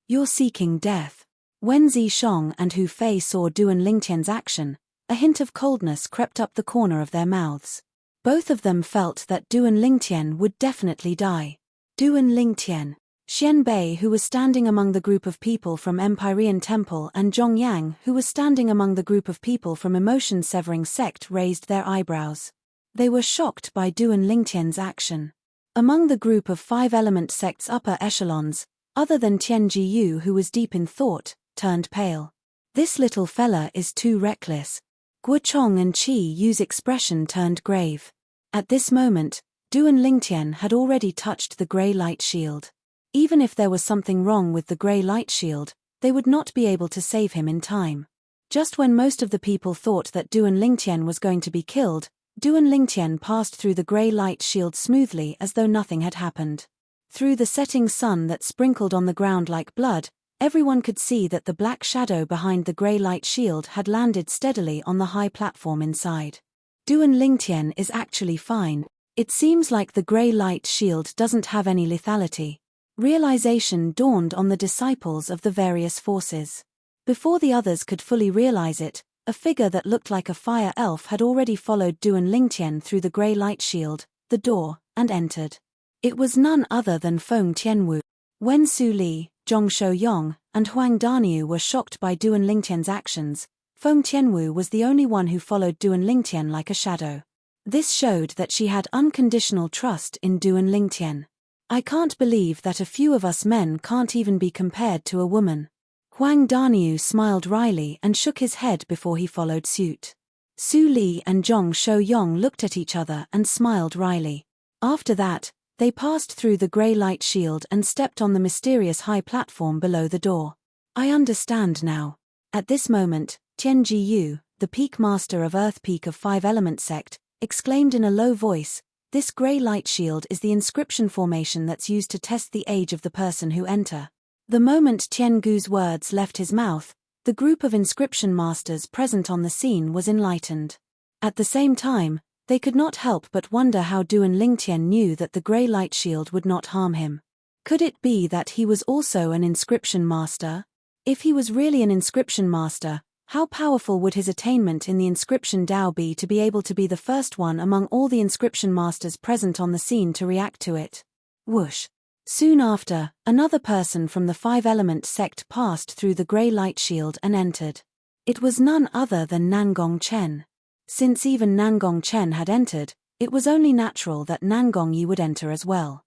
You're seeking death. When Zishong and Hu Fei saw Duan Lingtian's action, a hint of coldness crept up the corner of their mouths. Both of them felt that Duan Lingtian would definitely die. Duan Lingtian. Xian Bei, who was standing among the group of people from Empyrean Temple, and Zhong Yang, who was standing among the group of people from Emotion-Severing Sect, raised their eyebrows. They were shocked by Duan Lingtian's action. Among the group of 5-element sect's upper echelons, other than Tian Jiyu, who was deep in thought, turned pale. This little fella is too reckless. Guo Chong and Qi Yu's expression turned grave. At this moment, Duan Lingtian had already touched the grey light shield. Even if there was something wrong with the grey light shield, they would not be able to save him in time. Just when most of the people thought that Duan Lingtian was going to be killed, Duan Lingtian passed through the grey light shield smoothly as though nothing had happened. Through the setting sun that sprinkled on the ground like blood, everyone could see that the black shadow behind the grey light shield had landed steadily on the high platform inside. Duan Lingtian is actually fine. It seems like the grey light shield doesn't have any lethality. Realization dawned on the disciples of the various forces. Before the others could fully realize it, a figure that looked like a fire elf had already followed Duan Lingtian through the grey light shield, the door, and entered. It was none other than Feng Tianwu. When Su Li, Zhong Shouyong, and Huang Daniu were shocked by Duan Lingtian's actions, Feng Tianwu was the only one who followed Duan Lingtian like a shadow. This showed that she had unconditional trust in Duan Lingtian. I can't believe that a few of us men can't even be compared to a woman. Huang Daniu smiled wryly and shook his head before he followed suit. Su Li and Zhong Shouyong looked at each other and smiled wryly. After that, they passed through the grey light shield and stepped on the mysterious high platform below the door. I understand now. At this moment, Tian Jiyu, the peak master of Earth Peak of 5-element sect, exclaimed in a low voice, "This grey light shield is the inscription formation that's used to test the age of the person who enter." The moment Tian Gu's words left his mouth, the group of inscription masters present on the scene was enlightened. At the same time, they could not help but wonder how Duan Lingtian knew that the grey light shield would not harm him. Could it be that he was also an inscription master? If he was really an inscription master, how powerful would his attainment in the inscription Dao be to be able to be the first one among all the inscription masters present on the scene to react to it? Whoosh! Soon after, another person from the 5-element sect passed through the grey light shield and entered. It was none other than Nangong Chen. Since even Nangong Chen had entered, it was only natural that Nangong Yi would enter as well.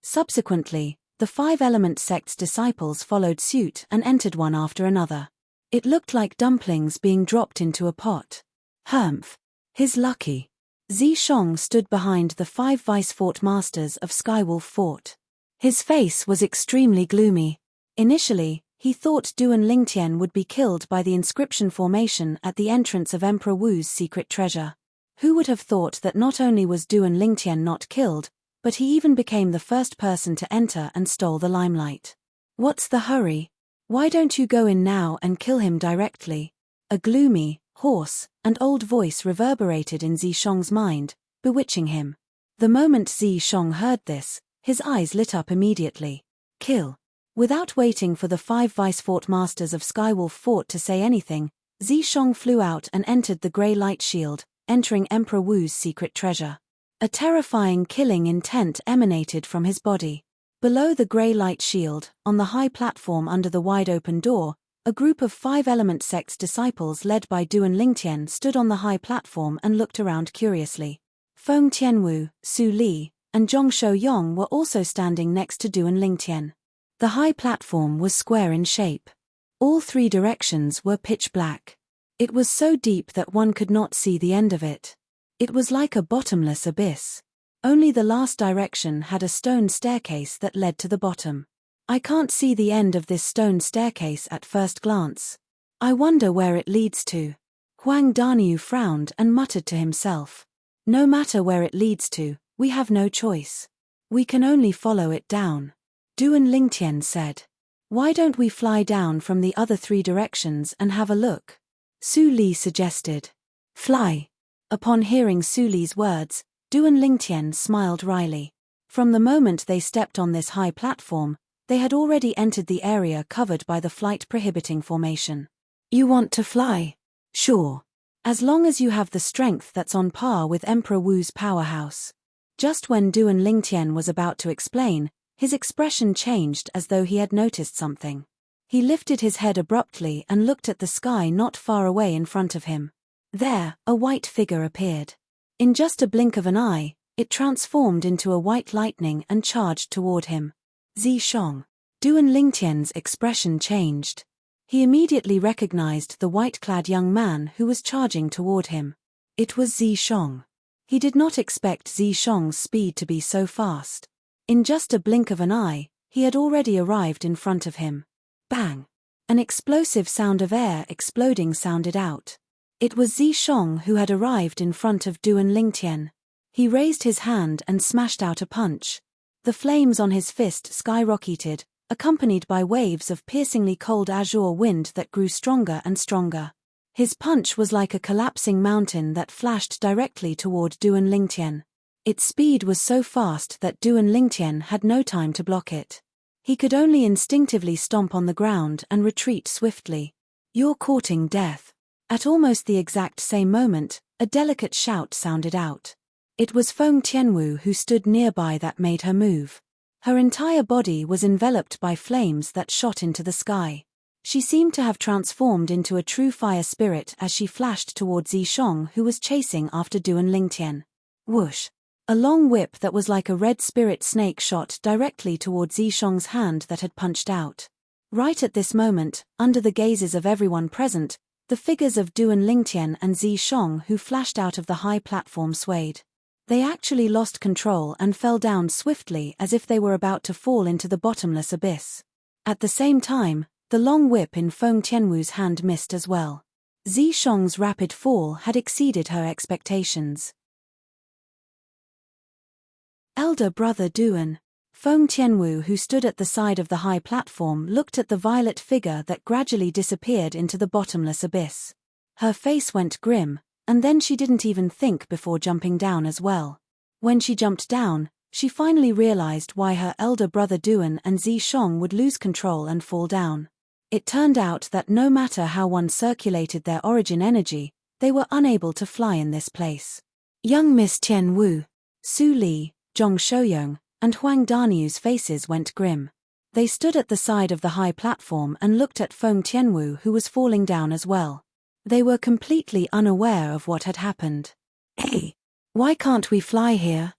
Subsequently, the 5-element sect's disciples followed suit and entered one after another. It looked like dumplings being dropped into a pot. Humph! He's lucky. Zishong stood behind the 5 vice fort masters of Skywolf Fort. His face was extremely gloomy. Initially, he thought Duan Lingtian would be killed by the inscription formation at the entrance of Emperor Wu's secret treasure. Who would have thought that not only was Duan Lingtian not killed, but he even became the first person to enter and stole the limelight. What's the hurry? Why don't you go in now and kill him directly? A gloomy, hoarse, and old voice reverberated in Zishong's mind, bewitching him. The moment Zishong heard this, his eyes lit up immediately. Kill. Without waiting for the 5 vice-fort masters of Skywolf Fort to say anything, Zishong flew out and entered the grey light shield, entering Emperor Wu's secret treasure. A terrifying killing intent emanated from his body. Below the grey light shield, on the high platform under the wide-open door, a group of 5-element sect's disciples led by Duan Lingtian stood on the high platform and looked around curiously. Feng Tianwu, Su Li, and Zhong Shouyong were also standing next to Duan Lingtian. The high platform was square in shape. All 3 directions were pitch black. It was so deep that one could not see the end of it. It was like a bottomless abyss. Only the last direction had a stone staircase that led to the bottom. I can't see the end of this stone staircase at first glance. I wonder where it leads to. Huang Daniu frowned and muttered to himself. No matter where it leads to, we have no choice. We can only follow it down. Duan Lingtian said. Why don't we fly down from the other 3 directions and have a look? Su Li suggested. Fly. Upon hearing Su Li's words, Duan Lingtian smiled wryly. From the moment they stepped on this high platform, they had already entered the area covered by the flight-prohibiting formation. You want to fly? Sure. As long as you have the strength that's on par with Emperor Wu's powerhouse. Just when Duan Lingtian was about to explain, his expression changed as though he had noticed something. He lifted his head abruptly and looked at the sky not far away in front of him. There, a white figure appeared. In just a blink of an eye, it transformed into a white lightning and charged toward him. Zishong. Duan Lingtian's expression changed. He immediately recognized the white-clad young man who was charging toward him. It was Zishong. He did not expect Zishong's speed to be so fast. In just a blink of an eye, he had already arrived in front of him. Bang! An explosive sound of air exploding sounded out. It was Zishong who had arrived in front of Duan Lingtian. He raised his hand and smashed out a punch. The flames on his fist skyrocketed, accompanied by waves of piercingly cold azure wind that grew stronger and stronger. His punch was like a collapsing mountain that flashed directly toward Duan Lingtian. Its speed was so fast that Duan Lingtian had no time to block it. He could only instinctively stomp on the ground and retreat swiftly. You're courting death. At almost the exact same moment, a delicate shout sounded out. It was Feng Tianwu who stood nearby that made her move. Her entire body was enveloped by flames that shot into the sky. She seemed to have transformed into a true fire spirit as she flashed towards Zishong who was chasing after Duan Lingtian. Whoosh! A long whip that was like a red spirit snake shot directly towards Zishong's hand that had punched out. Right at this moment, under the gazes of everyone present, the figures of Duan Lingtian and Zishong who flashed out of the high platform swayed. They actually lost control and fell down swiftly as if they were about to fall into the bottomless abyss. At the same time, the long whip in Feng Tianwu's hand missed as well. Zishong's rapid fall had exceeded her expectations. Elder brother Duan. Feng Tianwu, who stood at the side of the high platform, looked at the violet figure that gradually disappeared into the bottomless abyss. Her face went grim, and then she didn't even think before jumping down as well. When she jumped down, she finally realized why her elder brother Duan and Zishong would lose control and fall down. It turned out that no matter how one circulated their origin energy, they were unable to fly in this place. Young Miss Tianwu, Su Li, Zhong Shouyong, and Huang Daniu's faces went grim. They stood at the side of the high platform and looked at Feng Tianwu who was falling down as well. They were completely unaware of what had happened. Hey! Why can't we fly here?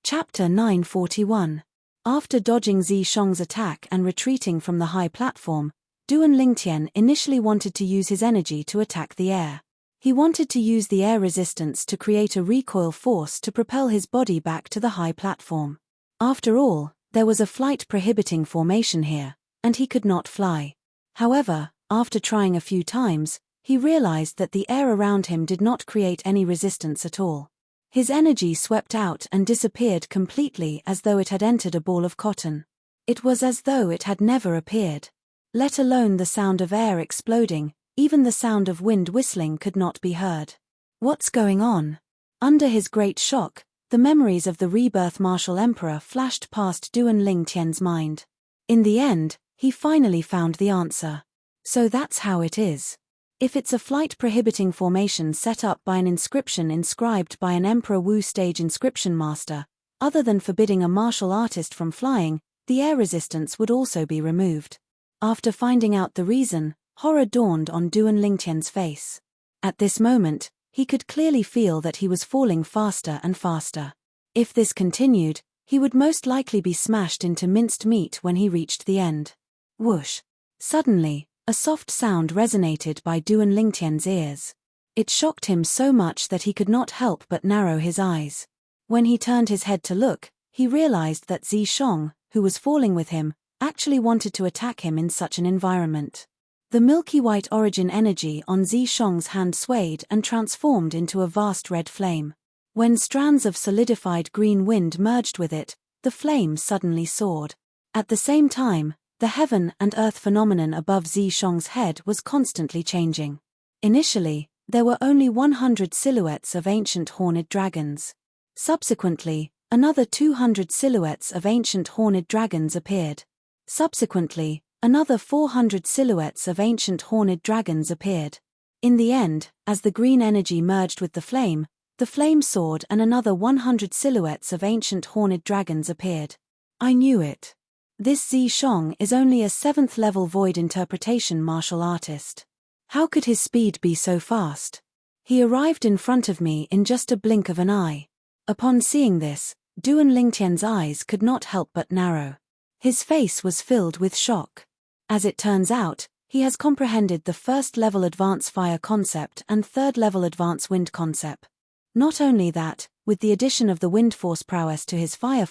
Chapter 941. After dodging Zishong's attack and retreating from the high platform, Duan Lingtian initially wanted to use his energy to attack the air. He wanted to use the air resistance to create a recoil force to propel his body back to the high platform. After all, there was a flight-prohibiting formation here, and he could not fly. However, after trying a few times, he realized that the air around him did not create any resistance at all. His energy swept out and disappeared completely as though it had entered a ball of cotton. It was as though it had never appeared. Let alone the sound of air exploding, even the sound of wind whistling could not be heard. What's going on? Under his great shock, the memories of the rebirth martial emperor flashed past Duan Lingtian's mind. In the end, he finally found the answer. So that's how it is. If it's a flight-prohibiting formation set up by an inscription inscribed by an Emperor Wu stage inscription master, other than forbidding a martial artist from flying, the air resistance would also be removed. After finding out the reason, horror dawned on Duan Lingtian's face. At this moment, he could clearly feel that he was falling faster and faster. If this continued, he would most likely be smashed into minced meat when he reached the end. Whoosh! Suddenly, a soft sound resonated by Duan Lingtian's ears. It shocked him so much that he could not help but narrow his eyes. When he turned his head to look, he realized that Zi Shong, who was falling with him, actually wanted to attack him in such an environment. The milky white origin energy on Zi Shong's hand swayed and transformed into a vast red flame. When strands of solidified green wind merged with it, the flame suddenly soared. At the same time, the heaven and earth phenomenon above Zi Shong's head was constantly changing. Initially, there were only 100 silhouettes of ancient horned dragons. Subsequently, another 200 silhouettes of ancient horned dragons appeared. Subsequently, another 400 silhouettes of ancient horned dragons appeared. In the end, as the green energy merged with the flame soared and another 100 silhouettes of ancient horned dragons appeared. I knew it. This Zi Shong is only a 7th level void interpretation martial artist. How could his speed be so fast? He arrived in front of me in just a blink of an eye. Upon seeing this, Duan Lingtian's eyes could not help but narrow. His face was filled with shock. As it turns out, he has comprehended the 1st level advance fire concept and 3rd level advance wind concept. Not only that, with the addition of the wind force prowess to his fire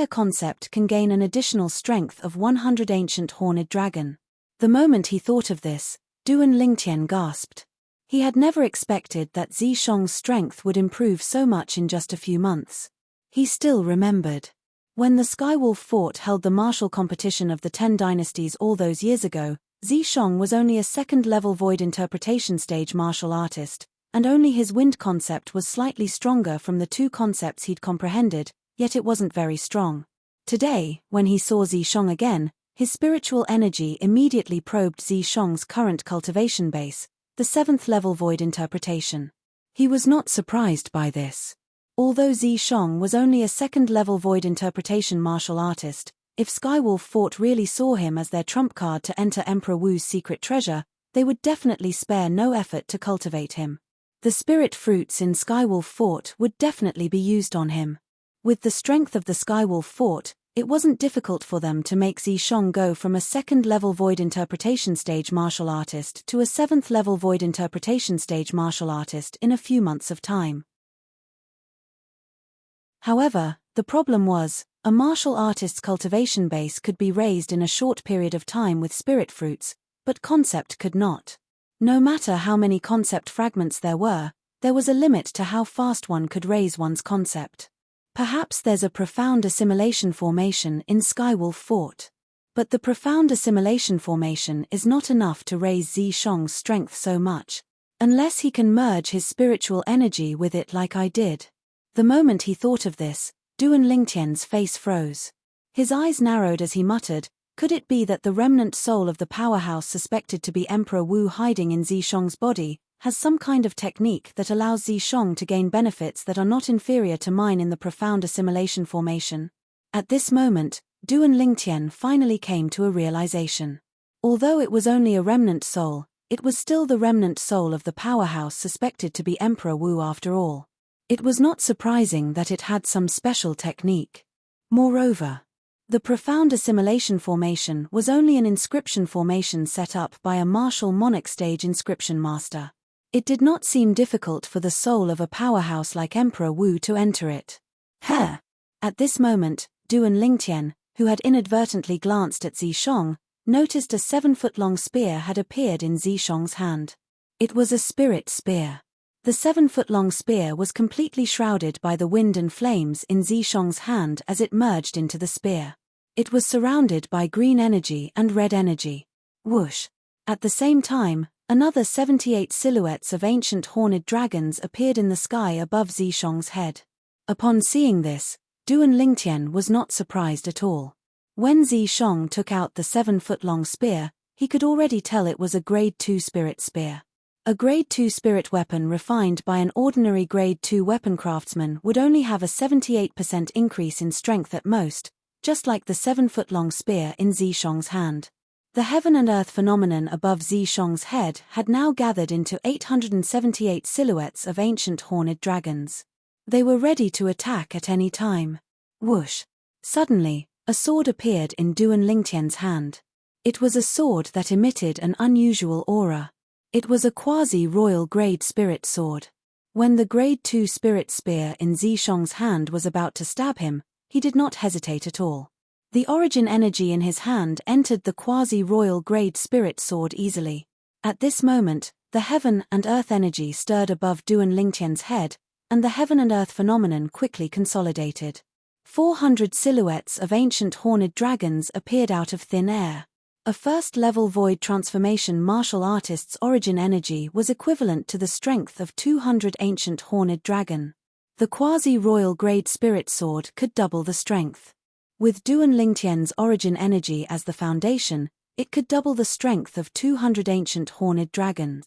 concept can gain an additional strength of 100 ancient horned dragon. The moment he thought of this, Duan Lingtian gasped. He had never expected that Zi Shong's strength would improve so much in just a few months. He still remembered. When the Skywolf Fort held the martial competition of the 10 dynasties all those years ago, Zi Shong was only a 2nd level void interpretation stage martial artist, and only his wind concept was slightly stronger from the 2 concepts he'd comprehended, yet it wasn't very strong. Today, when he saw Zi Shong again, his spiritual energy immediately probed Zi Shong's current cultivation base, the 7th level void interpretation. He was not surprised by this. Although Zi Shong was only a 2nd level void interpretation martial artist, if Skywolf Fort really saw him as their trump card to enter Emperor Wu's secret treasure, they would definitely spare no effort to cultivate him. The spirit fruits in Skywolf Fort would definitely be used on him. With the strength of the Skywolf Fort, it wasn't difficult for them to make Zi Shong go from a 2nd level void interpretation stage martial artist to a 7th level void interpretation stage martial artist in a few months of time. However, the problem was, a martial artist's cultivation base could be raised in a short period of time with spirit fruits, but concept could not. No matter how many concept fragments there was a limit to how fast one could raise one's concept. Perhaps there's a profound assimilation formation in Skywolf Fort. But the profound assimilation formation is not enough to raise Zi Shong's strength so much, unless he can merge his spiritual energy with it like I did. The moment he thought of this, Duan Lingtian's face froze. His eyes narrowed as he muttered, could it be that the remnant soul of the powerhouse suspected to be Emperor Wu hiding in Zi Shong's body, has some kind of technique that allows Zi Shong to gain benefits that are not inferior to mine in the profound assimilation formation? At this moment, Duan Lingtian finally came to a realization. Although it was only a remnant soul, it was still the remnant soul of the powerhouse suspected to be Emperor Wu after all. It was not surprising that it had some special technique. Moreover, the profound assimilation formation was only an inscription formation set up by a martial monarch stage inscription master. It did not seem difficult for the soul of a powerhouse like Emperor Wu to enter it. At this moment, Duan Lingtian, who had inadvertently glanced at Zi Shong, noticed a 7-foot-long spear had appeared in Zishong's hand. It was a spirit spear. The 7-foot-long spear was completely shrouded by the wind and flames in Zishong's hand as it merged into the spear. It was surrounded by green energy and red energy. Whoosh! At the same time, another 78 silhouettes of ancient horned dragons appeared in the sky above Zishong's head. Upon seeing this, Duan Lingtian was not surprised at all. When Zishong took out the 7-foot-long spear, he could already tell it was a Grade 2 spirit spear. A Grade 2 spirit weapon refined by an ordinary Grade 2 weapon craftsman would only have a 78% increase in strength at most, just like the 7-foot-long spear in Zishong's hand. The heaven and earth phenomenon above Zishong's head had now gathered into 878 silhouettes of ancient horned dragons. They were ready to attack at any time. Whoosh! Suddenly, a sword appeared in Duan Lingtian's hand. It was a sword that emitted an unusual aura. It was a quasi-royal grade spirit sword. When the Grade 2 spirit spear in Zishong's hand was about to stab him, he did not hesitate at all. The origin energy in his hand entered the quasi-royal grade spirit sword easily. At this moment, the heaven and earth energy stirred above Duan Lingtian's head, and the heaven and earth phenomenon quickly consolidated. 400 silhouettes of ancient horned dragons appeared out of thin air. A first-level void transformation martial artist's origin energy was equivalent to the strength of 200 ancient horned dragon. The quasi-royal grade spirit sword could double the strength. With Duan Lingtian's origin energy as the foundation, it could double the strength of 200 ancient horned dragons.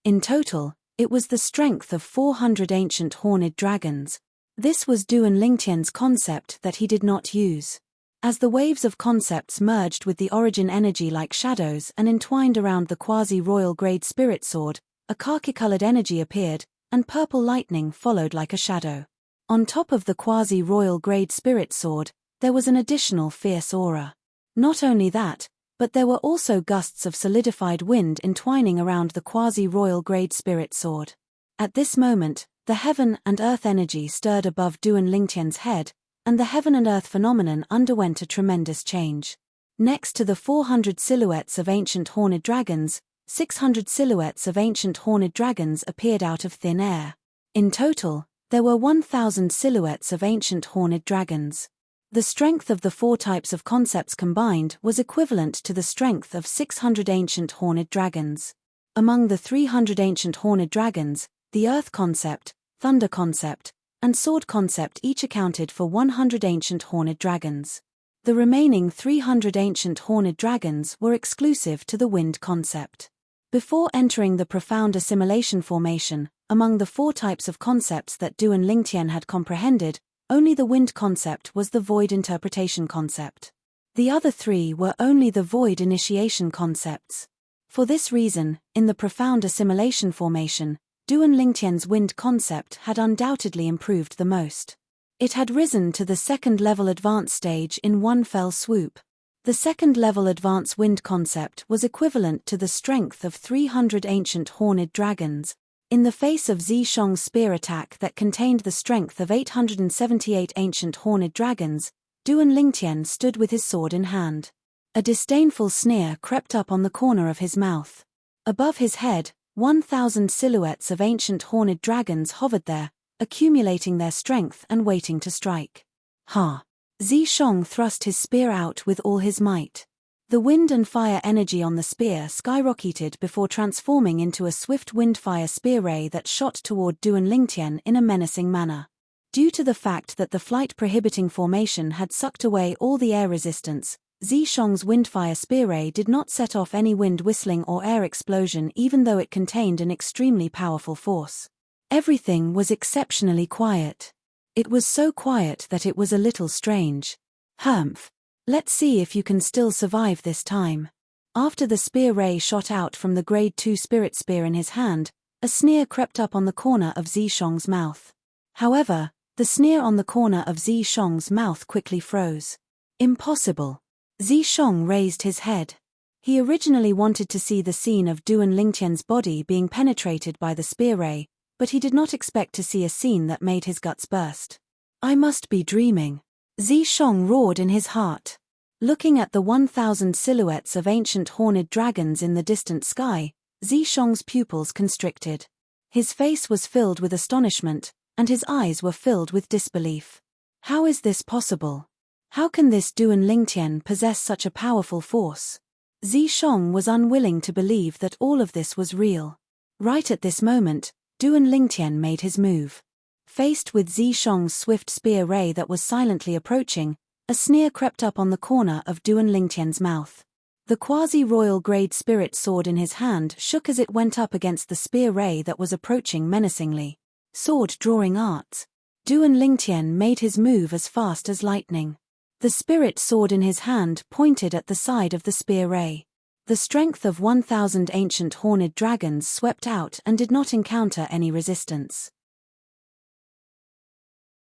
In total, it was the strength of 400 ancient horned dragons. This was Duan Lingtian's concept that he did not use. As the waves of concepts merged with the origin energy like shadows and entwined around the quasi-royal grade spirit sword, a khaki-colored energy appeared, and purple lightning followed like a shadow. On top of the quasi-royal grade spirit sword, there was an additional fierce aura. Not only that, but there were also gusts of solidified wind entwining around the quasi-royal grade spirit sword. At this moment, the heaven and earth energy stirred above Duan Lingtian's head, and the heaven and earth phenomenon underwent a tremendous change. Next to the 400 silhouettes of ancient horned dragons, 600 silhouettes of ancient horned dragons appeared out of thin air. In total, there were 1,000 silhouettes of ancient horned dragons. The strength of the four types of concepts combined was equivalent to the strength of 600 ancient horned dragons. Among the 300 ancient horned dragons, the earth concept, thunder concept, and sword concept each accounted for 100 ancient horned dragons. The remaining 300 ancient horned dragons were exclusive to the wind concept. Before entering the profound assimilation formation, among the four types of concepts that Duan Lingtian had comprehended, only the wind concept was the void interpretation concept. The other three were only the void initiation concepts. For this reason, in the profound assimilation formation, Duan Lingtian's wind concept had undoubtedly improved the most. It had risen to the second-level advanced stage in one fell swoop. The second-level advanced wind concept was equivalent to the strength of 300 ancient horned dragons. In the face of Zishong's spear attack that contained the strength of 878 ancient horned dragons, Duan Lingtian stood with his sword in hand. A disdainful sneer crept up on the corner of his mouth. Above his head, 1,000 silhouettes of ancient horned dragons hovered there, accumulating their strength and waiting to strike. Ha! Zishong thrust his spear out with all his might. The wind and fire energy on the spear skyrocketed before transforming into a swift wind-fire spear ray that shot toward Duan Lingtian in a menacing manner. Due to the fact that the flight-prohibiting formation had sucked away all the air resistance, Zishong's wind-fire spear ray did not set off any wind whistling or air explosion even though it contained an extremely powerful force. Everything was exceptionally quiet. It was so quiet that it was a little strange. Humph. Let's see if you can still survive this time. After the spear ray shot out from the Grade 2 spirit spear in his hand, a sneer crept up on the corner of Zishong's mouth. However, the sneer on the corner of Zishong's mouth quickly froze. Impossible. Zishong raised his head. He originally wanted to see the scene of Duan Lingtian's body being penetrated by the spear ray, but he did not expect to see a scene that made his guts burst. I must be dreaming. Zishong roared in his heart. Looking at the 1,000 silhouettes of ancient horned dragons in the distant sky, Zishong's pupils constricted. His face was filled with astonishment, and his eyes were filled with disbelief. How is this possible? How can this Duan Lingtian possess such a powerful force? Zishong was unwilling to believe that all of this was real. Right at this moment, Duan Lingtian made his move. Faced with Zishong's swift spear ray that was silently approaching, a sneer crept up on the corner of Duan Lingtian's mouth. The quasi-royal grade spirit sword in his hand shook as it went up against the spear ray that was approaching menacingly. Sword drawing arts. Duan Lingtian made his move as fast as lightning. The spirit sword in his hand pointed at the side of the spear ray. The strength of 1,000 ancient horned dragons swept out and did not encounter any resistance.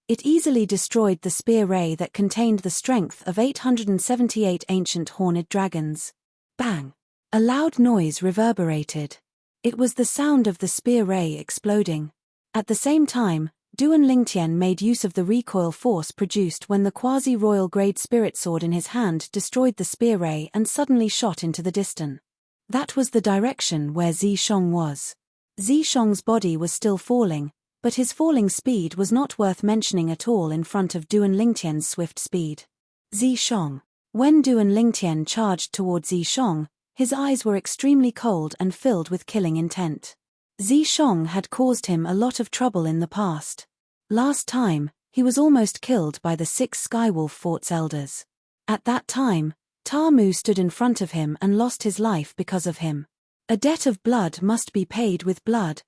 It easily destroyed the spear ray that contained the strength of 878 ancient horned dragons. Bang! A loud noise reverberated. It was the sound of the spear ray exploding. At the same time, Duan Lingtian made use of the recoil force produced when the quasi-royal grade spirit sword in his hand destroyed the spear ray and suddenly shot into the distance. That was the direction where Zishong was. Zishong's body was still falling, but his falling speed was not worth mentioning at all in front of Duan Lingtian's swift speed. Zishong. When Duan Lingtian charged toward Zishong, his eyes were extremely cold and filled with killing intent. Zishong had caused him a lot of trouble in the past. Last time, he was almost killed by the 6 Skywolf Fort's elders. At that time, Tamu stood in front of him and lost his life because of him. A debt of blood must be paid with blood.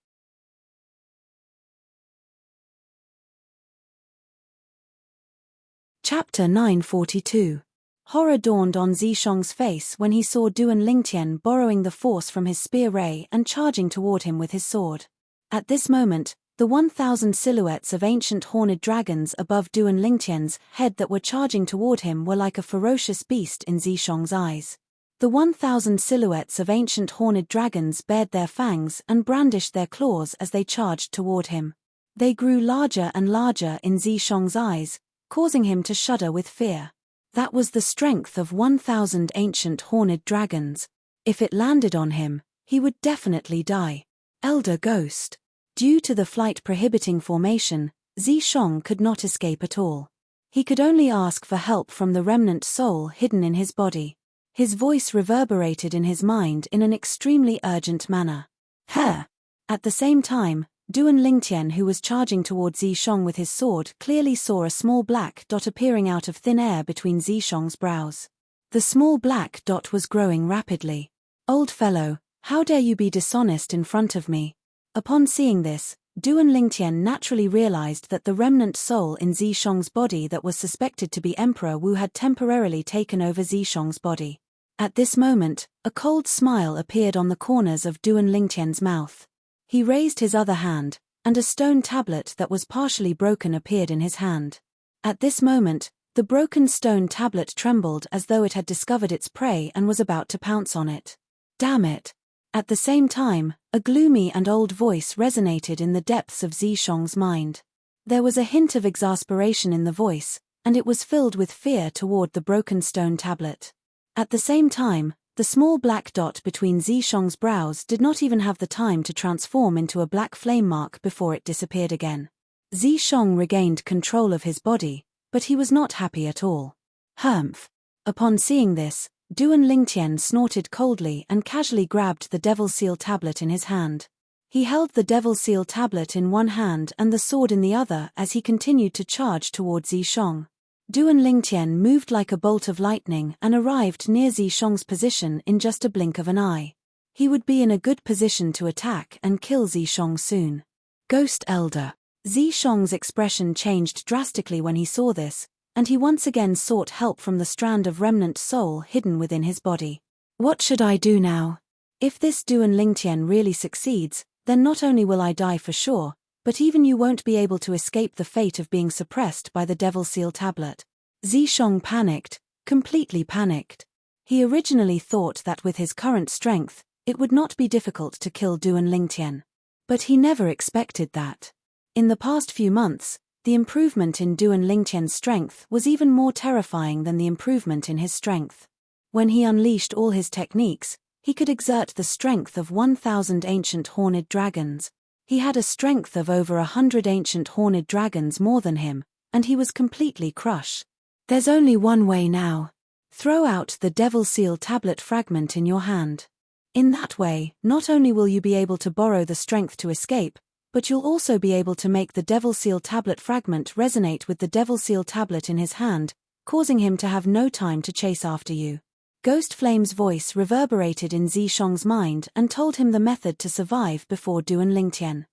Chapter 942. Horror dawned on Zishong's face when he saw Duan Lingtian borrowing the force from his spear ray and charging toward him with his sword. At this moment, the 1,000 silhouettes of ancient horned dragons above Duan Lingtian's head that were charging toward him were like a ferocious beast in Zishong's eyes. The 1,000 silhouettes of ancient horned dragons bared their fangs and brandished their claws as they charged toward him. They grew larger and larger in Zishong's eyes, causing him to shudder with fear. That was the strength of 1,000 ancient horned dragons. If it landed on him, he would definitely die. Elder Ghost. Due to the flight-prohibiting formation, Zishong could not escape at all. He could only ask for help from the remnant soul hidden in his body. His voice reverberated in his mind in an extremely urgent manner. Her! At the same time, Duan Lingtian, who was charging toward Zishong with his sword, clearly saw a small black dot appearing out of thin air between Zishong's brows. The small black dot was growing rapidly. Old fellow, how dare you be dishonest in front of me? Upon seeing this, Duan Lingtian naturally realized that the remnant soul in Zishong's body that was suspected to be Emperor Wu had temporarily taken over Zishong's body. At this moment, a cold smile appeared on the corners of Duan Lingtian's mouth. He raised his other hand, and a stone tablet that was partially broken appeared in his hand. At this moment, the broken stone tablet trembled as though it had discovered its prey and was about to pounce on it. Damn it! At the same time, a gloomy and old voice resonated in the depths of Zishong's mind. There was a hint of exasperation in the voice, and it was filled with fear toward the broken stone tablet. At the same time, the small black dot between Zishong's brows did not even have the time to transform into a black flame mark before it disappeared again. Zishong regained control of his body, but he was not happy at all. Humph! Upon seeing this, Duan Lingtian snorted coldly and casually grabbed the Devil Seal tablet in his hand. He held the Devil Seal tablet in one hand and the sword in the other as he continued to charge toward Zishong. Duan Lingtian moved like a bolt of lightning and arrived near Zishong's position in just a blink of an eye. He would be in a good position to attack and kill Zishong soon. Ghost Elder. Zishong's expression changed drastically when he saw this, and he once again sought help from the strand of remnant soul hidden within his body. What should I do now? If this Duan Lingtian really succeeds, then not only will I die for sure, but even you won't be able to escape the fate of being suppressed by the Devil Seal tablet. Zishong panicked, completely panicked. He originally thought that with his current strength, it would not be difficult to kill Duan Lingtian. But he never expected that. In the past few months, The improvement in Duan Lingtian's strength was even more terrifying than the improvement in his strength. When he unleashed all his techniques, he could exert the strength of 1,000 ancient horned dragons. He had a strength of over 100 ancient horned dragons more than him, and he was completely crushed. There's only one way now. Throw out the Devil Seal tablet fragment in your hand. In that way, not only will you be able to borrow the strength to escape, but you'll also be able to make the Devil Seal tablet fragment resonate with the Devil Seal tablet in his hand, causing him to have no time to chase after you. Ghost Flame's voice reverberated in Zishong's mind and told him the method to survive before Duan Lingtian.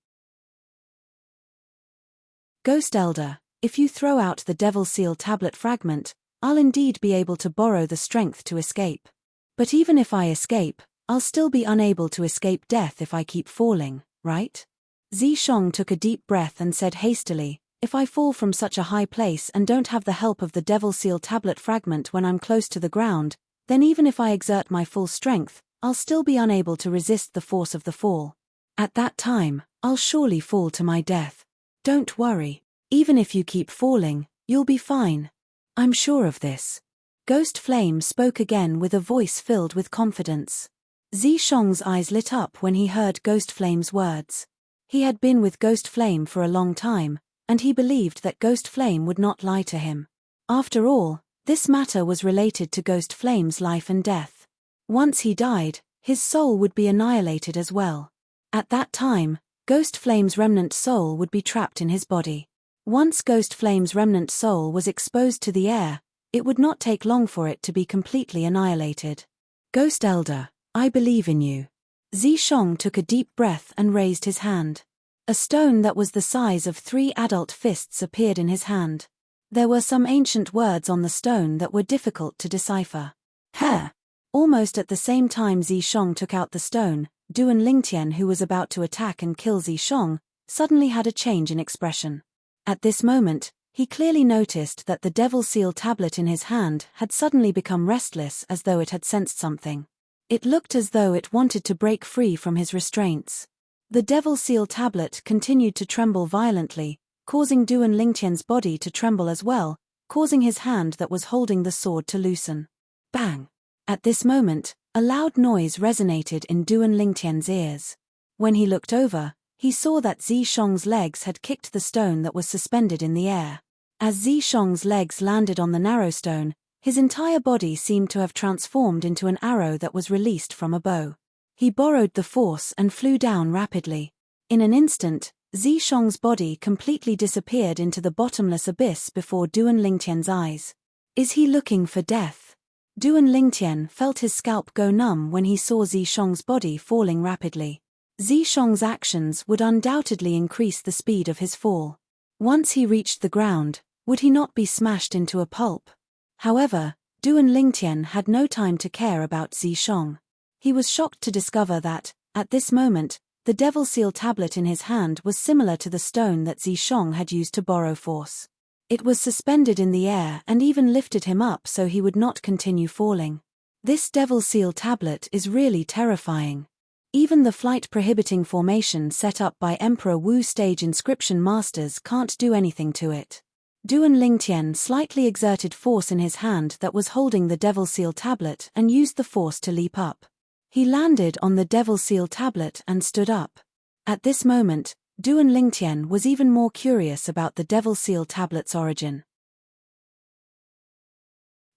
Ghost Elder, if you throw out the Devil Seal tablet fragment, I'll indeed be able to borrow the strength to escape. But even if I escape, I'll still be unable to escape death if I keep falling, right? Zishong took a deep breath and said hastily, if I fall from such a high place and don't have the help of the Devil Seal tablet fragment when I'm close to the ground, then even if I exert my full strength, I'll still be unable to resist the force of the fall. At that time, I'll surely fall to my death. Don't worry. Even if you keep falling, you'll be fine. I'm sure of this. Ghost Flame spoke again with a voice filled with confidence. Zishong's eyes lit up when he heard Ghost Flame's words. He had been with Ghost Flame for a long time, and he believed that Ghost Flame would not lie to him. After all, this matter was related to Ghost Flame's life and death. Once he died, his soul would be annihilated as well. At that time, Ghost Flame's remnant soul would be trapped in his body. Once Ghost Flame's remnant soul was exposed to the air, it would not take long for it to be completely annihilated. Ghost Elder, I believe in you. Zishong took a deep breath and raised his hand. A stone that was the size of 3 adult fists appeared in his hand. There were some ancient words on the stone that were difficult to decipher. Heh! Almost at the same time Zishong took out the stone, Duan Lingtian, who was about to attack and kill Zishong, suddenly had a change in expression. At this moment, he clearly noticed that the Devil Seal tablet in his hand had suddenly become restless, as though it had sensed something. It looked as though it wanted to break free from his restraints. The Devil Seal tablet continued to tremble violently, causing Duan Lingtian's body to tremble as well, causing his hand that was holding the sword to loosen. Bang! At this moment, a loud noise resonated in Duan Lingtian's ears. When he looked over, he saw that Zishong's legs had kicked the stone that was suspended in the air. As Zishong's legs landed on the narrow stone, his entire body seemed to have transformed into an arrow that was released from a bow. He borrowed the force and flew down rapidly. In an instant, Zishong's body completely disappeared into the bottomless abyss before Duan Lingtian's eyes. Is he looking for death? Duan Lingtian felt his scalp go numb when he saw Zishong's body falling rapidly. Zishong's actions would undoubtedly increase the speed of his fall. Once he reached the ground, would he not be smashed into a pulp? However, Duan Lingtian had no time to care about Zishong. He was shocked to discover that, at this moment, the Devil Seal tablet in his hand was similar to the stone that Zishong had used to borrow force. It was suspended in the air and even lifted him up so he would not continue falling. This Devil Seal tablet is really terrifying. Even the flight-prohibiting formation set up by Emperor Wu stage inscription masters can't do anything to it. Duan Lingtian slightly exerted force in his hand that was holding the Devil Seal tablet and used the force to leap up. He landed on the Devil Seal tablet and stood up. At this moment, Duan Lingtian was even more curious about the Devil Seal tablet's origin.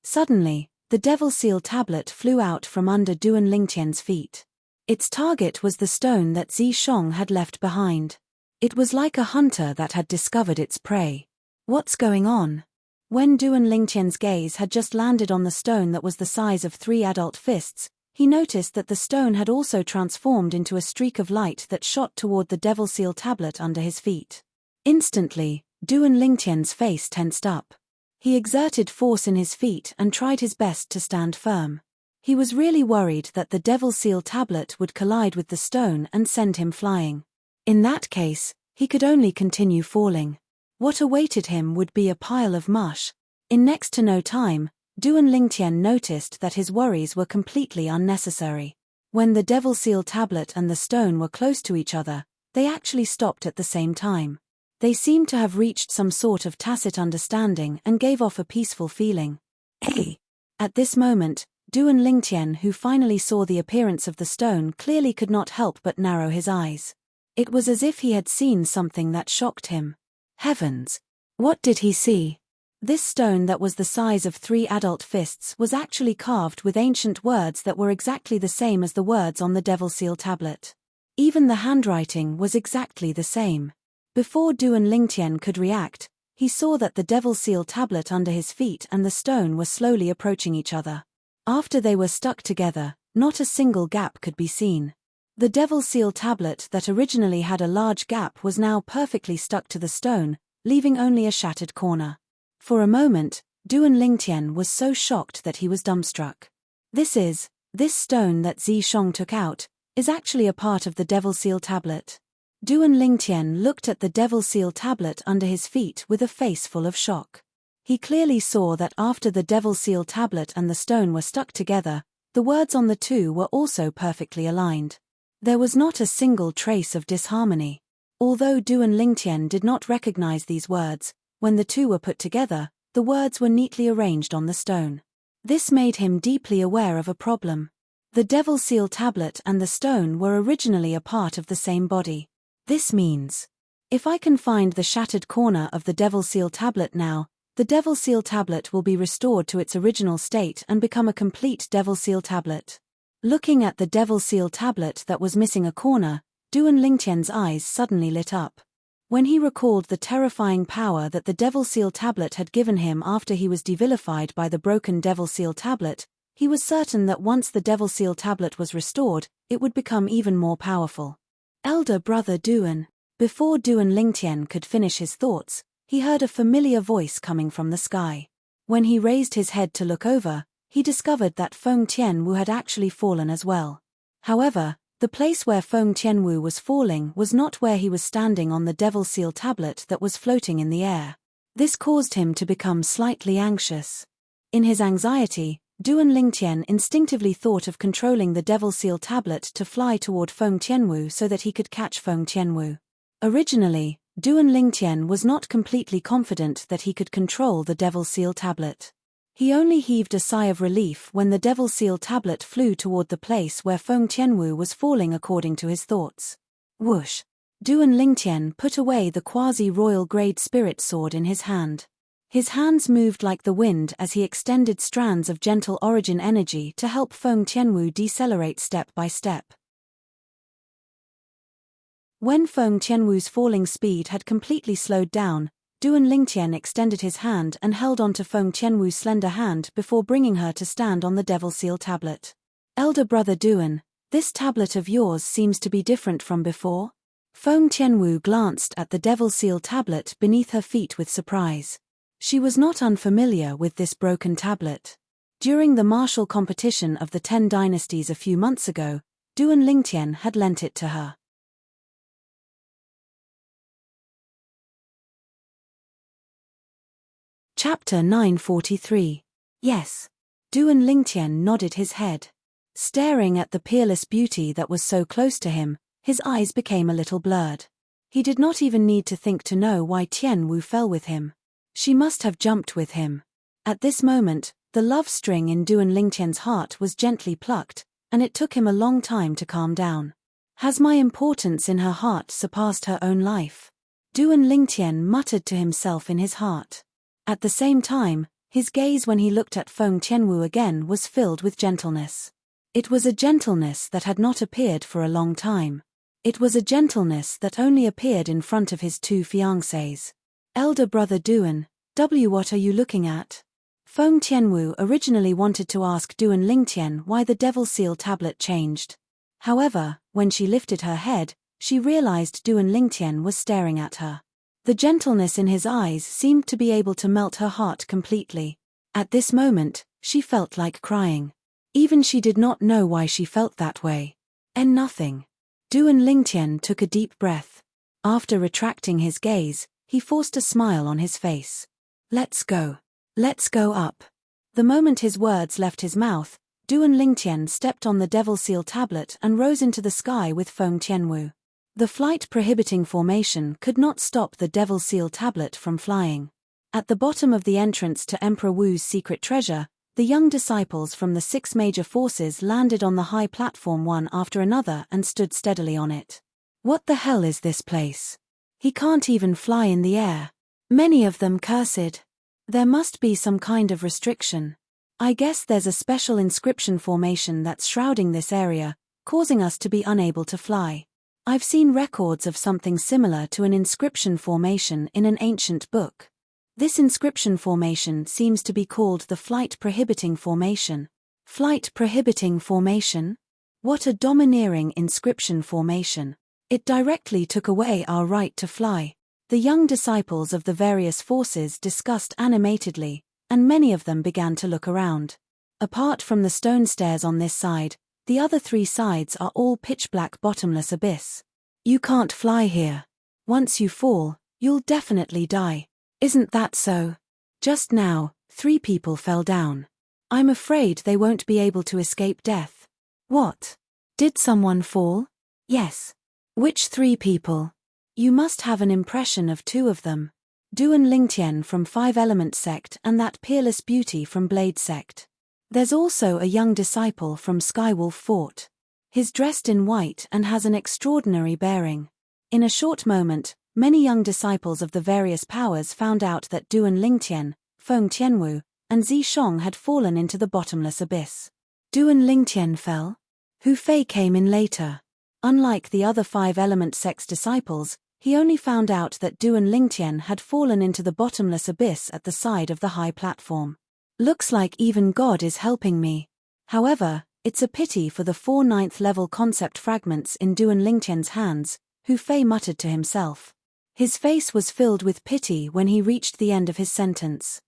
Suddenly, the Devil Seal tablet flew out from under Duan Lingtian's feet. Its target was the stone that Zishong had left behind. It was like a hunter that had discovered its prey. What's going on? When Duan Lingtian's gaze had just landed on the stone that was the size of 3 adult fists, he noticed that the stone had also transformed into a streak of light that shot toward the Devil Seal tablet under his feet. Instantly, Duan Lingtian's face tensed up. He exerted force in his feet and tried his best to stand firm. He was really worried that the Devil Seal tablet would collide with the stone and send him flying. In that case, he could only continue falling. What awaited him would be a pile of mush. In next to no time, Duan Lingtian noticed that his worries were completely unnecessary. When the Devil Seal tablet and the stone were close to each other, they actually stopped at the same time. They seemed to have reached some sort of tacit understanding and gave off a peaceful feeling. Hey! At this moment, Duan Lingtian, who finally saw the appearance of the stone, clearly could not help but narrow his eyes. It was as if he had seen something that shocked him. Heavens! What did he see? This stone that was the size of 3 adult fists was actually carved with ancient words that were exactly the same as the words on the Devil Seal tablet. Even the handwriting was exactly the same. Before Duan Lingtian could react, he saw that the Devil Seal tablet under his feet and the stone were slowly approaching each other. After they were stuck together, not a single gap could be seen. The Devil Seal tablet that originally had a large gap was now perfectly stuck to the stone, leaving only a shattered corner. For a moment, Duan Lingtian was so shocked that he was dumbstruck. This stone that Zi Shong took out, is actually a part of the Devil Seal tablet. Duan Lingtian looked at the Devil Seal tablet under his feet with a face full of shock. He clearly saw that after the Devil Seal tablet and the stone were stuck together, the words on the two were also perfectly aligned. There was not a single trace of disharmony. Although Duan Lingtian did not recognize these words, when the two were put together, the words were neatly arranged on the stone. This made him deeply aware of a problem. The Devil Seal tablet and the stone were originally a part of the same body. This means, if I can find the shattered corner of the Devil Seal tablet now, the Devil Seal tablet will be restored to its original state and become a complete Devil Seal tablet. Looking at the Devil Seal tablet that was missing a corner, Duan Lingtian's eyes suddenly lit up. When he recalled the terrifying power that the Devil Seal tablet had given him after he was devilified by the broken Devil Seal tablet, he was certain that once the Devil Seal tablet was restored, it would become even more powerful. Elder brother Duan. Before Duan Lingtian could finish his thoughts, he heard a familiar voice coming from the sky. When he raised his head to look over, he discovered that Feng Tianwu had actually fallen as well. However, the place where Feng Tianwu was falling was not where he was standing on the Devil Seal tablet that was floating in the air. This caused him to become slightly anxious. In his anxiety, Duan Lingtian instinctively thought of controlling the Devil Seal tablet to fly toward Feng Tianwu so that he could catch Feng Tianwu. Originally, Duan Lingtian was not completely confident that he could control the Devil Seal tablet. He only heaved a sigh of relief when the Devil Seal tablet flew toward the place where Feng Tianwu was falling according to his thoughts. Whoosh! Duan Lingtian put away the quasi-royal grade spirit sword in his hand. His hands moved like the wind as he extended strands of gentle origin energy to help Feng Tianwu decelerate step by step. When Feng Tianwu's falling speed had completely slowed down, Duan Lingtian extended his hand and held onto Feng Tianwu's slender hand before bringing her to stand on the Devil Seal tablet. Elder brother Duan, this tablet of yours seems to be different from before? Feng Tianwu glanced at the Devil Seal tablet beneath her feet with surprise. She was not unfamiliar with this broken tablet. During the martial competition of the 10 dynasties a few months ago, Duan Lingtian had lent it to her. Chapter 943. Yes. Duan Lingtian nodded his head. Staring at the peerless beauty that was so close to him, his eyes became a little blurred. He did not even need to think to know why Tianwu fell with him. She must have jumped with him. At this moment, the love string in Duan Lingtian's heart was gently plucked, and it took him a long time to calm down. Has my importance in her heart surpassed her own life? Duan Lingtian muttered to himself in his heart. At the same time, his gaze when he looked at Feng Tianwu again was filled with gentleness. It was a gentleness that had not appeared for a long time. It was a gentleness that only appeared in front of his 2 fiancés. Elder brother Duan, what are you looking at? Feng Tianwu originally wanted to ask Duan Lingtian why the Devil Seal tablet changed. However, when she lifted her head, she realized Duan Lingtian was staring at her. The gentleness in his eyes seemed to be able to melt her heart completely. At this moment, she felt like crying. Even she did not know why she felt that way. And nothing. Duan Lingtian took a deep breath. After retracting his gaze, he forced a smile on his face. Let's go. Let's go up. The moment his words left his mouth, Duan Lingtian stepped on the Devil Seal tablet and rose into the sky with Feng Tianwu. The flight-prohibiting formation could not stop the Devil Seal tablet from flying. At the bottom of the entrance to Emperor Wu's secret treasure, the young disciples from the 6 major forces landed on the high platform one after another and stood steadily on it. What the hell is this place? He can't even fly in the air. Many of them cursed. There must be some kind of restriction. I guess there's a special inscription formation that's shrouding this area, causing us to be unable to fly. I've seen records of something similar to an inscription formation in an ancient book. This inscription formation seems to be called the flight-prohibiting formation. Flight-prohibiting formation? What a domineering inscription formation. It directly took away our right to fly. The young disciples of the various forces discussed animatedly, and many of them began to look around. Apart from the stone stairs on this side, the other 3 sides are all pitch-black bottomless abyss. You can't fly here. Once you fall, you'll definitely die. Isn't that so? Just now, 3 people fell down. I'm afraid they won't be able to escape death. What? Did someone fall? Yes. Which 3 people? You must have an impression of 2 of them. Duan Lingtian from 5 Element Sect and that peerless beauty from Blade Sect. There's also a young disciple from Skywolf Fort. He's dressed in white and has an extraordinary bearing. In a short moment, many young disciples of the various powers found out that Duan Lingtian, Feng Tianwu, and Zi Shong had fallen into the bottomless abyss. Duan Lingtian fell? Hu Fei came in later. Unlike the other 5 Element Sect's disciples, he only found out that Duan Lingtian had fallen into the bottomless abyss at the side of the high platform. Looks like even God is helping me. However, it's a pity for the 4 9th-level concept fragments in Duan Lingtian's hands, Hu Fei muttered to himself. His face was filled with pity when he reached the end of his sentence.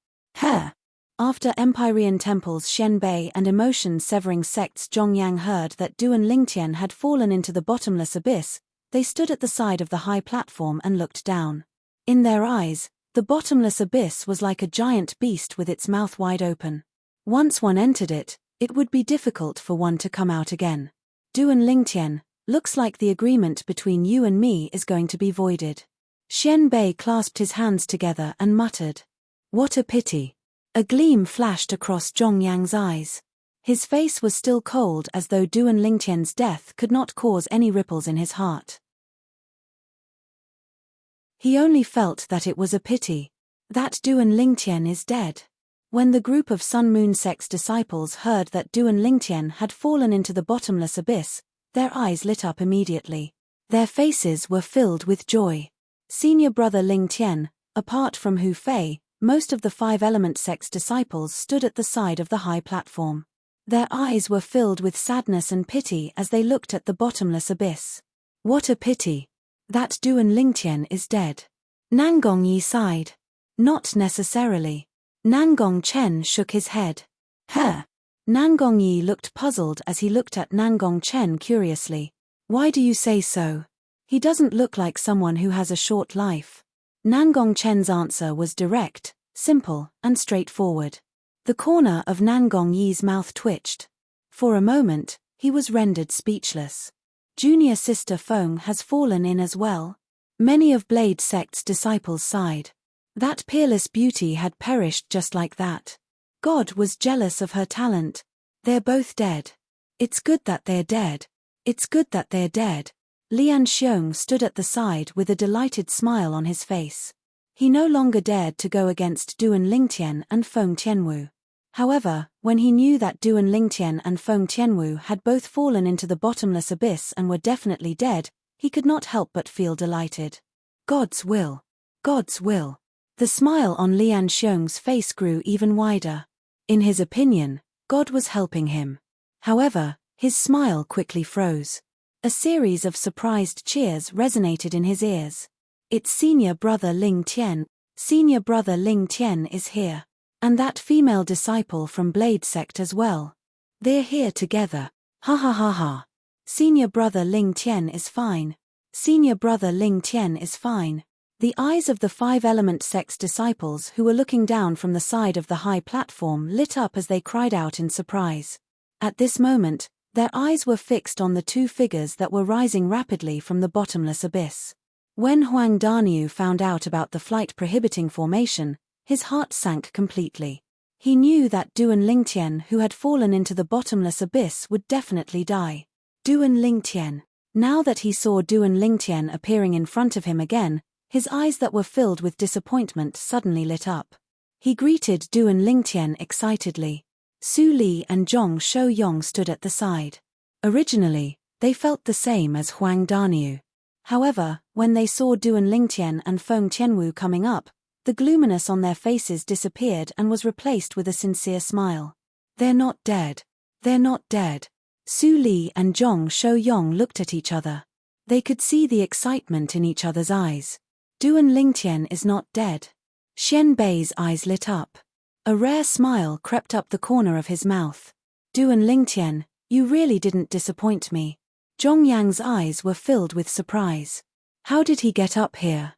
After Empyrean Temple's Xianbei and emotion-severing sect's Zhongyang heard that Duan Lingtian had fallen into the bottomless abyss, they stood at the side of the high platform and looked down. In their eyes, the bottomless abyss was like a giant beast with its mouth wide open. Once one entered it, it would be difficult for one to come out again. Duan Lingtian, looks like the agreement between you and me is going to be voided. Xianbei clasped his hands together and muttered. What a pity. A gleam flashed across Zhongyang's eyes. His face was still cold as though Duan Lingtian's death could not cause any ripples in his heart. He only felt that it was a pity. That Duan Lingtian is dead. When the group of Sun Moon Sect's disciples heard that Duan Lingtian had fallen into the bottomless abyss, their eyes lit up immediately. Their faces were filled with joy. Senior brother Lingtian, apart from Hu Fei, most of the 5 Element Sect's disciples stood at the side of the high platform. Their eyes were filled with sadness and pity as they looked at the bottomless abyss. What a pity. That Duan Lingtian is dead. Nangong Yi sighed. Not necessarily. Nangong Chen shook his head. Nangong Yi looked puzzled as he looked at Nangong Chen curiously. Why do you say so? He doesn't look like someone who has a short life. Nangong Chen's answer was direct, simple, and straightforward. The corner of Nangong Yi's mouth twitched. For a moment, he was rendered speechless. Junior sister Feng has fallen in as well. Many of Blade Sect's disciples sighed. That peerless beauty had perished just like that. God was jealous of her talent. They're both dead. It's good that they're dead. It's good that they're dead. Lian Xiong stood at the side with a delighted smile on his face. He no longer dared to go against Duan Lingtian and Feng Tianwu. However, when he knew that Duan Lingtian and Feng Tianwu had both fallen into the bottomless abyss and were definitely dead, he could not help but feel delighted. God's will. God's will. The smile on Lian Xiong's face grew even wider. In his opinion, God was helping him. However, his smile quickly froze. A series of surprised cheers resonated in his ears. It's senior brother Ling Tian. Senior brother Ling Tian is here. And that female disciple from Blade Sect as well. They're here together. Ha ha ha ha. Senior brother Ling Tian is fine. Senior brother Ling Tian is fine. The eyes of the 5 Element Sect's disciples who were looking down from the side of the high platform lit up as they cried out in surprise. At this moment, Their eyes were fixed on the two figures that were rising rapidly from the bottomless abyss. When Huang Daniu found out about the flight-prohibiting formation, his heart sank completely. He knew that Duan Lingtian, who had fallen into the bottomless abyss, would definitely die. Duan Lingtian. Now that he saw Duan Lingtian appearing in front of him again, his eyes that were filled with disappointment suddenly lit up. He greeted Duan Lingtian excitedly. Su Li and Zhong Shouyong stood at the side. Originally, they felt the same as Huang Daniu. However, when they saw Duan Lingtian and Feng Tianwu coming up, the gloominess on their faces disappeared and was replaced with a sincere smile. They're not dead. They're not dead. Su Li and Zhong Shouyong looked at each other. They could see the excitement in each other's eyes. Duan Lingtian is not dead. Xian Bei's eyes lit up. A rare smile crept up the corner of his mouth. Duan Lingtian, you really didn't disappoint me. Zhong Yang's eyes were filled with surprise. How did he get up here?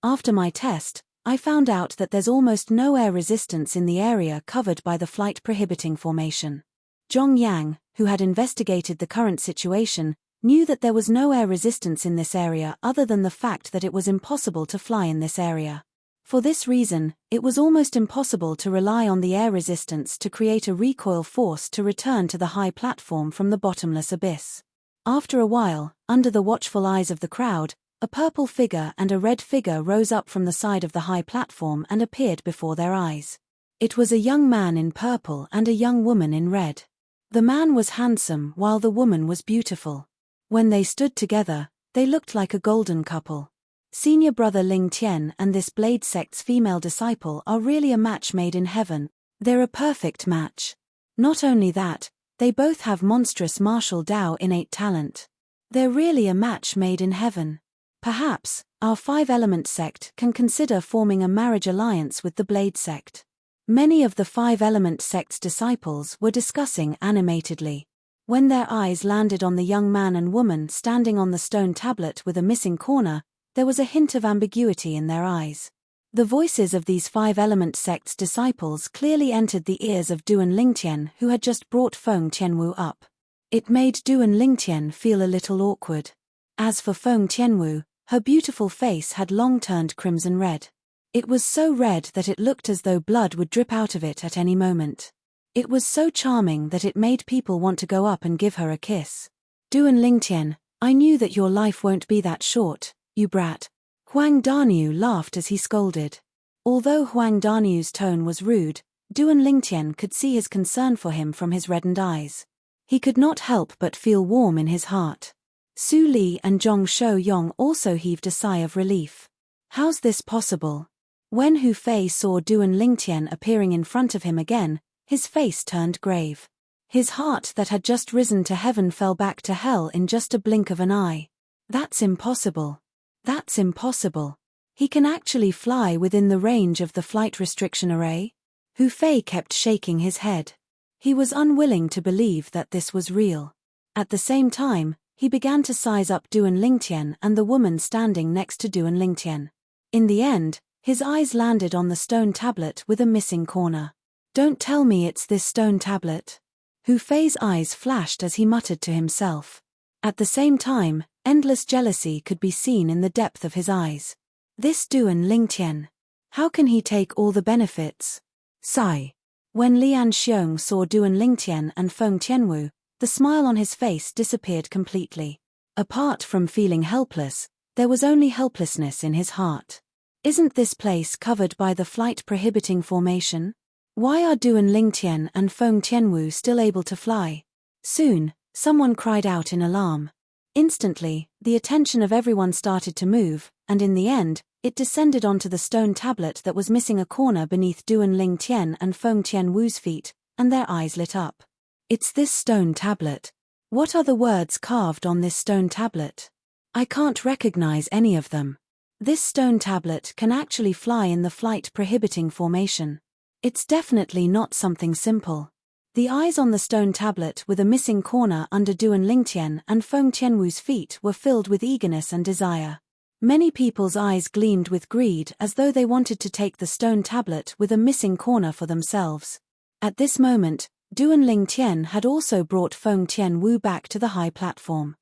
After my test, I found out that there's almost no air resistance in the area covered by the flight-prohibiting formation. Zhong Yang, who had investigated the current situation, knew that there was no air resistance in this area other than the fact that it was impossible to fly in this area. For this reason, it was almost impossible to rely on the air resistance to create a recoil force to return to the high platform from the bottomless abyss. After a while, under the watchful eyes of the crowd, a purple figure and a red figure rose up from the side of the high platform and appeared before their eyes. It was a young man in purple and a young woman in red. The man was handsome while the woman was beautiful. When they stood together, they looked like a golden couple. Senior brother Ling Tian and this Blade sect's female disciple are really a match made in heaven. They're a perfect match. Not only that, they both have monstrous martial Dao innate talent. They're really a match made in heaven. Perhaps, our five-element sect can consider forming a marriage alliance with the Blade sect. Many of the five-element sect's disciples were discussing animatedly. When their eyes landed on the young man and woman standing on the stone tablet with a missing corner, there was a hint of ambiguity in their eyes. The voices of these five-element sect's disciples clearly entered the ears of Duan Lingtian, who had just brought Feng Tianwu up. It made Duan Lingtian feel a little awkward. As for Feng Tianwu, her beautiful face had long turned crimson red. It was so red that it looked as though blood would drip out of it at any moment. It was so charming that it made people want to go up and give her a kiss. Duan Lingtian, I knew that your life won't be that short, you brat. Huang Daniu laughed as he scolded. Although Huang Daniu's tone was rude, Duan Lingtian could see his concern for him from his reddened eyes. He could not help but feel warm in his heart. Su Li and Zhong Shouyong also heaved a sigh of relief. How's this possible? When Hu Fei saw Duan Lingtian appearing in front of him again, his face turned grave. His heart that had just risen to heaven fell back to hell in just a blink of an eye. That's impossible. That's impossible. He can actually fly within the range of the flight restriction array? Hu Fei kept shaking his head. He was unwilling to believe that this was real. At the same time, he began to size up Duan Lingtian and the woman standing next to Duan Lingtian. In the end, his eyes landed on the stone tablet with a missing corner. Don't tell me it's this stone tablet. Hu Fei's eyes flashed as he muttered to himself. At the same time, endless jealousy could be seen in the depth of his eyes. This Duan Lingtian. How can he take all the benefits? Sigh. When Lian Xiong saw Duan Lingtian and Feng Tianwu, the smile on his face disappeared completely. Apart from feeling helpless, there was only helplessness in his heart. Isn't this place covered by the flight-prohibiting formation? Why are Duan Lingtian and Feng Tianwu still able to fly? Soon, someone cried out in alarm. Instantly, the attention of everyone started to move, and in the end, it descended onto the stone tablet that was missing a corner beneath Duan Lingtian and Feng Tianwu's feet, and their eyes lit up. It's this stone tablet. What are the words carved on this stone tablet? I can't recognize any of them. This stone tablet can actually fly in the flight-prohibiting formation. It's definitely not something simple. The eyes on the stone tablet with a missing corner under Duan Lingtian and Feng Tianwu's feet were filled with eagerness and desire. Many people's eyes gleamed with greed as though they wanted to take the stone tablet with a missing corner for themselves. At this moment, Duan Lingtian had also brought Feng Tianwu back to the high platform.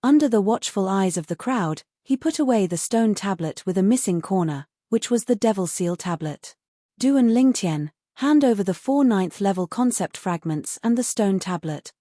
Under the watchful eyes of the crowd, he put away the stone tablet with a missing corner, which was the Devil Seal tablet. Duan Lingtian, hand over the 4 ninth level concept fragments and the stone tablet.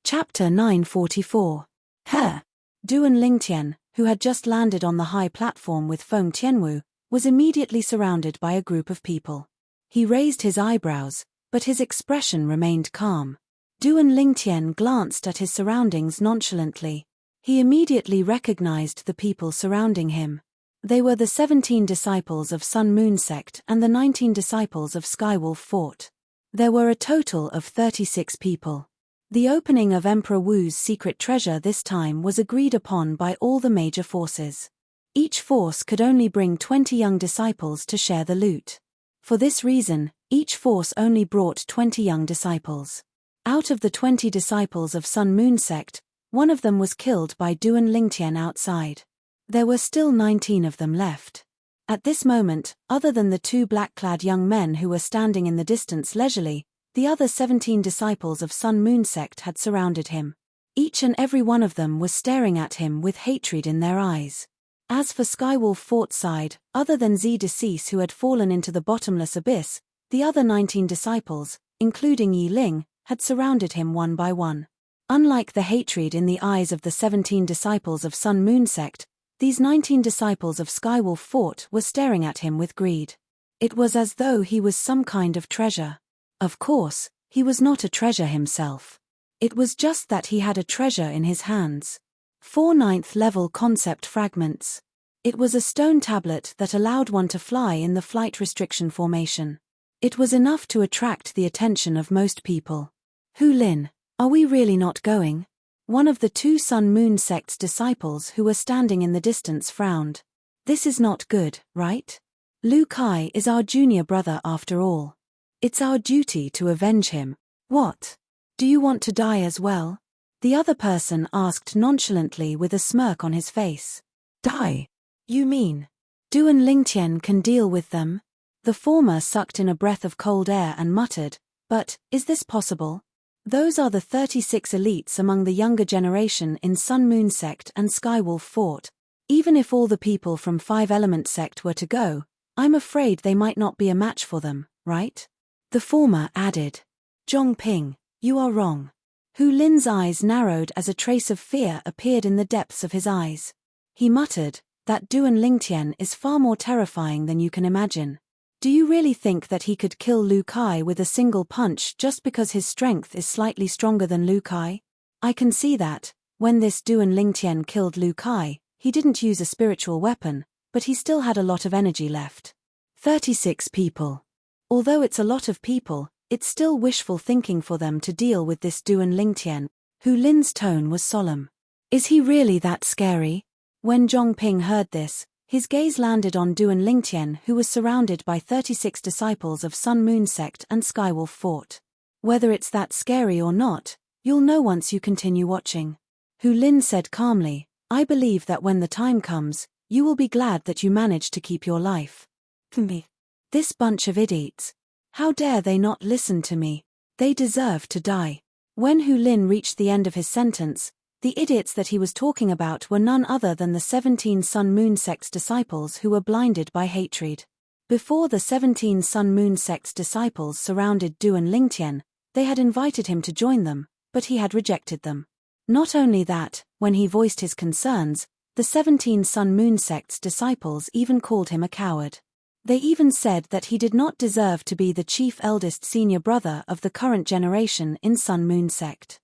Chapter 944. Her. Duan Lingtian, who had just landed on the high platform with Feng Tianwu, was immediately surrounded by a group of people. He raised his eyebrows, but his expression remained calm. Duan Lingtian glanced at his surroundings nonchalantly. He immediately recognized the people surrounding him. They were the 17 disciples of Sun Moon Sect and the 19 disciples of Skywolf Fort. There were a total of 36 people. The opening of Emperor Wu's secret treasure this time was agreed upon by all the major forces. Each force could only bring 20 young disciples to share the loot. For this reason, each force only brought 20 young disciples. Out of the 20 disciples of Sun Moon Sect, one of them was killed by Duan Lingtian outside. There were still 19 of them left. At this moment, other than the 2 black-clad young men who were standing in the distance leisurely, the other 17 disciples of Sun Moon Sect had surrounded him. Each and every one of them was staring at him with hatred in their eyes. As for Skywolf Fort's side, other than Zi Decease who had fallen into the bottomless abyss, the other 19 disciples, including Yi Ling, had surrounded him one by one. Unlike the hatred in the eyes of the 17 disciples of Sun Moon Sect, these 19 disciples of Skywolf Fort were staring at him with greed. It was as though he was some kind of treasure. Of course, he was not a treasure himself. It was just that he had a treasure in his hands. 4 ninth level concept fragments. It was a stone tablet that allowed one to fly in the flight restriction formation. It was enough to attract the attention of most people. Hu Lin, are we really not going? One of the 2 Sun Moon Sect's disciples who were standing in the distance frowned. This is not good, right? Lu Kai is our junior brother after all. It's our duty to avenge him. What? Do you want to die as well? The other person asked nonchalantly with a smirk on his face. Die? You mean? Duan Lingtian can deal with them? The former sucked in a breath of cold air and muttered, but, is this possible? Those are the 36 elites among the younger generation in Sun Moon Sect and Skywolf Fort. Even if all the people from 5 Element Sect were to go, I'm afraid they might not be a match for them, right? The former added. Zhongping, you are wrong. Hu Lin's eyes narrowed as a trace of fear appeared in the depths of his eyes. He muttered, that Duan Lingtian is far more terrifying than you can imagine. Do you really think that he could kill Lu Kai with a single punch just because his strength is slightly stronger than Lu Kai? I can see that, when this Duan Lingtian killed Lu Kai, he didn't use a spiritual weapon, but he still had a lot of energy left. 36 people. Although it's a lot of people, it's still wishful thinking for them to deal with this Duan Lingtian. Hu Lin's tone was solemn. Is he really that scary? When Zhongping heard this, his gaze landed on Duan Lingtian, who was surrounded by 36 disciples of Sun Moon Sect and Skywolf Fort. Whether it's that scary or not, you'll know once you continue watching. Hu Lin said calmly, I believe that when the time comes, you will be glad that you managed to keep your life. Me. This bunch of idiots. How dare they not listen to me? They deserve to die. When Hu Lin reached the end of his sentence, the idiots that he was talking about were none other than the 17 Sun Moon Sect's disciples who were blinded by hatred. Before the 17 Sun Moon Sect's disciples surrounded Duan Lingtian, they had invited him to join them, but he had rejected them. Not only that, when he voiced his concerns, the 17 Sun Moon Sect's disciples even called him a coward. They even said that he did not deserve to be the chief eldest senior brother of the current generation in Sun Moon Sect.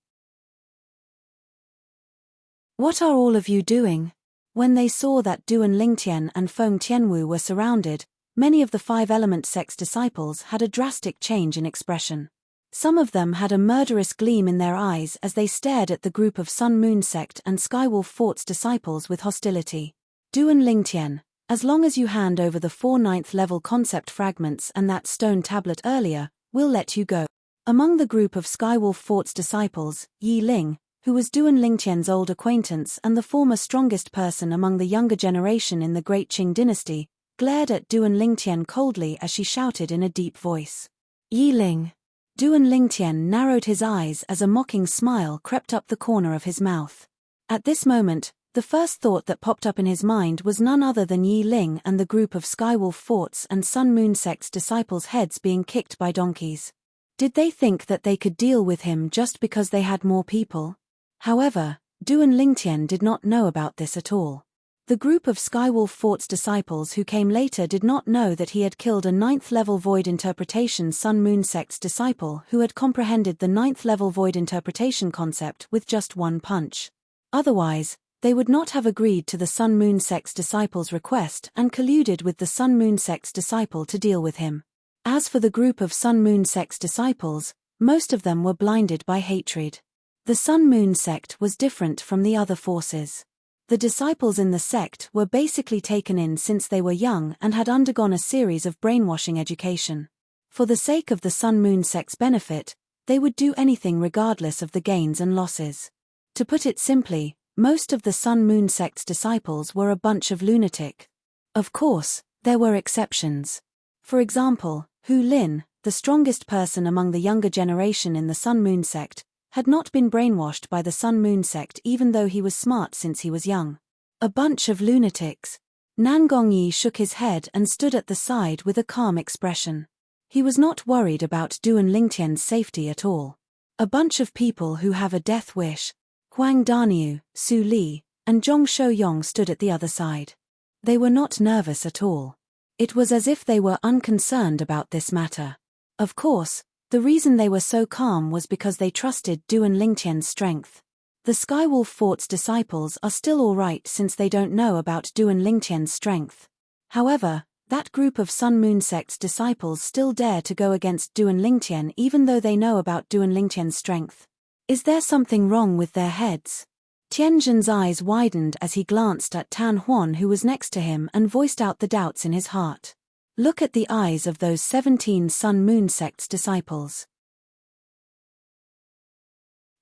What are all of you doing? When they saw that Duan Lingtian and Feng Tianwu were surrounded, many of the 5 Element Sect's disciples had a drastic change in expression. Some of them had a murderous gleam in their eyes as they stared at the group of Sun Moon Sect and Skywolf Fort's disciples with hostility. Duan Lingtian, as long as you hand over the 4 ninth level concept fragments and that stone tablet earlier, we'll let you go. Among the group of Skywolf Fort's disciples, Yi Ling, who was Duan Lingtian's old acquaintance and the former strongest person among the younger generation in the Great Qing dynasty, glared at Duan Lingtian coldly as she shouted in a deep voice. Yi Ling. Duan Lingtian narrowed his eyes as a mocking smile crept up the corner of his mouth. At this moment, the first thought that popped up in his mind was none other than Yi Ling and the group of Skywolf Fort's and Sun Moon Sect's disciples' heads being kicked by donkeys. Did they think that they could deal with him just because they had more people? However, Duan Lingtian did not know about this at all. The group of Skywolf Fort's disciples who came later did not know that he had killed a 9th-level Void Interpretation Sun Moon Sect's disciple who had comprehended the 9th-level Void Interpretation concept with just one punch. Otherwise, they would not have agreed to the Sun Moon Sect's disciple's request and colluded with the Sun Moon Sect's disciple to deal with him. As for the group of Sun Moon Sect's disciples, most of them were blinded by hatred. The Sun Moon Sect was different from the other forces. The disciples in the sect were basically taken in since they were young and had undergone a series of brainwashing education. For the sake of the Sun Moon Sect's benefit, they would do anything regardless of the gains and losses. To put it simply, most of the Sun Moon Sect's disciples were a bunch of lunatic. Of course, there were exceptions. For example, Hu Lin, the strongest person among the younger generation in the Sun Moon Sect, had not been brainwashed by the Sun Moon Sect even though he was smart since he was young. A bunch of lunatics. Nan Gongyi shook his head and stood at the side with a calm expression. He was not worried about Duan Lingtian's safety at all. A bunch of people who have a death wish. Huang Daniu, Su Li, and Zhong Shouyong stood at the other side. They were not nervous at all. It was as if they were unconcerned about this matter. Of course, the reason they were so calm was because they trusted Duan Lingtian's strength. The Skywolf Fort's disciples are still alright since they don't know about Duan Lingtian's strength. However, that group of Sun Moon Sect's disciples still dare to go against Duan Lingtian even though they know about Duan Lingtian's strength. Is there something wrong with their heads? Tianjin's eyes widened as he glanced at Tan Huan who was next to him and voiced out the doubts in his heart. Look at the eyes of those 17 Sun Moon Sect's disciples.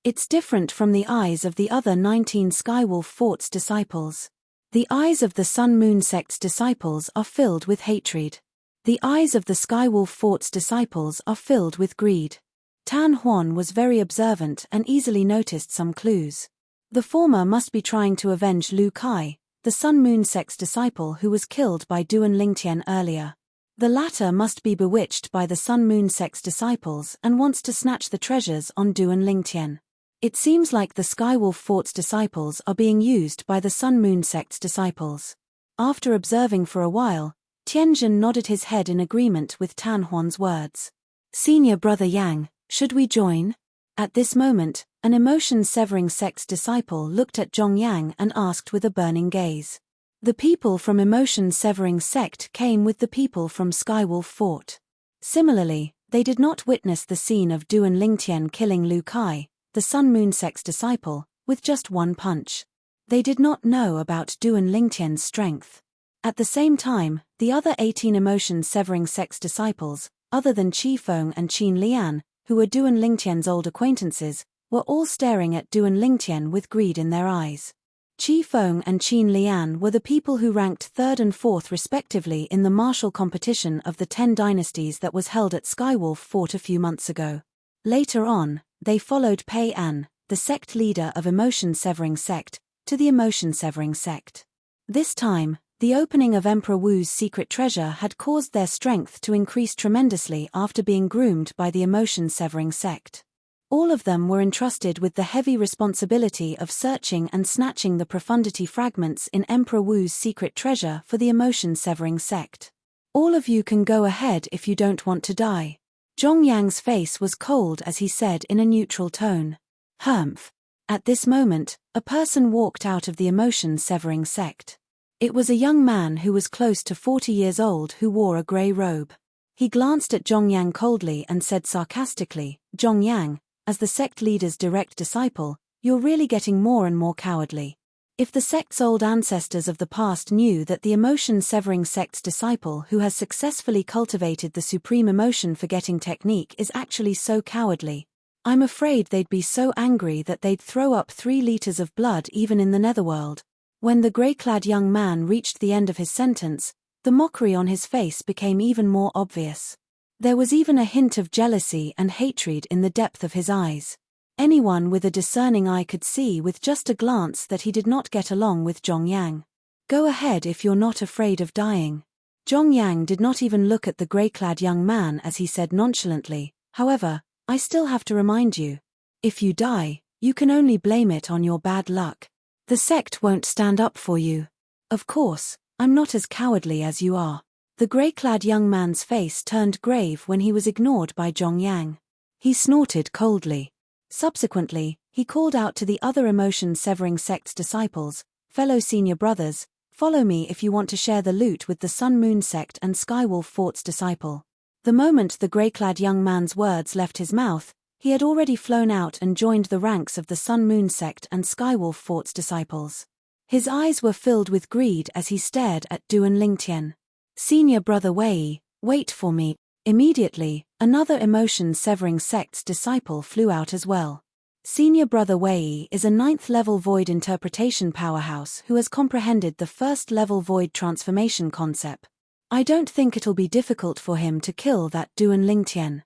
It's different from the eyes of the other 19 Skywolf Fort's disciples. The eyes of the Sun Moon Sect's disciples are filled with hatred. The eyes of the Skywolf Fort's disciples are filled with greed. Tan Huan was very observant and easily noticed some clues. The former must be trying to avenge Lu Kai, the Sun Moon Sect's disciple who was killed by Duan Lingtian earlier. The latter must be bewitched by the Sun Moon Sect's disciples and wants to snatch the treasures on Duan Lingtian. It seems like the Skywolf Fort's disciples are being used by the Sun Moon Sect's disciples. After observing for a while, Tianjin nodded his head in agreement with Tan Huan's words. Senior brother Yang, should we join? At this moment, an emotion-severing sect's disciple looked at Zhong Yang and asked with a burning gaze. The people from emotion-severing sect came with the people from Skywolf Fort. Similarly, they did not witness the scene of Duan Lingtian killing Lu Kai, the Sun Moon Sect's disciple, with just one punch. They did not know about Duan Lingtian's strength. At the same time, the other 18 emotion-severing sect's disciples, other than Qi Feng and Qin Lian, who were Duan Lingtian's old acquaintances, were all staring at Duan Lingtian with greed in their eyes. Qi Feng and Qin Lian were the people who ranked 3rd and 4th respectively in the martial competition of the 10 dynasties that was held at Skywolf Fort a few months ago. Later on, they followed Pei An, the sect leader of Emotion-Severing Sect, to the Emotion-Severing Sect. This time, the opening of Emperor Wu's secret treasure had caused their strength to increase tremendously after being groomed by the Emotion-Severing Sect. All of them were entrusted with the heavy responsibility of searching and snatching the profundity fragments in Emperor Wu's secret treasure for the Emotion-Severing Sect. All of you can go ahead if you don't want to die. Zhong Yang's face was cold as he said in a neutral tone. Humph. At this moment, a person walked out of the Emotion-Severing Sect. It was a young man who was close to 40 years old who wore a grey robe. He glanced at Zhong Yang coldly and said sarcastically, Zhong Yang, as the sect leader's direct disciple, you're really getting more and more cowardly. If the sect's old ancestors of the past knew that the emotion-severing sect's disciple who has successfully cultivated the supreme emotion-forgetting technique is actually so cowardly, I'm afraid they'd be so angry that they'd throw up 3 liters of blood even in the netherworld. When the grey-clad young man reached the end of his sentence, the mockery on his face became even more obvious. There was even a hint of jealousy and hatred in the depth of his eyes. Anyone with a discerning eye could see with just a glance that he did not get along with Zhong Yang. Go ahead if you're not afraid of dying. Zhong Yang did not even look at the grey-clad young man as he said nonchalantly, however, I still have to remind you. If you die, you can only blame it on your bad luck. The sect won't stand up for you. Of course, I'm not as cowardly as you are. The grey-clad young man's face turned grave when he was ignored by Zhong Yang. He snorted coldly. Subsequently, he called out to the other emotion-severing sect's disciples, fellow senior brothers, follow me if you want to share the loot with the Sun-Moon sect and Skywolf Fort's disciple. The moment the grey-clad young man's words left his mouth, he had already flown out and joined the ranks of the Sun-Moon sect and Skywolf Fort's disciples. His eyes were filled with greed as he stared at Duan Lingtian. Senior brother Wei, wait for me. Immediately, another emotion-severing sect's disciple flew out as well. Senior brother Wei is a 9th-level void interpretation powerhouse who has comprehended the 1st-level void transformation concept. I don't think it'll be difficult for him to kill that Duan Lingtian.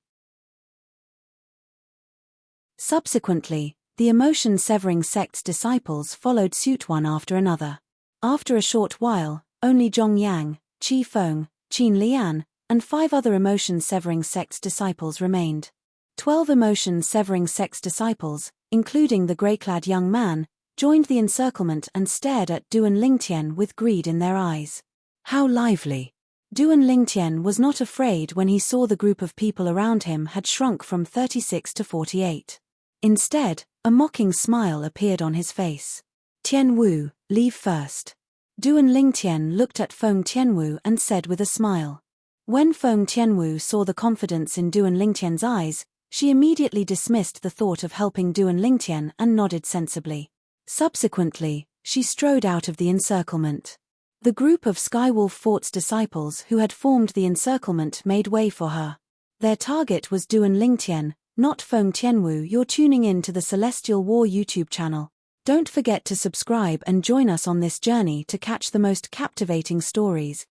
Subsequently, the emotion-severing sect's disciples followed suit one after another. After a short while, only Zhong Yang, Qi Feng, Qin Lian, and 5 other emotion-severing sect's disciples remained. 12 emotion-severing sect's disciples, including the grey-clad young man, joined the encirclement and stared at Duan Lingtian with greed in their eyes. How lively! Duan Lingtian was not afraid when he saw the group of people around him had shrunk from 36 to 48. Instead, a mocking smile appeared on his face. Tianwu, leave first. Duan Lingtian looked at Feng Tianwu and said with a smile. When Feng Tianwu saw the confidence in Duan Lingtian's eyes, she immediately dismissed the thought of helping Duan Lingtian and nodded sensibly. Subsequently, she strode out of the encirclement. The group of Skywolf Fort's disciples who had formed the encirclement made way for her. Their target was Duan Lingtian, not Feng Tianwu. You're tuning in to the Celestial War YouTube channel. Don't forget to subscribe and join us on this journey to catch the most captivating stories,